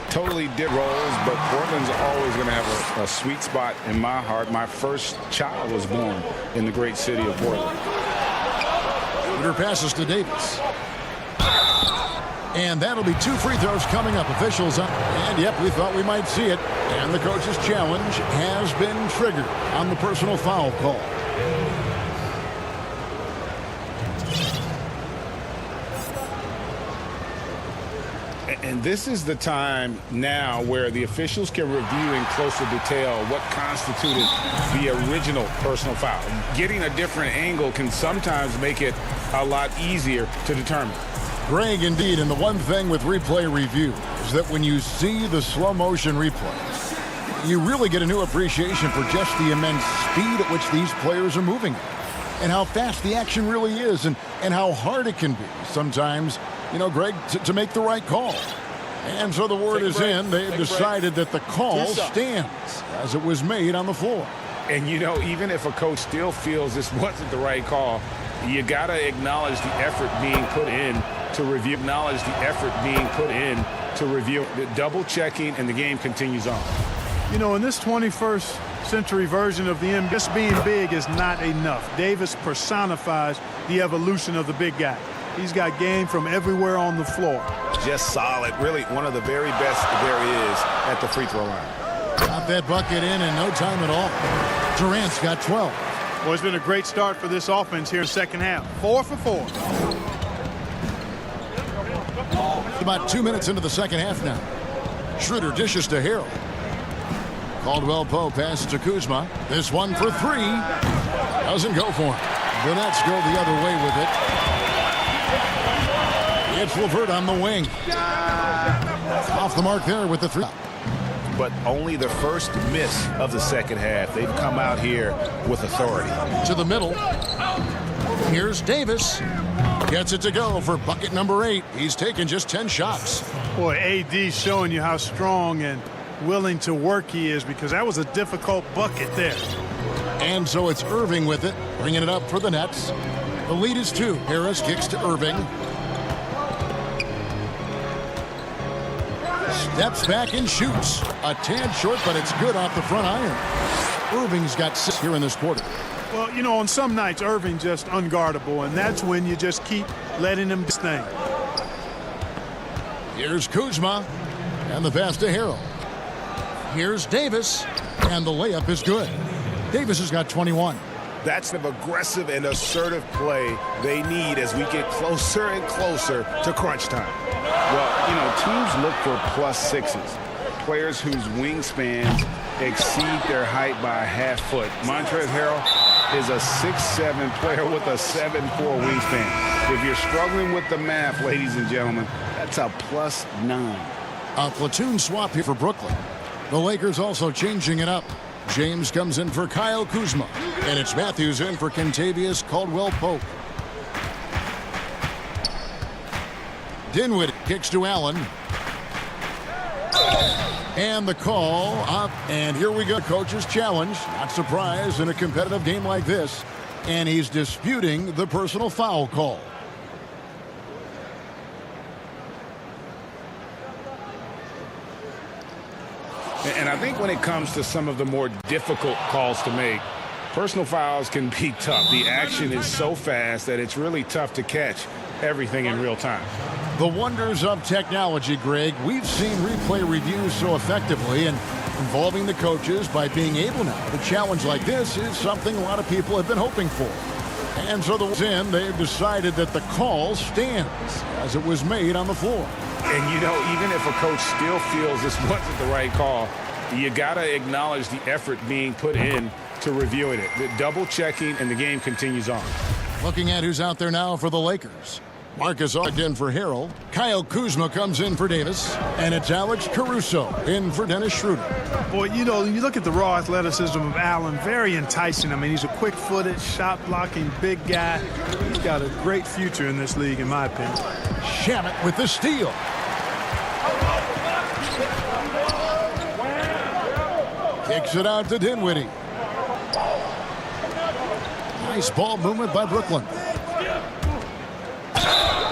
Totally different roles, but Portland's always going to have a sweet spot in my heart. My first child was born in the great city of Portland. Shooter passes to Davis. And that'll be 2 free throws coming up. Officials up. And, yep, we thought we might see it. And the coach's challenge has been triggered on the personal foul call. And this is the time now where the officials can review in closer detail what constituted the original personal foul. Getting a different angle can sometimes make it a lot easier to determine. Greg, indeed, and the one thing with replay review is that when you see the slow motion replays, you really get a new appreciation for just the immense speed at which these players are moving and how fast the action really is and how hard it can be sometimes, you know, Greg, to make the right call. And so the word is in. They've decided that the call stands as it was made on the floor. And, you know, even if a coach still feels this wasn't the right call, you got to acknowledge the effort being put in to review. Acknowledge the effort being put in to review. The double checking, and the game continues on. You know, in this 21st century version of the NBA, just being big is not enough. Davis personifies the evolution of the big guy. He's got game from everywhere on the floor. Just solid. Really one of the very best there is at the free throw line. Got that bucket in no time at all. Durant's got 12. Well, it's been a great start for this offense here in the second half. 4 for 4. About 2 minutes into the second half now. Schroeder dishes to Harrell. Caldwell Pope passes to Kuzma. This one for 3. Doesn't go for him. The Nets go the other way with it. It's Levert on the wing. Off the mark there with the 3. But only the first miss of the second half. They've come out here with authority. To the middle. Here's Davis. Gets it to go for bucket number 8. He's taken just 10 shots. Boy, AD showing you how strong and willing to work he is, because that was a difficult bucket there. And so it's Irving with it, bringing it up for the Nets. The lead is 2. Harris kicks to Irving. Steps back and shoots. A tad short, but it's good off the front iron. Irving's got 6 here in this quarter. Well, you know, on some nights, Irving just unguardable, and that's when you just keep letting him do his thing. Here's Kuzma, and the pass to Harrell. Here's Davis, and the layup is good. Davis has got 21. That's the aggressive and assertive play they need as we get closer and closer to crunch time. Well, you know, teams look for +6s, players whose wingspans exceed their height by a half foot. Montrezl Harrell is a 6'7" player with a 7'4" wingspan. If you're struggling with the math, ladies and gentlemen, that's a +9. A platoon swap here for Brooklyn. The Lakers also changing it up. James comes in for Kyle Kuzma, and it's Matthews in for Kentavious Caldwell-Pope. Dinwiddie kicks to Allen. And the call up, and here we go. Coach's challenge. Not surprised in a competitive game like this. And he's disputing the personal foul call. And I think when it comes to some of the more difficult calls to make, personal fouls can be tough. The action is so fast that it's really tough to catch everything in real time. The wonders of technology, Greg. We've seen replay reviews so effectively, and involving the coaches by being able now to challenge like this is something a lot of people have been hoping for. And so they've decided that the call stands as it was made on the floor. And, you know, even if a coach still feels this wasn't the right call, you got to acknowledge the effort being put in to reviewing it. The double-checking, and the game continues on. Looking at who's out there now for the Lakers. Marcus in for Harrell. Kyle Kuzma comes in for Davis. And it's Alex Caruso in for Dennis Schroeder. Boy, you know, you look at the raw athleticism of Allen, very enticing. I mean, he's a quick-footed, shot-blocking, big guy. He's got a great future in this league, in my opinion. Shamet with the steal. Kicks it out to Dinwiddie. Nice ball movement by Brooklyn.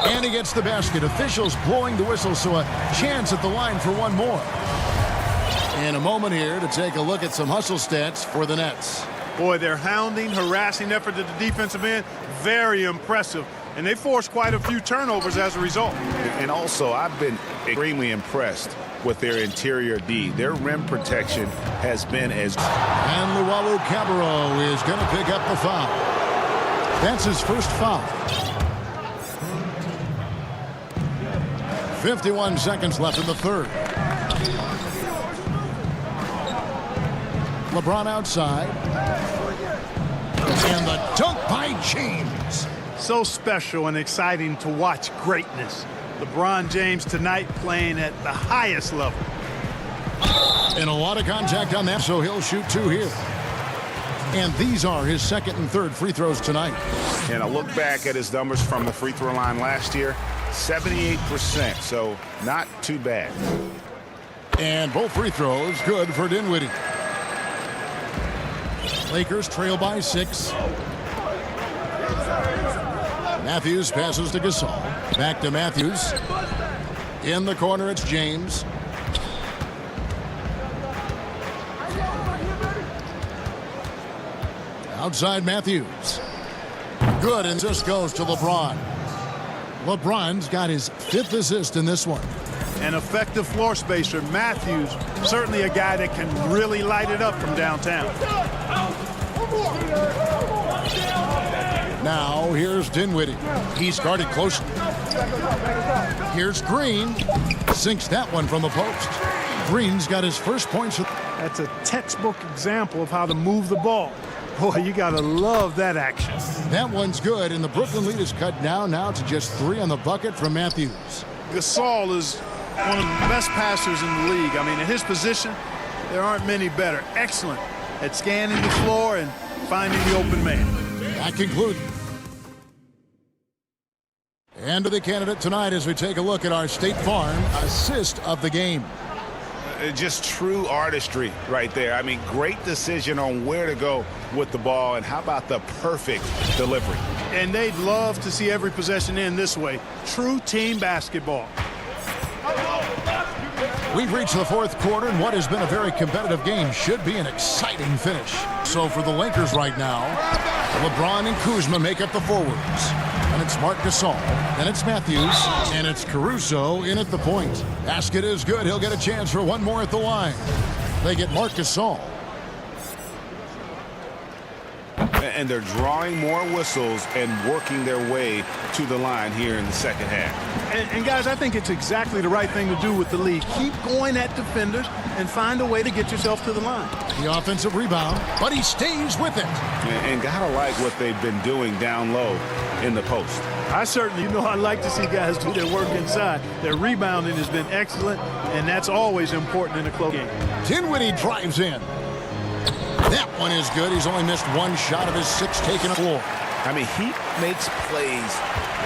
And he gets the basket. Officials blowing the whistle, so a chance at the line for one more. In a moment here to take a look at some hustle stats for the Nets. Boy, their hounding, harassing effort at the defensive end, very impressive. And they forced quite a few turnovers as a result. And also, I've been extremely impressed with their interior D. Their rim protection has been as... And Luwawu Cabarro is going to pick up the foul. That's his first foul. 51 seconds left in the third. LeBron outside. And the dunk by James. So special and exciting to watch greatness. LeBron James tonight playing at the highest level. And a lot of contact on that, so he'll shoot two here. And these are his second and third free throws tonight. And I look back at his numbers from the free throw line last year. 78%, so not too bad. And both free throws good for Dinwiddie. Lakers trail by 6. Matthews passes to Gasol. Back to Matthews. In the corner, it's James. Outside Matthews. Good, and just goes to LeBron. LeBron's got his 5th assist in this one. An effective floor spacer. Matthews, certainly a guy that can really light it up from downtown. Now, here's Dinwiddie. He's guarded closely. Here's Green. Sinks that one from the post. Green's got his first points. That's a textbook example of how to move the ball. Boy, you got to love that action. That one's good, and the Brooklyn lead is cut down now to just 3 on the bucket from Matthews. Gasol is one of the best passers in the league. I mean, in his position, there aren't many better. Excellent at scanning the floor and finding the open man. That concludes. And to the candidate tonight as we take a look at our State Farm assist of the game. Just true artistry right there. I mean, great decision on where to go with the ball, and how about the perfect delivery? And they'd love to see every possession end this way. True team basketball. We've reached the 4th quarter, and what has been a very competitive game should be an exciting finish. So for the Lakers right now, LeBron and Kuzma make up the forwards. And it's Marc Gasol, and it's Matthews, and it's Caruso in at the point. Basket is good. He'll get a chance for one more at the line. They get Marc Gasol. And they're drawing more whistles and working their way to the line here in the second half. And guys, I think it's exactly the right thing to do with the league. Keep going at defenders and find a way to get yourself to the line. The offensive rebound, but he stays with it. And gotta like what they've been doing down low in the post. I certainly, I like to see guys do their work inside. Their rebounding has been excellent, and that's always important in a close game. Dinwiddie drives in. That one is good. He's only missed one shot of his 6 taken on the floor. I mean, he makes plays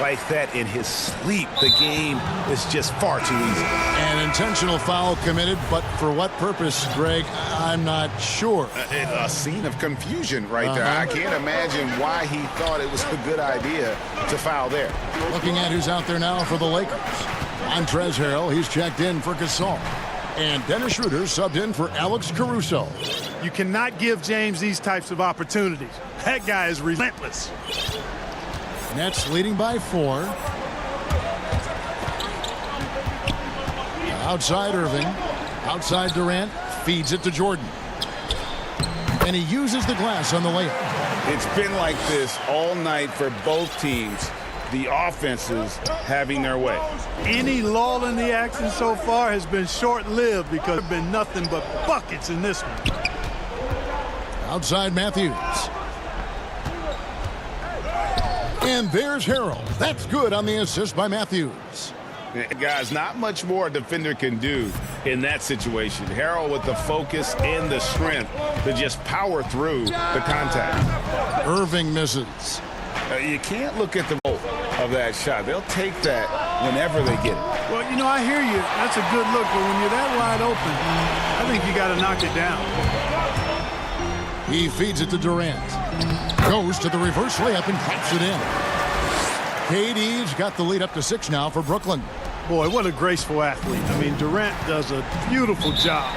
like that in his sleep. The game is just far too easy. An intentional foul committed, but for what purpose, Greg? I'm not sure. A scene of confusion right there. I can't imagine why he thought it was a good idea to foul there. Looking at who's out there now for the Lakers. Montrezl Harrell, he's checked in for Gasol. And Dennis Schroeder subbed in for Alex Caruso. You cannot give James these types of opportunities. That guy is relentless. Nets leading by 4. Outside Irving. Outside Durant. Feeds it to Jordan. And he uses the glass on the layup. It's been like this all night for both teams. the offenses having their way. Any lull in the action so far has been short-lived because there's been nothing but buckets in this one. Outside Matthews. And there's Harrell. That's good on the assist by Matthews. Guys, not much more a defender can do in that situation. Harrell with the focus and the strength to just power through the contact. Irving misses. You can't look at the roll of that shot. They'll take that whenever they get it. Well, you know, I hear you. That's a good look, but when you're that wide open, I think you got to knock it down. He feeds it to Durant. Goes to the reverse layup and drops it in. KD's got the lead up to 6 now for Brooklyn. Boy, what a graceful athlete. I mean, Durant does a beautiful job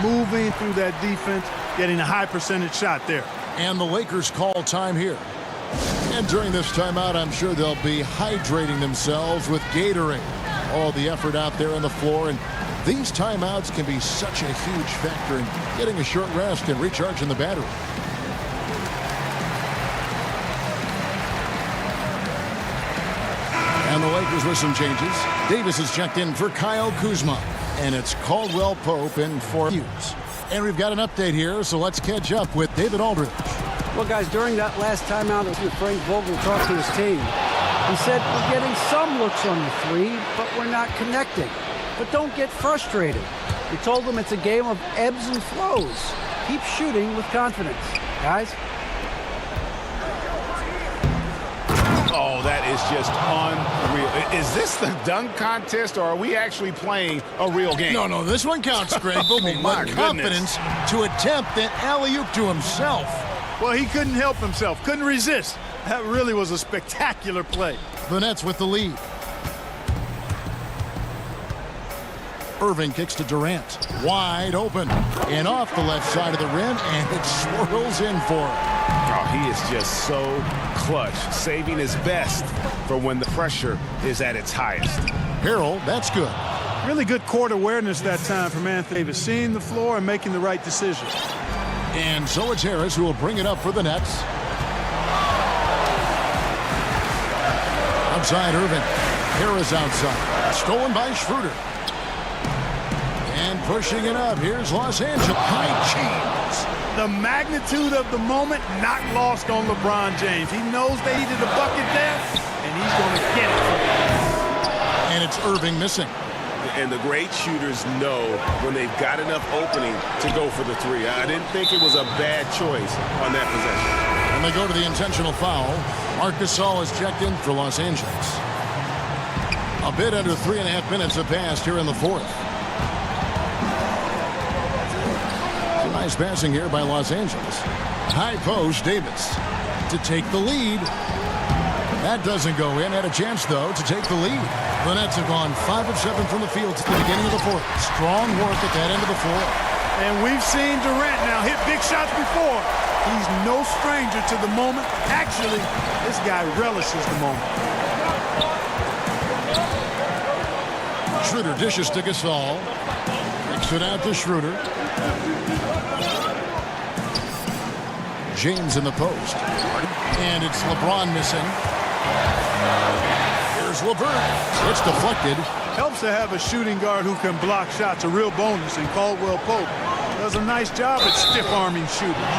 moving through that defense, getting a high percentage shot there. And the Lakers call time here. And during this timeout, I'm sure they'll be hydrating themselves with Gatorade. All the effort out there on the floor, and these timeouts can be such a huge factor in getting a short rest and recharging the battery. And the Lakers with some changes. Davis is checked in for Kyle Kuzma. And it's Caldwell Pope in for Hughes. And we've got an update here, so let's catch up with David Aldridge. Well, guys, during that last timeout, Frank Vogel talked to his team. He said, we're getting some looks on the three, but we're not connecting. But don't get frustrated. He told them it's a game of ebbs and flows. Keep shooting with confidence, guys. Oh, that is just unreal. Is this the dunk contest, or are we actually playing a real game? No, this one counts, Greg. But My confidence to attempt an alley-oop to himself. Well, he couldn't help himself, couldn't resist. That really was a spectacular play. The Nets with the lead. Irving kicks to Durant. Wide open. And off the left side of the rim, and it swirls in for him. Oh, he is just so clutch, saving his best for when the pressure is at its highest. Harrell, that's good. Really good court awareness that time from Anthony Davis, seeing the floor and making the right decision. And so it's Harris who will bring it up for the Nets. Outside Irving. Harris outside. Stolen by Schroeder. And pushing it up. Here's Los Angeles. High cheese. The magnitude of the moment not lost on LeBron James. He knows they needed a bucket there, and he's going to get it. And it's Irving missing. And the great shooters know when they've got enough opening to go for the three. I didn't think it was a bad choice on that possession. And they go to the intentional foul. Marc Gasol is checked in for Los Angeles. A bit under 3.5 minutes have passed here in the fourth. Nice passing here by Los Angeles. High post, Davis to take the lead. That doesn't go in. Had a chance, though, to take the lead. The Nets have gone 5 of 7 from the field at the beginning of the fourth. Strong work at that end of the floor. And we've seen Durant now hit big shots before. He's no stranger to the moment. Actually, this guy relishes the moment. Schroeder dishes to Gasol. Kicks it out to Schroeder. James in the post. And it's LeBron missing. Here's LeVert. It's deflected. Helps to have a shooting guard who can block shots, a real bonus, and Caldwell Pope does a nice job at stiff-arming shooting.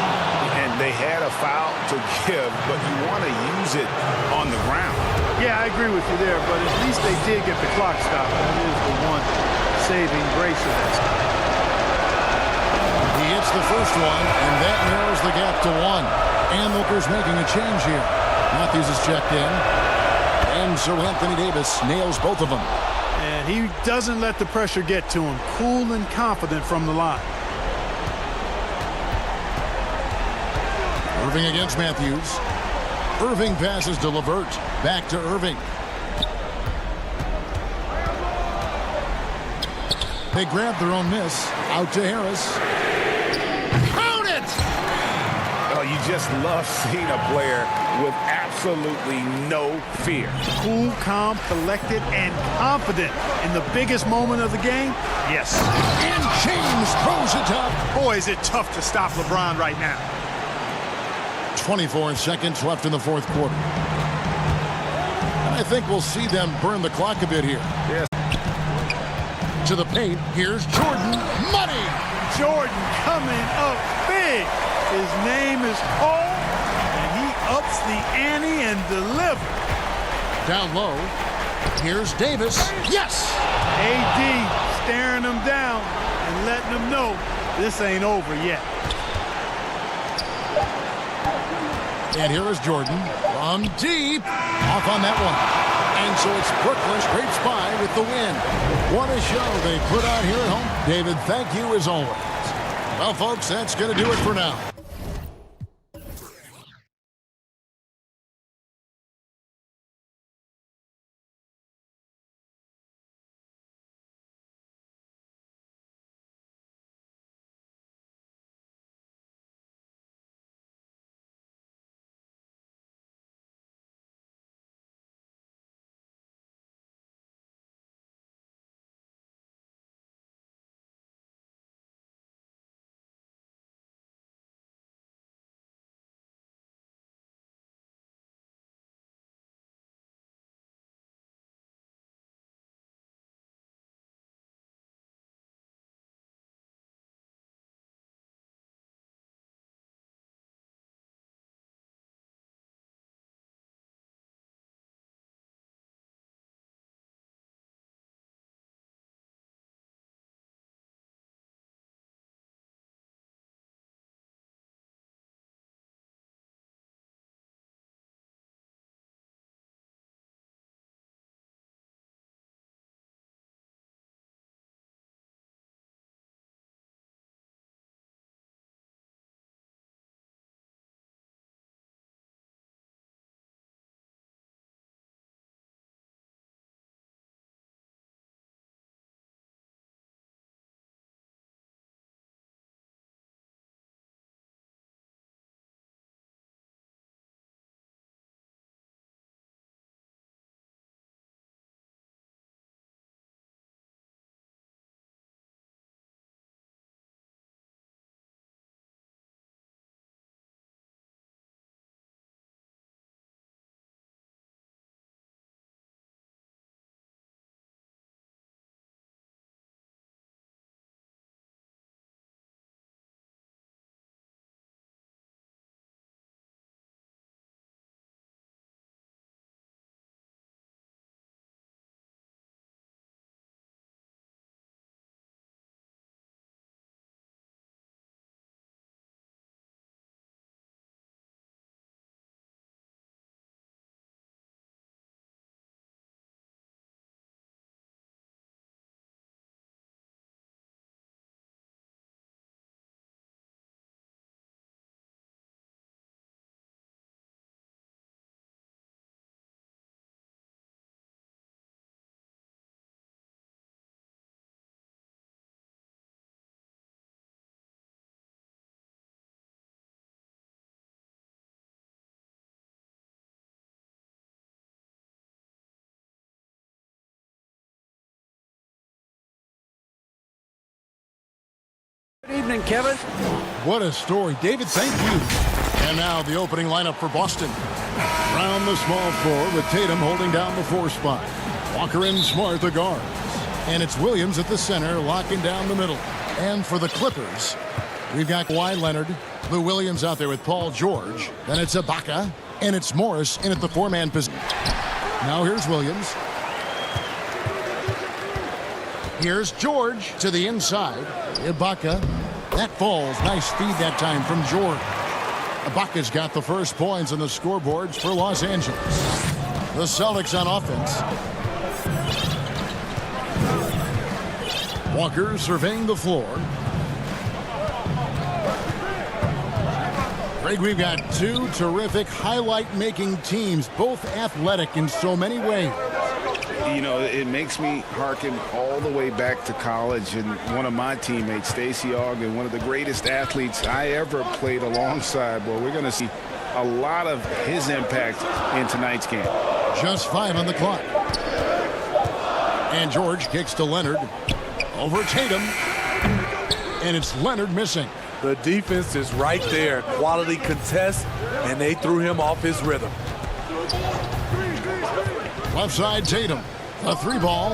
And they had a foul to give, but you want to use it on the ground. Yeah, I agree with you there, but at least they did get the clock stopped. That is the one saving grace of this. He hits the first one, and that narrows the gap to 1. And Lakers making a change here. Matthews is checked in. And so Anthony Davis nails both of them. And he doesn't let the pressure get to him. Cool and confident from the line. Irving against Matthews. Irving passes to LeVert. Back to Irving. They grab their own miss. Out to Harris. Count it! Oh, you just love seeing a player with absolutely no fear. Cool, calm, collected, and confident in the biggest moment of the game. Yes. And James throws it up. Boy, is it tough to stop LeBron right now. 24 seconds left in the fourth quarter. think we'll see them burn the clock a bit here. Yes. To the paint. Here's Jordan. Money! Jordan coming up big. His name is Cole, and he ups the ante and delivers. Down low. Here's Davis. Yes! AD staring him down and letting him know this ain't over yet. And here is Jordan from deep. Off on that one. And so it's Brooklyn scrapes by with the win. What a show they put on here at home. David, thank you as always. Well, folks, that's going to do it for now. Good evening, Kevin. What a story. David, thank you. And now the opening lineup for Boston. Brown the small floor with Tatum holding down the 4 spot. Walker and Smart the guards. And it's Williams at the center locking down the middle. And for the Clippers, we've got Kawhi Leonard, Lou Williams out there with Paul George. Then it's Ibaka. And it's Morris in at the 4-man position. Now here's Williams. Here's George to the inside. Ibaka. That falls. Nice feed that time from George. Ibaka's got the first points on the scoreboards for Los Angeles. The Celtics on offense. Walker surveying the floor. Greg, we've got 2 terrific highlight-making teams, both athletic in so many ways. You know, it makes me hearken all the way back to college, and one of my teammates, Stacey Ogden, one of the greatest athletes I ever played alongside. Well, we're going to see a lot of his impact in tonight's game. Just 5 on the clock. And George kicks to Leonard. Over Tatum. And it's Leonard missing. The defense is right there. Quality contest, and they threw him off his rhythm. Left side, Tatum. The three ball.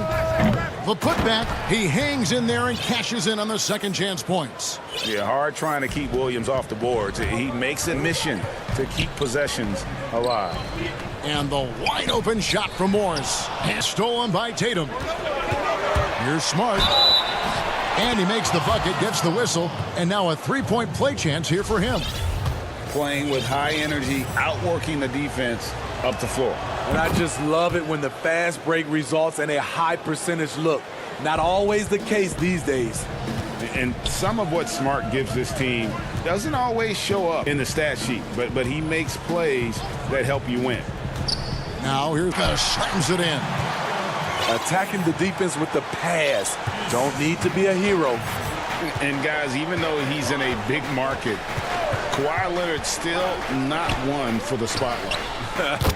The putback. He hangs in there and cashes in on the second chance points. Yeah, hard trying to keep Williams off the boards. He makes a mission to keep possessions alive. And the wide open shot from Morris. And stolen by Tatum. Here's Smart. And he makes the bucket, gets the whistle, and now a three-point play chance here for him. Playing with high energy, outworking the defense up the floor. And I just love it when the fast break results in a high percentage look. Not always the case these days. And some of what Smart gives this team doesn't always show up in the stat sheet, but he makes plays that help you win. Now here's slams it in. Attacking the defense with the pass. Don't need to be a hero. And guys, even though he's in a big market, Kawhi Leonard's still not one for the spotlight.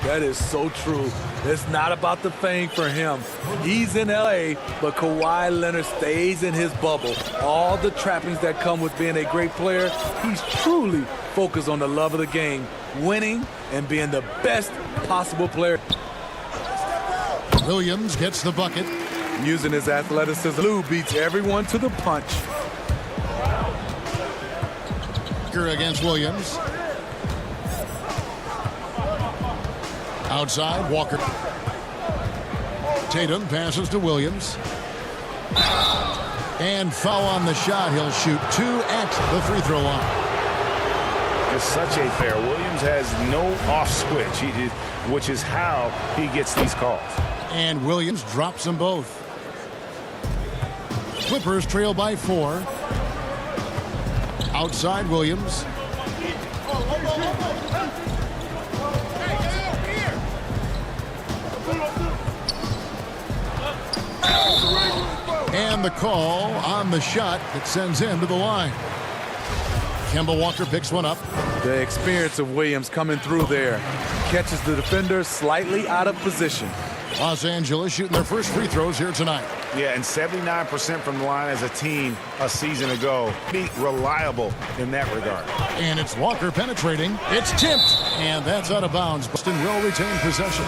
That is so true. It's not about the fame for him. He's in LA, but Kawhi Leonard stays in his bubble. All the trappings that come with being a great player, he's truly focused on the love of the game, winning and being the best possible player. Williams gets the bucket. Using his athleticism, Lou beats everyone to the punch. Against Williams. Outside, Walker. Tatum passes to Williams. And foul on the shot. He'll shoot 2 at the free throw line. It's such a fair. Williams has no off switch, which is how he gets these calls. And Williams drops them both. Clippers trail by 4. Outside Williams. And the call on the shot that sends him to the line. Kemba Walker picks one up. The experience of Williams coming through there. Catches the defender slightly out of position. Los Angeles shooting their first free throws here tonight. Yeah, and 79% from the line as a team a season ago. Be reliable in that regard. And it's Walker penetrating. It's tipped. And that's out of bounds. Boston will retain possession.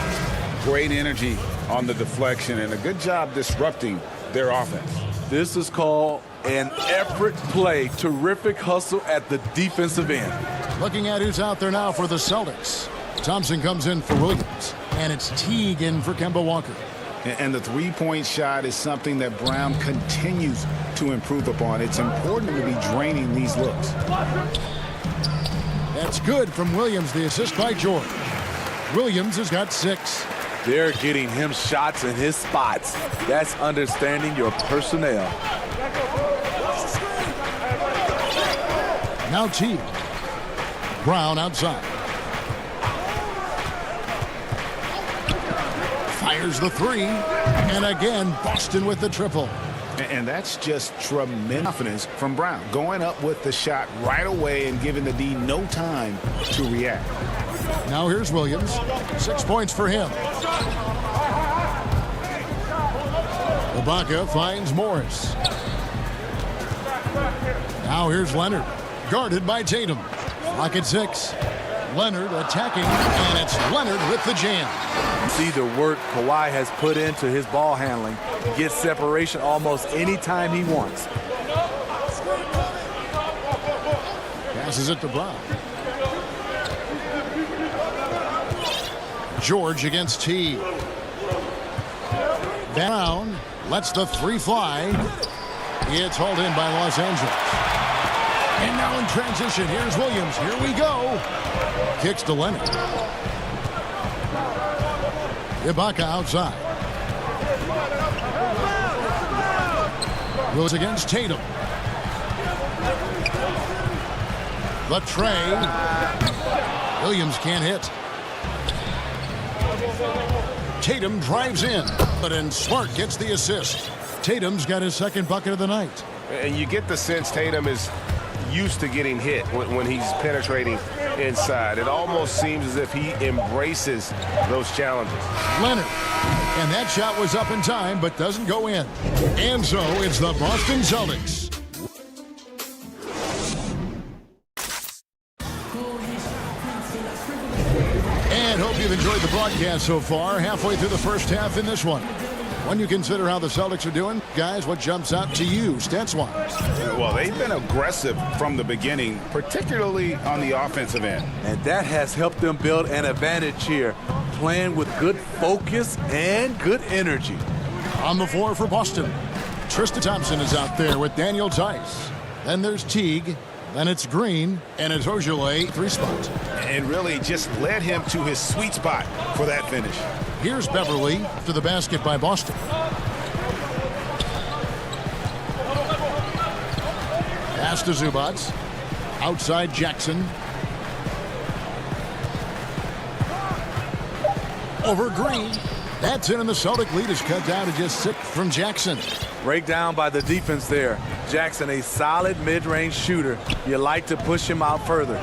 Great energy on the deflection and a good job disrupting their offense. This is called an effort play. Terrific hustle at the defensive end. Looking at who's out there now for the Celtics. Thompson comes in for Williams. And it's Teague in for Kemba Walker. And the three-point shot is something that Brown continues to improve upon. It's important to be draining these looks. That's good from Williams. The assist by George. Williams has got 6. They're getting him shots in his spots. That's understanding your personnel. Now Teague. Brown outside. Fires the 3. And again, Boston with the triple. And that's just tremendous confidence from Brown. Going up with the shot right away and giving the D no time to react. Now here's Williams. 6 points for him. Ibaka finds Morris. Now here's Leonard. Guarded by Tatum. Clock at 6. Leonard attacking, and it's Leonard with the jam. See the work Kawhi has put into his ball handling. Gets separation almost any time he wants. Passes it to Brown. George against T. Brown lets the 3 fly. It's hauled in by Los Angeles. And now in transition, here's Williams. Here we go. Kicks to Leonard. Ibaka outside. Goes against Tatum. The tray. Williams can't hit. Tatum drives in, but then Smart gets the assist. Tatum's got his second bucket of the night. And you get the sense Tatum is used to getting hit when he's penetrating inside. It almost seems as if he embraces those challenges. Leonard. And that shot was up in time, but doesn't go in. And so it's the Boston Celtics. And hope you you've enjoyed the broadcast so far, halfway through the first half in this one. When you consider how the Celtics are doing, guys, what jumps out to you, stats-wise? Well, they've been aggressive from the beginning, particularly on the offensive end. And that has helped them build an advantage here, playing with good focus and good energy. On the floor for Boston, Tristan Thompson is out there with Daniel Tice. Then there's Teague. Then it's Green, and it's Ojale, 3 spots. And really just led him to his sweet spot for that finish. Here's Beverly to the basket by Boston. Pass to Zubats. Outside Jackson. Over Green. That's in, and the Celtic lead is cut down to just 6 from Jackson. Breakdown by the defense there. Jackson, a solid mid-range shooter. You like to push him out further.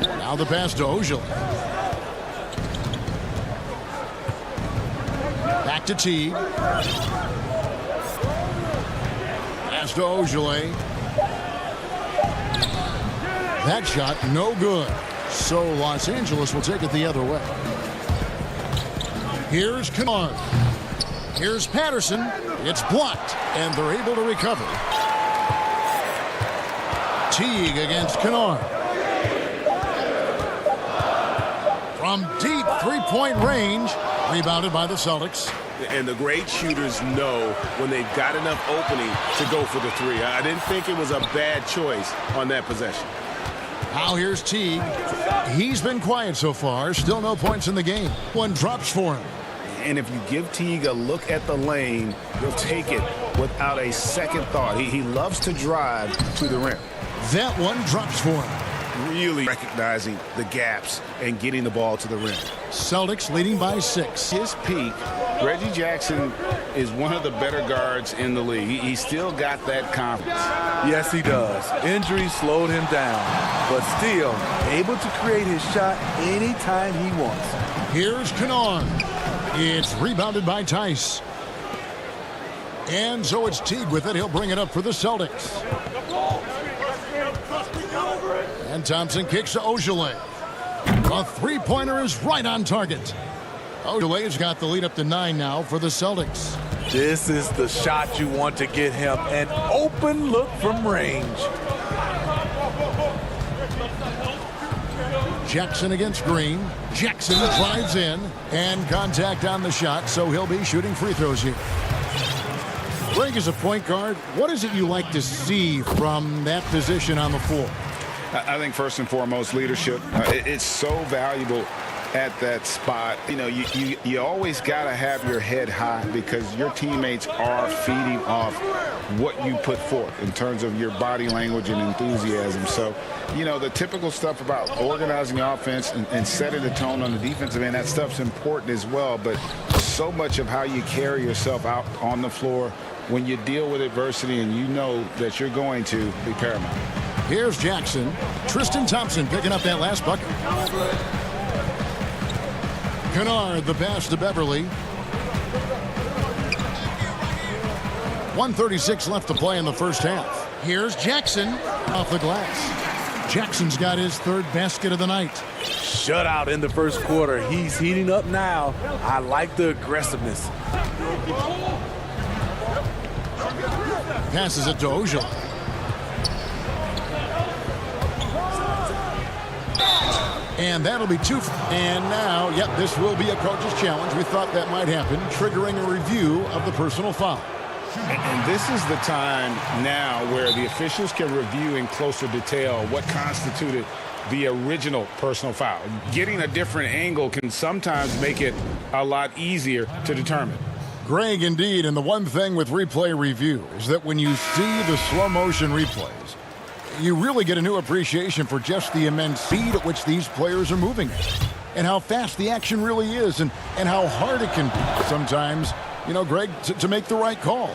Now the pass to Ojale. Back to Teague. Pass to Ojale. That shot no good. So Los Angeles will take it the other way. Here's Kennard. Here's Patterson. It's blocked, and they're able to recover. Teague against Kennard. From deep three-point range, rebounded by the Celtics. And the great shooters know when they've got enough opening to go for the three. I didn't think it was a bad choice on that possession. Now here's Teague. He's been quiet so far. Still no points in the game. One drops for him. And if you give Teague a look at the lane, he'll take it without a second thought. He loves to drive to the rim. That one drops for him. Really recognizing the gaps and getting the ball to the rim. Celtics leading by 6. His peak, Reggie Jackson is one of the better guards in the league. He still got that confidence. Yes, he does. Injury slowed him down, but still able to create his shot anytime he wants. Here's Kennard. It's rebounded by Tice. And so it's Teague with it. He'll bring it up for the Celtics. And Thompson kicks to Ojale. A three-pointer is right on target. Ojale's got the lead up to 9 now for the Celtics. This is the shot you want to get him. An open look from range. Jackson against Green. Jackson drives in, and contact on the shot, so he'll be shooting free throws here. Greg, as a point guard, what is it you like to see from that position on the floor? I think first and foremost, leadership. It's so valuable at that spot. You know, you always got to have your head high because your teammates are feeding off what you put forth in terms of your body language and enthusiasm. So, you know, the typical stuff about organizing the offense and setting the tone on the defensive end, that stuff's important as well. But so much of how you carry yourself out on the floor when you deal with adversity and you know that you're going to be paramount. Here's Jackson. Tristan Thompson picking up that last bucket. Kennard, the pass to Beverly. 1:36 left to play in the first half. Here's Jackson off the glass. Jackson's got his 3rd basket of the night. Shutout in the first quarter. He's heating up now. I like the aggressiveness. Passes it to Ojale. And that'll be 2. And now, yep, this will be a coach's challenge. We thought that might happen, triggering a review of the personal foul. And this is the time now where the officials can review in closer detail what constituted the original personal foul. Getting a different angle can sometimes make it a lot easier to determine. Greg, indeed, and the one thing with replay review is that when you see the slow motion replays, you really get a new appreciation for just the immense speed at which these players are moving and how fast the action really is and how hard it can be sometimes, you know, Greg, to make the right call.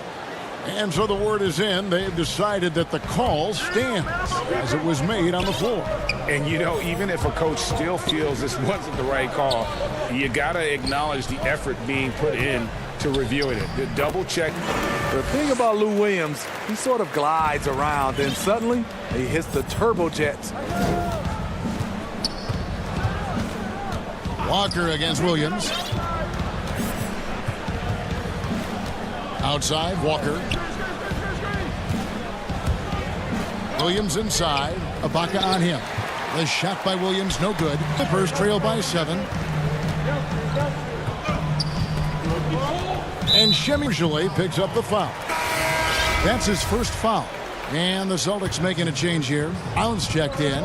And so the word is in. They've decided that the call stands as it was made on the floor. And, you know, even if a coach still feels this wasn't the right call, you got to acknowledge the effort being put in to reviewing it. The double check. The thing about Lou Williams, he sort of glides around, then suddenly he hits the turbojets. Walker against Williams. Outside, Walker. Williams inside. Ibaka on him. The shot by Williams, no good. Clippers trail by 7. And Shemi usually picks up the foul. That's his first foul. And the Celtics making a change here. Brown's checked in.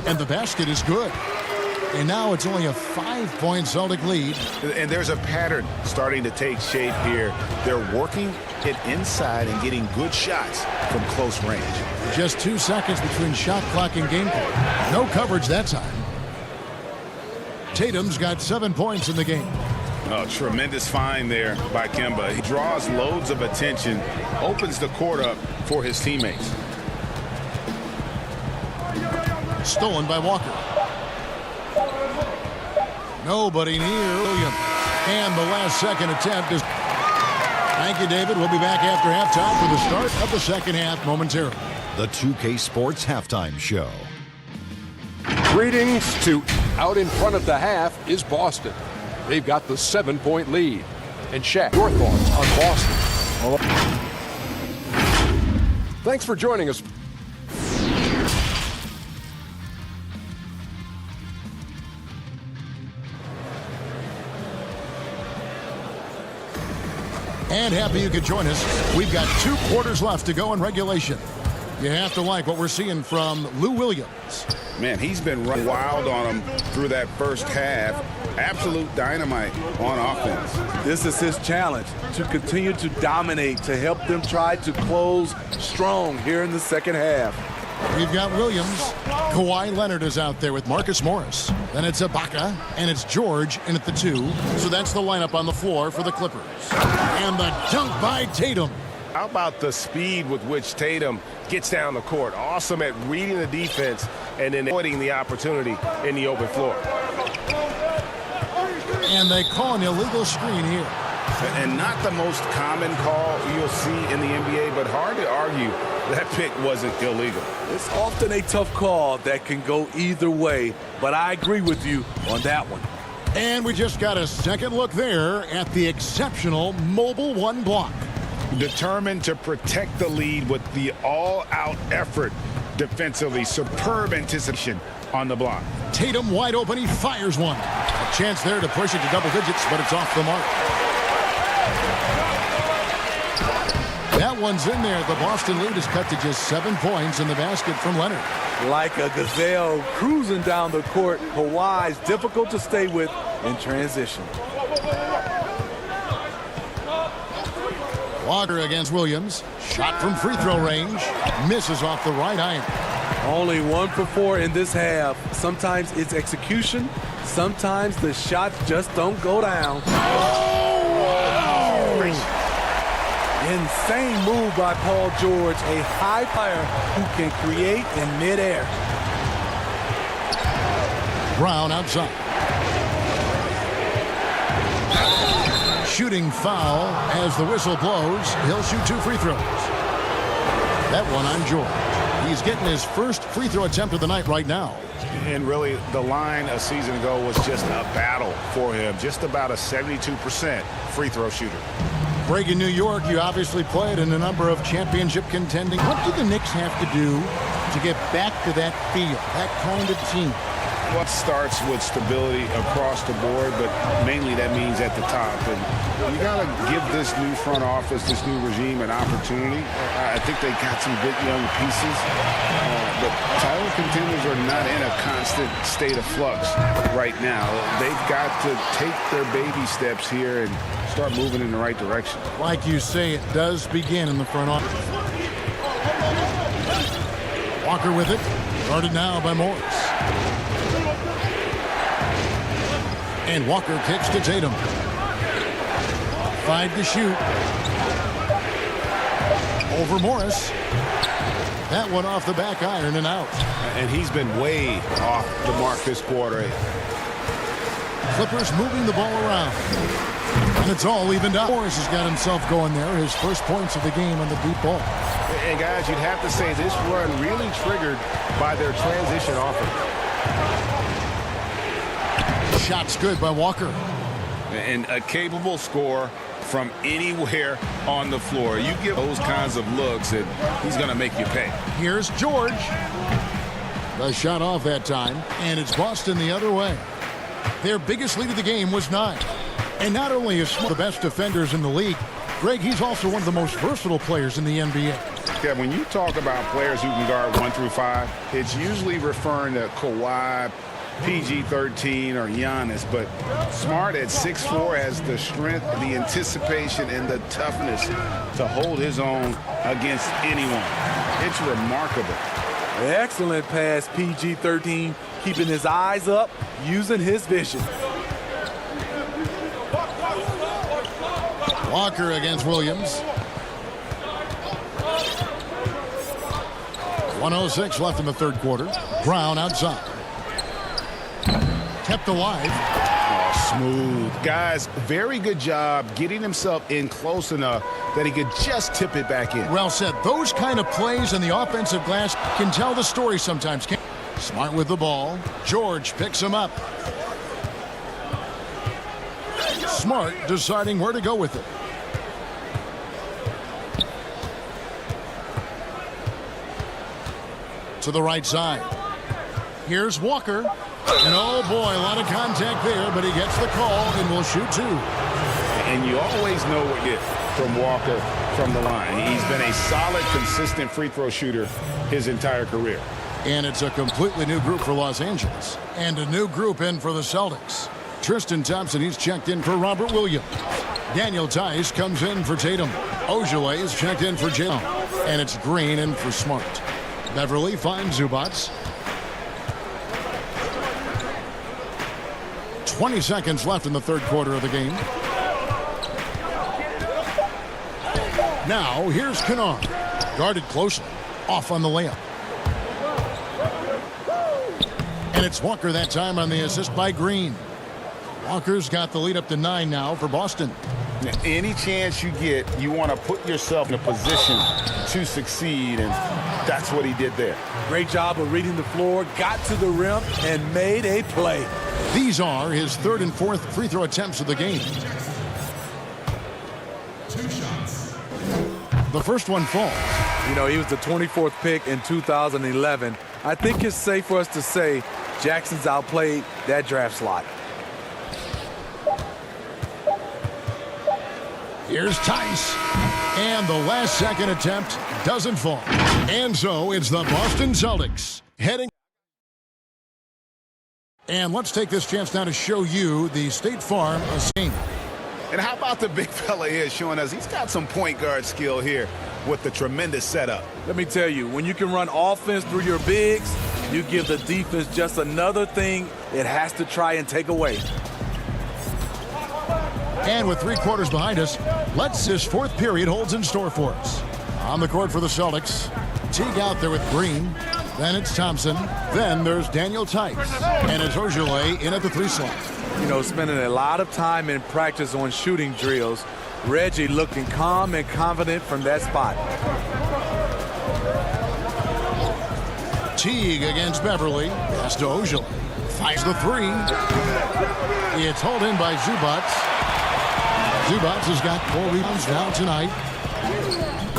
And the basket is good. And now it's only a 5-point Celtic lead. And there's a pattern starting to take shape here. They're working it inside and getting good shots from close range. Just 2 seconds between shot clock and game clock. No coverage that time. Tatum's got 7 points in the game. Oh, tremendous find there by Kemba. He draws loads of attention, opens the court up for his teammates. Stolen by Walker. Nobody near Williams. And the last second attempt is... Thank you, David. We'll be back after halftime for the start of the second half momentarily. The 2K Sports Halftime Show. Greetings to out in front of the half is Boston. They've got the 7-point lead. And Shaq, your thoughts on Boston? Thanks for joining us. And happy you could join us. We've got 2 quarters left to go in regulation. You have to like what we're seeing from Lou Williams. Man, he's been running wild on him through that first half. Absolute dynamite on offense. This is his challenge, to continue to dominate, to help them try to close strong here in the second half. We've got Williams. Kawhi Leonard is out there with Marcus Morris. Then it's Ibaka, and it's George in at the 2. So that's the lineup on the floor for the Clippers. And the dunk by Tatum. How about the speed with which Tatum gets down the court? Awesome at reading the defense and then avoiding the opportunity in the open floor. And they call an illegal screen here. And not the most common call you'll see in the NBA, but hard to argue that pick wasn't illegal. It's often a tough call that can go either way, but I agree with you on that one. And we just got a second look there at the exceptional Mobile 1 block. Determined to protect the lead with the all-out effort defensively. Superb anticipation on the block. Tatum wide open. He fires one. A chance there to push it to double digits, but it's off the mark. That one's in there. The Boston lead is cut to just 7 points in the basket from Leonard. Like a gazelle cruising down the court, Kawhi's difficult to stay with in transition. Walker against Williams. Shot from free throw range. Misses off the right iron. Only 1 for 4 in this half. Sometimes it's execution. Sometimes the shots just don't go down. Insane move by Paul George, a high flyer who can create in midair. Brown outside. Shooting foul as the whistle blows. He'll shoot 2 free throws. That one on George. He's getting his first free throw attempt of the night right now. And really, the line a season ago was just a battle for him. Just about a 72% free throw shooter. Breaking New York, you obviously played in a number of championship contending. What do the Knicks have to do to get back to that feel, that kind of team? What starts with stability across the board, but mainly that means at the top. And you got to give this new front office, this new regime, an opportunity. I think they got some good young pieces, but title contenders are not in a constant state of flux right now. They've got to take their baby steps here and start moving in the right direction. Like you say, it does begin in the front office. Walker with it, guarded now by Morris. And Walker kicks to Tatum. 5 to shoot. Over Morris. That one off the back iron and out. And he's been way off the mark this quarter. Clippers moving the ball around. And it's all evened out. Morris has got himself going there. His first points of the game on the deep ball. And guys, you'd have to say this run really triggered by their transition offense. Shot's good by Walker. And a capable scorer from anywhere on the floor. You give those kinds of looks and he's going to make you pay. Here's George. The shot off that time, and it's Boston the other way. Their biggest lead of the game was 9. And not only is Smart the best defenders in the league, Greg, he's also one of the most versatile players in the NBA. Yeah, when you talk about players who can guard 1 through 5, it's usually referring to Kawhi, PG-13, or Giannis. But Smart at 6'4" has the strength, the anticipation, and the toughness to hold his own against anyone. It's remarkable. Excellent pass, PG-13, keeping his eyes up, using his vision. Walker against Williams. 1:06 left in the third quarter. Brown outside. Kept alive. Oh, smooth. Guys, very good job getting himself in close enough that he could just tip it back in. Well said. Those kind of plays in the offensive glass can tell the story sometimes. Smart with the ball. George picks him up. Smart deciding where to go with it. To the right side. Here's Walker. And oh boy, a lot of contact there, but he gets the call and will shoot 2. And you always know what you get from Walker from the line. He's been a solid, consistent free throw shooter his entire career. And it's a completely new group for Los Angeles. And a new group in for the Celtics. Tristan Thompson, he's checked in for Robert Williams. Daniel Tice comes in for Tatum. Ojale is checked in for Jalen. And it's Green in for Smart. Beverly finds Zubats. 20 seconds left in the third quarter of the game. Now, here's Kennard. Guarded closely. Off on the layup. And it's Walker that time on the assist by Green. Walker's got the lead up to 9 now for Boston. Now, any chance you get, you want to put yourself in a position to succeed, and that's what he did there. Great job of reading the floor, got to the rim, and made a play. These are his 3rd and 4th free throw attempts of the game. 2 shots. The first one falls. You know, he was the 24th pick in 2011. I think it's safe for us to say Jackson's outplayed that draft slot. Here's Tice. And the last second attempt doesn't fall. And so it's the Boston Celtics heading. And let's take this chance now to show you the State Farm game. And how about the big fella here showing us he's got some point guard skill here with the tremendous setup. Let me tell you, when you can run offense through your bigs, you give the defense just another thing it has to try and take away. And with 3 quarters behind us, let's this 4th period holds in store for us. On the court for the Celtics, Teague out there with Green. Then it's Thompson. Then there's Daniel Tice. And it's Ojale in at the 3 slot. You know, spending a lot of time in practice on shooting drills. Reggie looking calm and confident from that spot. Teague against Beverly. Pass to Ojale. Finds the 3. It's hauled in by Zubats. Zubats has got 4 rebounds now tonight.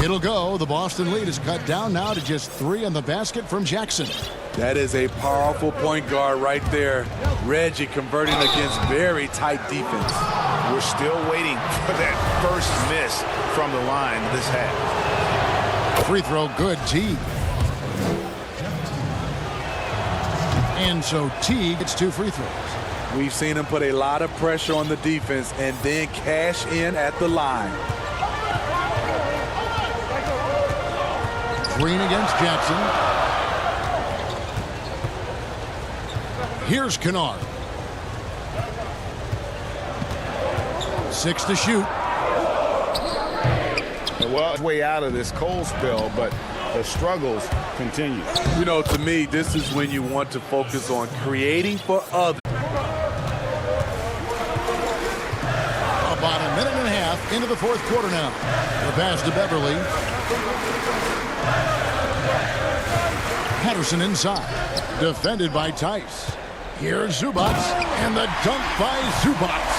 It'll go. The Boston lead is cut down now to just 3 on the basket from Jackson. That is a powerful point guard right there. Reggie converting against very tight defense. We're still waiting for that first miss from the line this half. Free throw good, Teague. And so Teague gets 2 free throws. We've seen him put a lot of pressure on the defense and then cash in at the line. Green against Jackson. Here's Kennard. 6 to shoot. Well, way out of this cold spell, but the struggles continue. You know, to me, this is when you want to focus on creating for others. About a minute and a half into the fourth quarter now. The pass to Beverly. Patterson inside. Defended by Tice. Here's Zubats, and the dunk by Zubats.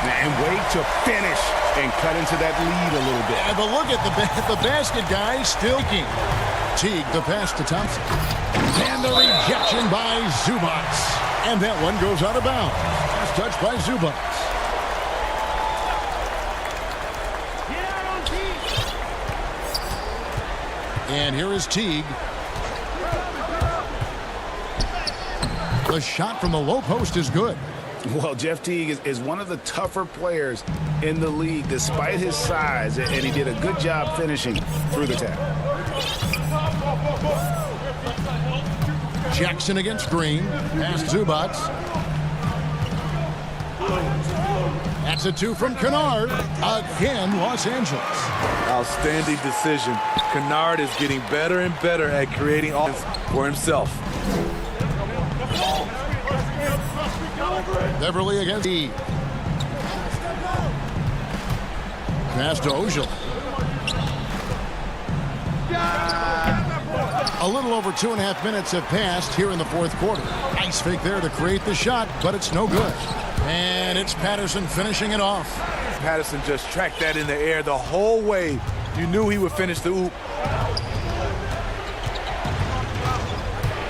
And wait to finish and cut into that lead a little bit. But look at the basket guy still kicking. Teague, the pass to Thompson. And the rejection by Zubats. And that one goes out of bounds. Last touch by Zubats. And here is Teague. The shot from the low post is good. Well, Jeff Teague is one of the tougher players in the league despite his size, and he did a good job finishing through the tap. Jackson against Green. Past Zubats. That's a two from Kennard. Again, Los Angeles. Outstanding decision. Kennard is getting better and better at creating offense for himself. Beverly against E. Pass to Ojala. A little over 2.5 minutes have passed here in the fourth quarter. Nice fake there to create the shot, but it's no good. And it's Patterson finishing it off. Patterson just tracked that in the air the whole way. You knew he would finish the oop.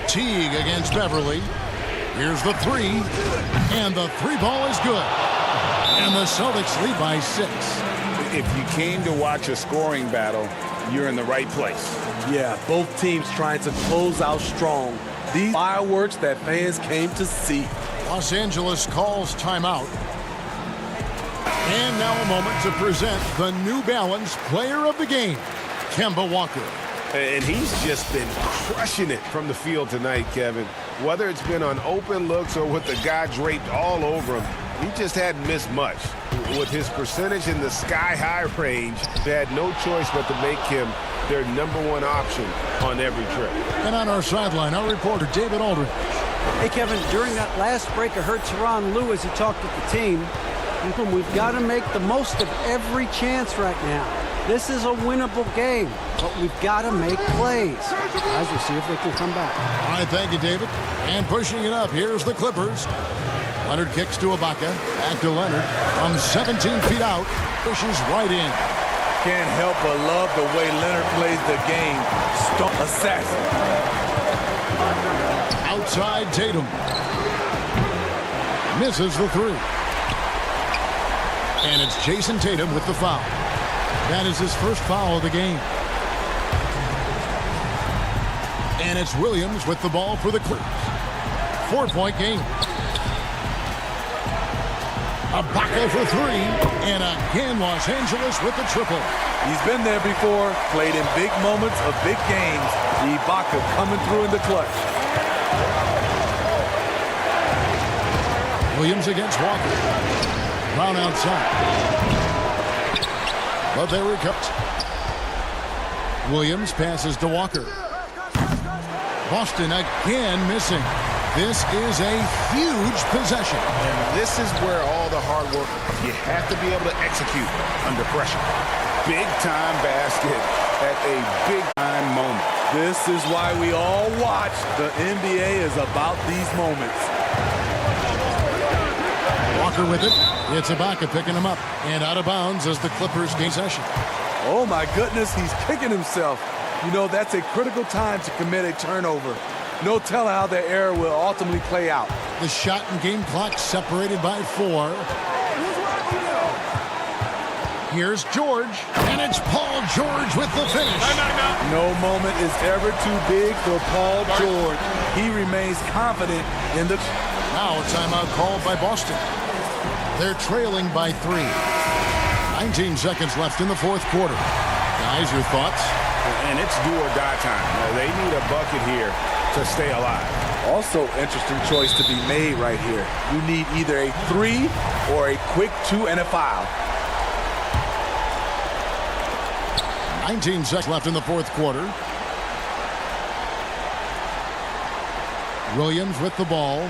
Teague against Beverly. Here's the three. And the three ball is good. And the Celtics lead by 6. If you came to watch a scoring battle, you're in the right place. Yeah, both teams trying to close out strong. These fireworks that fans came to see. Los Angeles calls timeout. And now a moment to present the New Balance Player of the Game, Kemba Walker. And he's just been crushing it from the field tonight, Kevin. Whether it's been on open looks or with the guy draped all over him, he just hadn't missed much. With his percentage in the sky-high range, they had no choice but to make him their #1 option on every trip. And on our sideline, our reporter, David Aldridge. Hey, Kevin, during that last break, I heard Tyronn Lue as he talked with the team. We've got to make the most of every chance right now. This is a winnable game, but we've got to make plays. Guys, we'll see if they can come back. All right, thank you, David. And pushing it up, here's the Clippers. Leonard kicks to Ibaka. Back to Leonard. From 17 feet out, pushes right in. Can't help but love the way Leonard plays the game. Stomp assassin. Outside Tatum. Misses the three. And it's Jason Tatum with the foul. That is his first foul of the game. And it's Williams with the ball for the Clippers. 4-point game. Ibaka for three. And again, Los Angeles with the triple. He's been there before, played in big moments of big games. Ibaka coming through in the clutch. Williams against Walker. Brown outside. But there he comes. Williams passes to Walker. Boston again missing. This is a huge possession. And this is where all the hard work, you have to be able to execute under pressure. Big-time basket at a big-time moment. This is why we all watch. The NBA is about these moments. Walker with it. It's Ibaka picking him up. And out of bounds as the Clippers gain possession. Oh, my goodness, he's kicking himself. You know, that's a critical time to commit a turnover. No telling how the error will ultimately play out. The shot and game clock separated by 4. Here's George, and it's Paul George with the finish. No moment is ever too big for Paul George. He remains confident in the... Now a timeout called by Boston. They're trailing by 3. 19 seconds left in the fourth quarter. Guys, your thoughts? And it's do or die time. They need a bucket here to stay alive. Also, interesting choice to be made right here. You need either a 3 or a quick 2 and a foul. 19 seconds left in the fourth quarter. Williams with the ball.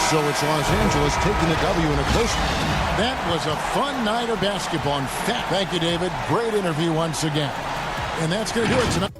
So it's Los Angeles taking the W in a close one. That was a fun night of basketball. In fact, thank you, David. Great interview once again. And that's going to do it tonight.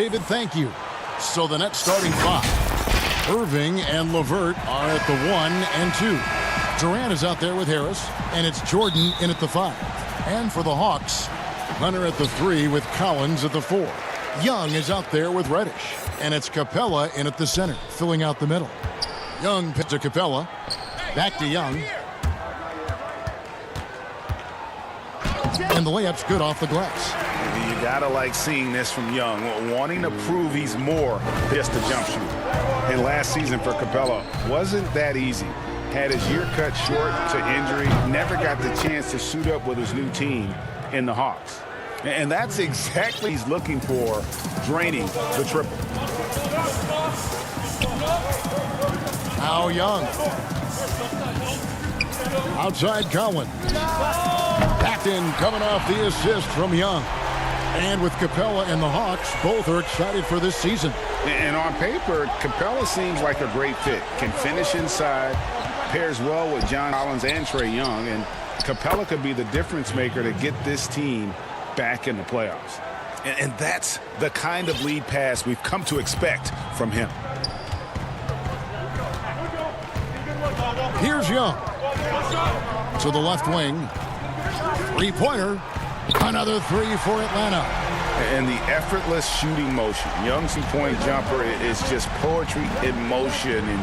David, thank you. So the net starting 5. Irving and LeVert are at the 1 and 2. Durant is out there with Harris, and it's Jordan in at the 5. And for the Hawks, Hunter at the 3 with Collins at the 4. Young is out there with Reddish, and it's Capella in at the center, filling out the middle. Young pitch to Capella. Back to Young. And the layup's good off the glass. You gotta like seeing this from Young, wanting to prove he's more than just a jump shooter. And last season for Capella wasn't that easy. Had his year cut short to injury, never got the chance to suit up with his new team in the Hawks. And that's exactly what he's looking for, draining the triple. Now Young. Outside Collins. Backed in, coming off the assist from Young. And with Capella and the Hawks, both are excited for this season. And on paper, Capella seems like a great fit. Can finish inside, pairs well with John Collins and Trae Young, and Capella could be the difference maker to get this team back in the playoffs. And that's the kind of lead pass we've come to expect from him. Here's Young. To the left wing. Three-pointer. Another 3 for Atlanta. And the effortless shooting motion. Young's two-point jumper is just poetry in motion and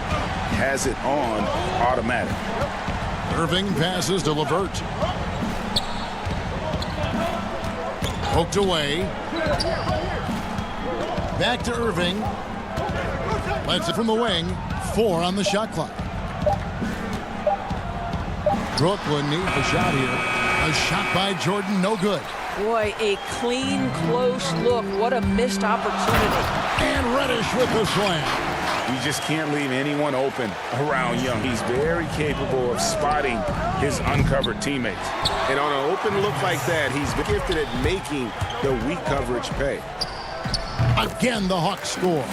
has it on automatic. Irving passes to LeVert. Poked away. Back to Irving. Lets it from the wing. 4 on the shot clock. Brooklyn needs a shot here. A shot by Jordan, no good. Boy, a clean, close look. What a missed opportunity. And Reddish with the slam. You just can't leave anyone open around Young. He's very capable of spotting his uncovered teammates. And on an open look like that, he's gifted at making the weak coverage pay. Again, the Hawks score.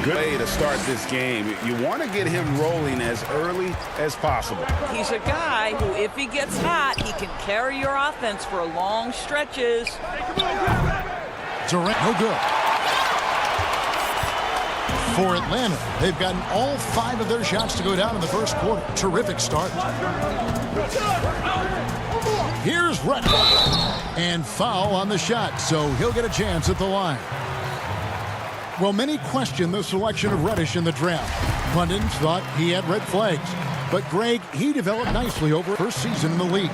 Good way to start this game. You want to get him rolling as early as possible. He's a guy who, if he gets hot, he can carry your offense for long stretches. Durant, no good. For Atlanta, they've gotten all 5 of their shots to go down in the first quarter. Terrific start. Here's Reddish. And foul on the shot, so he'll get a chance at the line. Well, many question the selection of Reddish in the draft. Pundits thought he had red flags. But, Greg, he developed nicely over first season in the league.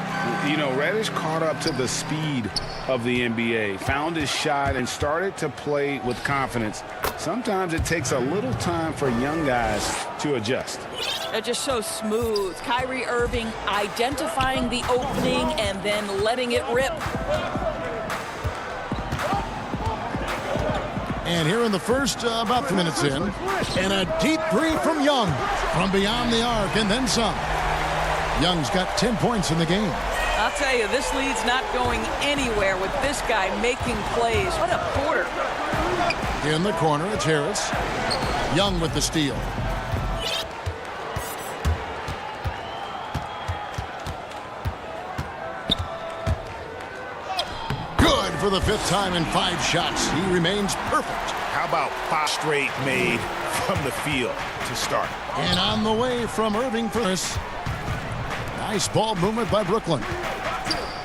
You know, Reddish caught up to the speed of the NBA, found his shot, and started to play with confidence. Sometimes it takes a little time for young guys to adjust. They're just so smooth. Kyrie Irving identifying the opening and then letting it rip. And here in the first, about 3 minutes in, and a deep 3 from Young from beyond the arc and then some. Young's got 10 points in the game. I'll tell you, this lead's not going anywhere with this guy making plays. What a quarter. In the corner, it's Harris. Young with the steal. Good for the 5th time in 5 shots. He remains perfect. How about 5 straight made from the field to start? And on the way from Irving for this. Nice ball movement by Brooklyn.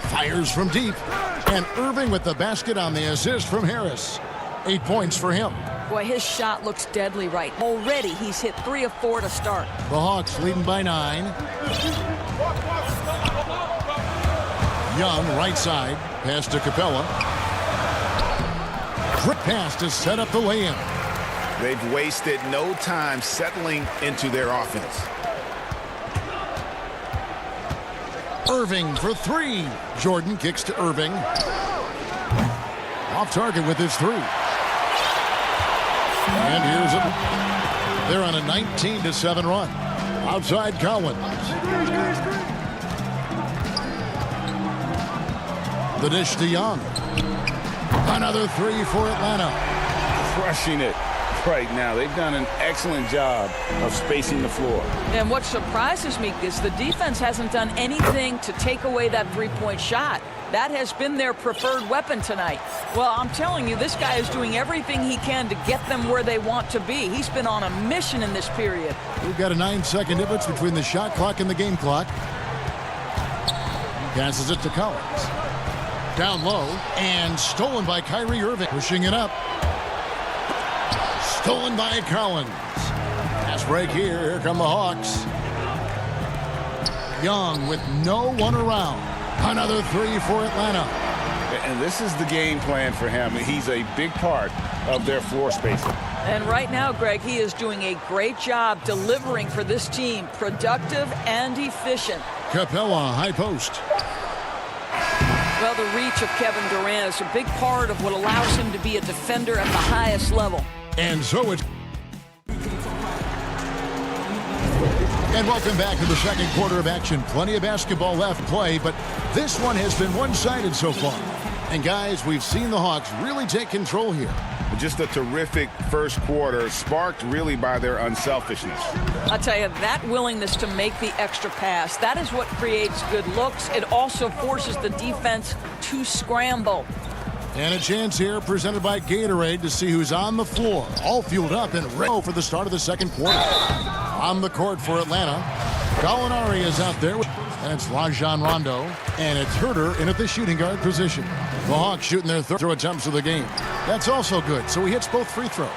Fires from deep. And Irving with the basket on the assist from Harris. 8 points for him. Boy, his shot looks deadly right. Already he's hit 3 of 4 to start. The Hawks leading by 9. Young, right side. Pass to Capella. Quick pass to set up the lay-in. They've wasted no time settling into their offense. Irving for 3. Jordan kicks to Irving. Off target with his 3. And here's it. They're on a 19-7 run. Outside Collins. The dish to Young. Another 3 for Atlanta. Crushing it right now. They've done an excellent job of spacing the floor. And what surprises me is the defense hasn't done anything to take away that three-point shot. That has been their preferred weapon tonight. Well, I'm telling you, this guy is doing everything he can to get them where they want to be. He's been on a mission in this period. We've got a 9-second difference between the shot clock and the game clock. Passes it to Collins. Down low, and stolen by Kyrie Irving. Pushing it up. Stolen by Collins. Pass break here. Here come the Hawks. Young with no one around. Another three for Atlanta. And this is the game plan for him. He's a big part of their floor spacing. And right now, Greg, he is doing a great job delivering for this team. Productive and efficient. Capella, high post. Well, the reach of Kevin Durant is a big part of what allows him to be a defender at the highest level. And so it's... And welcome back to the second quarter of action. Plenty of basketball left play, but this one has been one-sided so far. And guys, we've seen the Hawks really take control here. Just a terrific first quarter, sparked really by their unselfishness. I'll tell you, that willingness to make the extra pass, that is what creates good looks. It also forces the defense to scramble. And a chance here presented by Gatorade to see who's on the floor. All fueled up and ready for the start of the second quarter. On the court for Atlanta, Gallinari is out there. And it's Rajon Rondo. And it's Herter in at the shooting guard position. The Hawks shooting their third throw attempts of the game. That's also good. So he hits both free throws.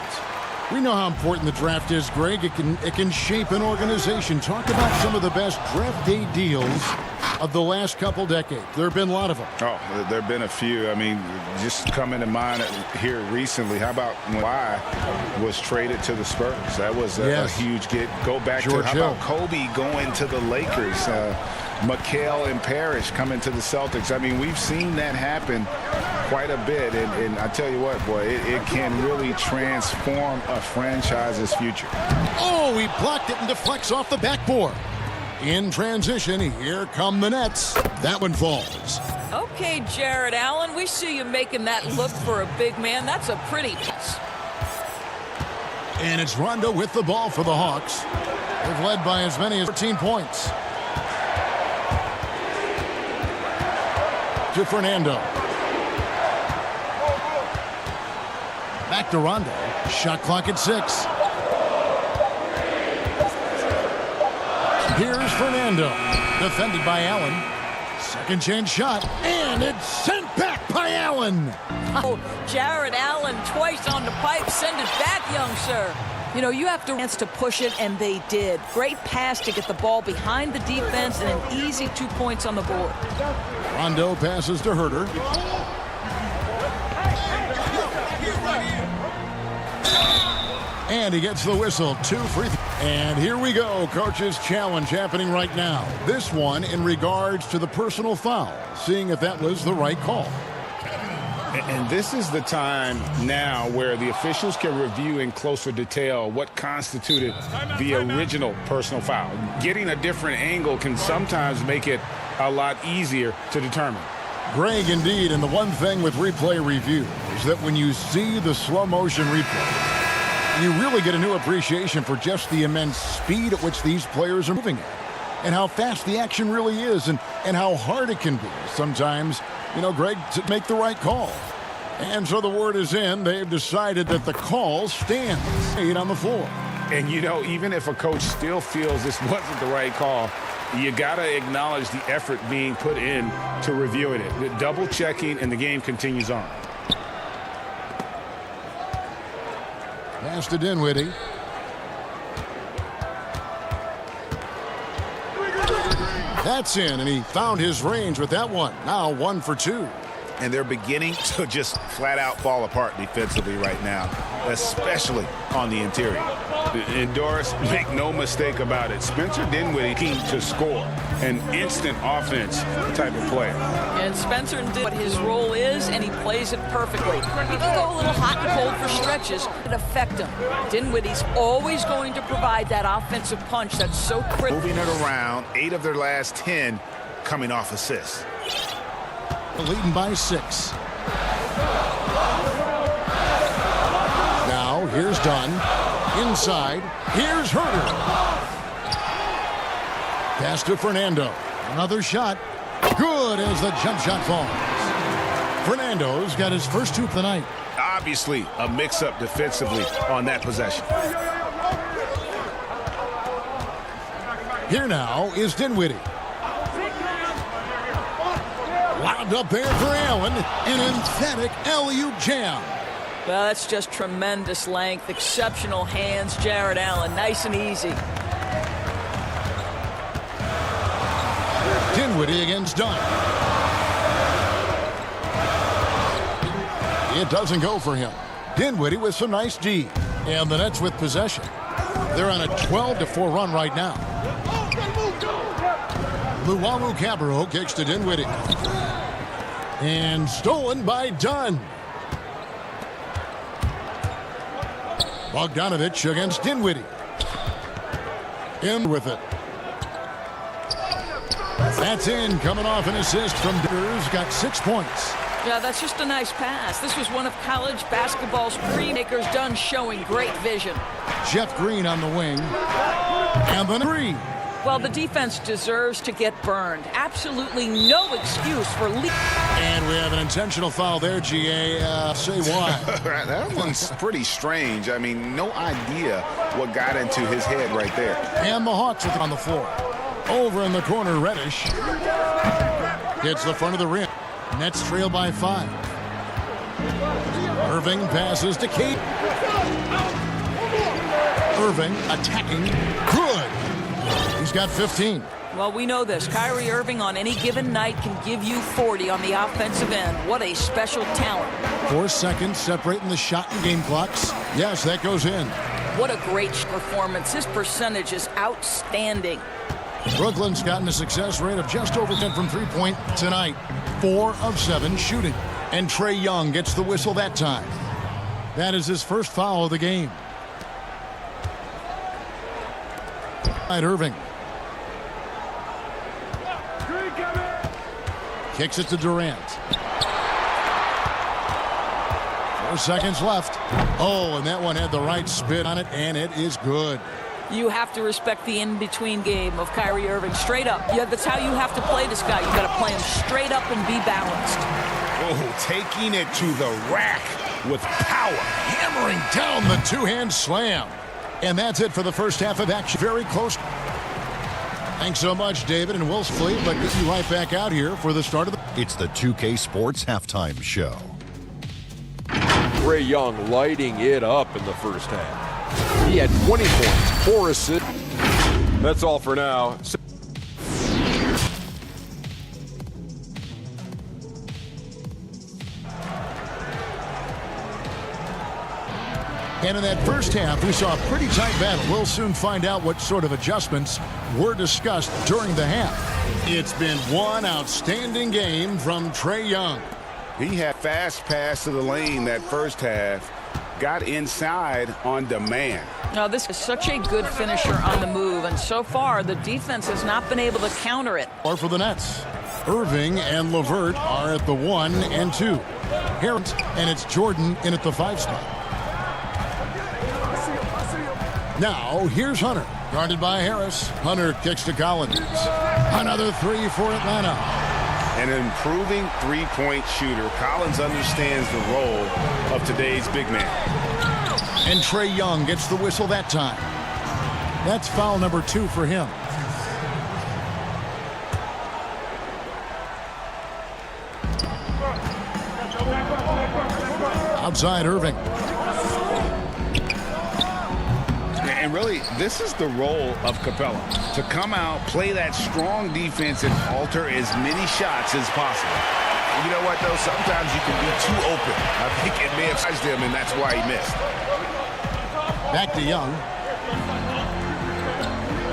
We know how important the draft is, Greg. It can shape an organization. Talk about some of the best draft day deals of the last couple decades. There have been a lot of them. Oh, there have been a few. I mean, just coming to mind here recently. How about when Kawhi was traded to the Spurs? That was a huge get. Go back George to how Hill. about Kobe going to the Lakers? McHale and Parrish coming to the Celtics. I mean, we've seen that happen quite a bit. And I tell you what, boy, it can really transform a franchise's future. Oh, he blocked it and deflects off the backboard. In transition, here come the Nets. That one falls. Okay, Jared Allen, we see you making that look for a big man. That's a pretty pass. And it's Rondo with the ball for the Hawks. They've led by as many as 13 points. To Fernando. Back to Rondo. Shot clock at 6. Here's Fernando. Defended by Allen. Second chance shot. And it's sent back by Allen. Oh, Jared Allen twice on the pipe. Send it back, young sir. You know, you have to chance to push it, and they did. Great pass to get the ball behind the defense and an easy 2 points on the board. Rondo passes to Herter. And he gets the whistle. 2 free throws. And here we go. Coach's challenge happening right now. This one in regards to the personal foul. Seeing if that was the right call. And this is the time now where the officials can review in closer detail what constituted the original personal foul. Getting a different angle can sometimes make it a lot easier to determine. Greg, indeed, and the one thing with replay review is that when you see the slow motion replay, you really get a new appreciation for just the immense speed at which these players are moving at, and how fast the action really is, and how hard it can be sometimes, you know, Greg, to make the right call. And so the word is in. They've decided that the call stands. 8 on the floor. And, you know, even if a coach still feels this wasn't the right call, you got to acknowledge the effort being put in to reviewing it. The double checking, and the game continues on. Pass to Dinwiddie. That's in, and he found his range with that one. Now 1 for 2. And they're beginning to just flat out fall apart defensively right now, especially on the interior. And Doris, make no mistake about it, Spencer Dinwiddie keen to score, an instant offense type of player. And Spencer did what his role is, and he plays it perfectly. He can go a little hot and cold for stretches, but affect him. Dinwiddie's always going to provide that offensive punch that's so critical. Moving it around, 8 of their last 10 coming off assists. Leading by 6. Now Here's Dunn. Inside. Here's Herter. Pass to Fernando. Another shot. Good as the jump shot falls. Fernando's got his first two of the night. Obviously, a mix-up defensively on that possession. Here now is Dinwiddie. Lobbed up there for Allen. An emphatic alley-oop jam. Well, that's just tremendous length, exceptional hands, Jared Allen. Nice and easy. Dinwiddie against Dunn. It doesn't go for him. Dinwiddie with some nice D. And the Nets with possession. They're on a 12-4 run right now. Luwawu Cabarro kicks to Dinwiddie. And stolen by Dunn. Bogdanovich against Dinwiddie. In with it. That's in, coming off an assist from Dinwiddie. Got 6 points. Yeah, that's just a nice pass. This was one of college basketball's pre-makers. Dunn showing great vision. Jeff Green on the wing. And the three. Well, the defense deserves to get burned. Absolutely no excuse for lead. And we have an intentional foul there, GA. Say why. That one's pretty strange. I mean, no idea what got into his head right there. And the Hawks on the floor. Over in the corner, Reddish. Hits the front of the rim. Nets trail by 5. Irving passes to Kate. Irving attacking. Good. He's got 15. Well, we know this. Kyrie Irving on any given night can give you 40 on the offensive end. What a special talent. 4 seconds separating the shot and game clocks. Yes, that goes in. What a great performance. His percentage is outstanding. Brooklyn's gotten a success rate of just over 10 from three-point tonight. 4 of 7 shooting. And Trae Young gets the whistle that time. That is his first foul of the game. Irving. Kicks it to Durant. 4 seconds left. Oh, and that one had the right spin on it, and it is good. You have to respect the in-between game of Kyrie Irving. Straight up. Yeah, that's how you have to play this guy. You got to play him straight up and be balanced. Oh, taking it to the rack with power. Hammering down the two-hand slam. And that's it for the first half of action. Very close. Thanks so much, David, and we'll split, but get you right back out here for the start of the... It's the 2K Sports Halftime Show. Trae Young lighting it up in the first half. He had 20 points, 4 assists. That's all for now. And in that first half, we saw a pretty tight battle. We'll soon find out what sort of adjustments were discussed during the half. It's been one outstanding game from Trae Young. He had fast pass to the lane that first half. Got inside on demand. Now, this is such a good finisher on the move, and so far the defense has not been able to counter it. Or for the Nets, Irving and LeVert are at the 1 and 2. Harris and it's Jordan in at the 5 spot. Now, here's Hunter, guarded by Harris. Hunter kicks to Collins. Another 3 for Atlanta. An improving three-point shooter. Collins understands the role of today's big man. And Trae Young gets the whistle that time. That's foul number 2 for him. Outside Irving. And really, this is the role of Capella. To come out, play that strong defense, and alter as many shots as possible. You know what, though? Sometimes you can be too open. I think it may have sized him, and that's why he missed. Back to Young.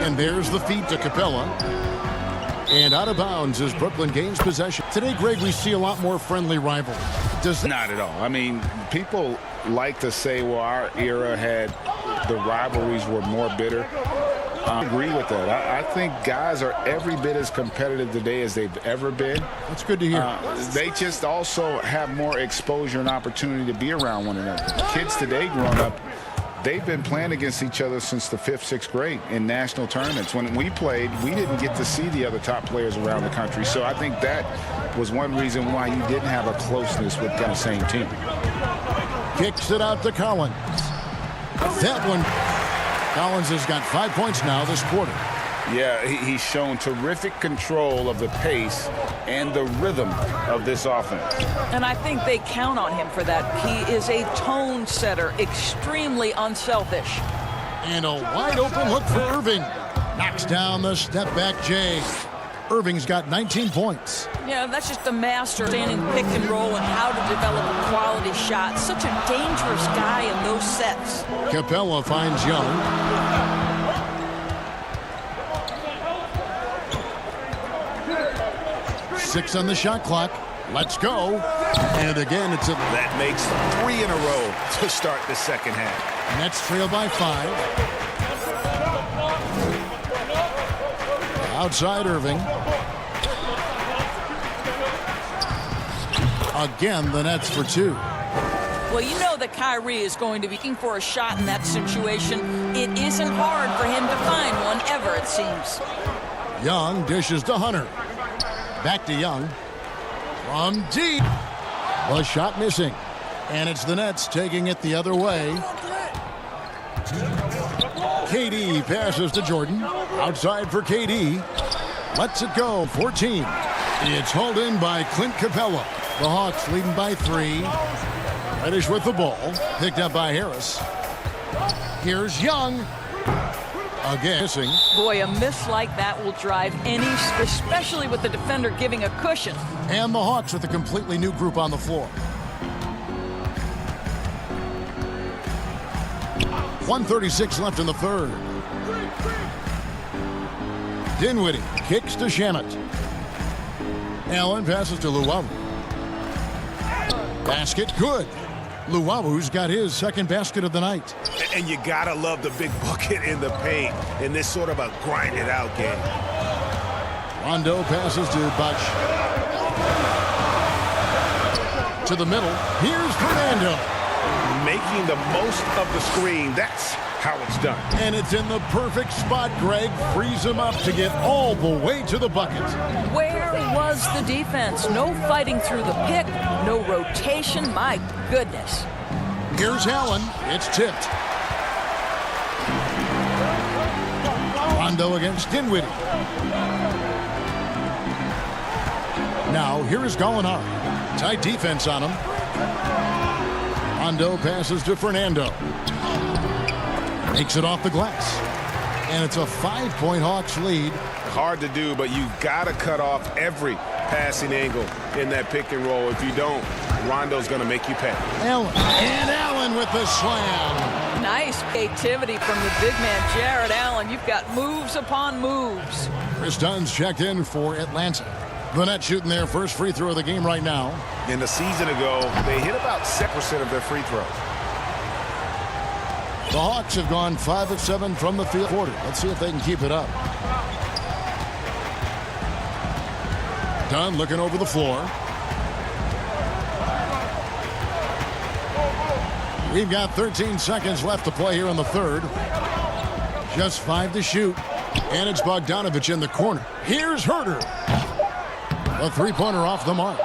And there's the feed to Capella. And out of bounds as Brooklyn gains possession. Today, Greg, we see a lot more friendly rivalry. Not at all. I mean, people like to say, well, our era had the rivalries were more bitter. I agree with that. I think guys are every bit as competitive today as they've ever been. That's good to hear. They just also have more exposure and opportunity to be around one another. Kids today growing up, they've been playing against each other since the 5th, 6th grade in national tournaments. When we played, we didn't get to see the other top players around the country. So I think that was one reason why you didn't have a closeness with that same team. Kicks it out to Collins. That one. Collins has got 5 points now this quarter. Yeah, he's shown terrific control of the pace and the rhythm of this offense. And I think they count on him for that. He is a tone setter, extremely unselfish. And a wide open look for Irving. Knocks down the step back J. Irving's got 19 points. Yeah, that's just a master standing pick and roll and how to develop a quality shot. Such a dangerous guy in those sets. Capella finds Young. 6 on the shot clock. Let's go. And again, it's a... That makes 3 in a row to start the second half. Nets trail by 5. Outside Irving. Again, the Nets for 2. Well, you know that Kyrie is going to be looking for a shot in that situation. It isn't hard for him to find one ever, it seems. Young dishes to Hunter. Back to Young. From deep. The shot missing. And it's the Nets taking it the other way. KD passes to Jordan. Outside for KD. Lets it go. 14. It's hauled in by Clint Capella. The Hawks leading by 3. Reddish with the ball. Picked up by Harris. Here's Young. Again missing. Boy, a miss like that will drive any, especially with the defender giving a cushion. And the Hawks with a completely new group on the floor. 1:36 left in the third. Dinwiddie kicks to Shannon. Allen passes to Luwawu. Basket good. Luwawu's got his second basket of the night. And you gotta love the big bucket in the paint in this sort of a grind-it-out game. Rondo passes to Butch. To the middle. Here's Fernando. Making the most of the screen. That's how it's done. And it's in the perfect spot. Greg frees him up to get all the way to the bucket. Where was the defense? No fighting through the pick, no rotation. My goodness. Here's Allen. It's tipped. Rondo against Dinwiddie. Now, here is Gallinari. Tight defense on him. Rondo passes to Fernando. Makes it off the glass. And it's a 5-point Hawks lead. Hard to do, but you've got to cut off every passing angle in that pick and roll. If you don't, Rondo's going to make you pay. Allen. And Allen with the slam. Nice creativity from the big man, Jared Allen. You've got moves upon moves. Chris Dunn's checked in for Atlanta. The Nets shooting their first free throw of the game right now. In the season ago, they hit about 7% of their free throws. The Hawks have gone 5 of 7 from the field quarter. Let's see if they can keep it up. Dunn looking over the floor. We've got 13 seconds left to play here in the third. Just 5 to shoot. And it's Bogdanovich in the corner. Here's Herter. A three-pointer off the mark.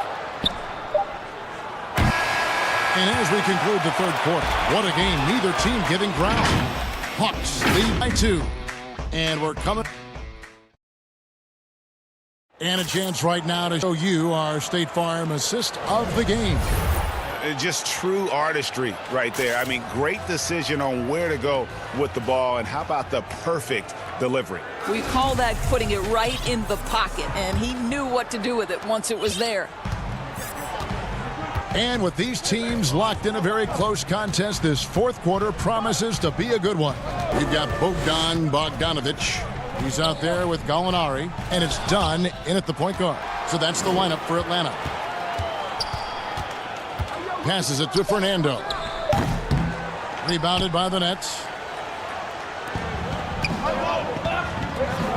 And as we conclude the third quarter, what a game. Neither team giving ground. Hawks lead by 2. And we're coming. And a chance right now to show you our State Farm assist of the game. Just true artistry right there. I mean, great decision on where to go with the ball. And how about the perfect delivery? We call that putting it right in the pocket, and he knew what to do with it once it was there. And with these teams locked in a very close contest, this fourth quarter promises to be a good one. We've got Bogdanovich. He's out there with Gallinari, and it's Dunn in at the point guard. So that's the lineup for Atlanta. Passes it to Fernando. Rebounded by the Nets.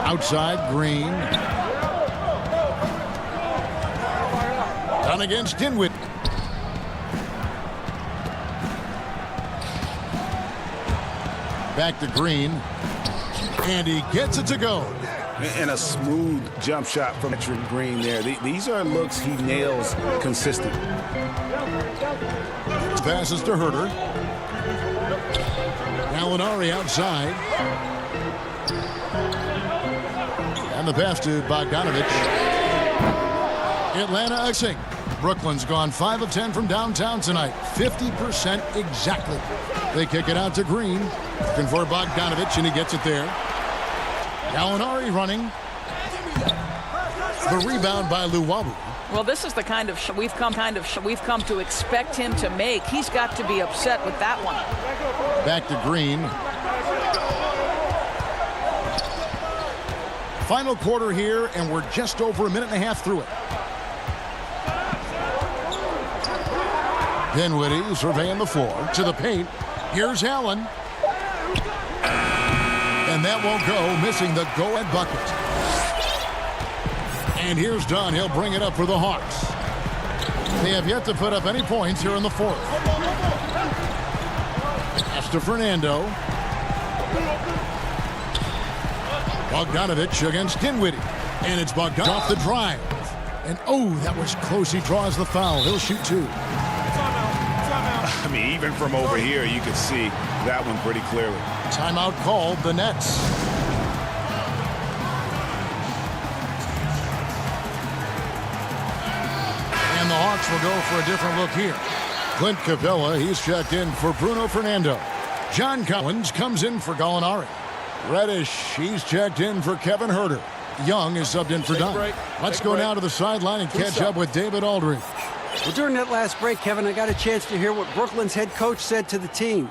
Outside, Green. Done against Dinwiddie. Back to Green. And he gets it to go. And a smooth jump shot from veteran Green there. These are looks he nails consistent. Passes to Herter. Gallinari outside. And the pass to Bogdanovich. Atlanta Xing. Brooklyn's gone 5 of 10 from downtown tonight. 50% exactly. They kick it out to Green. Looking for Bogdanovich, and he gets it there. Gallinari running. The rebound by Luwawu. Well, this is the kind of we've come to expect him to make. He's got to be upset with that one. Back to Green. Final quarter here, and we're just over a minute and a half through it. Dinwiddie surveying the floor to the paint. Here's Allen. And that won't go, missing the go-ahead bucket. And here's Dunn. He'll bring it up for the Hawks. They have yet to put up any points here in the fourth. Pass to Fernando. Bogdanovich against Dinwiddie. And it's Bogdanovich off the drive. And oh, that was close. He draws the foul. He'll shoot two. I mean, even from over here, you could see that one pretty clearly. Timeout called, the Nets. And the Hawks will go for a different look here. Clint Capella, he's checked in for Bruno Fernando. John Collins comes in for Gallinari. Reddish, he's checked in for Kevin Herter. Young is subbed in for Dunn. Let's go now to the sideline and catch up with David Aldridge. Well, during that last break, Kevin, I got a chance to hear what Brooklyn's head coach said to the team.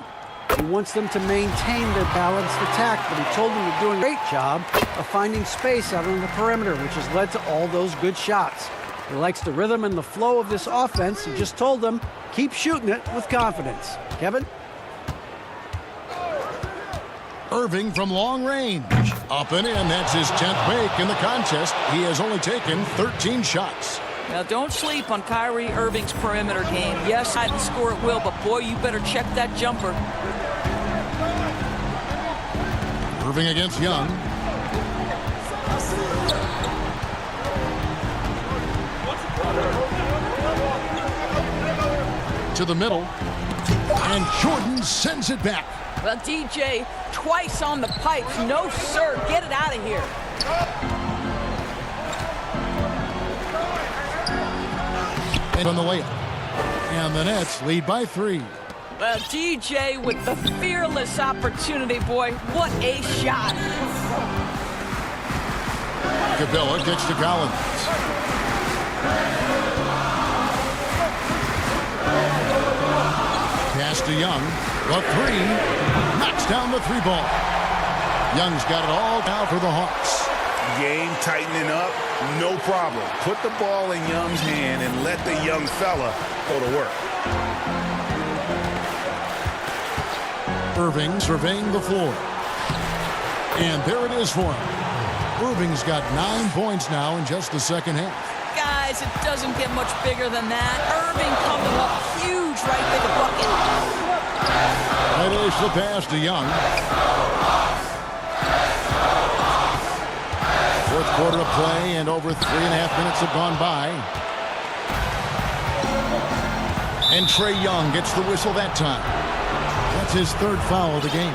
He wants them to maintain their balanced attack, but he told them they're doing a great job of finding space out on the perimeter, which has led to all those good shots. He likes the rhythm and the flow of this offense. He just told them, keep shooting it with confidence. Kevin? Irving from long range. Up and in. That's his 10th make in the contest. He has only taken 13 shots. Now, don't sleep on Kyrie Irving's perimeter game. Yes, I can score at will, but boy, you better check that jumper. Irving against Young. To the middle. And Jordan sends it back. Well, DJ, twice on the pipes. No, sir. Get it out of here. On the layup. And the Nets lead by 3. Well, DJ with the fearless opportunity, boy. What a shot. Capella kicks to Collins. Pass to Young. The three. Knocks down the 3 ball. Young's got it all now for the Hawks. Game tightening up, no problem. Put the ball in Young's hand and let the young fella go to work. Irving surveying the floor. And there it is for him. Irving's got 9 points now in just the second half. Guys, it doesn't get much bigger than that. Irving coming up huge right to the bucket. That is the pass to Young. Fourth quarter of play, and over 3.5 minutes have gone by. And Trae Young gets the whistle that time. That's his 3rd foul of the game.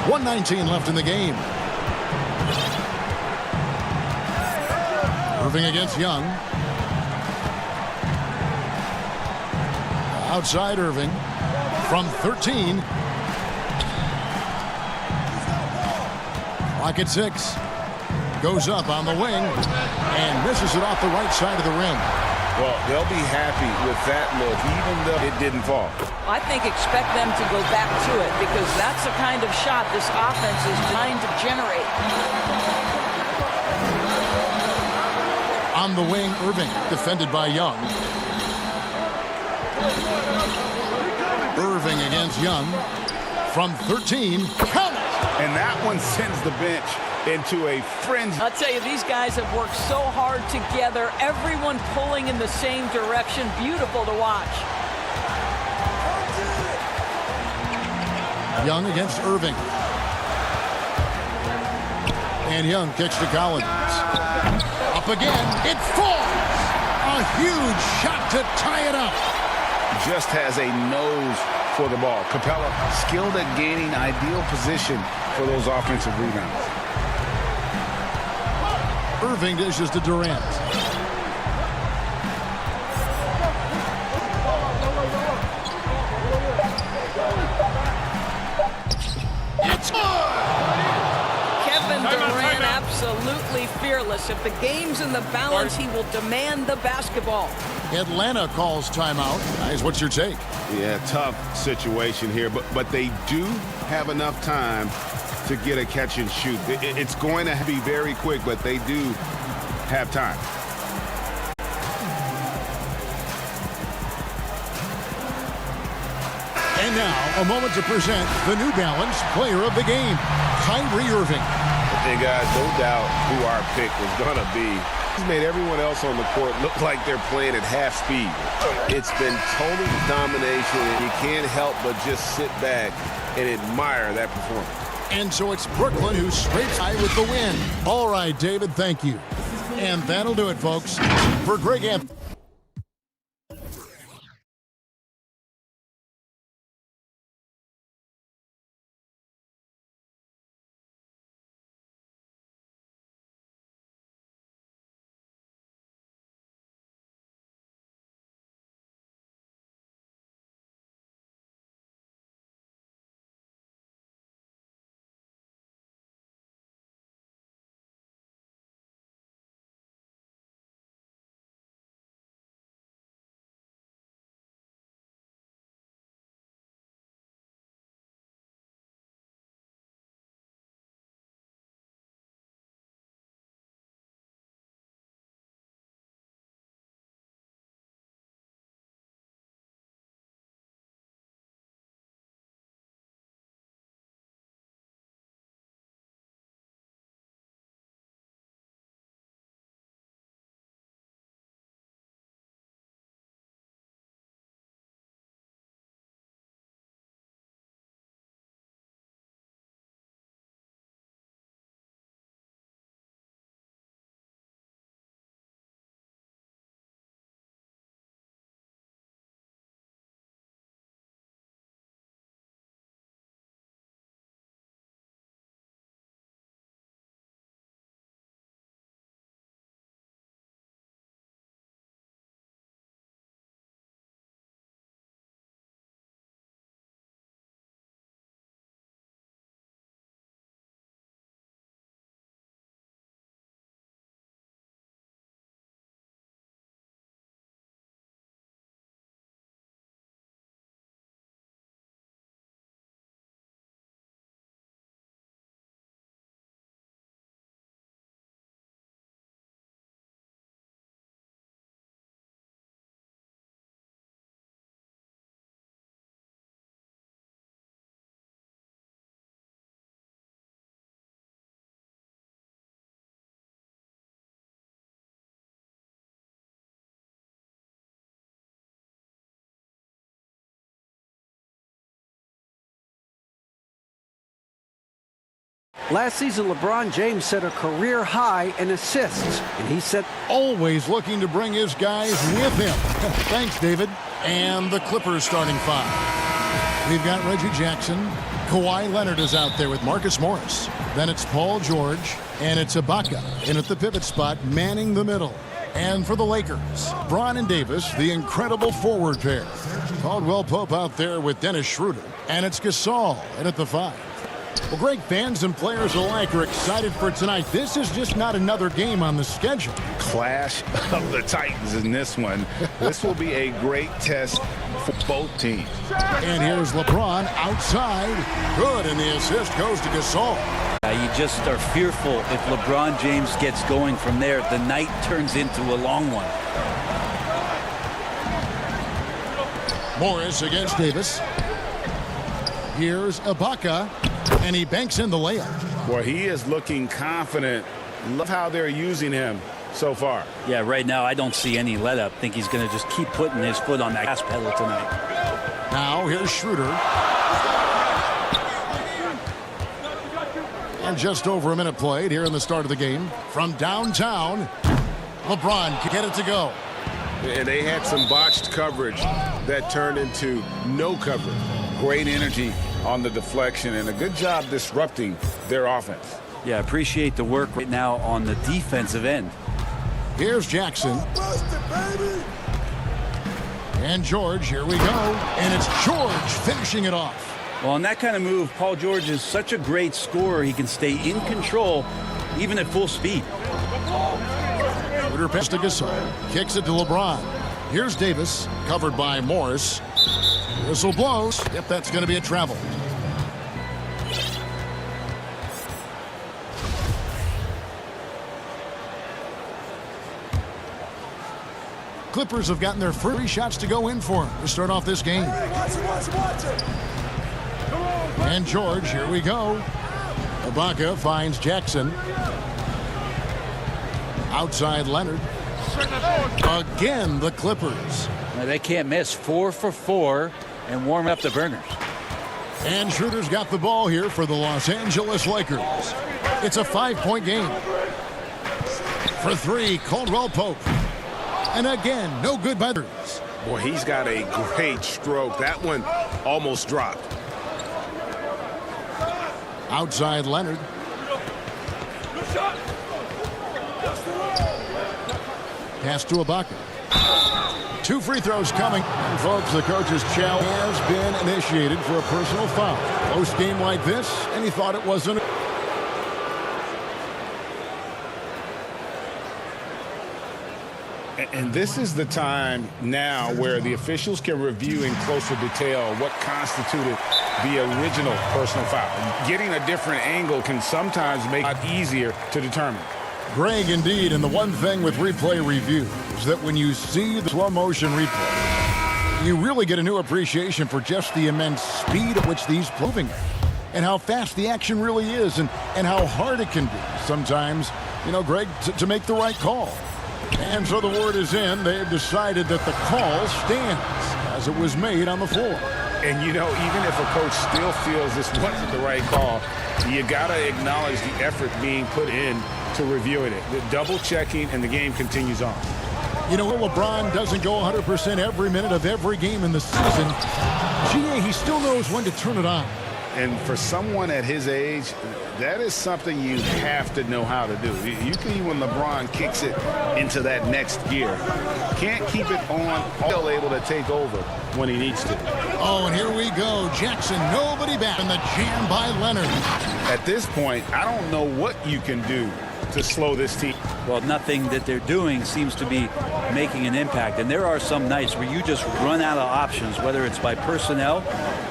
1:19 left in the game. Irving against Young. Outside Irving from 13. Clock at 6. Goes up on the wing and misses it off the right side of the rim. Well, they'll be happy with that look, even though it didn't fall. I think expect them to go back to it because that's the kind of shot this offense is trying to generate. On the wing, Irving, defended by Young. Irving against Young. From 13, count it! And that one sends the bench into a frenzy. I'll tell you, these guys have worked so hard together. Everyone pulling in the same direction. Beautiful to watch. Young against Irving. And Young kicks to Collins. Up again. It falls. A huge shot to tie it up. Just has a nose for the ball. Capella skilled at gaining ideal position for those offensive rebounds. Irving dishes to Durant. It's good! Kevin Durant absolutely fearless. If the game's in the balance, he will demand the basketball. Atlanta calls timeout. Guys, what's your take? Yeah, tough situation here, but they do have enough time to get a catch and shoot. It's going to be very quick, but they do have time. And now, a moment to present the New Balance Player of the Game, Kyrie Irving. Hey, guys, no doubt who our pick was going to be. He's made everyone else on the court look like they're playing at half speed. It's been total domination, and you can't help but just sit back and admire that performance. And so it's Brooklyn who scrapes high with the win. All right, David, thank you. And that'll do it, folks. For Greg Anthony. Last season, LeBron James set a career high in assists, and he set always looking to bring his guys with him. Thanks, David. And the Clippers starting five. We've got Reggie Jackson. Kawhi Leonard is out there with Marcus Morris. Then it's Paul George, and it's Ibaka in at the pivot spot, manning the middle. And for the Lakers, Bron and Davis, the incredible forward pair. Caldwell Pope out there with Dennis Schroeder, and it's Gasol in at the five. Well, Greg, fans and players alike are excited for tonight. This is just not another game on the schedule. Clash of the Titans in this one. This will be a great test for both teams. And here's LeBron outside. Good, and the assist goes to Gasol. You just are fearful if LeBron James gets going from there. The night turns into a long one. Morris against Davis. Here's Ibaka. And he banks in the layup. Well, he is looking confident. Love how they're using him so far. Yeah, right now I don't see any let up. Think he's going to just keep putting his foot on that gas pedal tonight. Now here's Schroeder. And just over a minute played here in the start of the game. From downtown, LeBron can get it to go. And they had some botched coverage that turned into no coverage. Great energy on the deflection and a good job disrupting their offense. Yeah, appreciate the work right now on the defensive end. Here's Jackson. And George, here we go. And it's George finishing it off. Well, on that kind of move, Paul George is such a great scorer. He can stay in control, even at full speed. Schroeder pass to Gasol. Kicks it to LeBron. Here's Davis, covered by Morris. Whistle blows. Yep, that's going to be a travel. Clippers have gotten their first 3 shots to go in for them to start off this game. And George, here we go. Ibaka finds Jackson. Outside Leonard. Again, the Clippers. Now, they can't miss. 4 for 4 and warm up the burners. And Schroeder's got the ball here for the Los Angeles Lakers. It's a 5-point game. For 3, Caldwell Pope. And again, no good by others. Boy, he's got a great stroke. That one almost dropped. Outside Leonard. Pass to Ibaka. 2 free throws coming. And folks, the coach's challenge has been initiated for a personal foul. Close game like this, and he thought it wasn't. And this is the time now where the officials can review in closer detail what constituted the original personal foul. Getting a different angle can sometimes make it easier to determine. Greg, indeed, and the one thing with replay review is that when you see the slow motion replay, you really get a new appreciation for just the immense speed at which these moving and how fast the action really is and how hard it can be sometimes, you know, Greg, to make the right call. And so the word is in. They've decided that the call stands as it was made on the floor. And, you know, even if a coach still feels this wasn't the right call, you got to acknowledge the effort being put in to reviewing it. The double checking, and the game continues on. You know, LeBron doesn't go 100% every minute of every game in the season. GA, he still knows when to turn it on. And for someone at his age, that is something you have to know how to do. You can, when LeBron kicks it into that next gear, can't keep it on, still able to take over when he needs to. Oh, and here we go. Jackson, nobody back, and the jam by Leonard. At this point, I don't know what you can do to slow this team. Well, nothing that they're doing seems to be making an impact. And there are some nights where you just run out of options, whether it's by personnel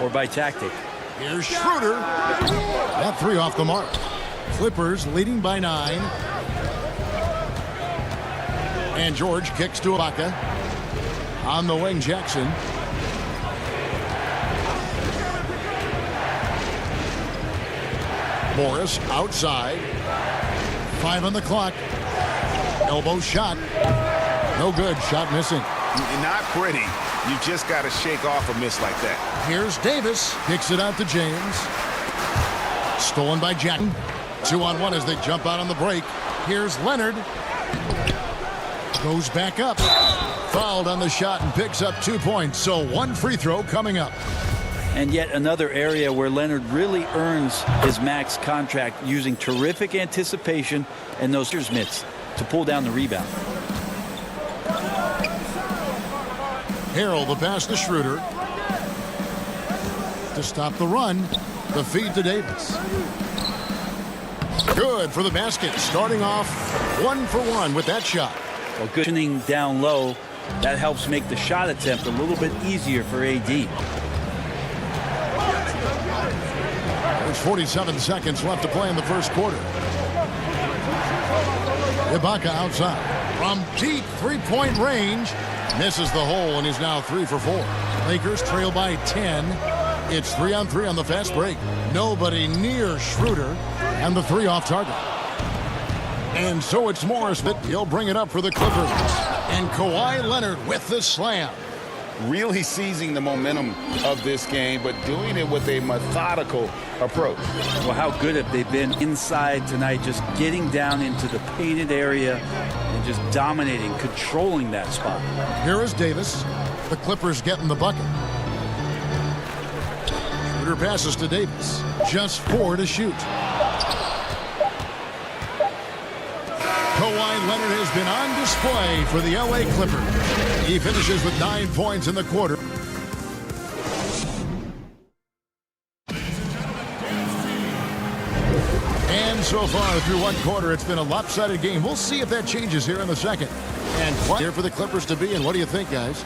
or by tactic. Here's Schroeder. That 3 off the mark. Clippers leading by 9. And George kicks to Ibaka. On the wing, Jackson. Morris outside. 5 on the clock. Elbow shot. No good. Shot missing. Not pretty. You just got to shake off a miss like that. Here's Davis. Kicks it out to James. Stolen by Jackson. 2-on-1 as they jump out on the break. Here's Leonard. Goes back up. Fouled on the shot and picks up 2 points. So 1 free throw coming up. And yet another area where Leonard really earns his max contract, using terrific anticipation and those mitts to pull down the rebound. Harrell, the pass to Schroeder. To stop the run. The feed to Davis. Good for the basket. Starting off 1 for 1 with that shot. Well, cushioning down low, that helps make the shot attempt a little bit easier for AD. There's 47 seconds left to play in the first quarter. Ibaka outside. From deep 3-point range. Misses the hole, and he's now 3 for 4. Lakers trail by 10. It's 3-on-3 on the fast break. Nobody near Schroeder, and the 3 off target. And so it's Morris, but he'll bring it up for the Clippers. And Kawhi Leonard with the slam. really seizing the momentum of this game, but doing it with a methodical approach. Well, how good have they been inside tonight, just getting down into the painted area and just dominating, controlling that spot. Here is Davis. The Clippers getting the bucket. Shooter passes to Davis. Just 4 to shoot. Kawhi Leonard has been on display for the LA Clippers. He finishes with 9 points in the quarter. And so far through one quarter, it's been a lopsided game. We'll see if that changes here in the second. And here for the Clippers to be. And what do you think, guys?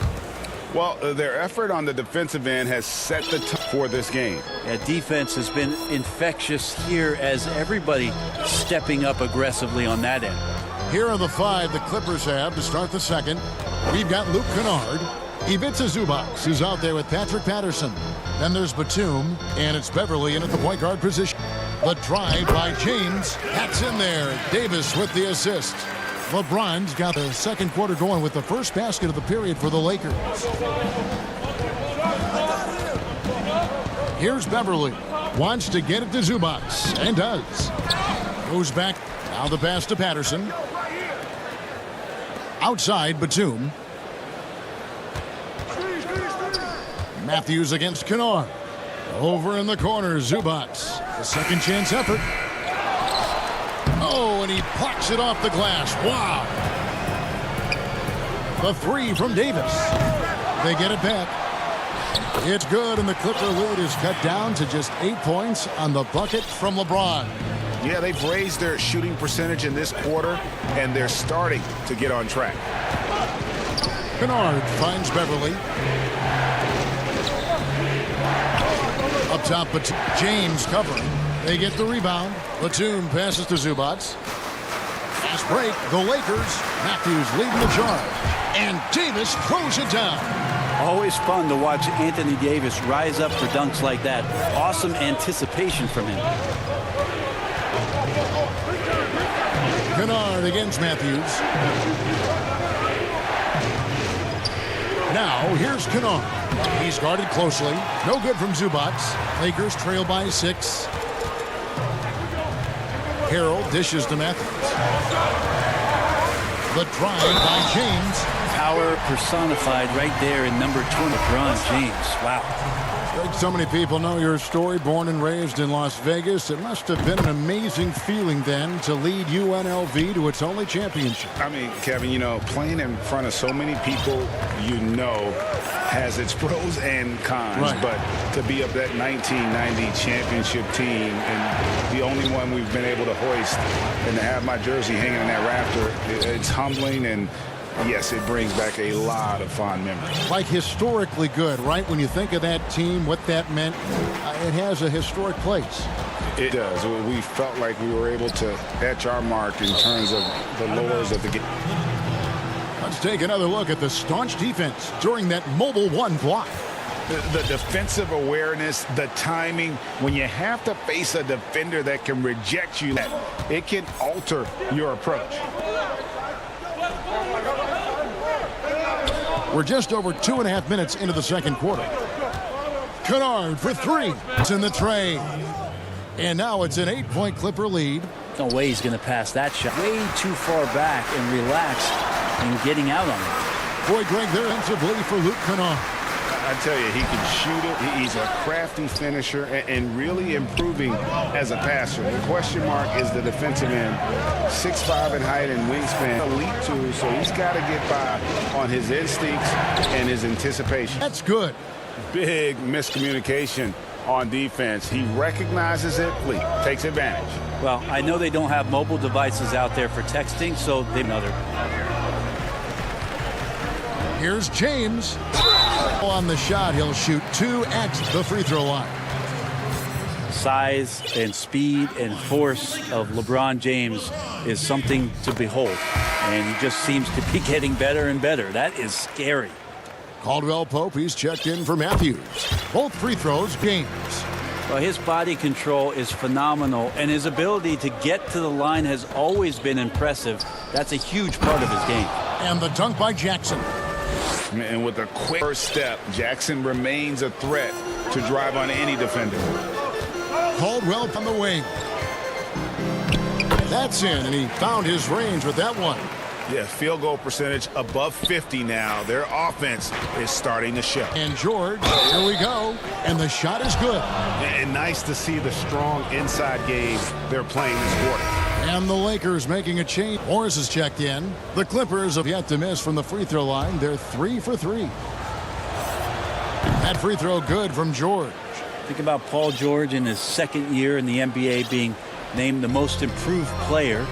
Well, their effort on the defensive end has set the tone for this game. Yeah, defense has been infectious here as everybody stepping up aggressively on that end. Here are the 5 the Clippers have to start the second. We've got Luke Kennard. Ivica Zubac is out there with Patrick Patterson. Then there's Batum, and it's Beverly in at the point guard position. The drive by James. That's in there. Davis with the assist. LeBron's got the second quarter going with the first basket of the period for the Lakers. Here's Beverly. Wants to get it to Zubac, and does. Goes back. Now the pass to Patterson. Outside, Batum. Matthews against Kennard. Over in the corner, Zubac. The second chance effort. Oh, and he plucks it off the glass. Wow. The 3 from Davis. They get it back. It's good, and the Clipper lead is cut down to just 8 points on the bucket from LeBron. Yeah, they've raised their shooting percentage in this quarter, and they're starting to get on track. Kennard finds Beverly. Up top, but James covering. They get the rebound. Batum passes to Zubac. Fast break, the Lakers. Matthews leading the charge. And Davis throws it down. Always fun to watch Anthony Davis rise up for dunks like that. Awesome anticipation from him. Kennard against Matthews. Now, here's Kennard. He's guarded closely. No good from Zubac. Lakers trail by 6. Harrell dishes to Matthews. The drive by James. Power personified right there in number 20, LeBron James. Wow. Greg, so many people know your story. Born and raised in Las Vegas. It must have been an amazing feeling then to lead UNLV to its only championship. I mean, Kevin, you know, playing in front of so many people, you know, has its pros and cons. Right. But to be up that 1990 championship team and the only one we've been able to hoist and to have my jersey hanging in that rafter, it's humbling, and yes, it brings back a lot of fond memories. Like historically good, right? When you think of that team, what that meant, it has a historic place. It does. We felt like we were able to etch our mark in terms of the lures of the game. Let's take another look at the staunch defense during that mobile 1 block. The defensive awareness, the timing, when you have to face a defender that can reject you, it can alter your approach. We're just over 2.5 minutes into the second quarter. Kennard for 3. It's in the tray. And now it's an 8-point Clipper lead. No way he's going to pass that shot. Way too far back and relaxed and getting out on it. Boy, Greg, they're defensively for Luke Kennard. I tell you, he can shoot it. He's a crafty finisher and really improving as a passer. The question mark is the defensive end. 6'5" in height and wingspan. Elite too, so he's got to get by on his instincts and his anticipation. That's good. Big miscommunication on defense. He recognizes it, takes advantage. Well, I know they don't have mobile devices out there for texting, so they know they're... Here's James. On the shot, he'll shoot 2 at the free throw line. Size and speed and force of LeBron James is something to behold. And he just seems to be getting better and better. That is scary. Caldwell Pope, he's checked in for Matthews. Both free throws, James. Well, his body control is phenomenal, and his ability to get to the line has always been impressive. That's a huge part of his game. And the dunk by Jackson. And with a quick first step, Jackson remains a threat to drive on any defender. Caldwell on the wing. That's in, and he found his range with that one. Yeah, field goal percentage above 50 now. Their offense is starting to show. And George, here we go. And the shot is good. And nice to see the strong inside game they're playing this quarter. And the Lakers making a change. Morris is checked in. The Clippers have yet to miss from the free throw line. They're 3 for 3. That free throw good from George. Think about Paul George in his second year in the NBA being named the most improved player.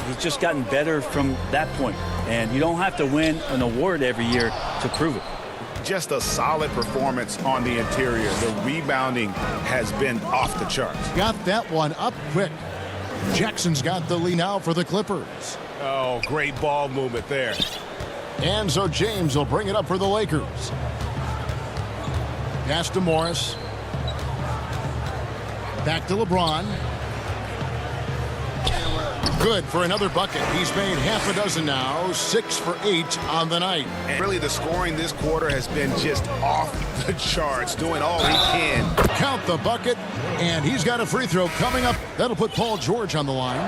He's just gotten better from that point. And you don't have to win an award every year to prove it. Just a solid performance on the interior. The rebounding has been off the charts. Got that one up quick. Jackson's got the lead now for the Clippers. Oh, great ball movement there. And so James will bring it up for the Lakers. Pass to Morris. Back to LeBron. Good for another bucket. He's made half a dozen now, 6 for 8 on the night. And really, the scoring this quarter has been just off the charts, doing all he can. Count the bucket, and he's got a free throw coming up. That'll put Paul George on the line.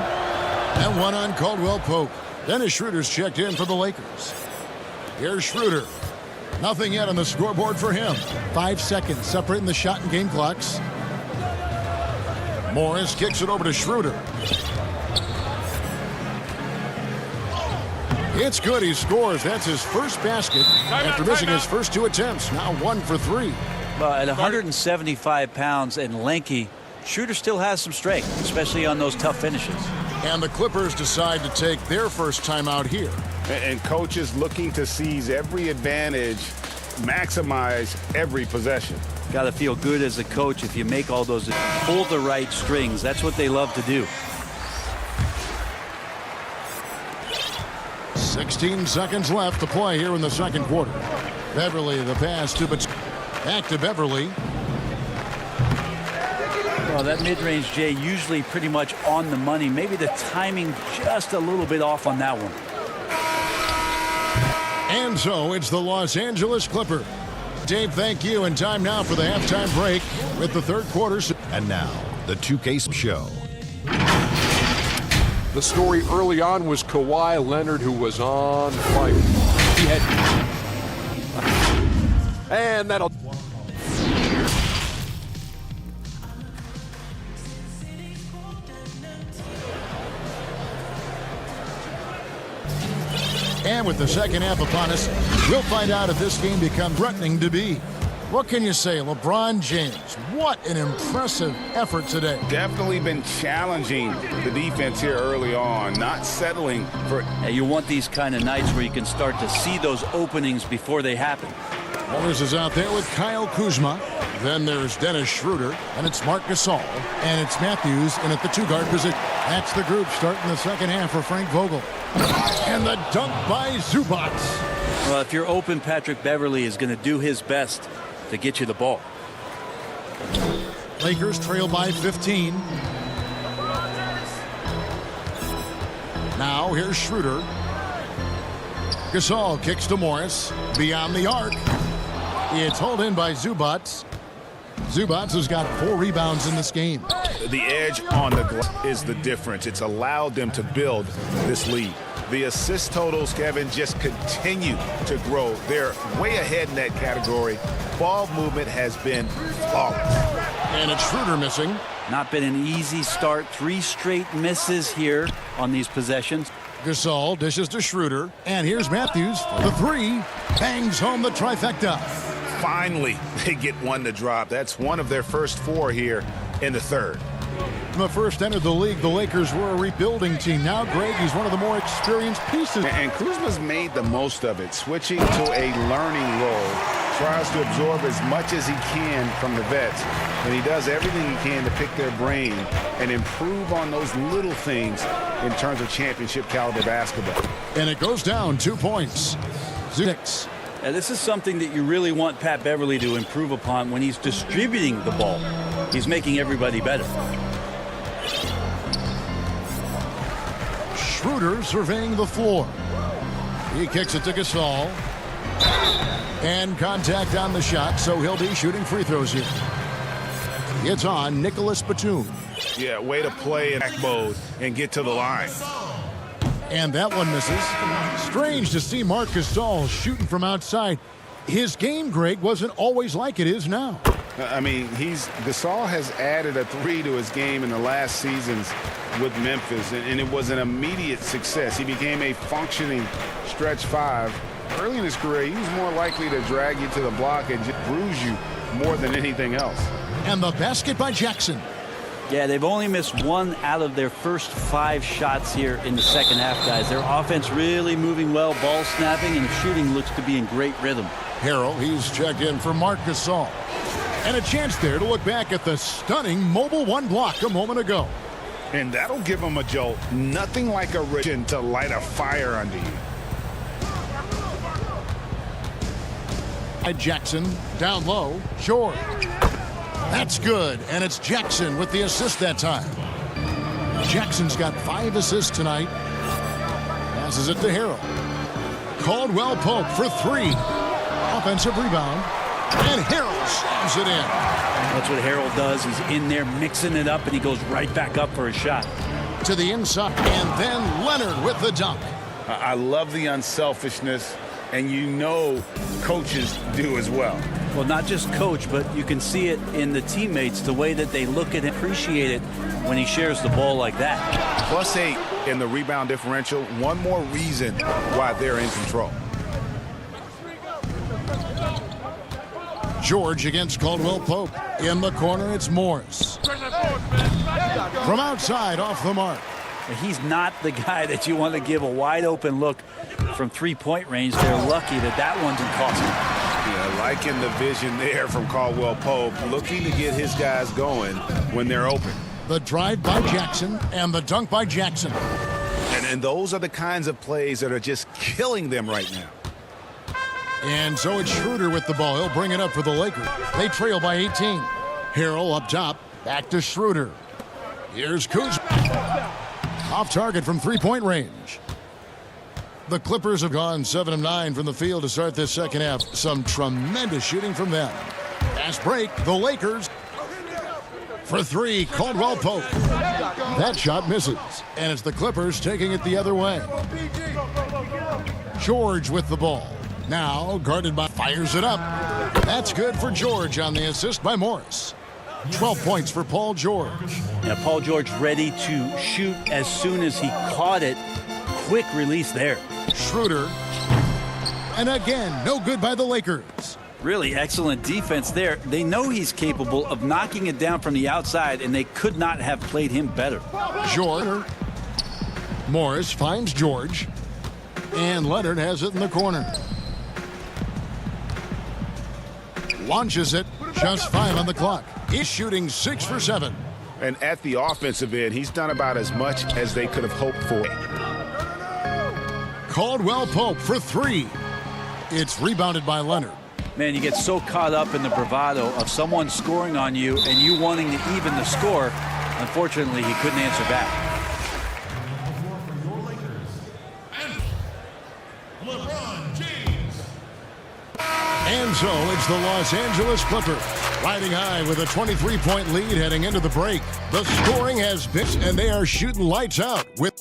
And one on Caldwell Pope. Dennis Schroeder's checked in for the Lakers. Here's Schroeder. Nothing yet on the scoreboard for him. 5 seconds separating the shot and game clocks. Morris kicks it over to Schroeder. It's good. He scores. That's his first basket after missing his first 2 attempts. Now 1 for 3. Well, at 175 pounds and lanky, Schroeder still has some strength, especially on those tough finishes. And the Clippers decide to take their first time out here. And coaches looking to seize every advantage, maximize every possession. Got to feel good as a coach if you make all those, pull the right strings. That's what they love to do. 16 seconds left to play here in the second quarter. Beverly the pass to back to Beverly. Well, that mid-range, Jay, usually pretty much on the money. Maybe the timing just a little bit off on that one. And so it's the Los Angeles Clippers. Dave, thank you. And time now for the halftime break with the third quarter. And now, the 2K show. The story early on was Kawhi Leonard, who was on fire. He had... And that'll... And with the second half upon us, we'll find out if this game becomes threatening to be. What can you say, LeBron James? What an impressive effort today. Definitely been challenging the defense here early on, not settling for... You want these kind of nights where you can start to see those openings before they happen. Walters is out there with Kyle Kuzma. Then there's Dennis Schroeder, and it's Marc Gasol, and it's Matthews in at the 2-guard position. That's the group starting the second half for Frank Vogel. And the dunk by Zubac. Well, if you're open, Patrick Beverly is going to do his best to get you the ball. Lakers trail by 15. Now here's Schroeder. Gasol kicks to Morris. Beyond the arc. It's hauled in by Zubac. Zubac has got 4 rebounds in this game. The edge on the glass is the difference. It's allowed them to build this lead. The assist totals, Kevin, just continue to grow. They're way ahead in that category. Ball movement has been flawless. And it's Schroeder missing. Not been an easy start. 3 straight misses here on these possessions. Gasol dishes to Schroeder. And here's Matthews for the 3. Bangs home the trifecta. Finally, they get one to drop. That's one of their first 4 here in the third. When the first entered the league, the Lakers were a rebuilding team. Now, Greg, he's one of the more experienced pieces. And Kuzma's made the most of it, switching to a learning role. Tries to absorb as much as he can from the vets. And he does everything he can to pick their brain and improve on those little things in terms of championship caliber basketball. And it goes down 2 points. 6. Now, this is something that you really want Pat Beverly to improve upon when he's distributing the ball. He's making everybody better. Schroeder surveying the floor. He kicks it to Gasol. And contact on the shot, so he'll be shooting free throws here. It's on Nicholas Batum. Yeah, way to play in back mode and get to the line. And that one misses. Strange to see Marc Gasol shooting from outside. His game, Greg, wasn't always like it is now. I mean, Gasol has added a 3 to his game in the last seasons with Memphis, and it was an immediate success. He became a functioning stretch 5. Early in his career, he was more likely to drag you to the block and just bruise you more than anything else. And the basket by Jackson. Yeah, they've only missed 1 out of their first 5 shots here in the second half, guys. Their offense really moving well, ball snapping, and shooting looks to be in great rhythm. Harrell, he's checked in for Marc Gasol. And a chance there to look back at the stunning mobile 1 block a moment ago. And that'll give him a jolt. Nothing like a ration to light a fire under you. Jackson down low. George. That's good. And it's Jackson with the assist that time. Jackson's got 5 assists tonight. Passes it to Harrell. Caldwell Pope for 3. Offensive rebound. And Harrell slams it in. That's what Harrell does. He's in there mixing it up, and he goes right back up for a shot. To the inside. And then Leonard with the dunk. I love the unselfishness, and you know coaches do as well. Well, not just coach, but you can see it in the teammates, the way that they look at and appreciate it when he shares the ball like that. +8 in the rebound differential. One more reason why they're in control. George against Caldwell Pope. In the corner, it's Morris. From outside, off the mark. He's not the guy that you want to give a wide open look from 3-point range. They're lucky that that one didn't cost him. Yeah, liking the vision there from Caldwell Pope, looking to get his guys going when they're open. The drive by Jackson and the dunk by Jackson. And those are the kinds of plays that are just killing them right now. And so it's Schroeder with the ball. He'll bring it up for the Lakers. They trail by 18. Harrell up top. Back to Schroeder. Here's Kuzma. Off target from 3-point range. The Clippers have gone 7 of 9 from the field to start this second half. Some tremendous shooting from them. Fast break. The Lakers. For 3, Caldwell Pope. That shot misses. And it's the Clippers taking it the other way. George with the ball. Now guarded by, fires it up. That's good for George on the assist by Morris. 12 points for Paul George. Now Paul George ready to shoot as soon as he caught it. Quick release there. Schroeder. And again, no good by the Lakers. Really excellent defense there. They know he's capable of knocking it down from the outside, and they could not have played him better. George. Morris finds George. And Leonard has it in the corner. Launches it. Just 5 on the clock. He's shooting 6 for 7. And at the offensive end, he's done about as much as they could have hoped for. Caldwell Pope for 3. It's rebounded by Leonard. Man, you get so caught up in the bravado of someone scoring on you and you wanting to even the score. Unfortunately, he couldn't answer back. And so it's the Los Angeles Clippers riding high with a 23-point lead heading into the break. The scoring has been, and they are shooting lights out with.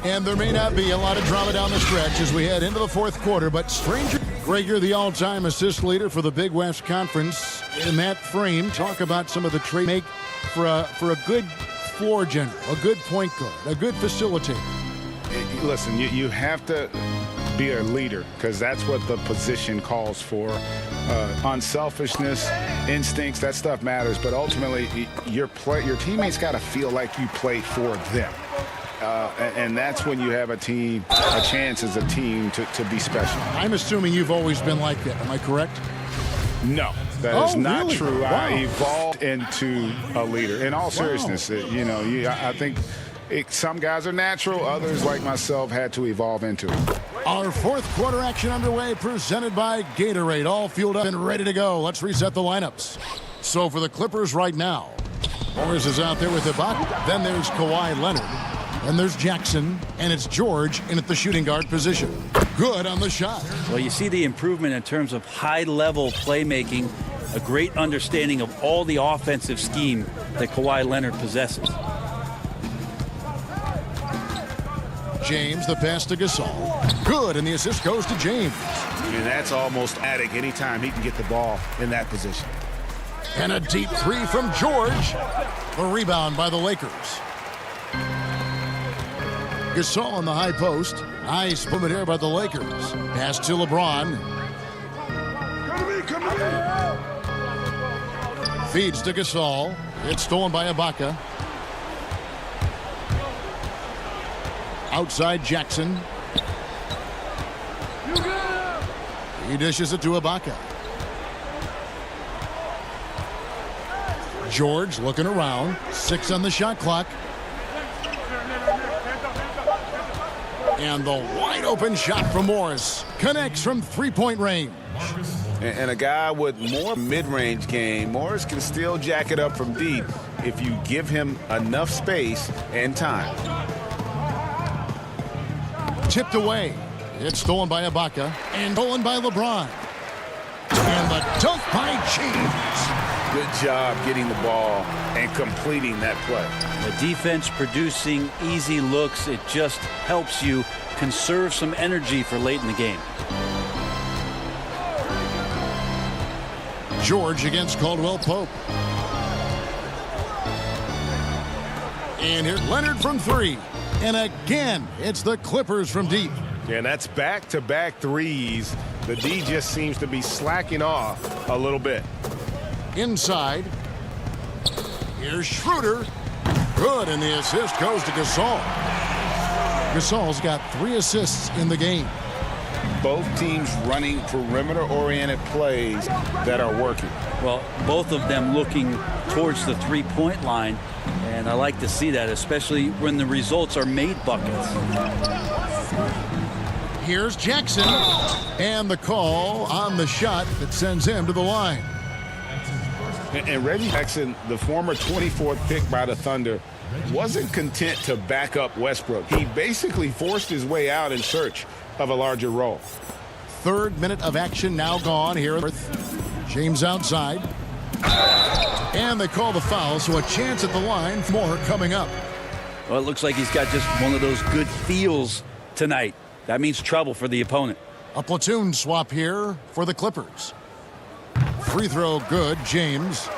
And there may not be a lot of drama down the stretch as we head into the fourth quarter, but stranger, Greg, you're the all-time assist leader for the Big West Conference. In that frame, talk about some of the trade make for a good floor general, a good point guard, a good facilitator. Listen, you have to be a leader because that's what the position calls for. Unselfishness, instincts, that stuff matters, but ultimately your teammates got to feel like you play for them. And that's when you have a chance as a team to be special. I'm assuming you've always been like that. Am I correct? No, that is not really? true. Wow. I evolved into a leader. In all seriousness, I think some guys are natural. Others, like myself, had to evolve into it. Our fourth quarter action underway, presented by Gatorade. All fueled up and ready to go. Let's reset the lineups. So for the Clippers right now, Morris is out there with Ibaka. Then there's Kawhi Leonard. And there's Jackson, and it's George in at the shooting guard position. Good on the shot. Well, you see the improvement in terms of high-level playmaking, a great understanding of all the offensive scheme that Kawhi Leonard possesses. James, the pass to Gasol. Good, and the assist goes to James. And that's almost attic anytime he can get the ball in that position. And a deep three from George. The rebound by the Lakers. Gasol on the high post. Nice movement here by the Lakers. Pass to LeBron. Feeds to Gasol. It's stolen by Ibaka. Outside Jackson. He dishes it to Ibaka. George looking around. 6 on the shot clock. And the wide open shot from Morris connects from three-point range. And a guy with more mid-range game, Morris can still jack it up from deep if you give him enough space and time. Tipped away. It's stolen by Ibaka and stolen by LeBron. And the dunk by James. Good job getting the ball and completing that play. The defense producing easy looks. It just helps you conserve some energy for late in the game. George against Caldwell Pope. And here's Leonard from 3. And again, it's the Clippers from deep. And that's back-to-back threes. The D just seems to be slacking off a little bit. Inside. Here's Schroeder. Good, and the assist goes to Gasol. Gasol's got 3 assists in the game. Both teams running perimeter-oriented plays that are working. Well, both of them looking towards the three-point line, and I like to see that, especially when the results are made buckets. Here's Jackson, and the call on the shot that sends him to the line. And Reggie Jackson, the former 24th pick by the Thunder, wasn't content to back up Westbrook. He basically forced his way out in search of a larger role. 3rd minute of action now gone here. James outside. And they call the foul, so a chance at the line. More coming up. Well, it looks like he's got just one of those good feels tonight. That means trouble for the opponent. A platoon swap here for the Clippers. Free throw good, James.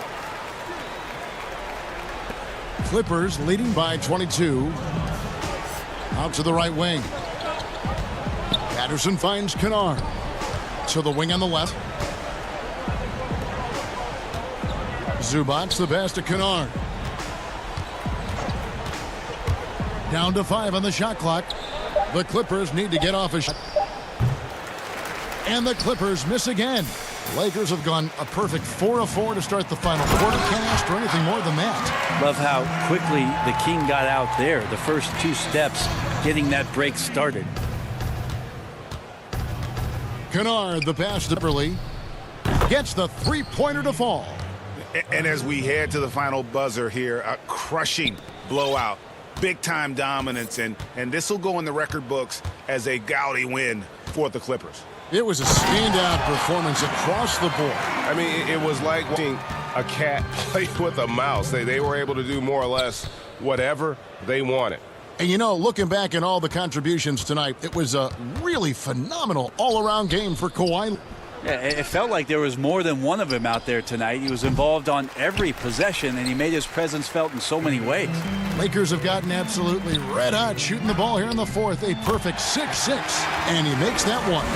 Clippers leading by 22. Out to the right wing. Patterson finds Kennard. To the wing on the left. Zubac's the pass to Kennard. Down to 5 on the shot clock. The Clippers need to get off a shot. And the Clippers miss again. Lakers have gone a perfect 4 of 4 to start the final quarter. Can't ask for anything more than that. Love how quickly the King got out there. The first 2 steps getting that break started. Kennard, the pass to Burley. Gets the three-pointer to fall. And as we head to the final buzzer here, a crushing blowout. Big-time dominance, and this will go in the record books as a gaudy win for the Clippers. It was a standout performance across the board. I mean, it was like watching a cat play with a mouse. They were able to do more or less whatever they wanted. And, you know, looking back at all the contributions tonight, it was a really phenomenal all-around game for Kawhi. Yeah, it felt like there was more than one of him out there tonight. He was involved on every possession, and he made his presence felt in so many ways. Lakers have gotten absolutely red hot shooting the ball here in the 4th. A perfect 6-6, and he makes that one.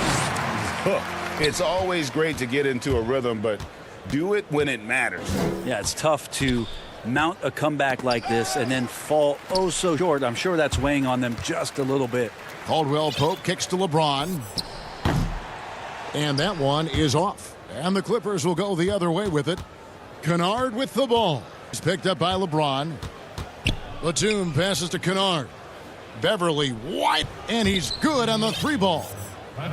It's always great to get into a rhythm, but do it when it matters. Yeah, it's tough to mount a comeback like this and then fall oh so short. I'm sure that's weighing on them just a little bit. Caldwell Pope kicks to LeBron. And that one is off. And the Clippers will go the other way with it. Kennard with the ball. He's picked up by LeBron. Batum passes to Kennard. Beverly White, and he's good on the 3-ball.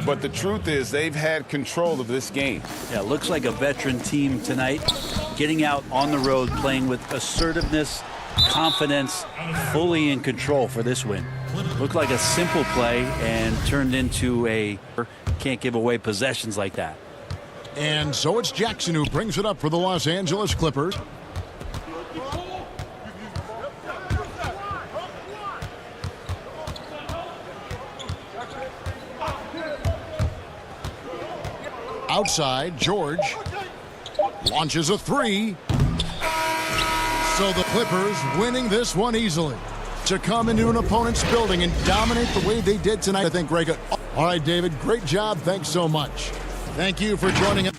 But the truth is they've had control of this game. Yeah, looks like a veteran team tonight, getting out on the road, playing with assertiveness confidence, fully in control for this win. Looked like a simple play and turned into a can't give away possessions like that. And so it's Jackson who brings it up for the Los Angeles Clippers. Outside, George launches a three. So the Clippers winning this one easily. To come into an opponent's building and dominate the way they did tonight, I think, Greg. All right, David, great job. Thanks so much. Thank you for joining us.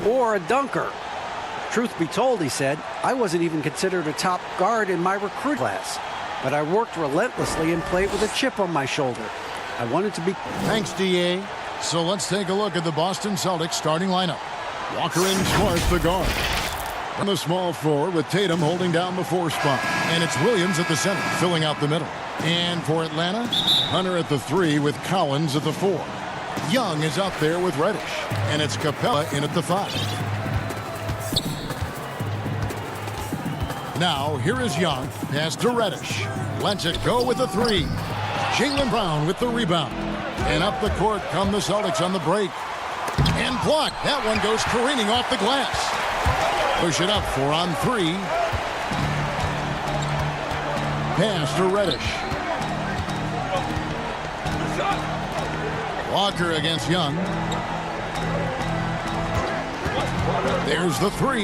or a dunker. Truth be told, he said, I wasn't even considered a top guard in my recruit class, but I worked relentlessly and played with a chip on my shoulder. I wanted to be... Thanks, D.A. So let's take a look at the Boston Celtics starting lineup. Walker and Smart, the guard. On the small floor with Tatum holding down the 4 spot. And it's Williams at the center, filling out the middle. And for Atlanta, Hunter at the 3 with Collins at the 4. Young is out there with Reddish. And it's Capella in at the 5. Now, here is Young. Pass to Reddish. Lets it go with the 3. Jaylen Brown with the rebound. And up the court come the Celtics on the break. And blocked. That one goes careening off the glass. Push it up 4 on 3. Pass to Reddish. Walker against Young. There's the 3.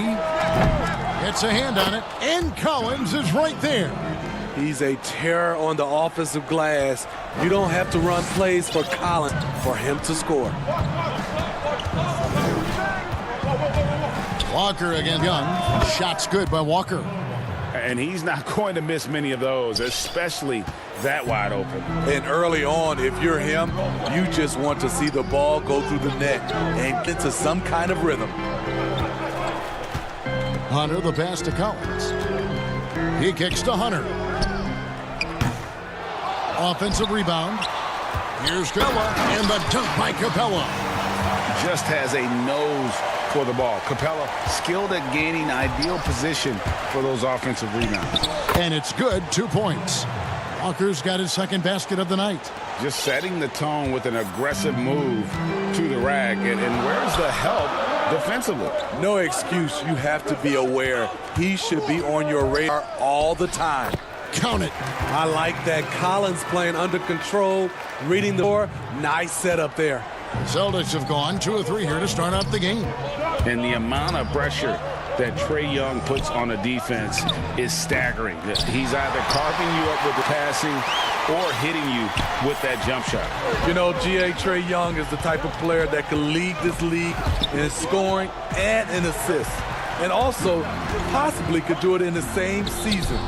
Gets a hand on it. And Collins is right there. He's a terror on the offensive glass. You don't have to run plays for Collins for him to score. Walker against Young. Shot's good by Walker. And he's not going to miss many of those, especially that wide open. And early on, if you're him, you just want to see the ball go through the net and get to some kind of rhythm. Hunter, the pass to Collins. He kicks to Hunter. Offensive rebound. Here's Capella, and the dunk by Capella. Just has a nose for the ball. Capella skilled at gaining ideal position for those offensive rebounds. And it's good, 2 points. Walker's got his second basket of the night. Just setting the tone with an aggressive move to the rack. And where's the help defensively? No excuse. You have to be aware. He should be on your radar all the time. Count it. I like that. Collins playing under control, reading the floor. Nice setup there. Celtics have gone 2 of 3 here to start out the game. And the amount of pressure that Trae Young puts on a defense is staggering. He's either carving you up with the passing or hitting you with that jump shot. You know, Trae Young is the type of player that can lead this league in scoring and in assists. And also possibly could do it in the same season.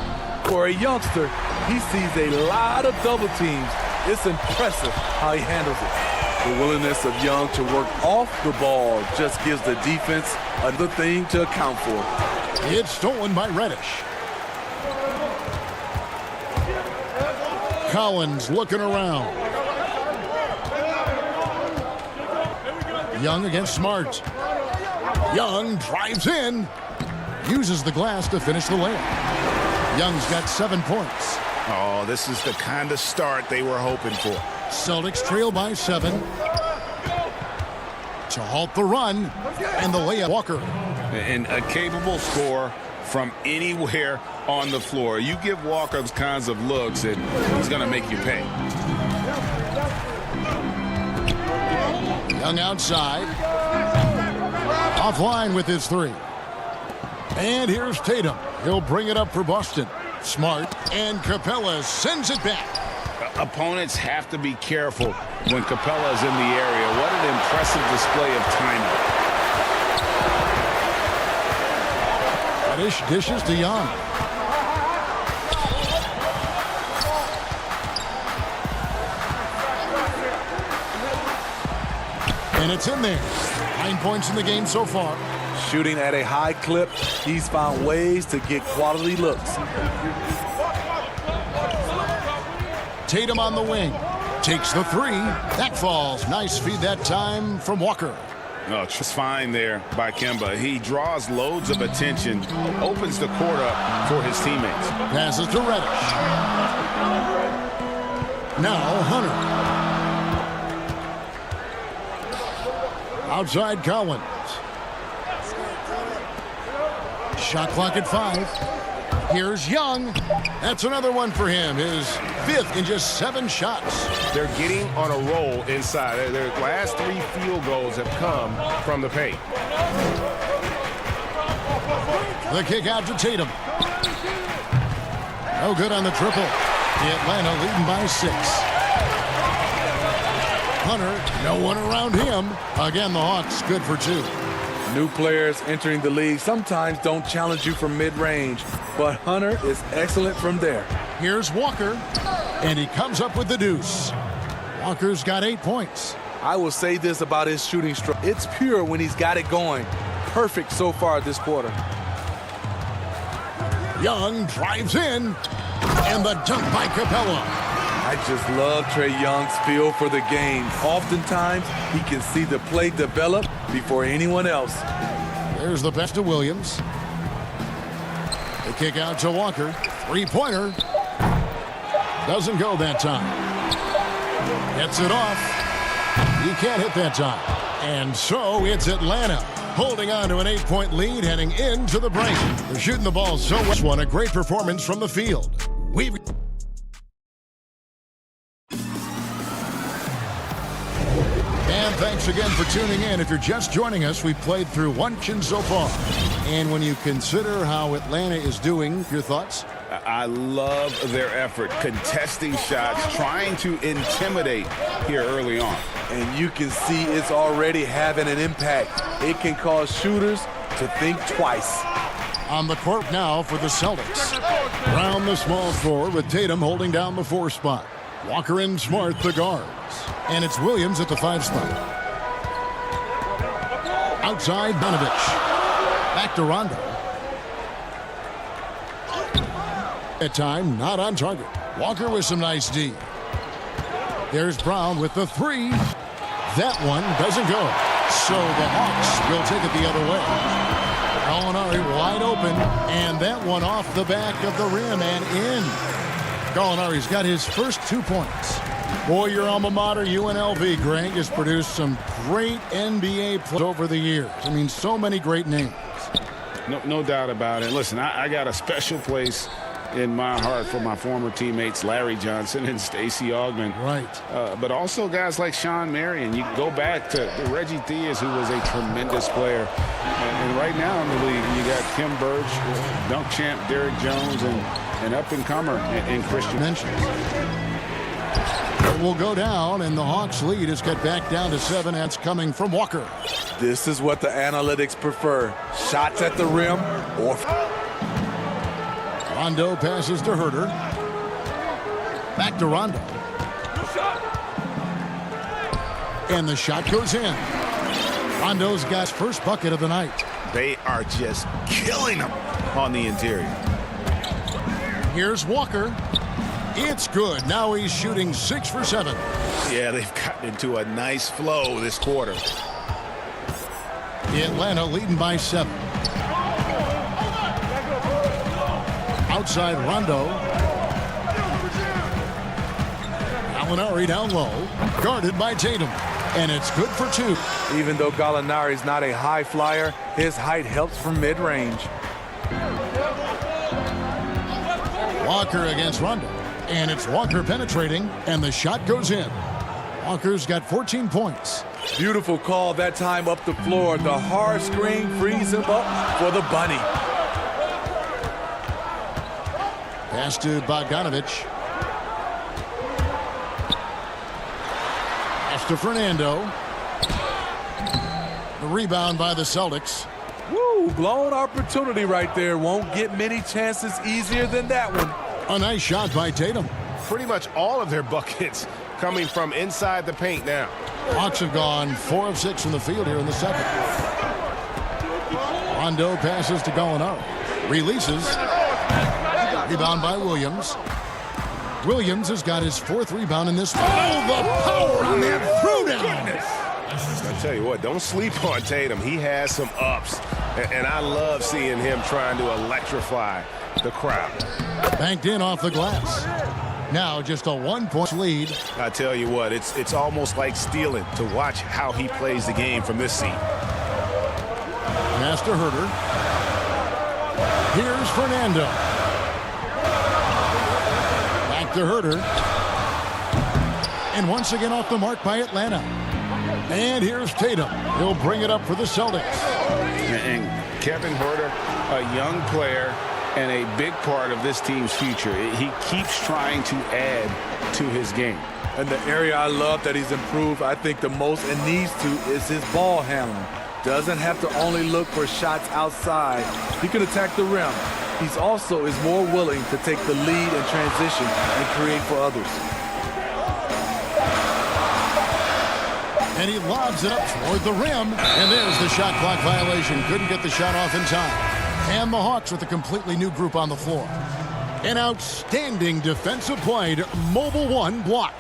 For a youngster, he sees a lot of double teams. It's impressive how he handles it. The willingness of Young to work off the ball just gives the defense another thing to account for. It's stolen by Reddish. Collins looking around. Young against Smart. Young drives in. Uses the glass to finish the layup. Young's got 7 points. Oh, this is the kind of start they were hoping for. Celtics trail by 7. To halt the run, and the layup, Walker. And a capable scorer from anywhere on the floor. You give Walker those kinds of looks, and he's going to make you pay. Young outside. Offline with his 3. And here's Tatum. He'll bring it up for Boston. Smart, and Capella sends it back. Opponents have to be careful when Capella is in the area. What an impressive display of timing. Reddish dishes to Young. And it's in there. 9 points in the game so far. Shooting at a high clip, he's found ways to get quality looks. Tatum on the wing. Takes the 3. That falls. Nice feed that time from Walker. Oh, just fine there by Kemba. He draws loads of attention, opens the court up for his teammates. Passes to Reddish. Now Hunter. Outside Collins. Shot clock at 5. Here's Young. That's another one for him. His 5th in just 7 shots. They're getting on a roll inside. Their last 3 field goals have come from the paint. The kick out to Tatum. No good on the triple. The Atlanta leading by 6. Hunter, no one around him. Again, the Hawks good for 2. New players entering the league sometimes don't challenge you from mid-range, but Hunter is excellent from there. Here's Walker, and he comes up with the deuce. Walker's got 8 points. I will say this about his shooting stroke. It's pure when he's got it going. Perfect so far this quarter. Young drives in, and the dunk by Capella. I just love Trae Young's feel for the game. Oftentimes, he can see the play develop before anyone else. There's the best of Williams. The kick out to Walker. Three-pointer. Doesn't go that time. Gets it off. He can't hit that time. And so it's Atlanta holding on to an 8-point lead heading into the break. They're shooting the ball so well. Won a great performance from the field. And thanks again for tuning in. If you're just joining us, we played through one action so far. And when you consider how Atlanta is doing, your thoughts? I love their effort, contesting shots, trying to intimidate here early on. And you can see it's already having an impact. It can cause shooters to think twice. On the court now for the Celtics. Brown the small forward with Tatum holding down the 4 spot. Walker and Smart the guards. And it's Williams at the 5 spot. Outside Bonovich. Back to Rondo. At time, not on target. Walker with some nice D. There's Brown with the 3. That one doesn't go. So the Hawks will take it the other way. Gallinari wide open, and that one off the back of the rim and in. Gallinari's got his first 2 points. Boy, your alma mater, UNLV, Greg, has produced some great NBA players over the years. I mean, so many great names. No doubt about it. Listen, I got a special place in my heart for my former teammates Larry Johnson and Stacey Augmon. Right. But also guys like Sean Marion. You go back to Reggie Theus, who was a tremendous player. And right now in the league, you got Kim Birch, dunk champ Derrick Jones, and up-and-comer in Christian mentions. It will go down, and the Hawks lead is cut back down to 7. That's coming from Walker. This is what the analytics prefer. Shots at the rim or... Rondo passes to Herter. Back to Rondo. And the shot goes in. Rondo's got his first bucket of the night. They are just killing them on the interior. Here's Walker. It's good. Now he's shooting 6 for 7. Yeah, they've gotten into a nice flow this quarter. Atlanta leading by 7. Outside Rondo. Gallinari down low. Guarded by Tatum. And it's good for 2. Even though Gallinari's not a high flyer, his height helps from mid-range. Walker against Rondo. And it's Walker penetrating, and the shot goes in. Walker's got 14 points. Beautiful call that time up the floor. The hard screen frees him up for the bunny. Pass to Bogdanovich. Pass to Fernando. The rebound by the Celtics. Woo, blown opportunity right there. Won't get many chances easier than that one. A nice shot by Tatum. Pretty much all of their buckets coming from inside the paint now. Hawks have gone 4 of 6 from the field here in the second. Rondo passes to Gallinari. Releases. Rebound by Williams. Williams has got his 4th rebound in this one. Oh, the power on that throwdown. I tell you what, don't sleep on Tatum. He has some ups, and I love seeing him trying to electrify the crowd. Banked in off the glass. Now just a 1-point lead. I tell you what, it's almost like stealing to watch how he plays the game from this seat. Pass to Herter. Here's Fernando. Back to Herter. And once again off the mark by Atlanta. And here's Tatum. He'll bring it up for the Celtics. And Kevin Herter, a young player and a big part of this team's future. He keeps trying to add to his game. And the area I love that he's improved, I think the most and needs to, is his ball handling. doesn't have to only look for shots outside. He can attack the rim. He's also is more willing to take the lead in transition and create for others. And he lobs it up toward the rim. And there's the shot clock violation. Couldn't get the shot off in time. And the Hawks with a completely new group on the floor. An outstanding defensive play to Mobile One block.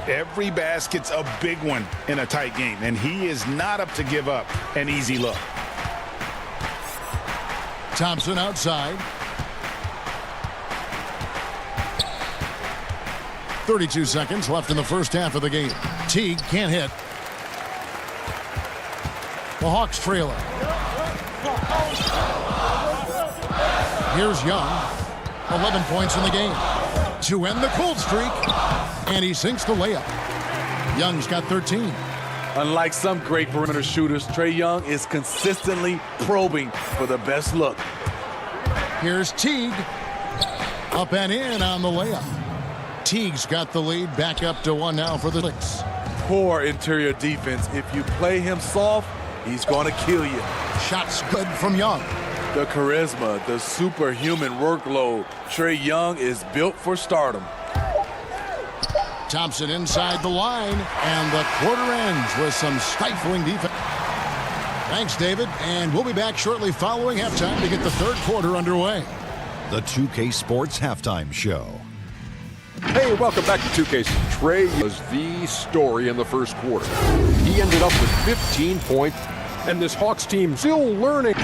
Every basket's a big one in a tight game, and he is not up to give up an easy look. Thompson outside. 32 seconds left in the first half of the game. Teague can't hit. The Hawks trail it. Here's Young. 11 points in the game to end the cold streak. And he sinks the layup. Young's got 13. Unlike some great perimeter shooters, Trae Young is consistently probing for the best look. Here's Teague. Up and in on the layup. Teague's got the lead, back up to 1 now for the Knicks. Poor interior defense. If you play him soft, he's going to kill you. Shots good from Young. The charisma, the superhuman workload. Trae Young is built for stardom. Thompson inside the line, and the quarter ends with some stifling defense. Thanks, David, and we'll be back shortly following halftime to get the third quarter underway. The 2K Sports Halftime Show. Hey, welcome back to 2K. Trae was the story in the first quarter. He ended up with 15 points, and this Hawks team still learning.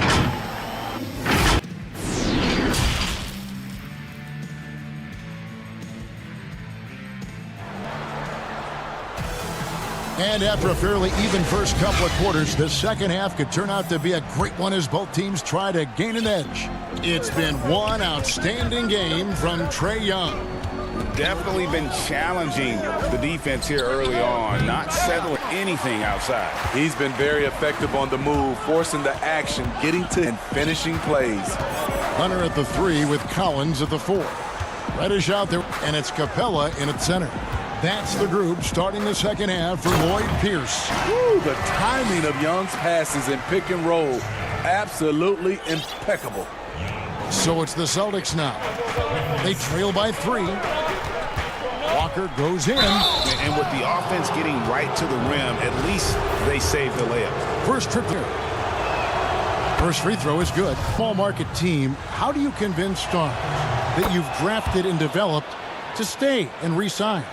And after a fairly even first couple of quarters, the second half could turn out to be a great one as both teams try to gain an edge. It's been one outstanding game from Trae Young. Definitely been challenging the defense here early on, not settling anything outside. He's been very effective on the move, forcing the action, getting to and finishing plays. Hunter at the 3 with Collins at the 4. Reddish out there, and it's Capella in at center. That's the group starting the second half for Lloyd Pierce. Woo, the timing of Young's passes in pick and roll, absolutely impeccable. So it's the Celtics now. They trail by 3. Walker goes in. And with the offense getting right to the rim, at least they save the layup. First trip there. First free throw is good. Small market team, how do you convince stars that you've drafted and developed to stay and re-sign?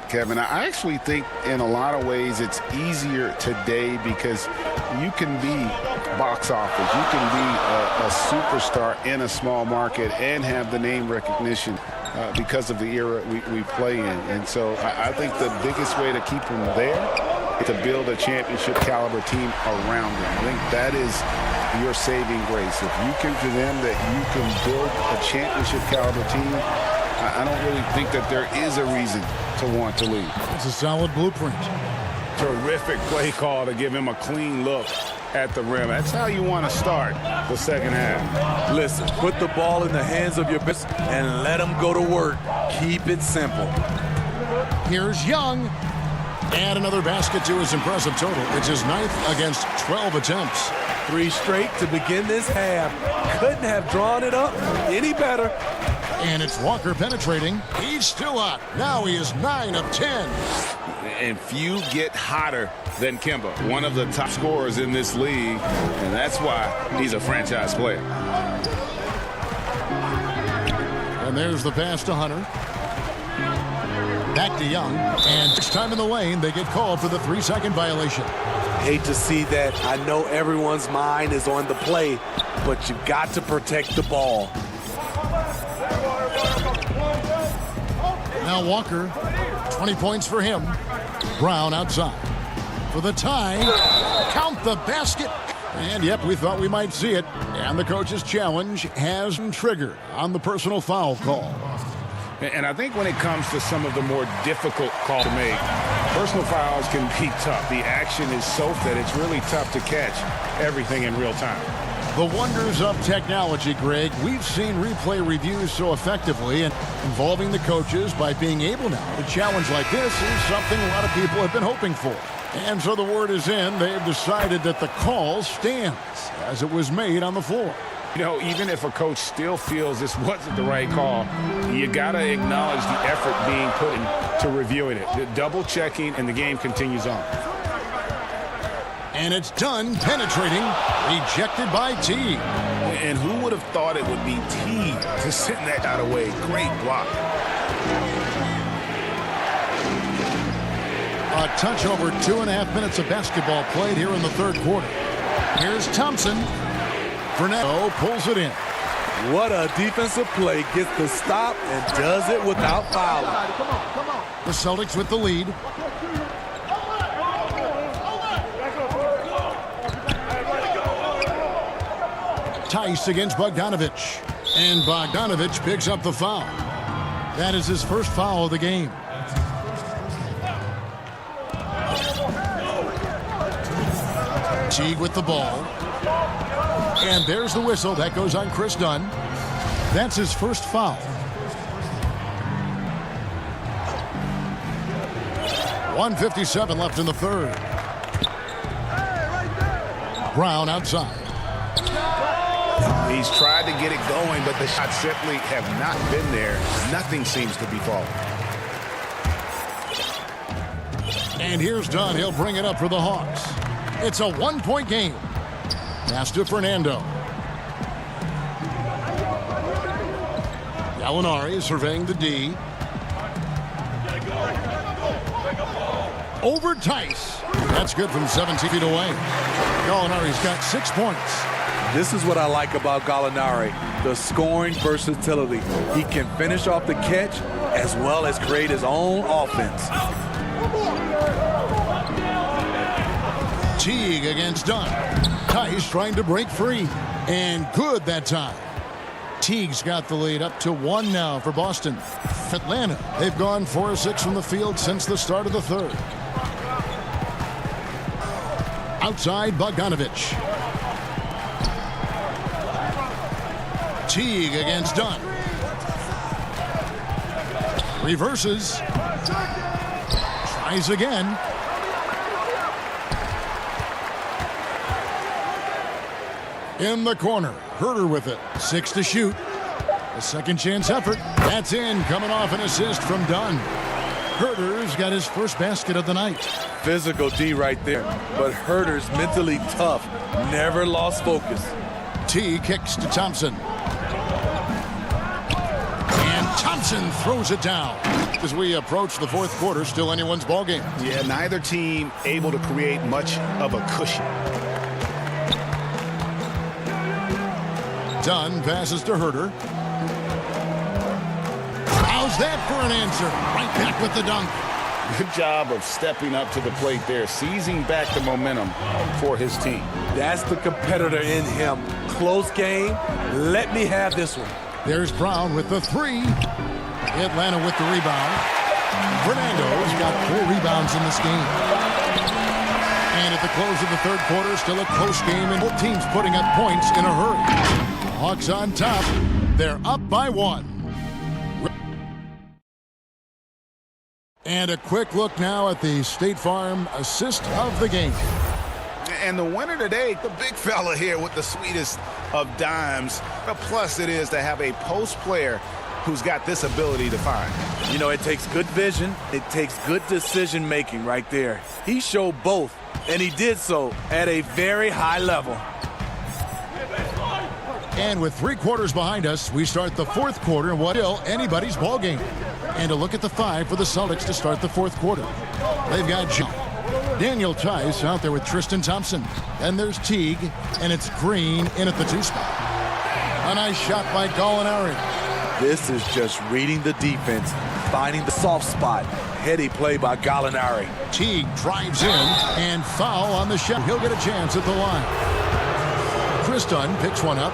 Kevin, I actually think in a lot of ways it's easier today because you can be box office. You can be a superstar in a small market and have the name recognition because of the era we play in. And so I think the biggest way to keep them there is to build a championship caliber team around them. I think that is your saving grace. If you can to them that you can build a championship caliber team, I don't really think that there is a reason to want to leave. It's a solid blueprint. Terrific play call to give him a clean look at the rim. That's how you want to start the second half. Listen, put the ball in the hands of your best and let them go to work. Keep it simple. Here's Young. And another basket to his impressive total. It's his 9th against 12 attempts. 3 straight to begin this half. Couldn't have drawn it up any better. And it's Walker penetrating. He's still up. Now he is 9 of 10. And few get hotter than Kemba, one of the top scorers in this league, and that's why he's a franchise player. And there's the pass to Hunter. Back to Young, and this time in the lane, they get called for the 3-second violation. Hate to see that. I know everyone's mind is on the play, but you've got to protect the ball. Now Walker, 20 points for him. Brown outside for the tie. Count the basket. And yep, we thought we might see it. And the coach's challenge has been triggered on the personal foul call. And I think when it comes to some of the more difficult calls to make, personal fouls can be tough. The action is so that it's really tough to catch everything in real time. The wonders of technology, Greg. We've seen replay reviews so effectively, and involving the coaches by being able now to challenge like this is something a lot of people have been hoping for. And so the word is in. They've decided that the call stands as it was made on the floor. You know, even if a coach still feels this wasn't the right call, you got to acknowledge the effort being put into reviewing it. The double checking, and the game continues on. And it's done, penetrating, rejected by Teague. And who would have thought it would be Teague to send that out away? Great block. A touch over 2.5 minutes of basketball played here in the third quarter. Here's Thompson. Fernando pulls it in. What a defensive play. Gets the stop and does it without fouling. The Celtics with the lead. Tice against Bogdanovich. And Bogdanovich picks up the foul. That is his first foul of the game. Teague with the ball. And there's the whistle. That goes on Chris Dunn. That's his first foul. .157 left in the third. Brown outside. He's tried to get it going, but the shots simply have not been there. Nothing seems to be falling. And here's Dunn. He'll bring it up for the Hawks. It's a one-point game. Pass to Fernando. Gallinari surveying the D. Over Tice. That's good from 17 feet away. Gallinari's got 6 points. This is what I like about Gallinari, the scoring versatility. He can finish off the catch as well as create his own offense. Teague against Dunn. Tice trying to break free. And good that time. Teague's got the lead up to 1 now for Boston. Atlanta, they've gone 4 of 6 from the field since the start of the third. Outside Bogdanovich. Teague against Dunn. Reverses. Tries again. In the corner. Herter with it. 6 to shoot. A second chance effort. That's in. Coming off an assist from Dunn. Herter's got his first basket of the night. Physical D right there. But Herter's mentally tough. Never lost focus. T kicks to Thompson. And Thompson throws it down. As we approach the fourth quarter, still anyone's ballgame. Yeah, neither team able to create much of a cushion. Dunn passes to Herter. How's that for an answer? Right back with the dunk. Good job of stepping up to the plate there, seizing back the momentum for his team. That's the competitor in him. Close game. Let me have this one. There's Brown with the 3. Atlanta with the rebound. Fernando's got 4 rebounds in this game. And at the close of the third quarter, still a close game, and both teams putting up points in a hurry. Hawks on top. They're up by 1. And a quick look now at the State Farm assist of the game. And the winner today, the big fella here with the sweetest of dimes. A plus it is to have a post player who's got this ability to find. You know, it takes good vision. It takes good decision making right there. He showed both, and he did so at a very high level. And with 3 quarters behind us, we start the fourth quarter in what is anybody's ball game. And a look at the 5 for the Celtics to start the fourth quarter. They've got Daniel Tice out there with Tristan Thompson. And there's Teague, and it's Green in at the 2 spot. A nice shot by Gallinari. This is just reading the defense, finding the soft spot. Heady play by Gallinari. Teague drives in, and foul on the shot. He'll get a chance at the line. Chris Dunn picks one up,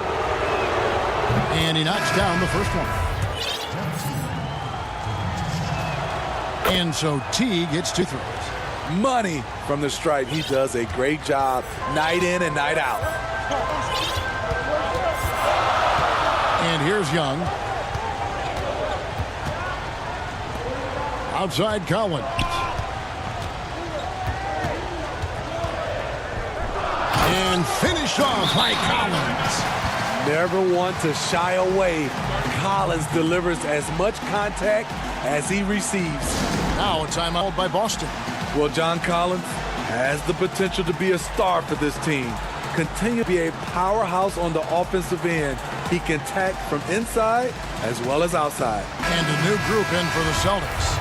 and he knocks down the first one. And so Teague hits 2 throws. Money from the stripe. He does a great job night in and night out. And here's Young. Outside Collins. And finished off by Collins. Never one to shy away. Collins delivers as much contact as he receives. Now a timeout by Boston. Well, John Collins has the potential to be a star for this team. Continue to be a powerhouse on the offensive end. He can attack from inside as well as outside. And a new group in for the Celtics.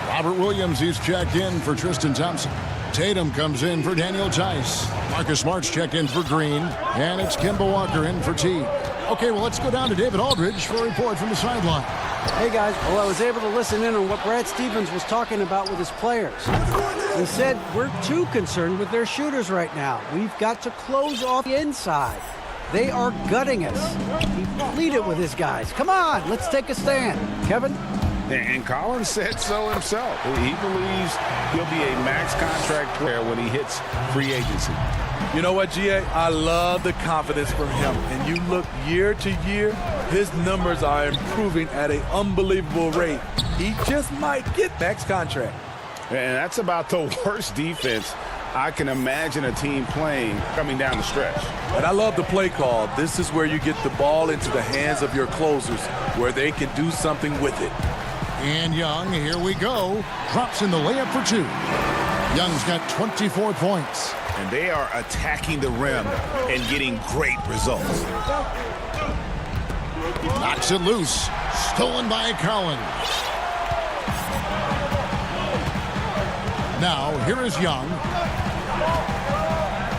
Robert Williams, he's checked in for Tristan Thompson. Tatum comes in for Daniel Tice. Marcus Smart's checked in for Green. And it's Kemba Walker in for Teague. Okay, well, let's go down to David Aldridge for a report from the sideline. Hey, guys. Well, I was able to listen in on what Brad Stevens was talking about with his players. He said, we're too concerned with their shooters right now. We've got to close off the inside. They are gutting us. He pleaded with his guys. Come on, let's take a stand. Kevin? And Collins said so himself. He believes he'll be a max contract player when he hits free agency. You know what, GA? I love the confidence from him. And you look year to year, his numbers are improving at an unbelievable rate. He just might get max contract. And that's about the worst defense I can imagine a team playing coming down the stretch. And I love the play call. This is where you get the ball into the hands of your closers, where they can do something with it. And Young, here we go. Drops in the layup for two. Young's got 24 points. And they are attacking the rim and getting great results. Knocks it loose. Stolen by Collins. Now, here is Young.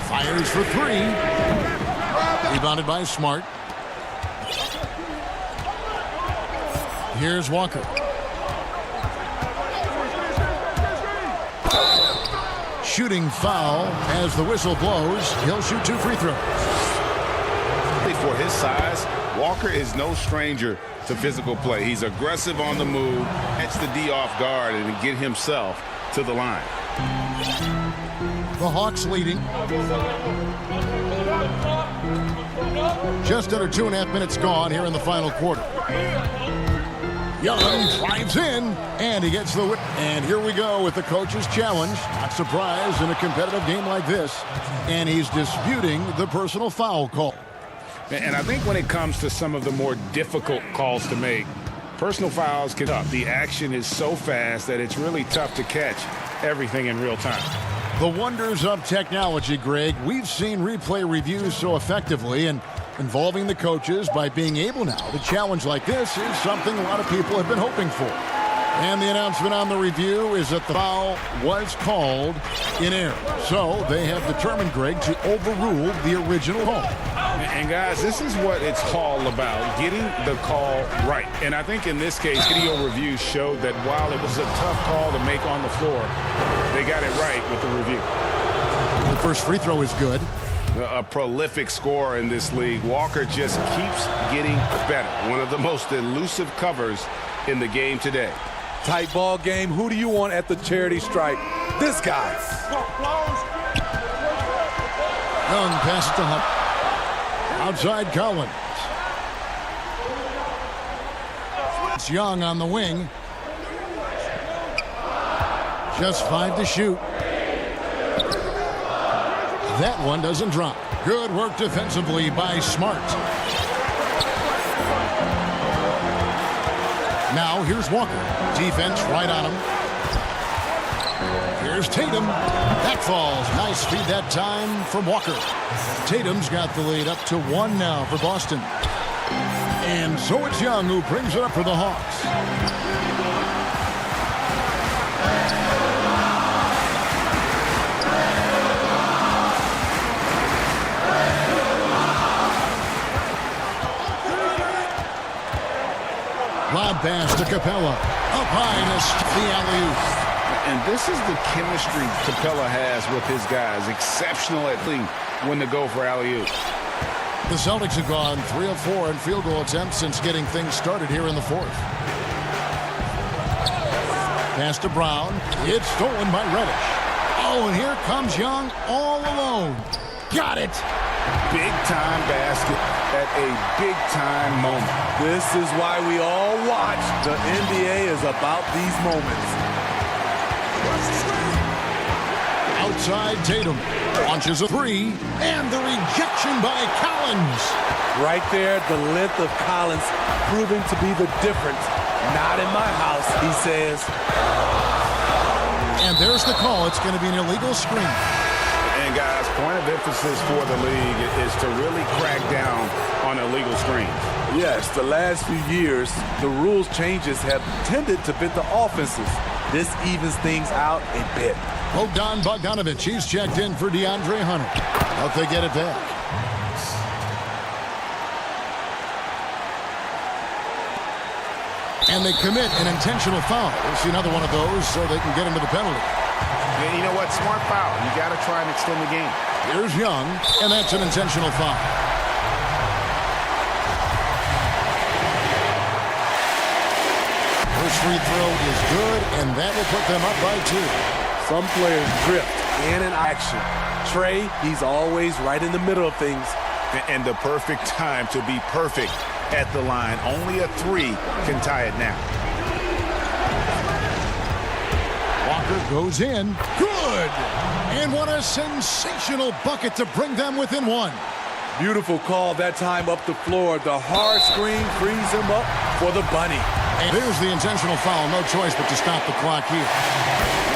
Fires for three. Rebounded by Smart. Here's Walker. Shooting foul as the whistle blows. He'll shoot two free throws. For his size, Walker is no stranger to physical play. He's aggressive on the move, catch the D off guard, and get himself to the line. The Hawks leading. Just under 2.5 minutes gone here in the final quarter. Young drives in, and he gets the whip. And here we go with the coach's challenge. Not surprised in a competitive game like this. And he's disputing the personal foul call. And I think when it comes to some of the more difficult calls to make, personal fouls can up. The action is so fast that it's really tough to catch everything in real time. The wonders of technology, Greg. We've seen replay reviews so effectively, and involving the coaches by being able now to challenge like this is something a lot of people have been hoping for. And the announcement on the review is that the foul was called in error. So they have determined, Greg, to overrule the original call. And guys, this is what it's all about, getting the call right. And I think in this case, video review showed that while it was a tough call to make on the floor, they got it right with the review. The first free throw is good. A prolific scorer in this league. Walker just keeps getting better. One of the most elusive covers in the game today. Tight ball game. Who do you want at the charity stripe? This guy. Young passes to Hunt. Outside Collins. It's Young on the wing. Just 5 to shoot. That one doesn't drop. Good work defensively by Smart. Now here's Walker. Defense right on him. Here's Tatum. That falls. Nice feed that time from Walker. Tatum's got the lead up to 1 now for Boston. And so it's Young who brings it up for the Hawks. Lob pass to Capella. Up high to the alley-oop. And this is the chemistry Capella has with his guys. Exceptional at when to go for alley-oop. The Celtics have gone 3 of 4 in field goal attempts since getting things started here in the fourth. Pass to Brown. It's stolen by Reddish. Oh, and here comes Young all alone. Got it. Big time basket. at a big-time moment. This is why we all watch. The NBA is about these moments. Outside Tatum launches a three, and the rejection by Collins. Right there, the length of Collins proving to be the difference. Not in my house, he says. And there's the call. It's going to be an illegal screen. And guys, point of emphasis for the league is to really crack down on illegal screens. Yes, the last few years, the rules changes have tended to fit the offenses. This evens things out a bit. Bogdan Bogdanovic, he's checked in for DeAndre Hunter. Hope they get it back. And they commit an intentional foul. We'll see another one of those so they can get into the penalty. Yeah, you know what? Smart foul. You got to try and extend the game. Here's Young, and that's an intentional foul. First free throw is good, and that will put them up by 2. Some players drift in and action. Trey, he's always right in the middle of things. And the perfect time to be perfect at the line. Only a 3 can tie it now. Walker goes in. Good! And what a sensational bucket to bring them within 1. Beautiful call that time up the floor. The hard screen frees him up for the bunny. And there's the intentional foul. No choice but to stop the clock here.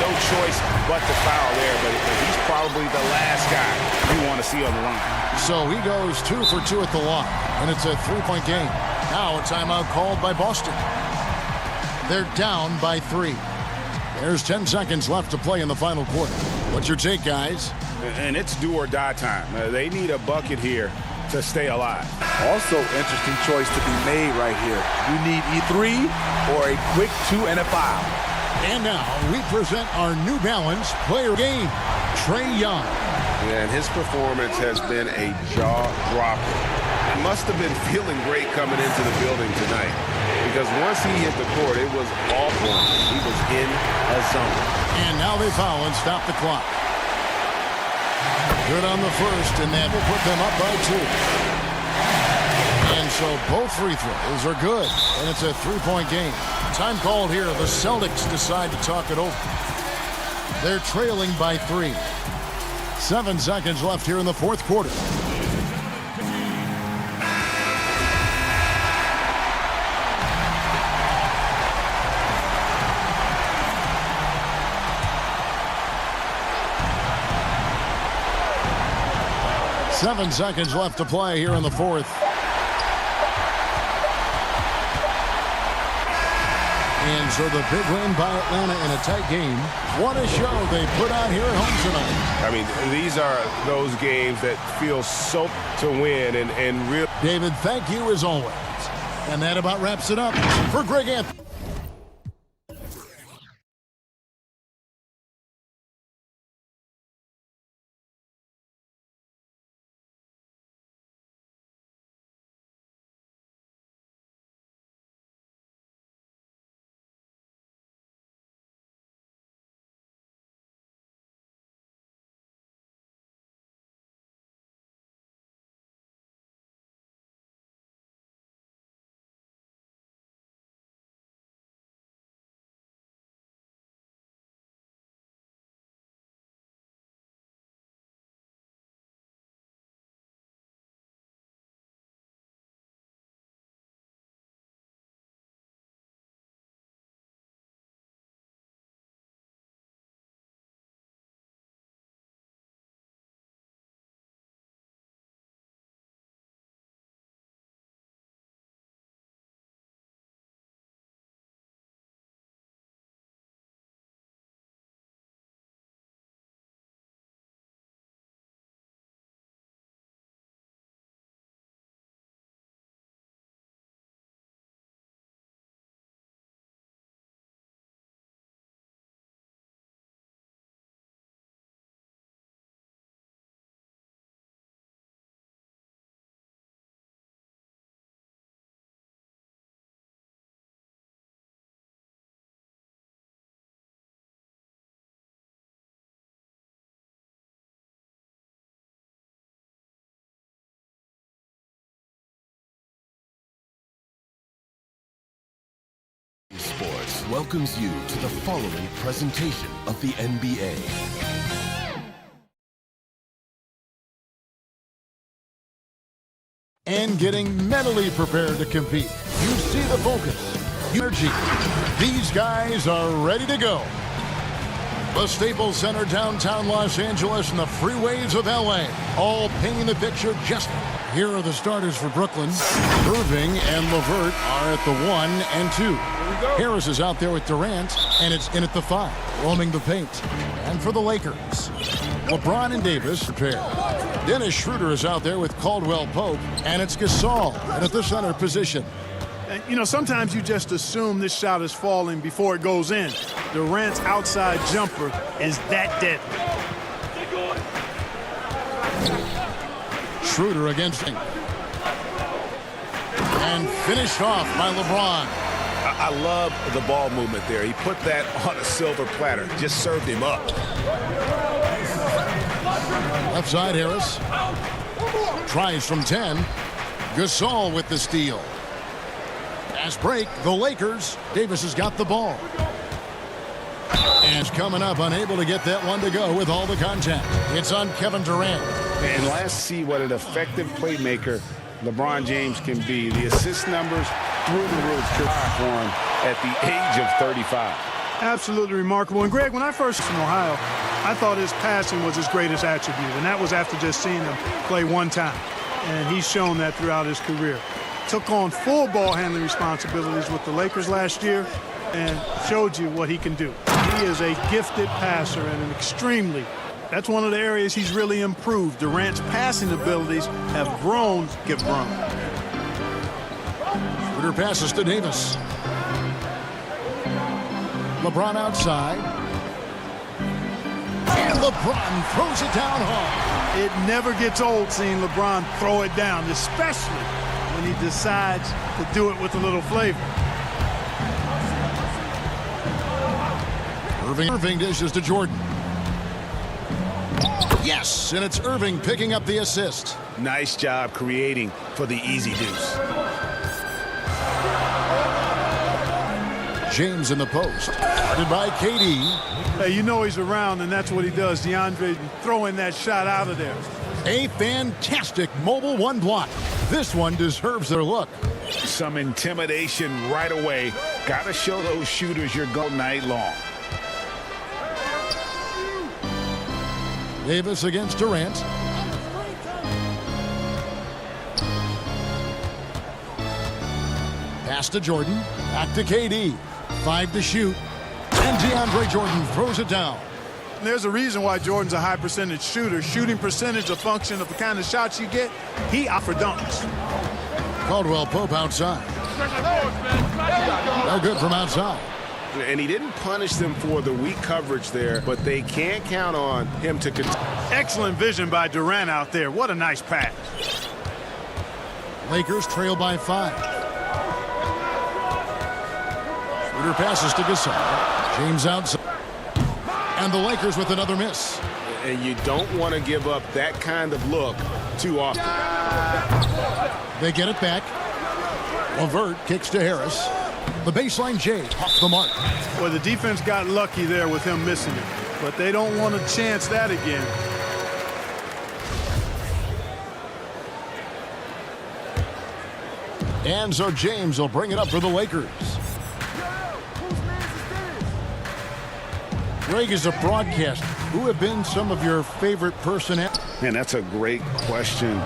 No choice but to foul there, but he's probably the last guy you want to see on the line. So he goes 2 for 2 at the line, and it's a 3-point game. Now a timeout called by Boston. They're down by 3. There's 10 seconds left to play in the final quarter. What's your take, guys? And it's do or die time. They need a bucket here to stay alive. Also interesting choice to be made right here. You need E3 or a quick 2 and a foul. And now we present our New Balance player game, Trae Young. And his performance has been a jaw-dropper. He must have been feeling great coming into the building tonight, because once he hit the court, it was all for him. He was in a zone. And now they foul and stop the clock. Good on the first, and that will put them up by 2. And so both free throws are good, and it's a 3-point game. Time called here. The Celtics decide to talk it over. They're trailing by 3. 7 seconds left here in the fourth quarter. Seven seconds left to play here in the fourth. And so the big win by Atlanta in a tight game. What a show they put on here at home tonight. I mean, these are those games that feel so to win and real. David, thank you as always. And that about wraps it up for Greg Anthony. Sports welcomes you to the following presentation of the NBA. And getting mentally prepared to compete. You see the focus, energy. These guys are ready to go. The Staples Center, downtown Los Angeles, and the freeways of LA, all painting the picture just. Here are the starters for Brooklyn. Irving and LeVert are at the 1 and 2. Harris is out there with Durant, and it's in at the 5, roaming the paint. And for the Lakers, LeBron and Davis prepare. Dennis Schroeder is out there with Caldwell Pope, and it's Gasol at the center position. And, you know, sometimes you just assume this shot is falling before it goes in. Durant's outside jumper is that deadly. Schroeder against him. And finished off by LeBron. I love the ball movement there. He put that on a silver platter. Just served him up. Left side, Harris. Tries from 10. Gasol with the steal. Pass break, the Lakers. Davis has got the ball. And coming up, unable to get that one to go with all the contact. It's on Kevin Durant. And let's see what an effective playmaker LeBron James can be. The assist numbers through the roof for him at the age of 35. Absolutely remarkable. And Greg, when I first was in Ohio, I thought his passing was his greatest attribute, and that was after just seeing him play one time. And he's shown that throughout his career. Took on full ball handling responsibilities with the Lakers last year and showed you what he can do. He is a gifted passer and an extremely. That's one of the areas he's really improved. Durant's passing abilities have grown. Schroeder passes to Davis. LeBron outside. And LeBron throws it down hard. It never gets old seeing LeBron throw it down, especially when he decides to do it with a little flavor. Irving dishes to Jordan. Yes, and it's Irving picking up the assist. Nice job creating for the easy deuce. James in the post. Guarded by KD. Hey, you know he's around, and that's what he does. DeAndre throwing that shot out of there. A fantastic mobile one block. This one deserves their look. Some intimidation right away. Got to show those shooters your goal night long. Davis against Durant. Pass to Jordan. Back to KD. 5 to shoot. And DeAndre Jordan throws it down. There's a reason why Jordan's a high percentage shooter. Shooting percentage a function of the kind of shots you get. He out for dunks. Caldwell Pope outside. No good from outside. And he didn't punish them for the weak coverage there, but they can't count on him to continue. Excellent vision by Durant out there. What a nice pass. Lakers trail by 5. Schroeder passes to Gasol. James outside. And the Lakers with another miss. And you don't want to give up that kind of look too often. They get it back. LeVert kicks to Harris. The baseline J off the mark. Well, the defense got lucky there with him missing it, but they don't want to chance that again. And so James will bring it up for the Lakers. Greg, is a broadcaster, who have been some of your favorite personalities? Man, that's a great question.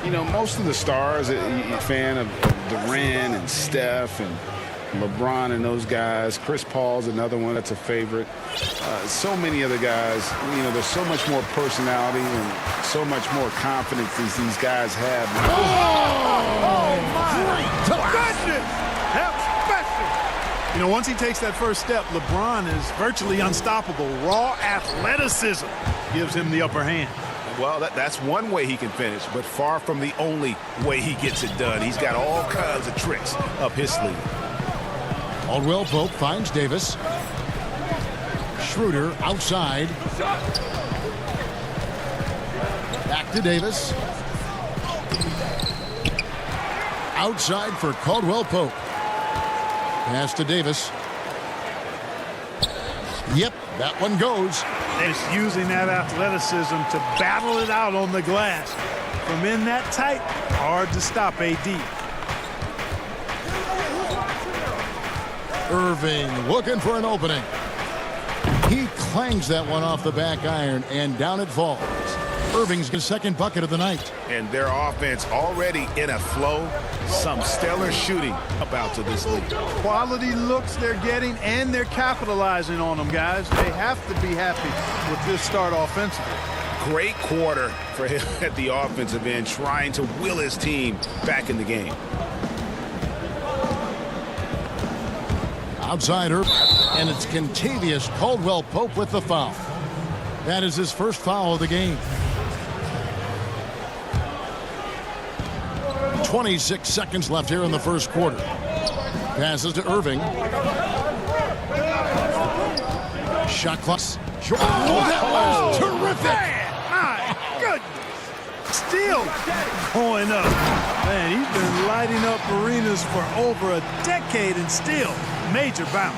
You know, most of the stars, you're a fan of Durant and Steph and LeBron and those guys. Chris Paul's another one that's a favorite. So many other guys, you know, there's so much more personality and so much more confidence as these guys have. Oh my goodness! That's special. You know, once he takes that first step, LeBron is virtually unstoppable. Raw athleticism gives him the upper hand. Well, that's one way he can finish, but far from the only way he gets it done. He's got all kinds of tricks up his sleeve. Caldwell Pope finds Davis. Schroeder outside. Back to Davis. Outside for Caldwell Pope. Pass to Davis. Yep, that one goes. It's using that athleticism to battle it out on the glass. From in that tight, hard to stop AD. Irving looking for an opening. He clangs that one off the back iron, and down it falls. Irving's his second bucket of the night. And their offense already in a flow. Some stellar shooting about to this league. Quality looks they're getting, and they're capitalizing on them, guys. They have to be happy with this start offensively. Great quarter for him at the offensive end, trying to will his team back in the game. Outside Irving, and it's Kentavious Caldwell-Pope with the foul. That is his first foul of the game. 26 seconds left here in the first quarter. Passes to Irving. Shot clock. Oh, that was terrific. My goodness. Still going up. Man, he's been lighting up arenas for over a decade and still major bounce.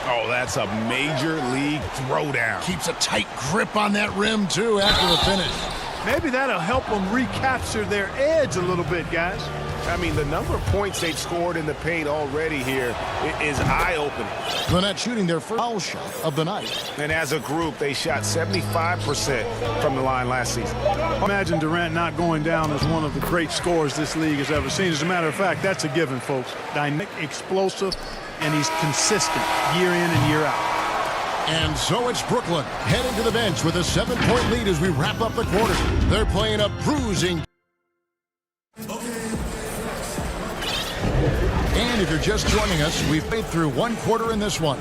Oh, that's a major league throwdown. Keeps a tight grip on that rim, too, after the finish. Maybe that'll help them recapture their edge a little bit, guys. I mean, the number of points they've scored in the paint already here is eye-opening. The Nets shooting their first foul shot of the night. And as a group, they shot 75% from the line last season. Imagine Durant not going down as one of the great scorers this league has ever seen. As a matter of fact, that's a given, folks. Dynamic, explosive, and he's consistent year in and year out. And so it's Brooklyn heading to the bench with a 7-point lead as we wrap up the quarter. They're playing a bruising. And if you're just joining us, we've played through one quarter in this one.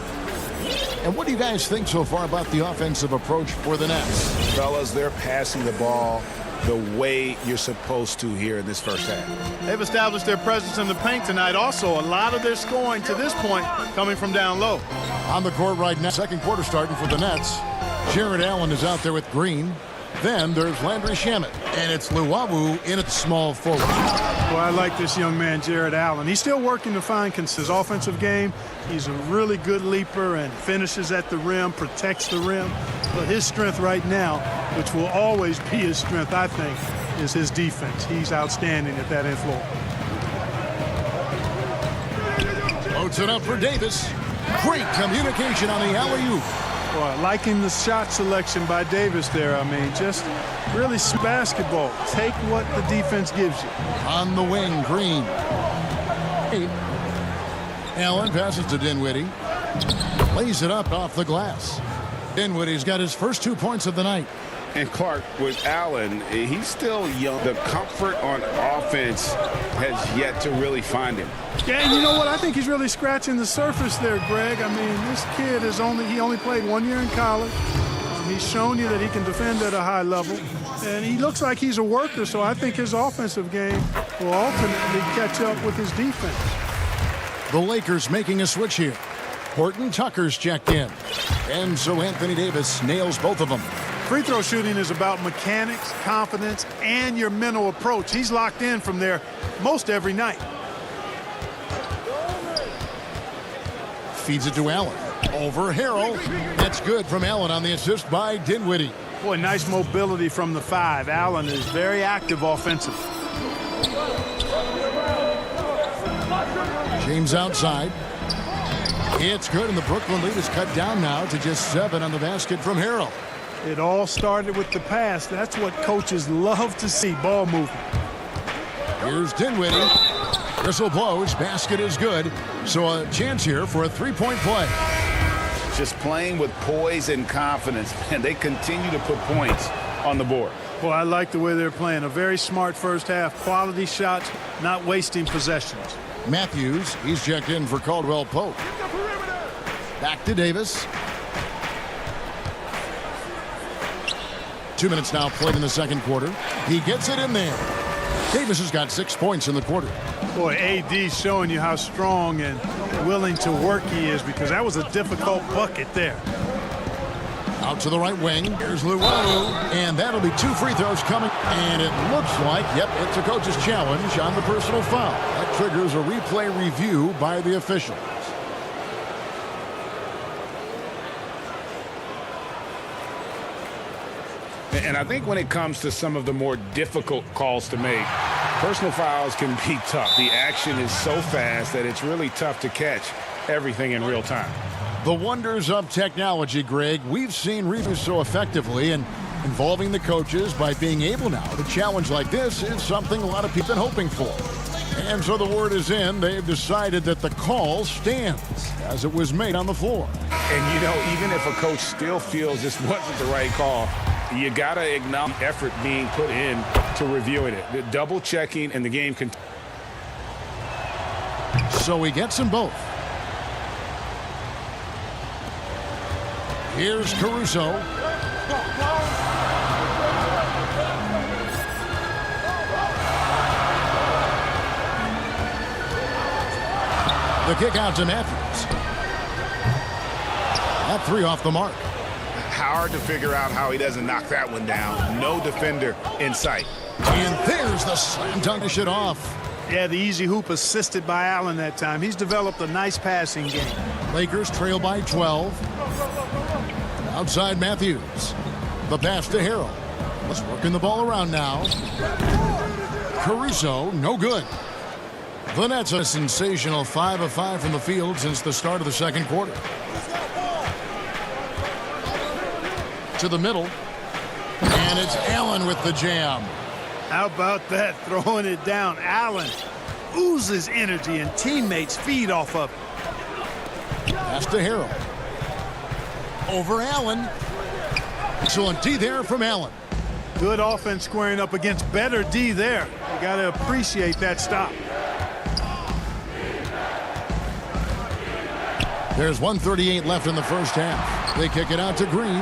And what do you guys think so far about the offensive approach for the Nets? Fellas, they're passing the ball the way you're supposed to here in this first half. They've established their presence in the paint tonight. Also, a lot of their scoring to this point coming from down low. On the court right now, second quarter starting for the Nets. Jared Allen is out there with Green. Then there's Landry Shamet. And it's Luwawu in at small forward. Well, I like this young man, Jared Allen. He's still working to find his offensive game. He's a really good leaper and finishes at the rim, protects the rim. But his strength right now, which will always be his strength, I think, is his defense. He's outstanding at that end floor. Loads it up for Davis. Great communication on the alley-oop. Boy, liking the shot selection by Davis there. I mean, just really basketball. Take what the defense gives you. On the wing, Green. Allen passes to Dinwiddie. Lays it up off the glass. Dinwiddie's got his first 2 points of the night. And Clark, with Allen, he's still young. The comfort on offense has yet to really find him. Yeah, you know what? I think he's really scratching the surface there, Greg. I mean, this kid is only played 1 year in college. He's shown you that he can defend at a high level. And he looks like he's a worker, so I think his offensive game will ultimately catch up with his defense. The Lakers making a switch here. Horton Tucker's checked in. And so Anthony Davis nails both of them. Free throw shooting is about mechanics, confidence, and your mental approach. He's locked in from there most every night. Feeds it to Allen. Over Harrell. That's good from Allen on the assist by Dinwiddie. Boy, nice mobility from the 5. Allen is very active offensively. James outside. It's good, and the Brooklyn lead is cut down now to just 7 on the basket from Harrell. It all started with the pass. That's what coaches love to see, ball movement. Here's Dinwiddie. Whistle blows. Basket is good. So a chance here for a 3-point play. Just playing with poise and confidence, and they continue to put points on the board. Well, I like the way they're playing. A very smart first half. Quality shots, not wasting possessions. Matthews, he's checked in for Caldwell-Pope. Back to Davis. 2 minutes now played in the second quarter. He gets it in there. Davis has got 6 points in the quarter. Boy, AD's showing you how strong and willing to work he is, because that was a difficult bucket there. Out to the right wing. Here's Luwawu. And that'll be 2 free throws coming. And it looks like, yep, it's a coach's challenge on the personal foul. That triggers a replay review by the officials. And I think when it comes to some of the more difficult calls to make, personal fouls can be tough. The action is so fast that it's really tough to catch everything in real time. The wonders of technology, Greg. We've seen reviews so effectively, and involving the coaches by being able now to challenge like this is something a lot of people have been hoping for. And so the word is in. They've decided that the call stands as it was made on the floor. And, you know, even if a coach still feels this wasn't the right call, you got to acknowledge the effort being put in to reviewing it. The double checking and the game can. So he gets them both. Here's Caruso. The kick out to Matthews. That three off the mark. Hard to figure out how he doesn't knock that one down. No defender in sight. And there's the slam dunk to shut off. Yeah, the easy hoop assisted by Allen that time. He's developed a nice passing game. Lakers trail by 12. Outside Matthews. The pass to Harrell. Let's working the ball around now. Caruso, no good. The Nets a sensational 5 of 5 from the field since the start of the second quarter. To the middle. And it's Allen with the jam. How about that? Throwing it down. Allen oozes energy and teammates feed off of it. Pass to Harrell. Over Allen. Excellent D there from Allen. Good offense squaring up against better D there. You got to appreciate that stop. There's 1:38 left in the first half. They kick it out to Green.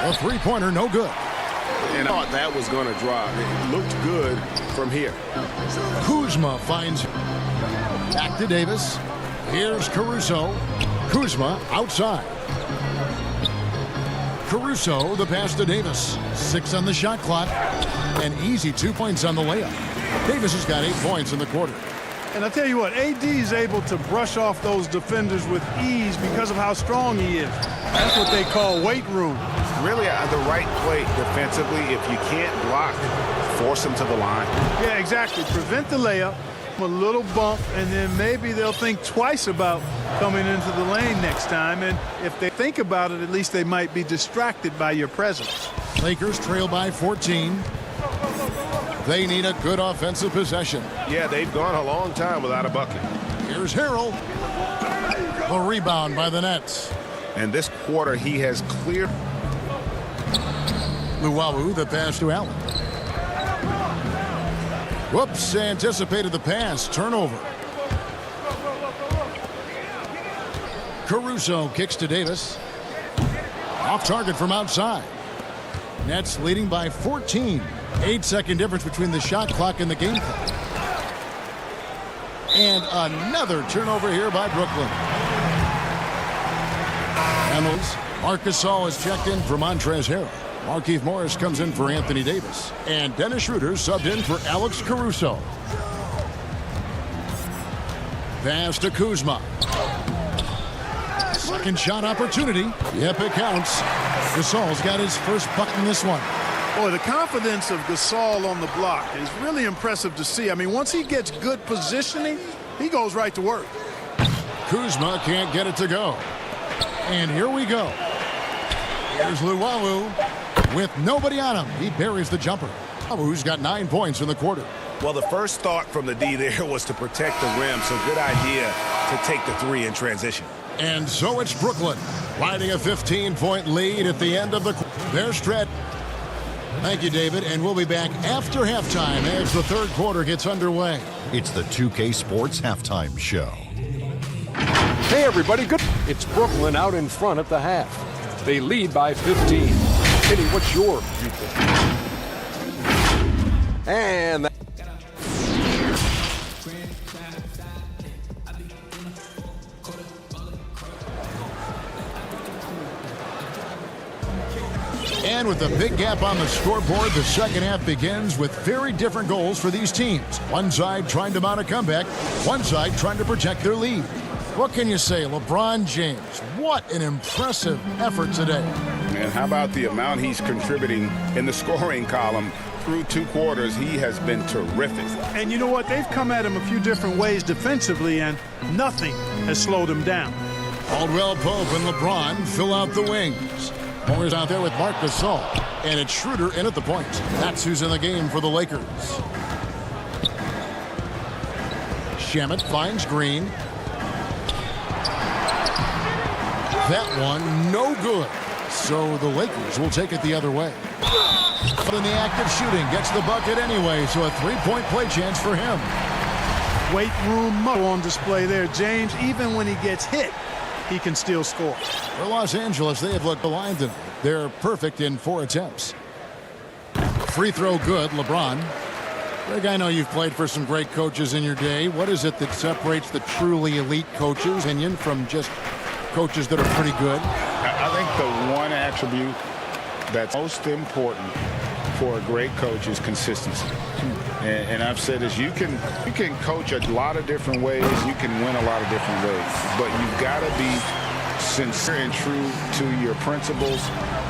A three-pointer, no good. And I thought that was going to drop. It looked good from here. Kuzma finds back to Davis. Here's Caruso. Kuzma outside. Caruso, the pass to Davis. 6 on the shot clock. And easy 2 points on the layup. Davis has got 8 points in the quarter. And I tell you what, AD is able to brush off those defenders with ease because of how strong he is. That's what they call weight room. Really the right play defensively. If you can't block, force them to the line. Yeah, exactly. Prevent the layup, a little bump, and then maybe they'll think twice about coming into the lane next time. And if they think about it, at least they might be distracted by your presence. Lakers trail by 14. They need a good offensive possession. Yeah, they've gone a long time without a bucket. Here's Harrell. The rebound by the Nets. And this quarter, he has cleared. Luwawu, the pass to Allen. Whoops, anticipated the pass. Turnover. Caruso kicks to Davis. Off target from outside. Nets leading by 14. 8-second difference between the shot clock and the game clock. And another turnover here by Brooklyn. Emils. Marc Gasol is checked in for Montrezl Harrell. Markieff Morris comes in for Anthony Davis. And Dennis Schroeder subbed in for Alex Caruso. Pass to Kuzma. Second shot opportunity. Yep, it counts. Gasol's got his first bucket in this one. Boy, the confidence of Gasol on the block is really impressive to see. I mean, once he gets good positioning, he goes right to work. Kuzma can't get it to go. And here we go. Here's Luwawu with nobody on him. He buries the jumper. Luwawu's got 9 points in the quarter. Well, the first thought from the D there was to protect the rim, so good idea to take the three in transition. And so it's Brooklyn riding a 15-point lead at the end of their stretch. Thank you, David, and we'll be back after halftime as the third quarter gets underway. It's the 2K Sports Halftime Show. Hey, everybody, good. It's Brooklyn out in front at the half. They lead by 15. Kenny, what's your viewpoint? And that And with a big gap on the scoreboard, the second half begins with very different goals for these teams. One side trying to mount a comeback, one side trying to protect their lead. What can you say, LeBron James? What an impressive effort today. man. How about the amount he's contributing in the scoring column? Through 2 quarters, he has been terrific. And you know what? They've come at him a few different ways defensively, and nothing has slowed him down. Caldwell Pope and LeBron fill out the wings. Moore's out there with Marc Gasol, and it's Schroeder in at the point. That's who's in the game for the Lakers. Shamet finds Green. That one, no good. So the Lakers will take it the other way. But in the act of shooting, gets the bucket anyway, so a 3-point play chance for him. Weight room muscle on display there, James. Even when he gets hit, he can still score. For Los Angeles, they have looked aligned tonight. They're perfect in 4 attempts. Free throw good, LeBron. Greg, I know you've played for some great coaches in your day. What is it that separates the truly elite coaches, opinion, from just coaches that are pretty good? I think the one attribute that's most important for a great coach is consistency. And I've said this, you can coach a lot of different ways, you can win a lot of different ways, but you've got to be sincere and true to your principles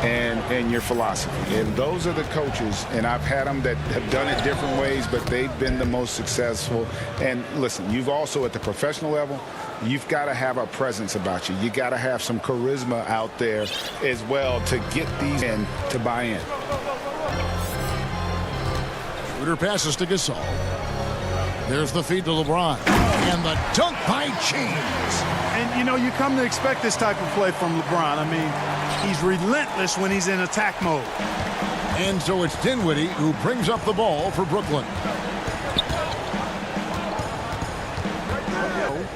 and your philosophy. And those are the coaches, and I've had them that have done it different ways, but they've been the most successful. And listen, you've also at the professional level, you've got to have a presence about you. You got to have some charisma out there as well to get these in to buy in. Schroeder passes to Gasol. There's the feed to LeBron. And the dunk by James. And, you know, you come to expect this type of play from LeBron. I mean, he's relentless when he's in attack mode. And so it's Dinwiddie who brings up the ball for Brooklyn.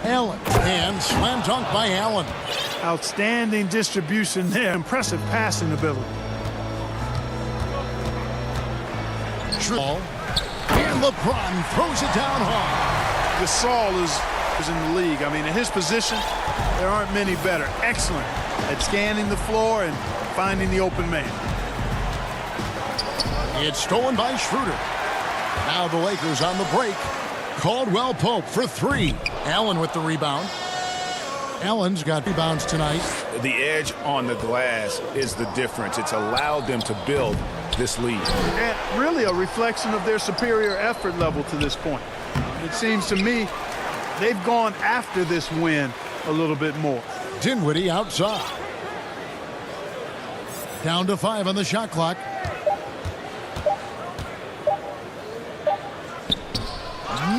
Allen. And slam dunk by Allen. Outstanding distribution there. Impressive passing ability. And LeBron throws it down hard. Gasol is in the league. I mean, in his position, there aren't many better. Excellent at scanning the floor and finding the open man. It's stolen by Schroeder. Now the Lakers on the break. Caldwell Pope for 3. Allen with the rebound. Allen's got rebounds tonight. The edge on the glass is the difference. It's allowed them to build this lead. And really a reflection of their superior effort level to this point. It seems to me they've gone after this win a little bit more. Dinwiddie outside. Down to 5 on the shot clock.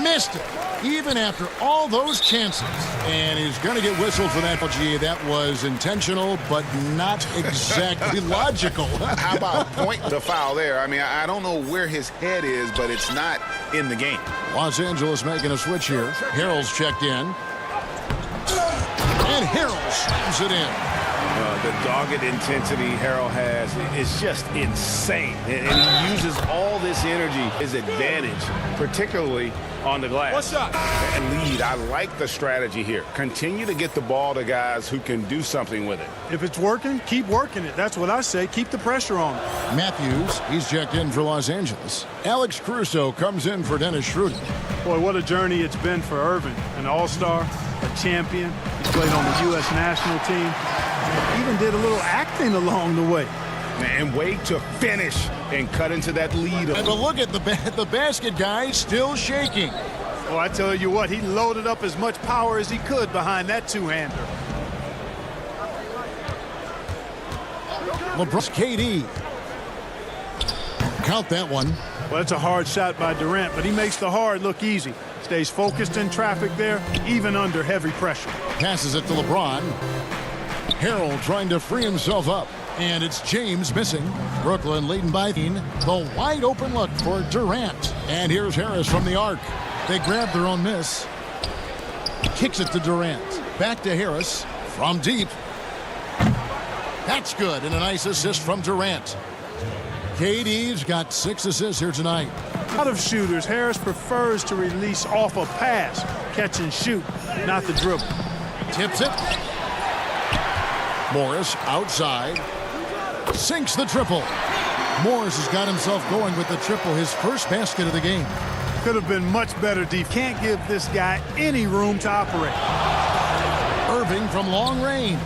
Missed it, even after all those chances. And he's going to get whistled for that. Gee, that was intentional, but not exactly logical. How about point the foul there? I mean, I don't know where his head is, but it's not in the game. Los Angeles making a switch here. Harrell's checked in. And Harrell slams it in. The dogged intensity Harrell has is just insane. And he uses all this energy, his advantage, particularly on the glass. What's up? And lead, I like the strategy here. Continue to get the ball to guys who can do something with it. If it's working, keep working it. That's what I say. Keep the pressure on. Matthews, he's checked in for Los Angeles. Alex Caruso comes in for Dennis Schroeder. Boy, what a journey it's been for Irving. An all-star, a champion. He played on the U.S. national team. Even did a little acting along the way. And wait to finish and cut into that lead. And but look at the basket guy still shaking. Well, I tell you what, he loaded up as much power as he could behind that two-hander. LeBron's KD. Count that one. Well, that's a hard shot by Durant, but he makes the hard look easy. Stays focused in traffic there, even under heavy pressure. Passes it to LeBron. Harrell trying to free himself up. And it's James missing. Brooklyn leading by 15. The wide open look for Durant. And here's Harris from the arc. They grab their own miss. Kicks it to Durant. Back to Harris from deep. That's good. And a nice assist from Durant. KD's got 6 assists here tonight. Out of shooters, Harris prefers to release off a pass. Catch and shoot, not the dribble. Tips it. Morris outside. Sinks the triple. Morris has got himself going with the triple, his first basket of the game. Could have been much better deep. Can't give this guy any room to operate. Irving from long range.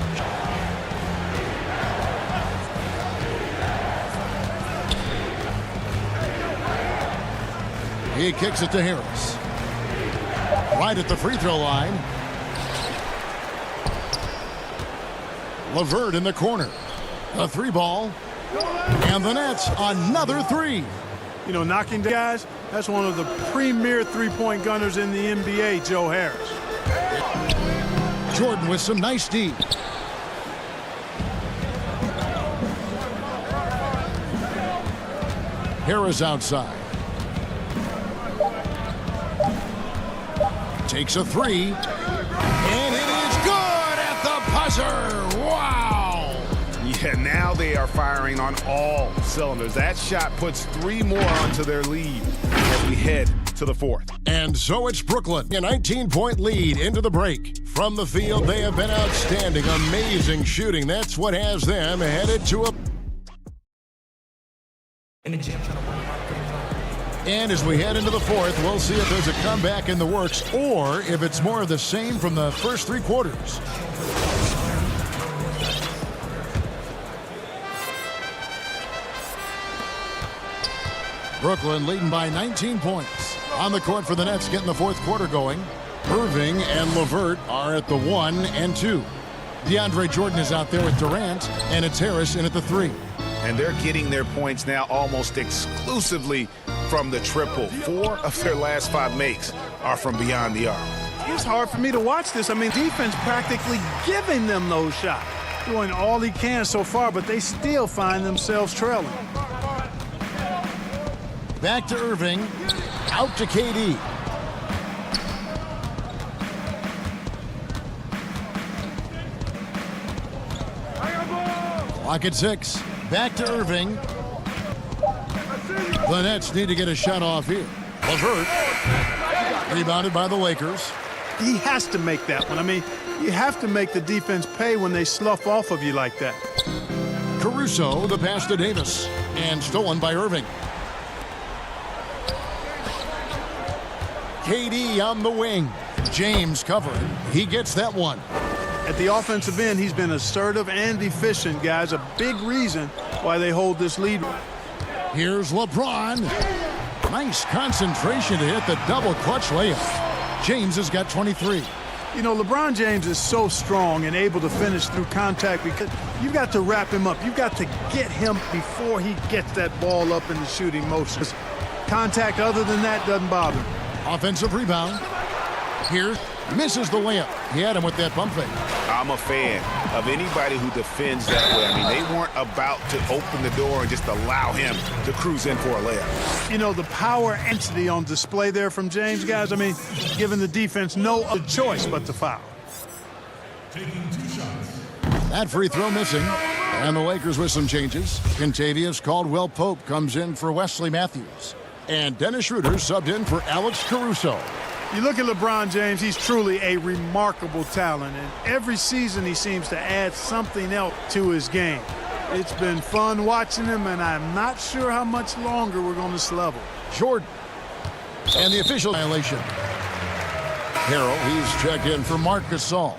He kicks it to Harris. Right at the free throw line. LeVert in the corner. The three ball. And the Nets, another three. You know, knocking guys, that's one of the premier three-point gunners in the NBA, Joe Harris. Jordan with some nice D. Harris outside. Takes a three. And it is good at the buzzer. Wow. Yeah, now they are firing on all cylinders. That shot puts 3 more onto their lead as we head to the fourth. And so it's Brooklyn, a 19-point lead into the break. From the field, they have been outstanding. Amazing shooting. That's what has them headed to a... And as we head into the fourth, we'll see if there's a comeback in the works or if it's more of the same from the first 3 quarters. Brooklyn leading by 19 points. On the court for the Nets getting the fourth quarter going. Irving and LeVert are at the 1 and 2. DeAndre Jordan is out there with Durant, and it's Harris in at the 3. And they're getting their points now almost exclusively from the triple. 4 of their last 5 makes are from beyond the arc. It's hard for me to watch this. I mean, defense practically giving them those shots. Doing all he can so far, but they still find themselves trailing. Back to Irving. Out to KD. Clock at 6. Back to Irving. The Nets need to get a shot off here. LeVert. Rebounded by the Lakers. He has to make that one. I mean, you have to make the defense pay when they slough off of you like that. Caruso, the pass to Davis. And stolen by Irving. KD on the wing. James covering. He gets that one. At the offensive end, he's been assertive and efficient, guys. A big reason why they hold this lead. Here's LeBron. Nice concentration to hit the double clutch layup. James has got 23. You know, LeBron James is so strong and able to finish through contact because you've got to wrap him up. You've got to get him before he gets that ball up in the shooting motion. Contact other than that doesn't bother him. Offensive rebound. Here, misses the layup. He had him with that pump fake. I'm a fan of anybody who defends that way. I mean, they weren't about to open the door and just allow him to cruise in for a layup. You know, the power entity on display there from James, guys. I mean, giving the defense no other choice but to foul. That free throw missing. And the Lakers with some changes. Contavious Caldwell-Pope comes in for Wesley Matthews. And Dennis Schroeder subbed in for Alex Caruso. You look at LeBron James, he's truly a remarkable talent. And every season he seems to add something else to his game. It's been fun watching him, and I'm not sure how much longer we're going to slough. Jordan. And the official violation. Harrell, he's checked in for Marc Gasol.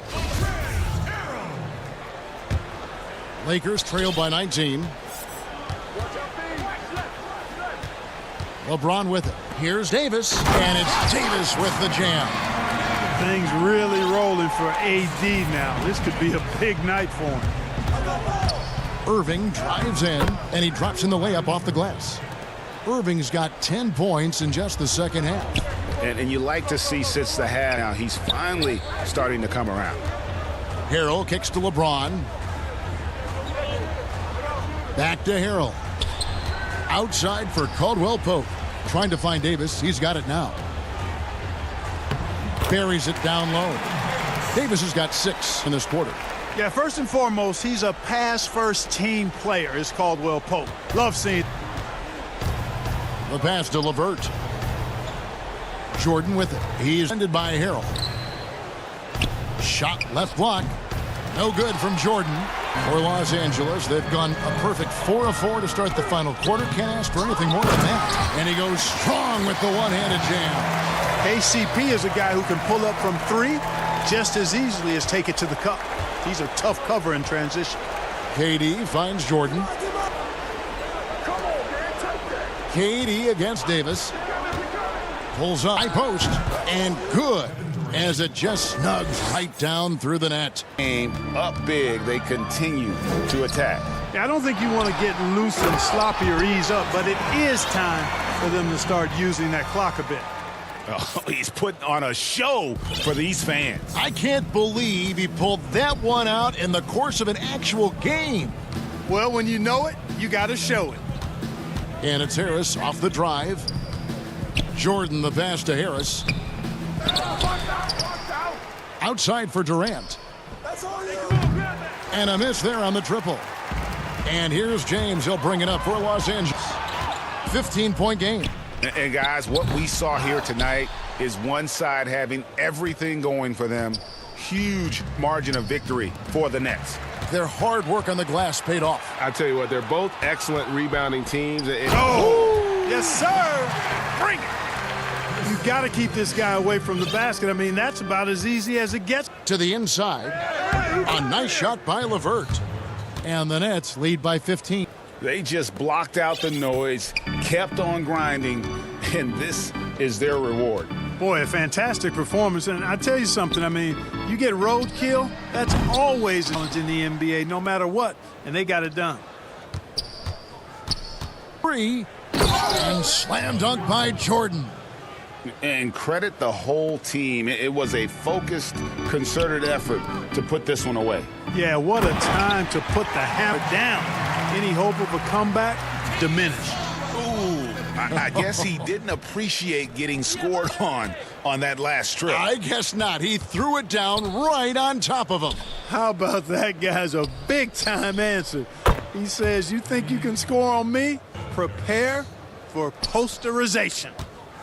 Lakers trail by 19. LeBron with it. Here's Davis, and it's Davis with the jam. Things really rolling for AD now. This could be a big night for him. Irving drives in, and he drops in the layup off the glass. Irving's got 10 points in just the second half. And you like to see since the half now, he's finally starting to come around. Harrell kicks to LeBron. Back to Harrell. Outside for Caldwell-Pope. Trying to find Davis. He's got it now. Buries it down low. Davis has got 6 in this quarter. Yeah, first and foremost, he's a pass-first team player, is Caldwell-Pope. Love seeing. The pass to LeVert. Jordan with it. He's ended by Harrell. Shot left block. No good from Jordan. For Los Angeles, they've gone a perfect 4 of 4 to start the final quarter. Can't ask for anything more than that. And he goes strong with the one-handed jam. KCP is a guy who can pull up from 3 just as easily as take it to the cup. He's a tough cover in transition. KD finds Jordan. KD against Davis. Pulls up, high post, and good, as it just snugs right down through the net. Game up big, they continue to attack. Yeah, I don't think you want to get loose and sloppy or ease up, but it is time for them to start using that clock a bit. Oh, he's putting on a show for these fans. I can't believe he pulled that one out in the course of an actual game. Well, when you know it, you got to show it. And it's Harris off the drive. Jordan the pass to Harris. Outside for Durant. And a miss there on the triple. And here's James. He'll bring it up for Los Angeles. 15-point game. And guys, what we saw here tonight is one side having everything going for them. Huge margin of victory for the Nets. Their hard work on the glass paid off. I tell you what, they're both excellent rebounding teams. Yes, sir. Bring it. You got to keep this guy away from the basket. I mean, that's about as easy as it gets. To the inside. A nice shot by LeVert. And the Nets lead by 15. They just blocked out the noise, kept on grinding, and this is their reward. Boy, a fantastic performance. And I tell you something, I mean, you get roadkill, that's always a challenge in the NBA, no matter what, and they got it done. Free, and slam dunk by Jordan. And credit the whole team. It was a focused, concerted effort to put this one away. Yeah, what a time to put the hammer down. Any hope of a comeback? Diminished. Ooh, I guess he didn't appreciate getting scored on that last trip. I guess not. He threw it down right on top of him. How about that guy's a big-time answer? He says, you think you can score on me? Prepare for posterization.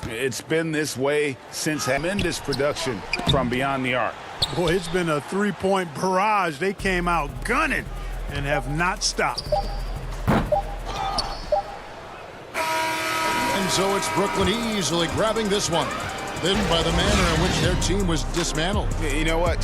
It's been this way since tremendous production from beyond the arc. Boy, it's been a three-point barrage. They came out gunning and have not stopped. And so it's Brooklyn easily grabbing this one. Then by the manner in which their team was dismantled. You know what?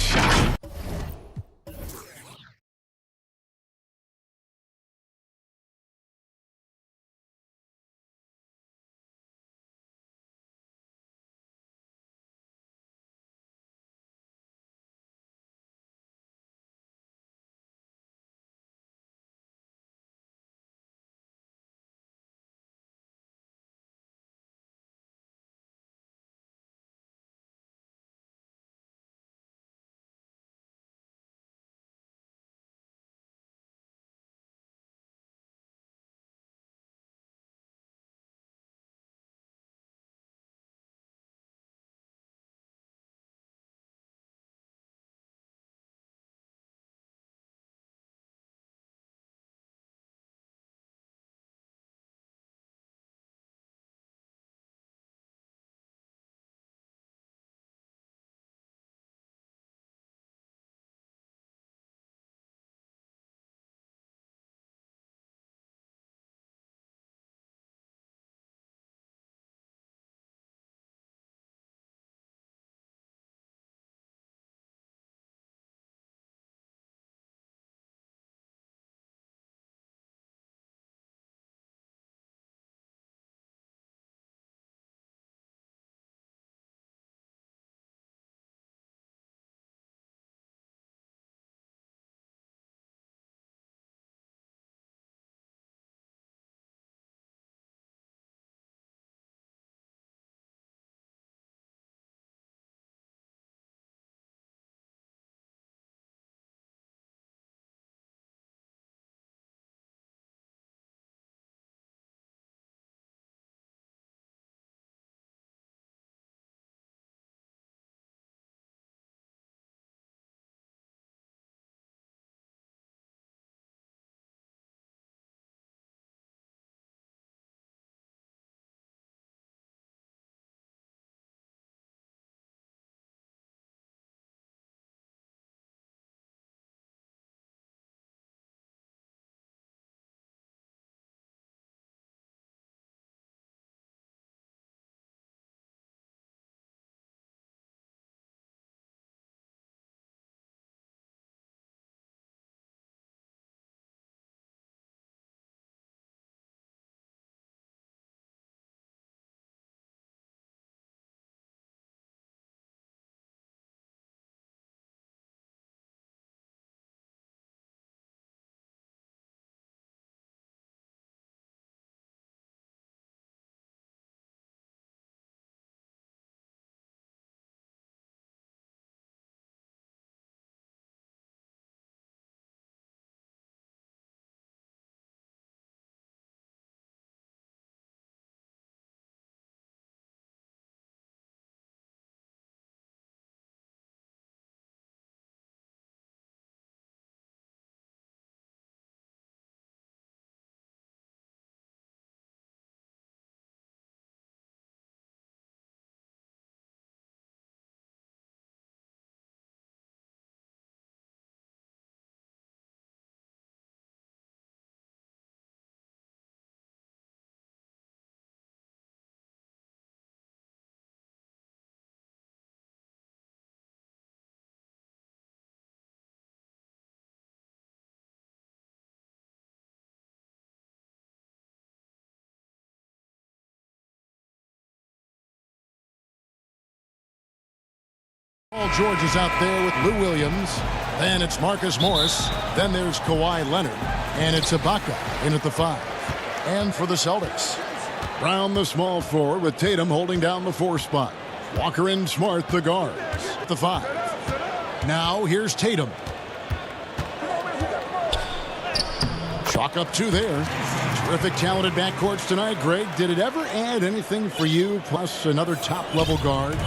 Paul George is out there with Lou Williams. Then it's Marcus Morris. Then there's Kawhi Leonard. And it's Ibaka in at the 5. And for the Celtics, Brown, the small forward, with Tatum holding down the 4 spot. Walker and Smart, the guards, at the 5. Now here's Tatum. Chalk up 2 there. Terrific, talented backcourts tonight. Greg, did it ever add anything for you, plus another top-level guard?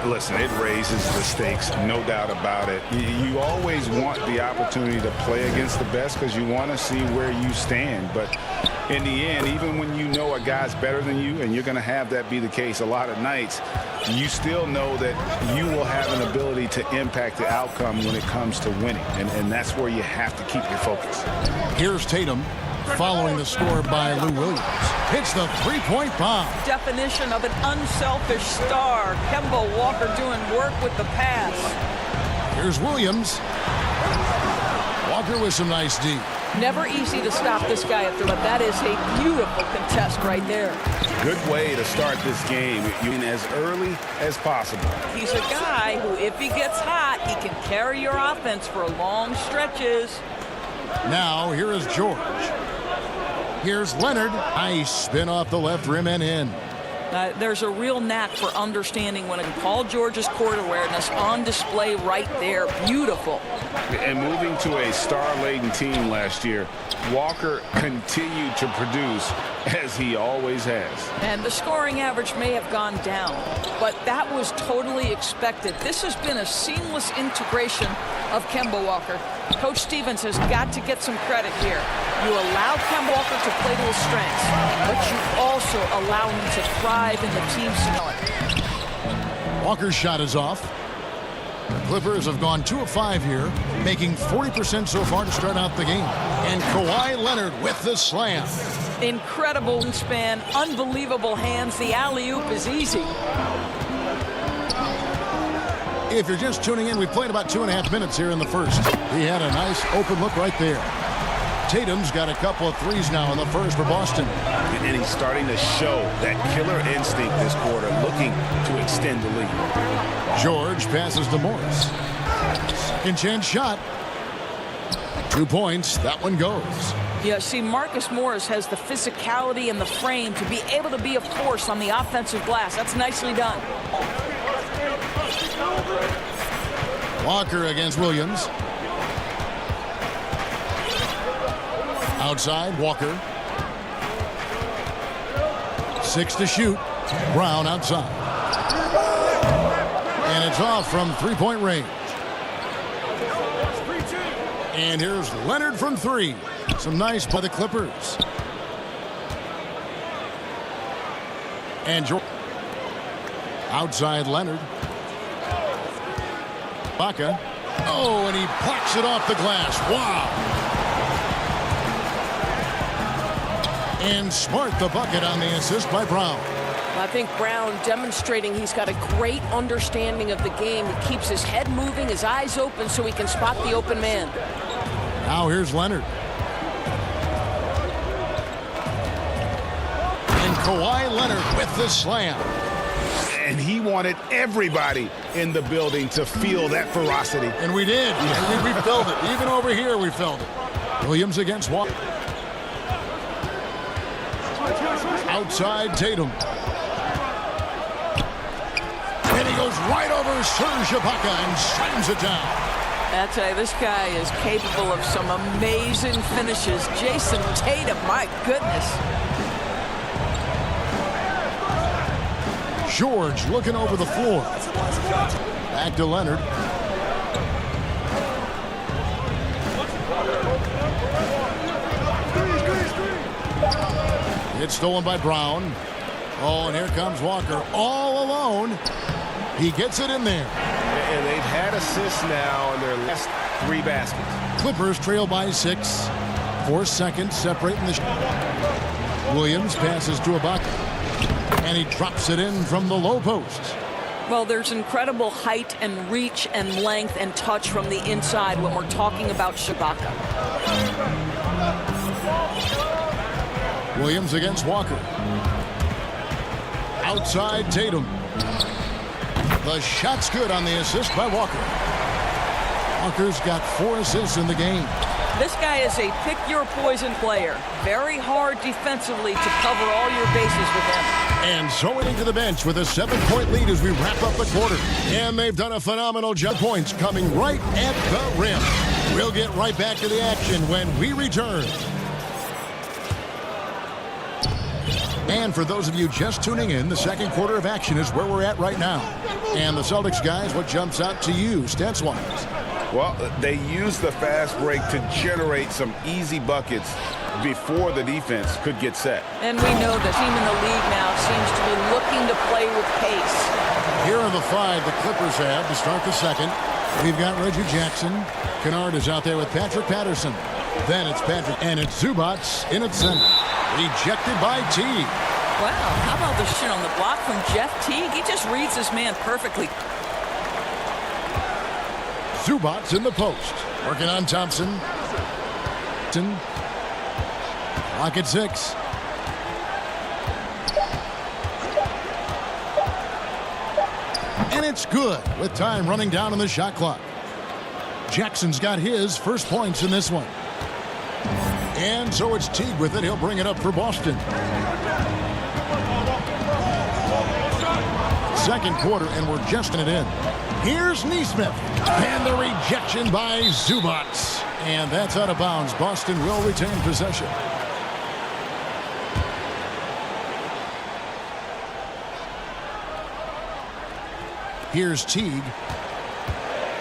Listen, it raises the stakes, no doubt about it. You always want the opportunity to play against the best because you want to see where you stand. But in the end, even when you know a guy's better than you, and you're going to have that be the case a lot of nights, you still know that you will have an ability to impact the outcome when it comes to winning. And that's where you have to keep your focus. Here's Tatum, following the score by Lou Williams. Hits the 3-point bomb. Definition of an unselfish star. Kemba Walker doing work with the pass. Here's Williams. Walker with some nice D. Never easy to stop this guy up there, but that is a beautiful contest right there. Good way to start this game, as early as possible. He's a guy who, if he gets hot, he can carry your offense for long stretches. Now, here is George. Here's Leonard. Nice spin off the left rim and in. There's a real knack for understanding when Paul George's court awareness on display right there. Beautiful. And moving to a star-laden team last year, Walker continued to produce as he always has. And the scoring average may have gone down, but that was totally expected. This has been a seamless integration of Kemba Walker. Coach Stevens has got to get some credit here. You allow Kemba Walker to play to his strengths, but you also allow him to thrive in the team style. Walker's shot is off. The Clippers have gone 2 of 5 here, making 40% so far to start out the game. And Kawhi Leonard with the slam. Incredible wingspan, unbelievable hands. The alley-oop is easy. If you're just tuning in, we played about 2.5 minutes here in the first. He had a nice open look right there. Tatum's got a couple of threes now in the first for Boston. And he's starting to show that killer instinct this quarter, looking to extend the lead. George passes to Morris. Second chance shot. 2 points. That one goes. Yeah, see, Marcus Morris has the physicality and the frame to be able to be a force on the offensive glass. That's nicely done. Walker against Williams. Outside, Walker. 6 to shoot. Brown outside. And it's off from 3-point range. And here's Leonard from 3. Some nice by the Clippers. And George. Outside Leonard. Ibaka. Oh, and he blocks it off the glass. Wow. And Smart the bucket on the assist by Brown. I think Brown demonstrating he's got a great understanding of the game. He keeps his head moving, his eyes open so he can spot the open man. Now here's Leonard. And Kawhi Leonard with the slam. And he wanted everybody in the building to feel that ferocity. And we did. And we felt it. Even over here we felt it. Williams against Walker. Outside Tatum. And he goes right over Serge Ibaka and slams it down. I tell you, this guy is capable of some amazing finishes. Jason Tatum, my goodness. George looking over the floor. Back to Leonard. It's stolen by Brown. Oh, and here comes Walker all alone. He gets it in there. And they've had assists now on their last 3 baskets. Clippers trail by 6. 4 seconds separating the shot. Williams passes to Ibaka. And he drops it in from the low post. Well, there's incredible height and reach and length and touch from the inside when we're talking about Ibaka. Williams against Walker. Outside Tatum. The shot's good on the assist by Walker. Walker's got 4 assists in the game. This guy is a pick-your-poison player. Very hard defensively to cover all your bases with him. And so heading to the bench with a 7-point lead as we wrap up the quarter. And they've done a phenomenal job. Points coming right at the rim. We'll get right back to the action when we return. And for those of you just tuning in, the second quarter of action is where we're at right now. And the Celtics guys, what jumps out to you stats-wise? Well, they use the fast break to generate some easy buckets before the defense could get set. And we know the team in the league now seems to be looking to play with pace. Here are the 5 the Clippers have to start the second. We've got Reggie Jackson. Kennard is out there with Patrick Patterson. Then it's Patrick, and it's Zubac in its center. Rejected by Teague. Wow, how about the shit on the block from Jeff Teague? He just reads this man perfectly. Zubac in the post. Working on Thompson. Clock at 6. And it's good with time running down on the shot clock. Jackson's got his first points in this one. And so it's Teague with it. He'll bring it up for Boston. Second quarter, and we're just in it in. Here's Neesmith. And the rejection by Zubac. And that's out of bounds. Boston will retain possession. Here's Teague.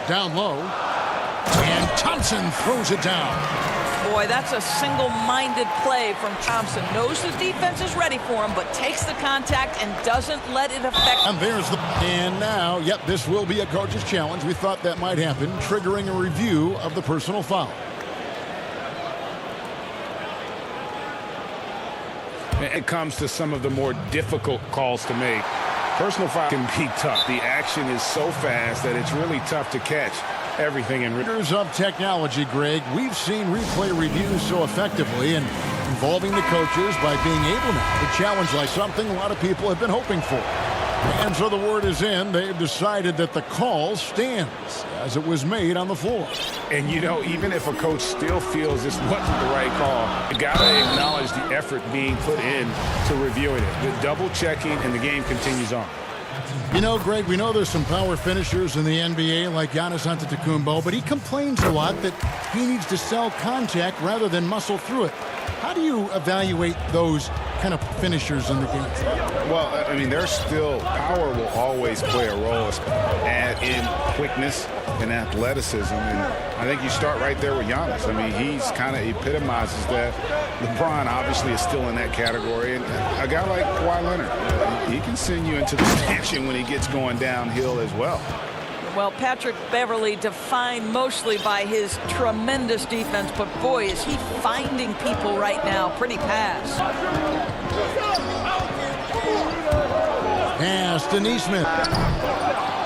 Down low. And Thompson throws it down. Boy, that's a single-minded play from Thompson. Knows the defense is ready for him, but takes the contact and doesn't let it affect. And there's the... And now, yep, this will be a coach's challenge. We thought that might happen, triggering a review of the personal foul. It comes to some of the more difficult calls to make. Personal foul can be tough. The action is so fast that it's really tough to catch everything in years of technology, Greg. We've seen replay reviews so effectively and involving the coaches by being able now to challenge like something a lot of people have been hoping for. And so the word is in. They've decided that the call stands as it was made on the floor. And, you know, even if a coach still feels this wasn't the right call, you got to acknowledge the effort being put in to reviewing it. The double-checking, and the game continues on. You know, Greg, we know there's some power finishers in the NBA like Giannis Antetokounmpo, but he complains a lot that he needs to sell contact rather than muscle through it. How do you evaluate those kind of finishers in the game? Well, I mean, there's still power will always play a role in quickness and athleticism. And I think you start right there with Giannis. I mean, he's kind of epitomizes that. LeBron obviously is still in that category. And a guy like Kawhi Leonard, he can send you into the stanchion when he gets going downhill as well. Well, Patrick Beverley defined mostly by his tremendous defense, but boy, is he finding people right now. Pretty pass. Pass to Neesmith.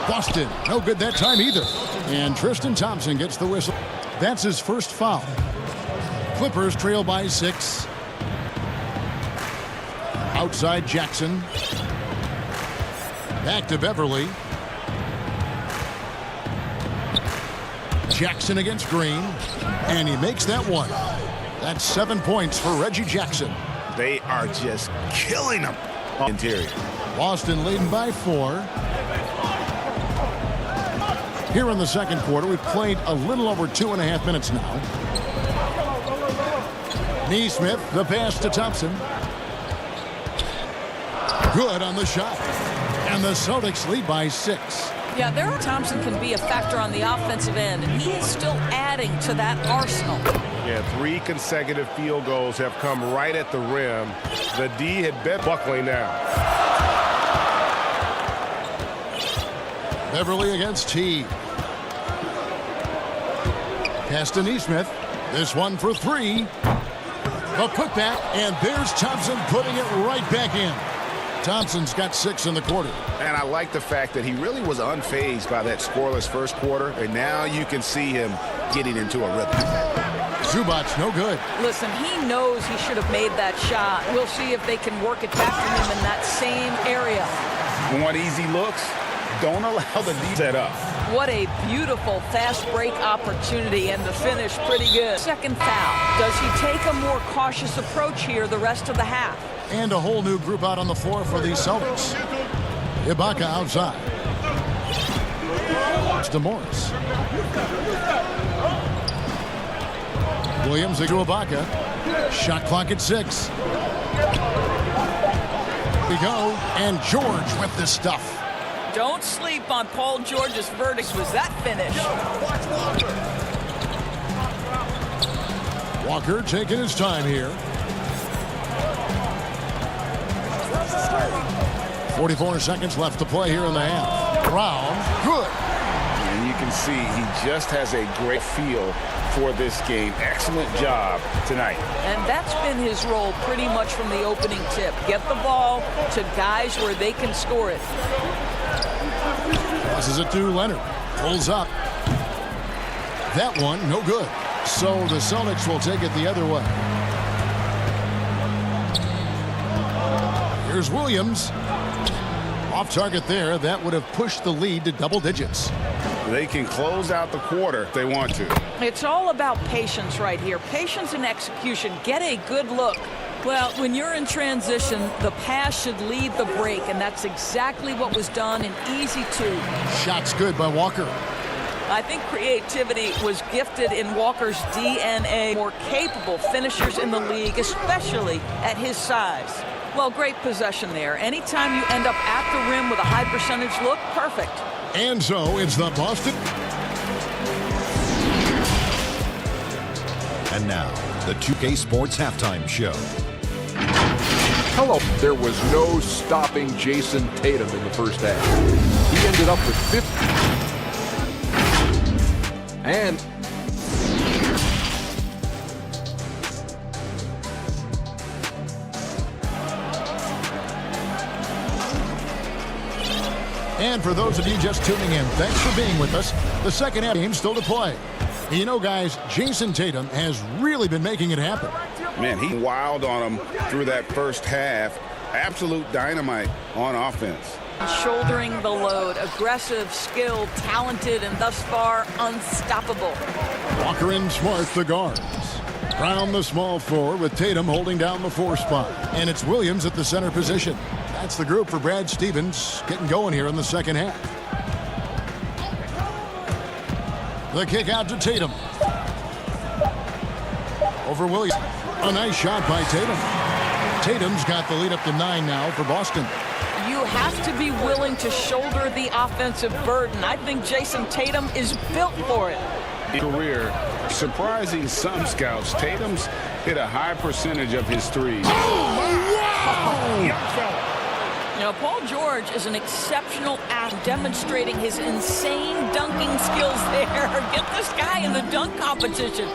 Boston, no good that time either. And Tristan Thompson gets the whistle. That's his first foul. Clippers trail by 6. Outside Jackson. Back to Beverley. Jackson against Green, and he makes that one. That's 7 points for Reggie Jackson. They are just killing them on the interior. Boston leading by 4. Here in the second quarter, we've played a little over 2.5 minutes now. Neesmith, the pass to Thompson. Good on the shot. And the Celtics lead by 6. Yeah, Thompson can be a factor on the offensive end, and he is still adding to that arsenal. Yeah, 3 consecutive field goals have come right at the rim. The D had been buckling down. Beverley against Teague. Pass to Neesmith. This one for 3. A putback, and there's Thompson putting it right back in. Thompson's got 6 in the quarter. And I like the fact that he really was unfazed by that scoreless first quarter, and now you can see him getting into a rhythm. Zubac, no good. Listen, he knows he should have made that shot. We'll see if they can work it back to him in that same area. Want easy looks? Don't allow the D set up. What a beautiful fast break opportunity, and the finish pretty good. Second foul. Does he take a more cautious approach here the rest of the half? And a whole new group out on the floor for the Celtics. Ibaka outside. It's to Morris. Williams to Ibaka. Shot clock at 6. We go, and George with the stuff. Don't sleep on Paul George's verdict. Was that finish? Walker taking his time here. 44 seconds left to play here in the half. Brown, good. And you can see he just has a great feel for this game. Excellent job tonight. And that's been his role pretty much from the opening tip. Get the ball to guys where they can score it. Passes it to Leonard. Pulls up. That one, no good. So the Celtics will take it the other way. Here's Williams. Off target there. That would have pushed the lead to double digits. They can close out the quarter if they want to. It's all about patience right here. Patience and execution. Get a good look. Well, when you're in transition, the pass should lead the break, and that's exactly what was done in easy 2. Shot's good by Walker. I think creativity was gifted in Walker's DNA. More capable finishers in the league, especially at his size. Well, great possession there. Anytime you end up at the rim with a high percentage look, perfect. And so it's the Boston. And now, the 2K Sports Halftime Show. Hello. There was no stopping Jason Tatum in the first half. He ended up with 50. And for those of you just tuning in, thanks for being with us. The second half game still to play. You know, guys, Jason Tatum has really been making it happen. Man, he wild on him through that first half. Absolute dynamite on offense. Shouldering the load, aggressive, skilled, talented, and thus far unstoppable. Walker and Smart, the guards. Brown, the small forward, with Tatum holding down the 4 spot. And it's Williams at the center position. That's the group for Brad Stevens getting going here in the second half. The kick out to Tatum. Over Williams. A nice shot by Tatum. Tatum's got the lead up to 9 now for Boston. You have to be willing to shoulder the offensive burden. I think Jason Tatum is built for it. Career, surprising some scouts, Tatum's hit a high percentage of his threes. You know, Paul George is an exceptional athlete, demonstrating his insane dunking skills there. Get this guy in the dunk competition.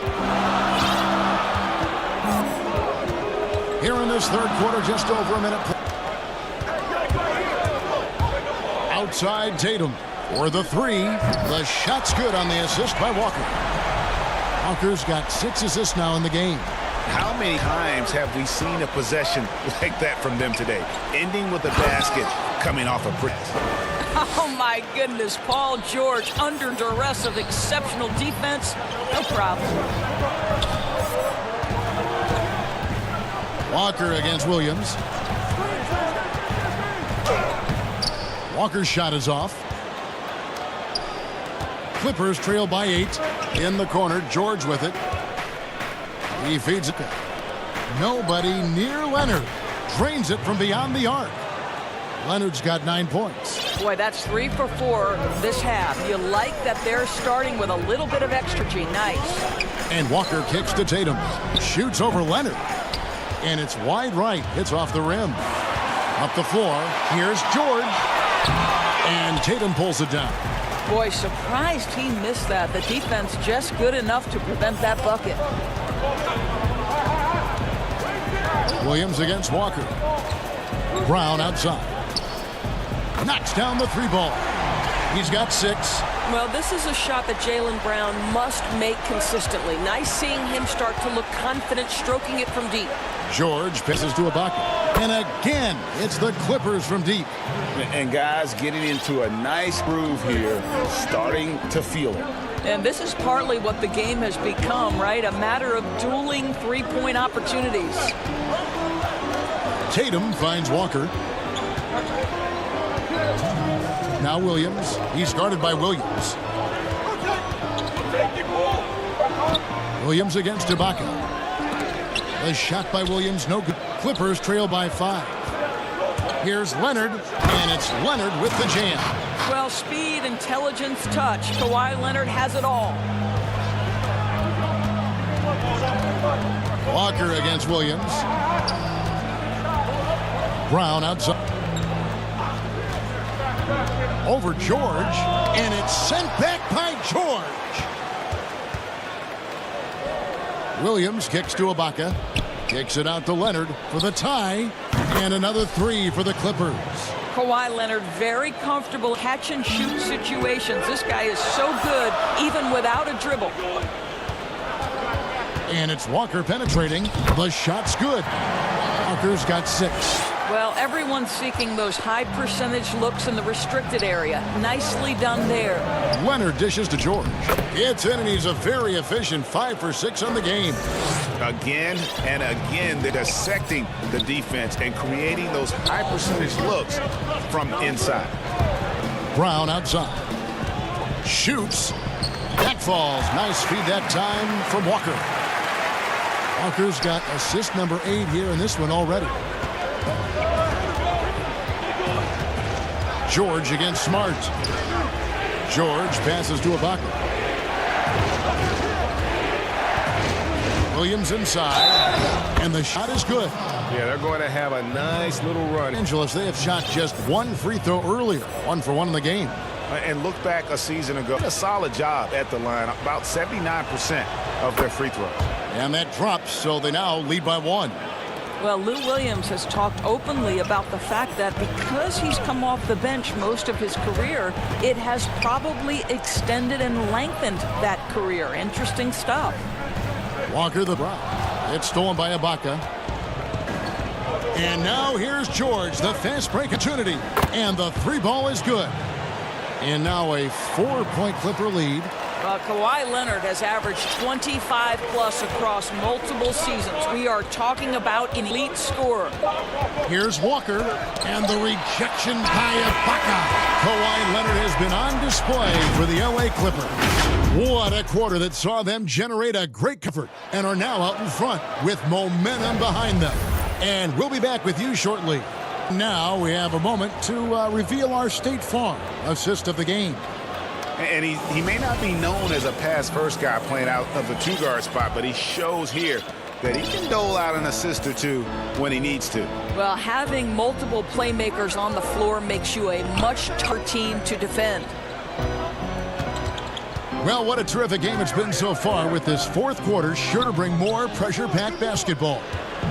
Here in this third quarter, just over a minute. Outside Tatum for the 3. The shot's good on the assist by Walker. Walker's got 6 assists now in the game. How many times have we seen a possession like that from them today? Ending with a basket coming off a press. Oh, my goodness. Paul George under duress of exceptional defense. No problem. Walker against Williams. Walker's shot is off. Clippers trail by 8. In the corner, George with it. He feeds it. Nobody near Leonard. Drains it from beyond the arc. Leonard's got 9 points. Boy, that's 3 for 4 this half. You like that they're starting with a little bit of extra G. Nice. And Walker kicks to Tatum. Shoots over Leonard. And it's wide right. Hits off the rim. Up the floor. Here's George. And Tatum pulls it down. Boy, surprised he missed that. The defense just good enough to prevent that bucket. Williams against Walker. Brown outside. Knocks down the 3 ball. He's got 6. Well, this is a shot that Jaylen Brown must make consistently. Nice seeing him start to look confident, stroking it from deep. George passes to Ibaka. And again, it's the Clippers from deep. And guys getting into a nice groove here, starting to feel it. And this is partly what the game has become, right? A matter of dueling three-point opportunities. Tatum finds Walker. Now Williams. He's guarded by Williams. Williams against Ibaka. The shot by Williams, no good. Clippers trail by 5. Here's Leonard, and it's Leonard with the jam. Well, speed, intelligence, touch. Kawhi Leonard has it all. Walker against Williams. Brown outside. Over George, and it's sent back by George. Williams kicks to Ibaka. Kicks it out to Leonard for the tie. And another 3 for the Clippers. Kawhi Leonard very comfortable catch and shoot situations. This guy is so good even without a dribble. And it's Walker penetrating. The shot's good. Walker's got 6. Well, everyone's seeking those high percentage looks in the restricted area. Nicely done there. Leonard dishes to George. It's in, and he's a very efficient 5 for 6 on the game. Again and again, they're dissecting the defense and creating those high percentage looks from inside. Brown outside. Shoots. That falls. Nice feed that time from Walker. Walker's got assist number 8 here in this one already. George against Smart. George passes to Ibaka. Williams inside, and the shot is good. Yeah, they're going to have a nice little run. Angeles, they have shot just 1 free throw earlier, 1 for 1 in the game. And look back a season ago, a solid job at the line, about 79% of their free throws. And that drops, so they now lead by 1. Well, Lou Williams has talked openly about the fact that because he's come off the bench most of his career, it has probably extended and lengthened that career. Interesting stuff. Walker the Brown. It's stolen by Ibaka. And now here's George, the fast break opportunity. And the 3 ball is good. And now a 4-point Clipper lead. Kawhi Leonard has averaged 25+ across multiple seasons. We are talking about an elite scorer. Here's Walker, and the rejection by Ibaka. Kawhi Leonard has been on display for the LA Clippers. What a quarter that saw them generate a great comfort and are now out in front with momentum behind them. And we'll be back with you shortly. Now we have a moment to reveal our State Farm assist of the game. And he may not be known as a pass-first guy playing out of the 2-guard spot, but he shows here that he can dole out an assist or 2 when he needs to. Well, having multiple playmakers on the floor makes you a much tougher team to defend. Well, what a terrific game it's been so far, with this 4th quarter sure to bring more pressure-packed basketball.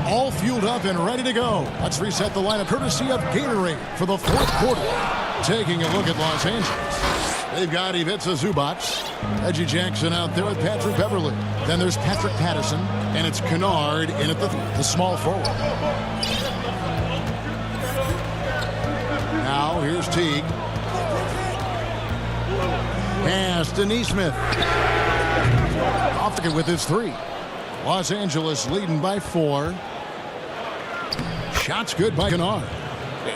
All fueled up and ready to go. Let's reset the lineup courtesy of Gatorade for the 4th quarter. Taking a look at Los Angeles. They've got Ivica Zubac, Reggie Jackson out there with Patrick Beverly. Then there's Patrick Patterson, and it's Kennard in at the small forward. Now here's Teague. Pass to Neesmith. Off with his 3. Los Angeles leading by 4. Shots good by Kennard.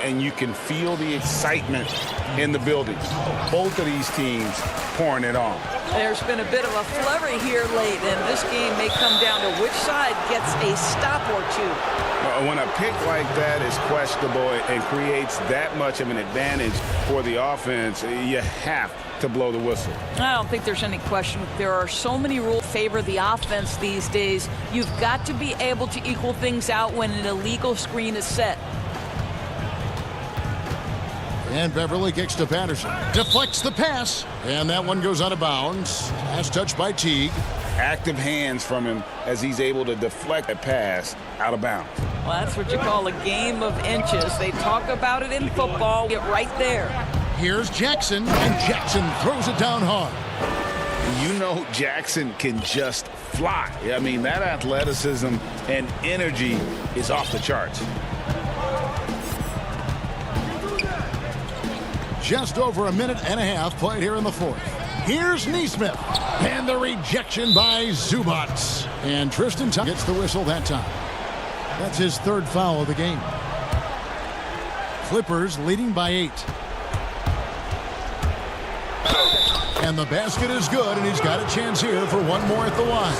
And you can feel the excitement in the building. Both of these teams pouring it on. There's been a bit of a flurry here late, and this game may come down to which side gets a stop or 2. When a pick like that is questionable and creates that much of an advantage for the offense, you have to blow the whistle. I don't think there's any question. There are so many rules that favor the offense these days. You've got to be able to equal things out when an illegal screen is set. And Beverly kicks to Patterson. Deflects the pass. And that one goes out of bounds. Pass touched by Teague. Active hands from him as he's able to deflect a pass out of bounds. Well, that's what you call a game of inches. They talk about it in football. Get right there. Here's Jackson, and Jackson throws it down hard. You know Jackson can just fly. I mean, that athleticism and energy is off the charts. Just over a minute and a half played here in the fourth. Here's Neesmith. And the rejection by Zubats. And Tristan gets the whistle that time. That's his third foul of the game. Clippers leading by 8. And the basket is good, and he's got a chance here for one more at the line.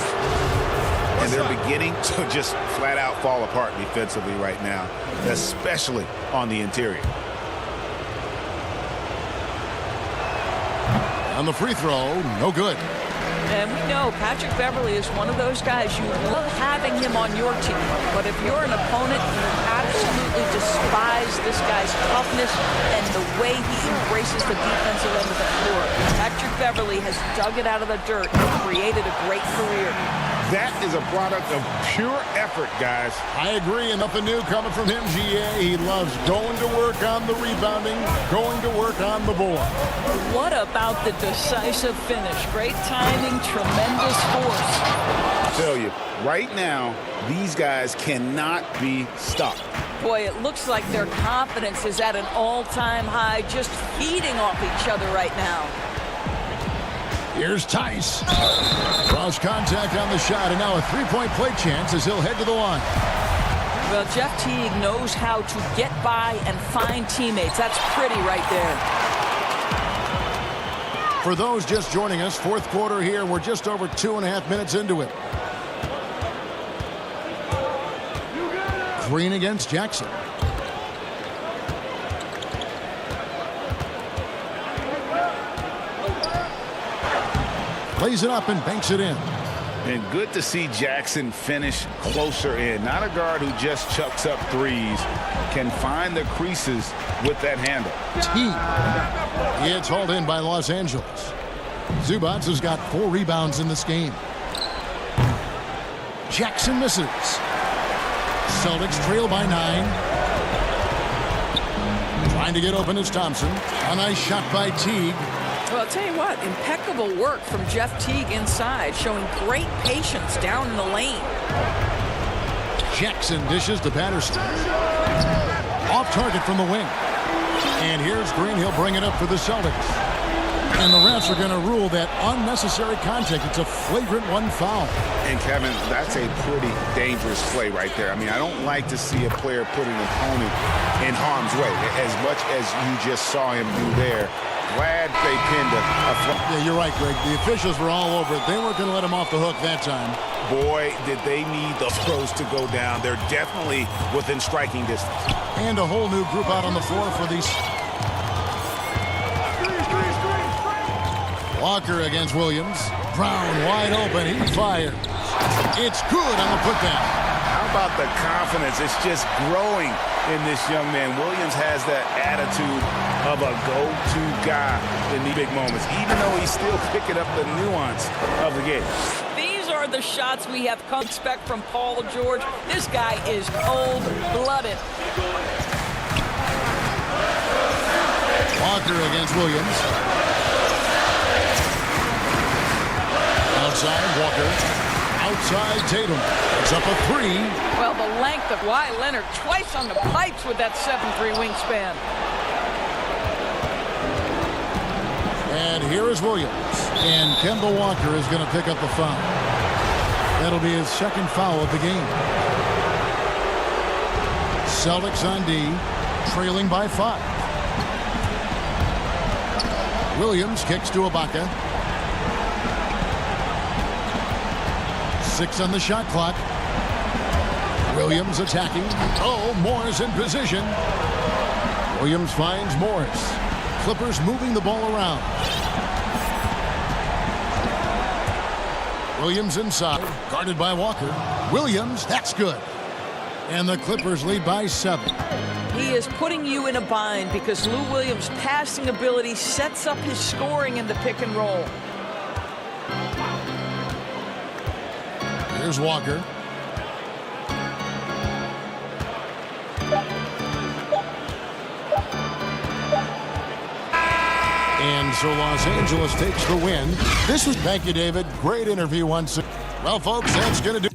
And they're beginning to just flat out fall apart defensively right now, especially on the interior. On the free throw, no good. And we know Patrick Beverley is one of those guys you love having him on your team. But if you're an opponent, you absolutely despise this guy's toughness and the way he embraces the defensive end of the floor. Patrick Beverley has dug it out of the dirt and created a great career. That is a product of pure effort, guys. I agree, and nothing new coming from him, GA. He loves going to work on the rebounding, going to work on the board. What about the decisive finish? Great timing, tremendous force. I tell you, right now, these guys cannot be stopped. Boy, it looks like their confidence is at an all-time high, just feeding off each other right now. Here's Tice. Cross contact on the shot, and now a three-point play chance as he'll head to the line. Well, Jeff Teague knows how to get by and find teammates. That's pretty right there. For those just joining us, fourth quarter here. We're just over 2.5 minutes into it. Green against Jackson. Plays it up and banks it in. And good to see Jackson finish closer in. Not a guard who just chucks up threes. Can find the creases with that handle. It's hauled in by Los Angeles. Zubats has got 4 rebounds in this game. Jackson misses. Celtics trail by 9. Trying to get open is Thompson. A nice shot by Teague. Well, I'll tell you what, impeccable work from Jeff Teague inside, showing great patience down in the lane. Jackson dishes to Patterson. Off target from the wing. And here's Green. He'll bring it up for the Celtics. And the refs are going to rule that unnecessary contact. It's a flagrant 1 foul. And Kevin, that's a pretty dangerous play right there. I mean, I don't like to see a player put an opponent in harm's way as much as you just saw him do there. Glad they pinned a Yeah, you're right, Greg. The officials were all over it. They weren't going to let him off the hook that time. Boy, did they need those throws to go down. They're definitely within striking distance. And a whole new group out on the floor for these. Walker against Williams. Brown wide open. He fires. It's good on the putdown. How about the confidence? It's just growing in this young man. Williams has that attitude of a go-to guy in the big moments, even though he's still picking up the nuance of the game. These are the shots we have come to expect from Paul George. This guy is cold-blooded. Walker against Williams. Outside Walker. Outside Tatum. It's up a 3. Well, the length of Kawhi Leonard twice on the pipes with that 7'3" wingspan. And here is Williams. And Kemba Walker is going to pick up the foul. That'll be his second foul of the game. Celtics on D, trailing by 5. Williams kicks to Ibaka. 6 on the shot clock. Williams attacking. Oh, Morris in position. Williams finds Morris. Clippers moving the ball around. Williams inside, guarded by Walker. Williams, that's good. And the Clippers lead by 7. He is putting you in a bind because Lou Williams' passing ability sets up his scoring in the pick and roll. Here's Walker. And so Los Angeles takes the win. This was, thank you, David. Great interview once. Well, folks, that's going to do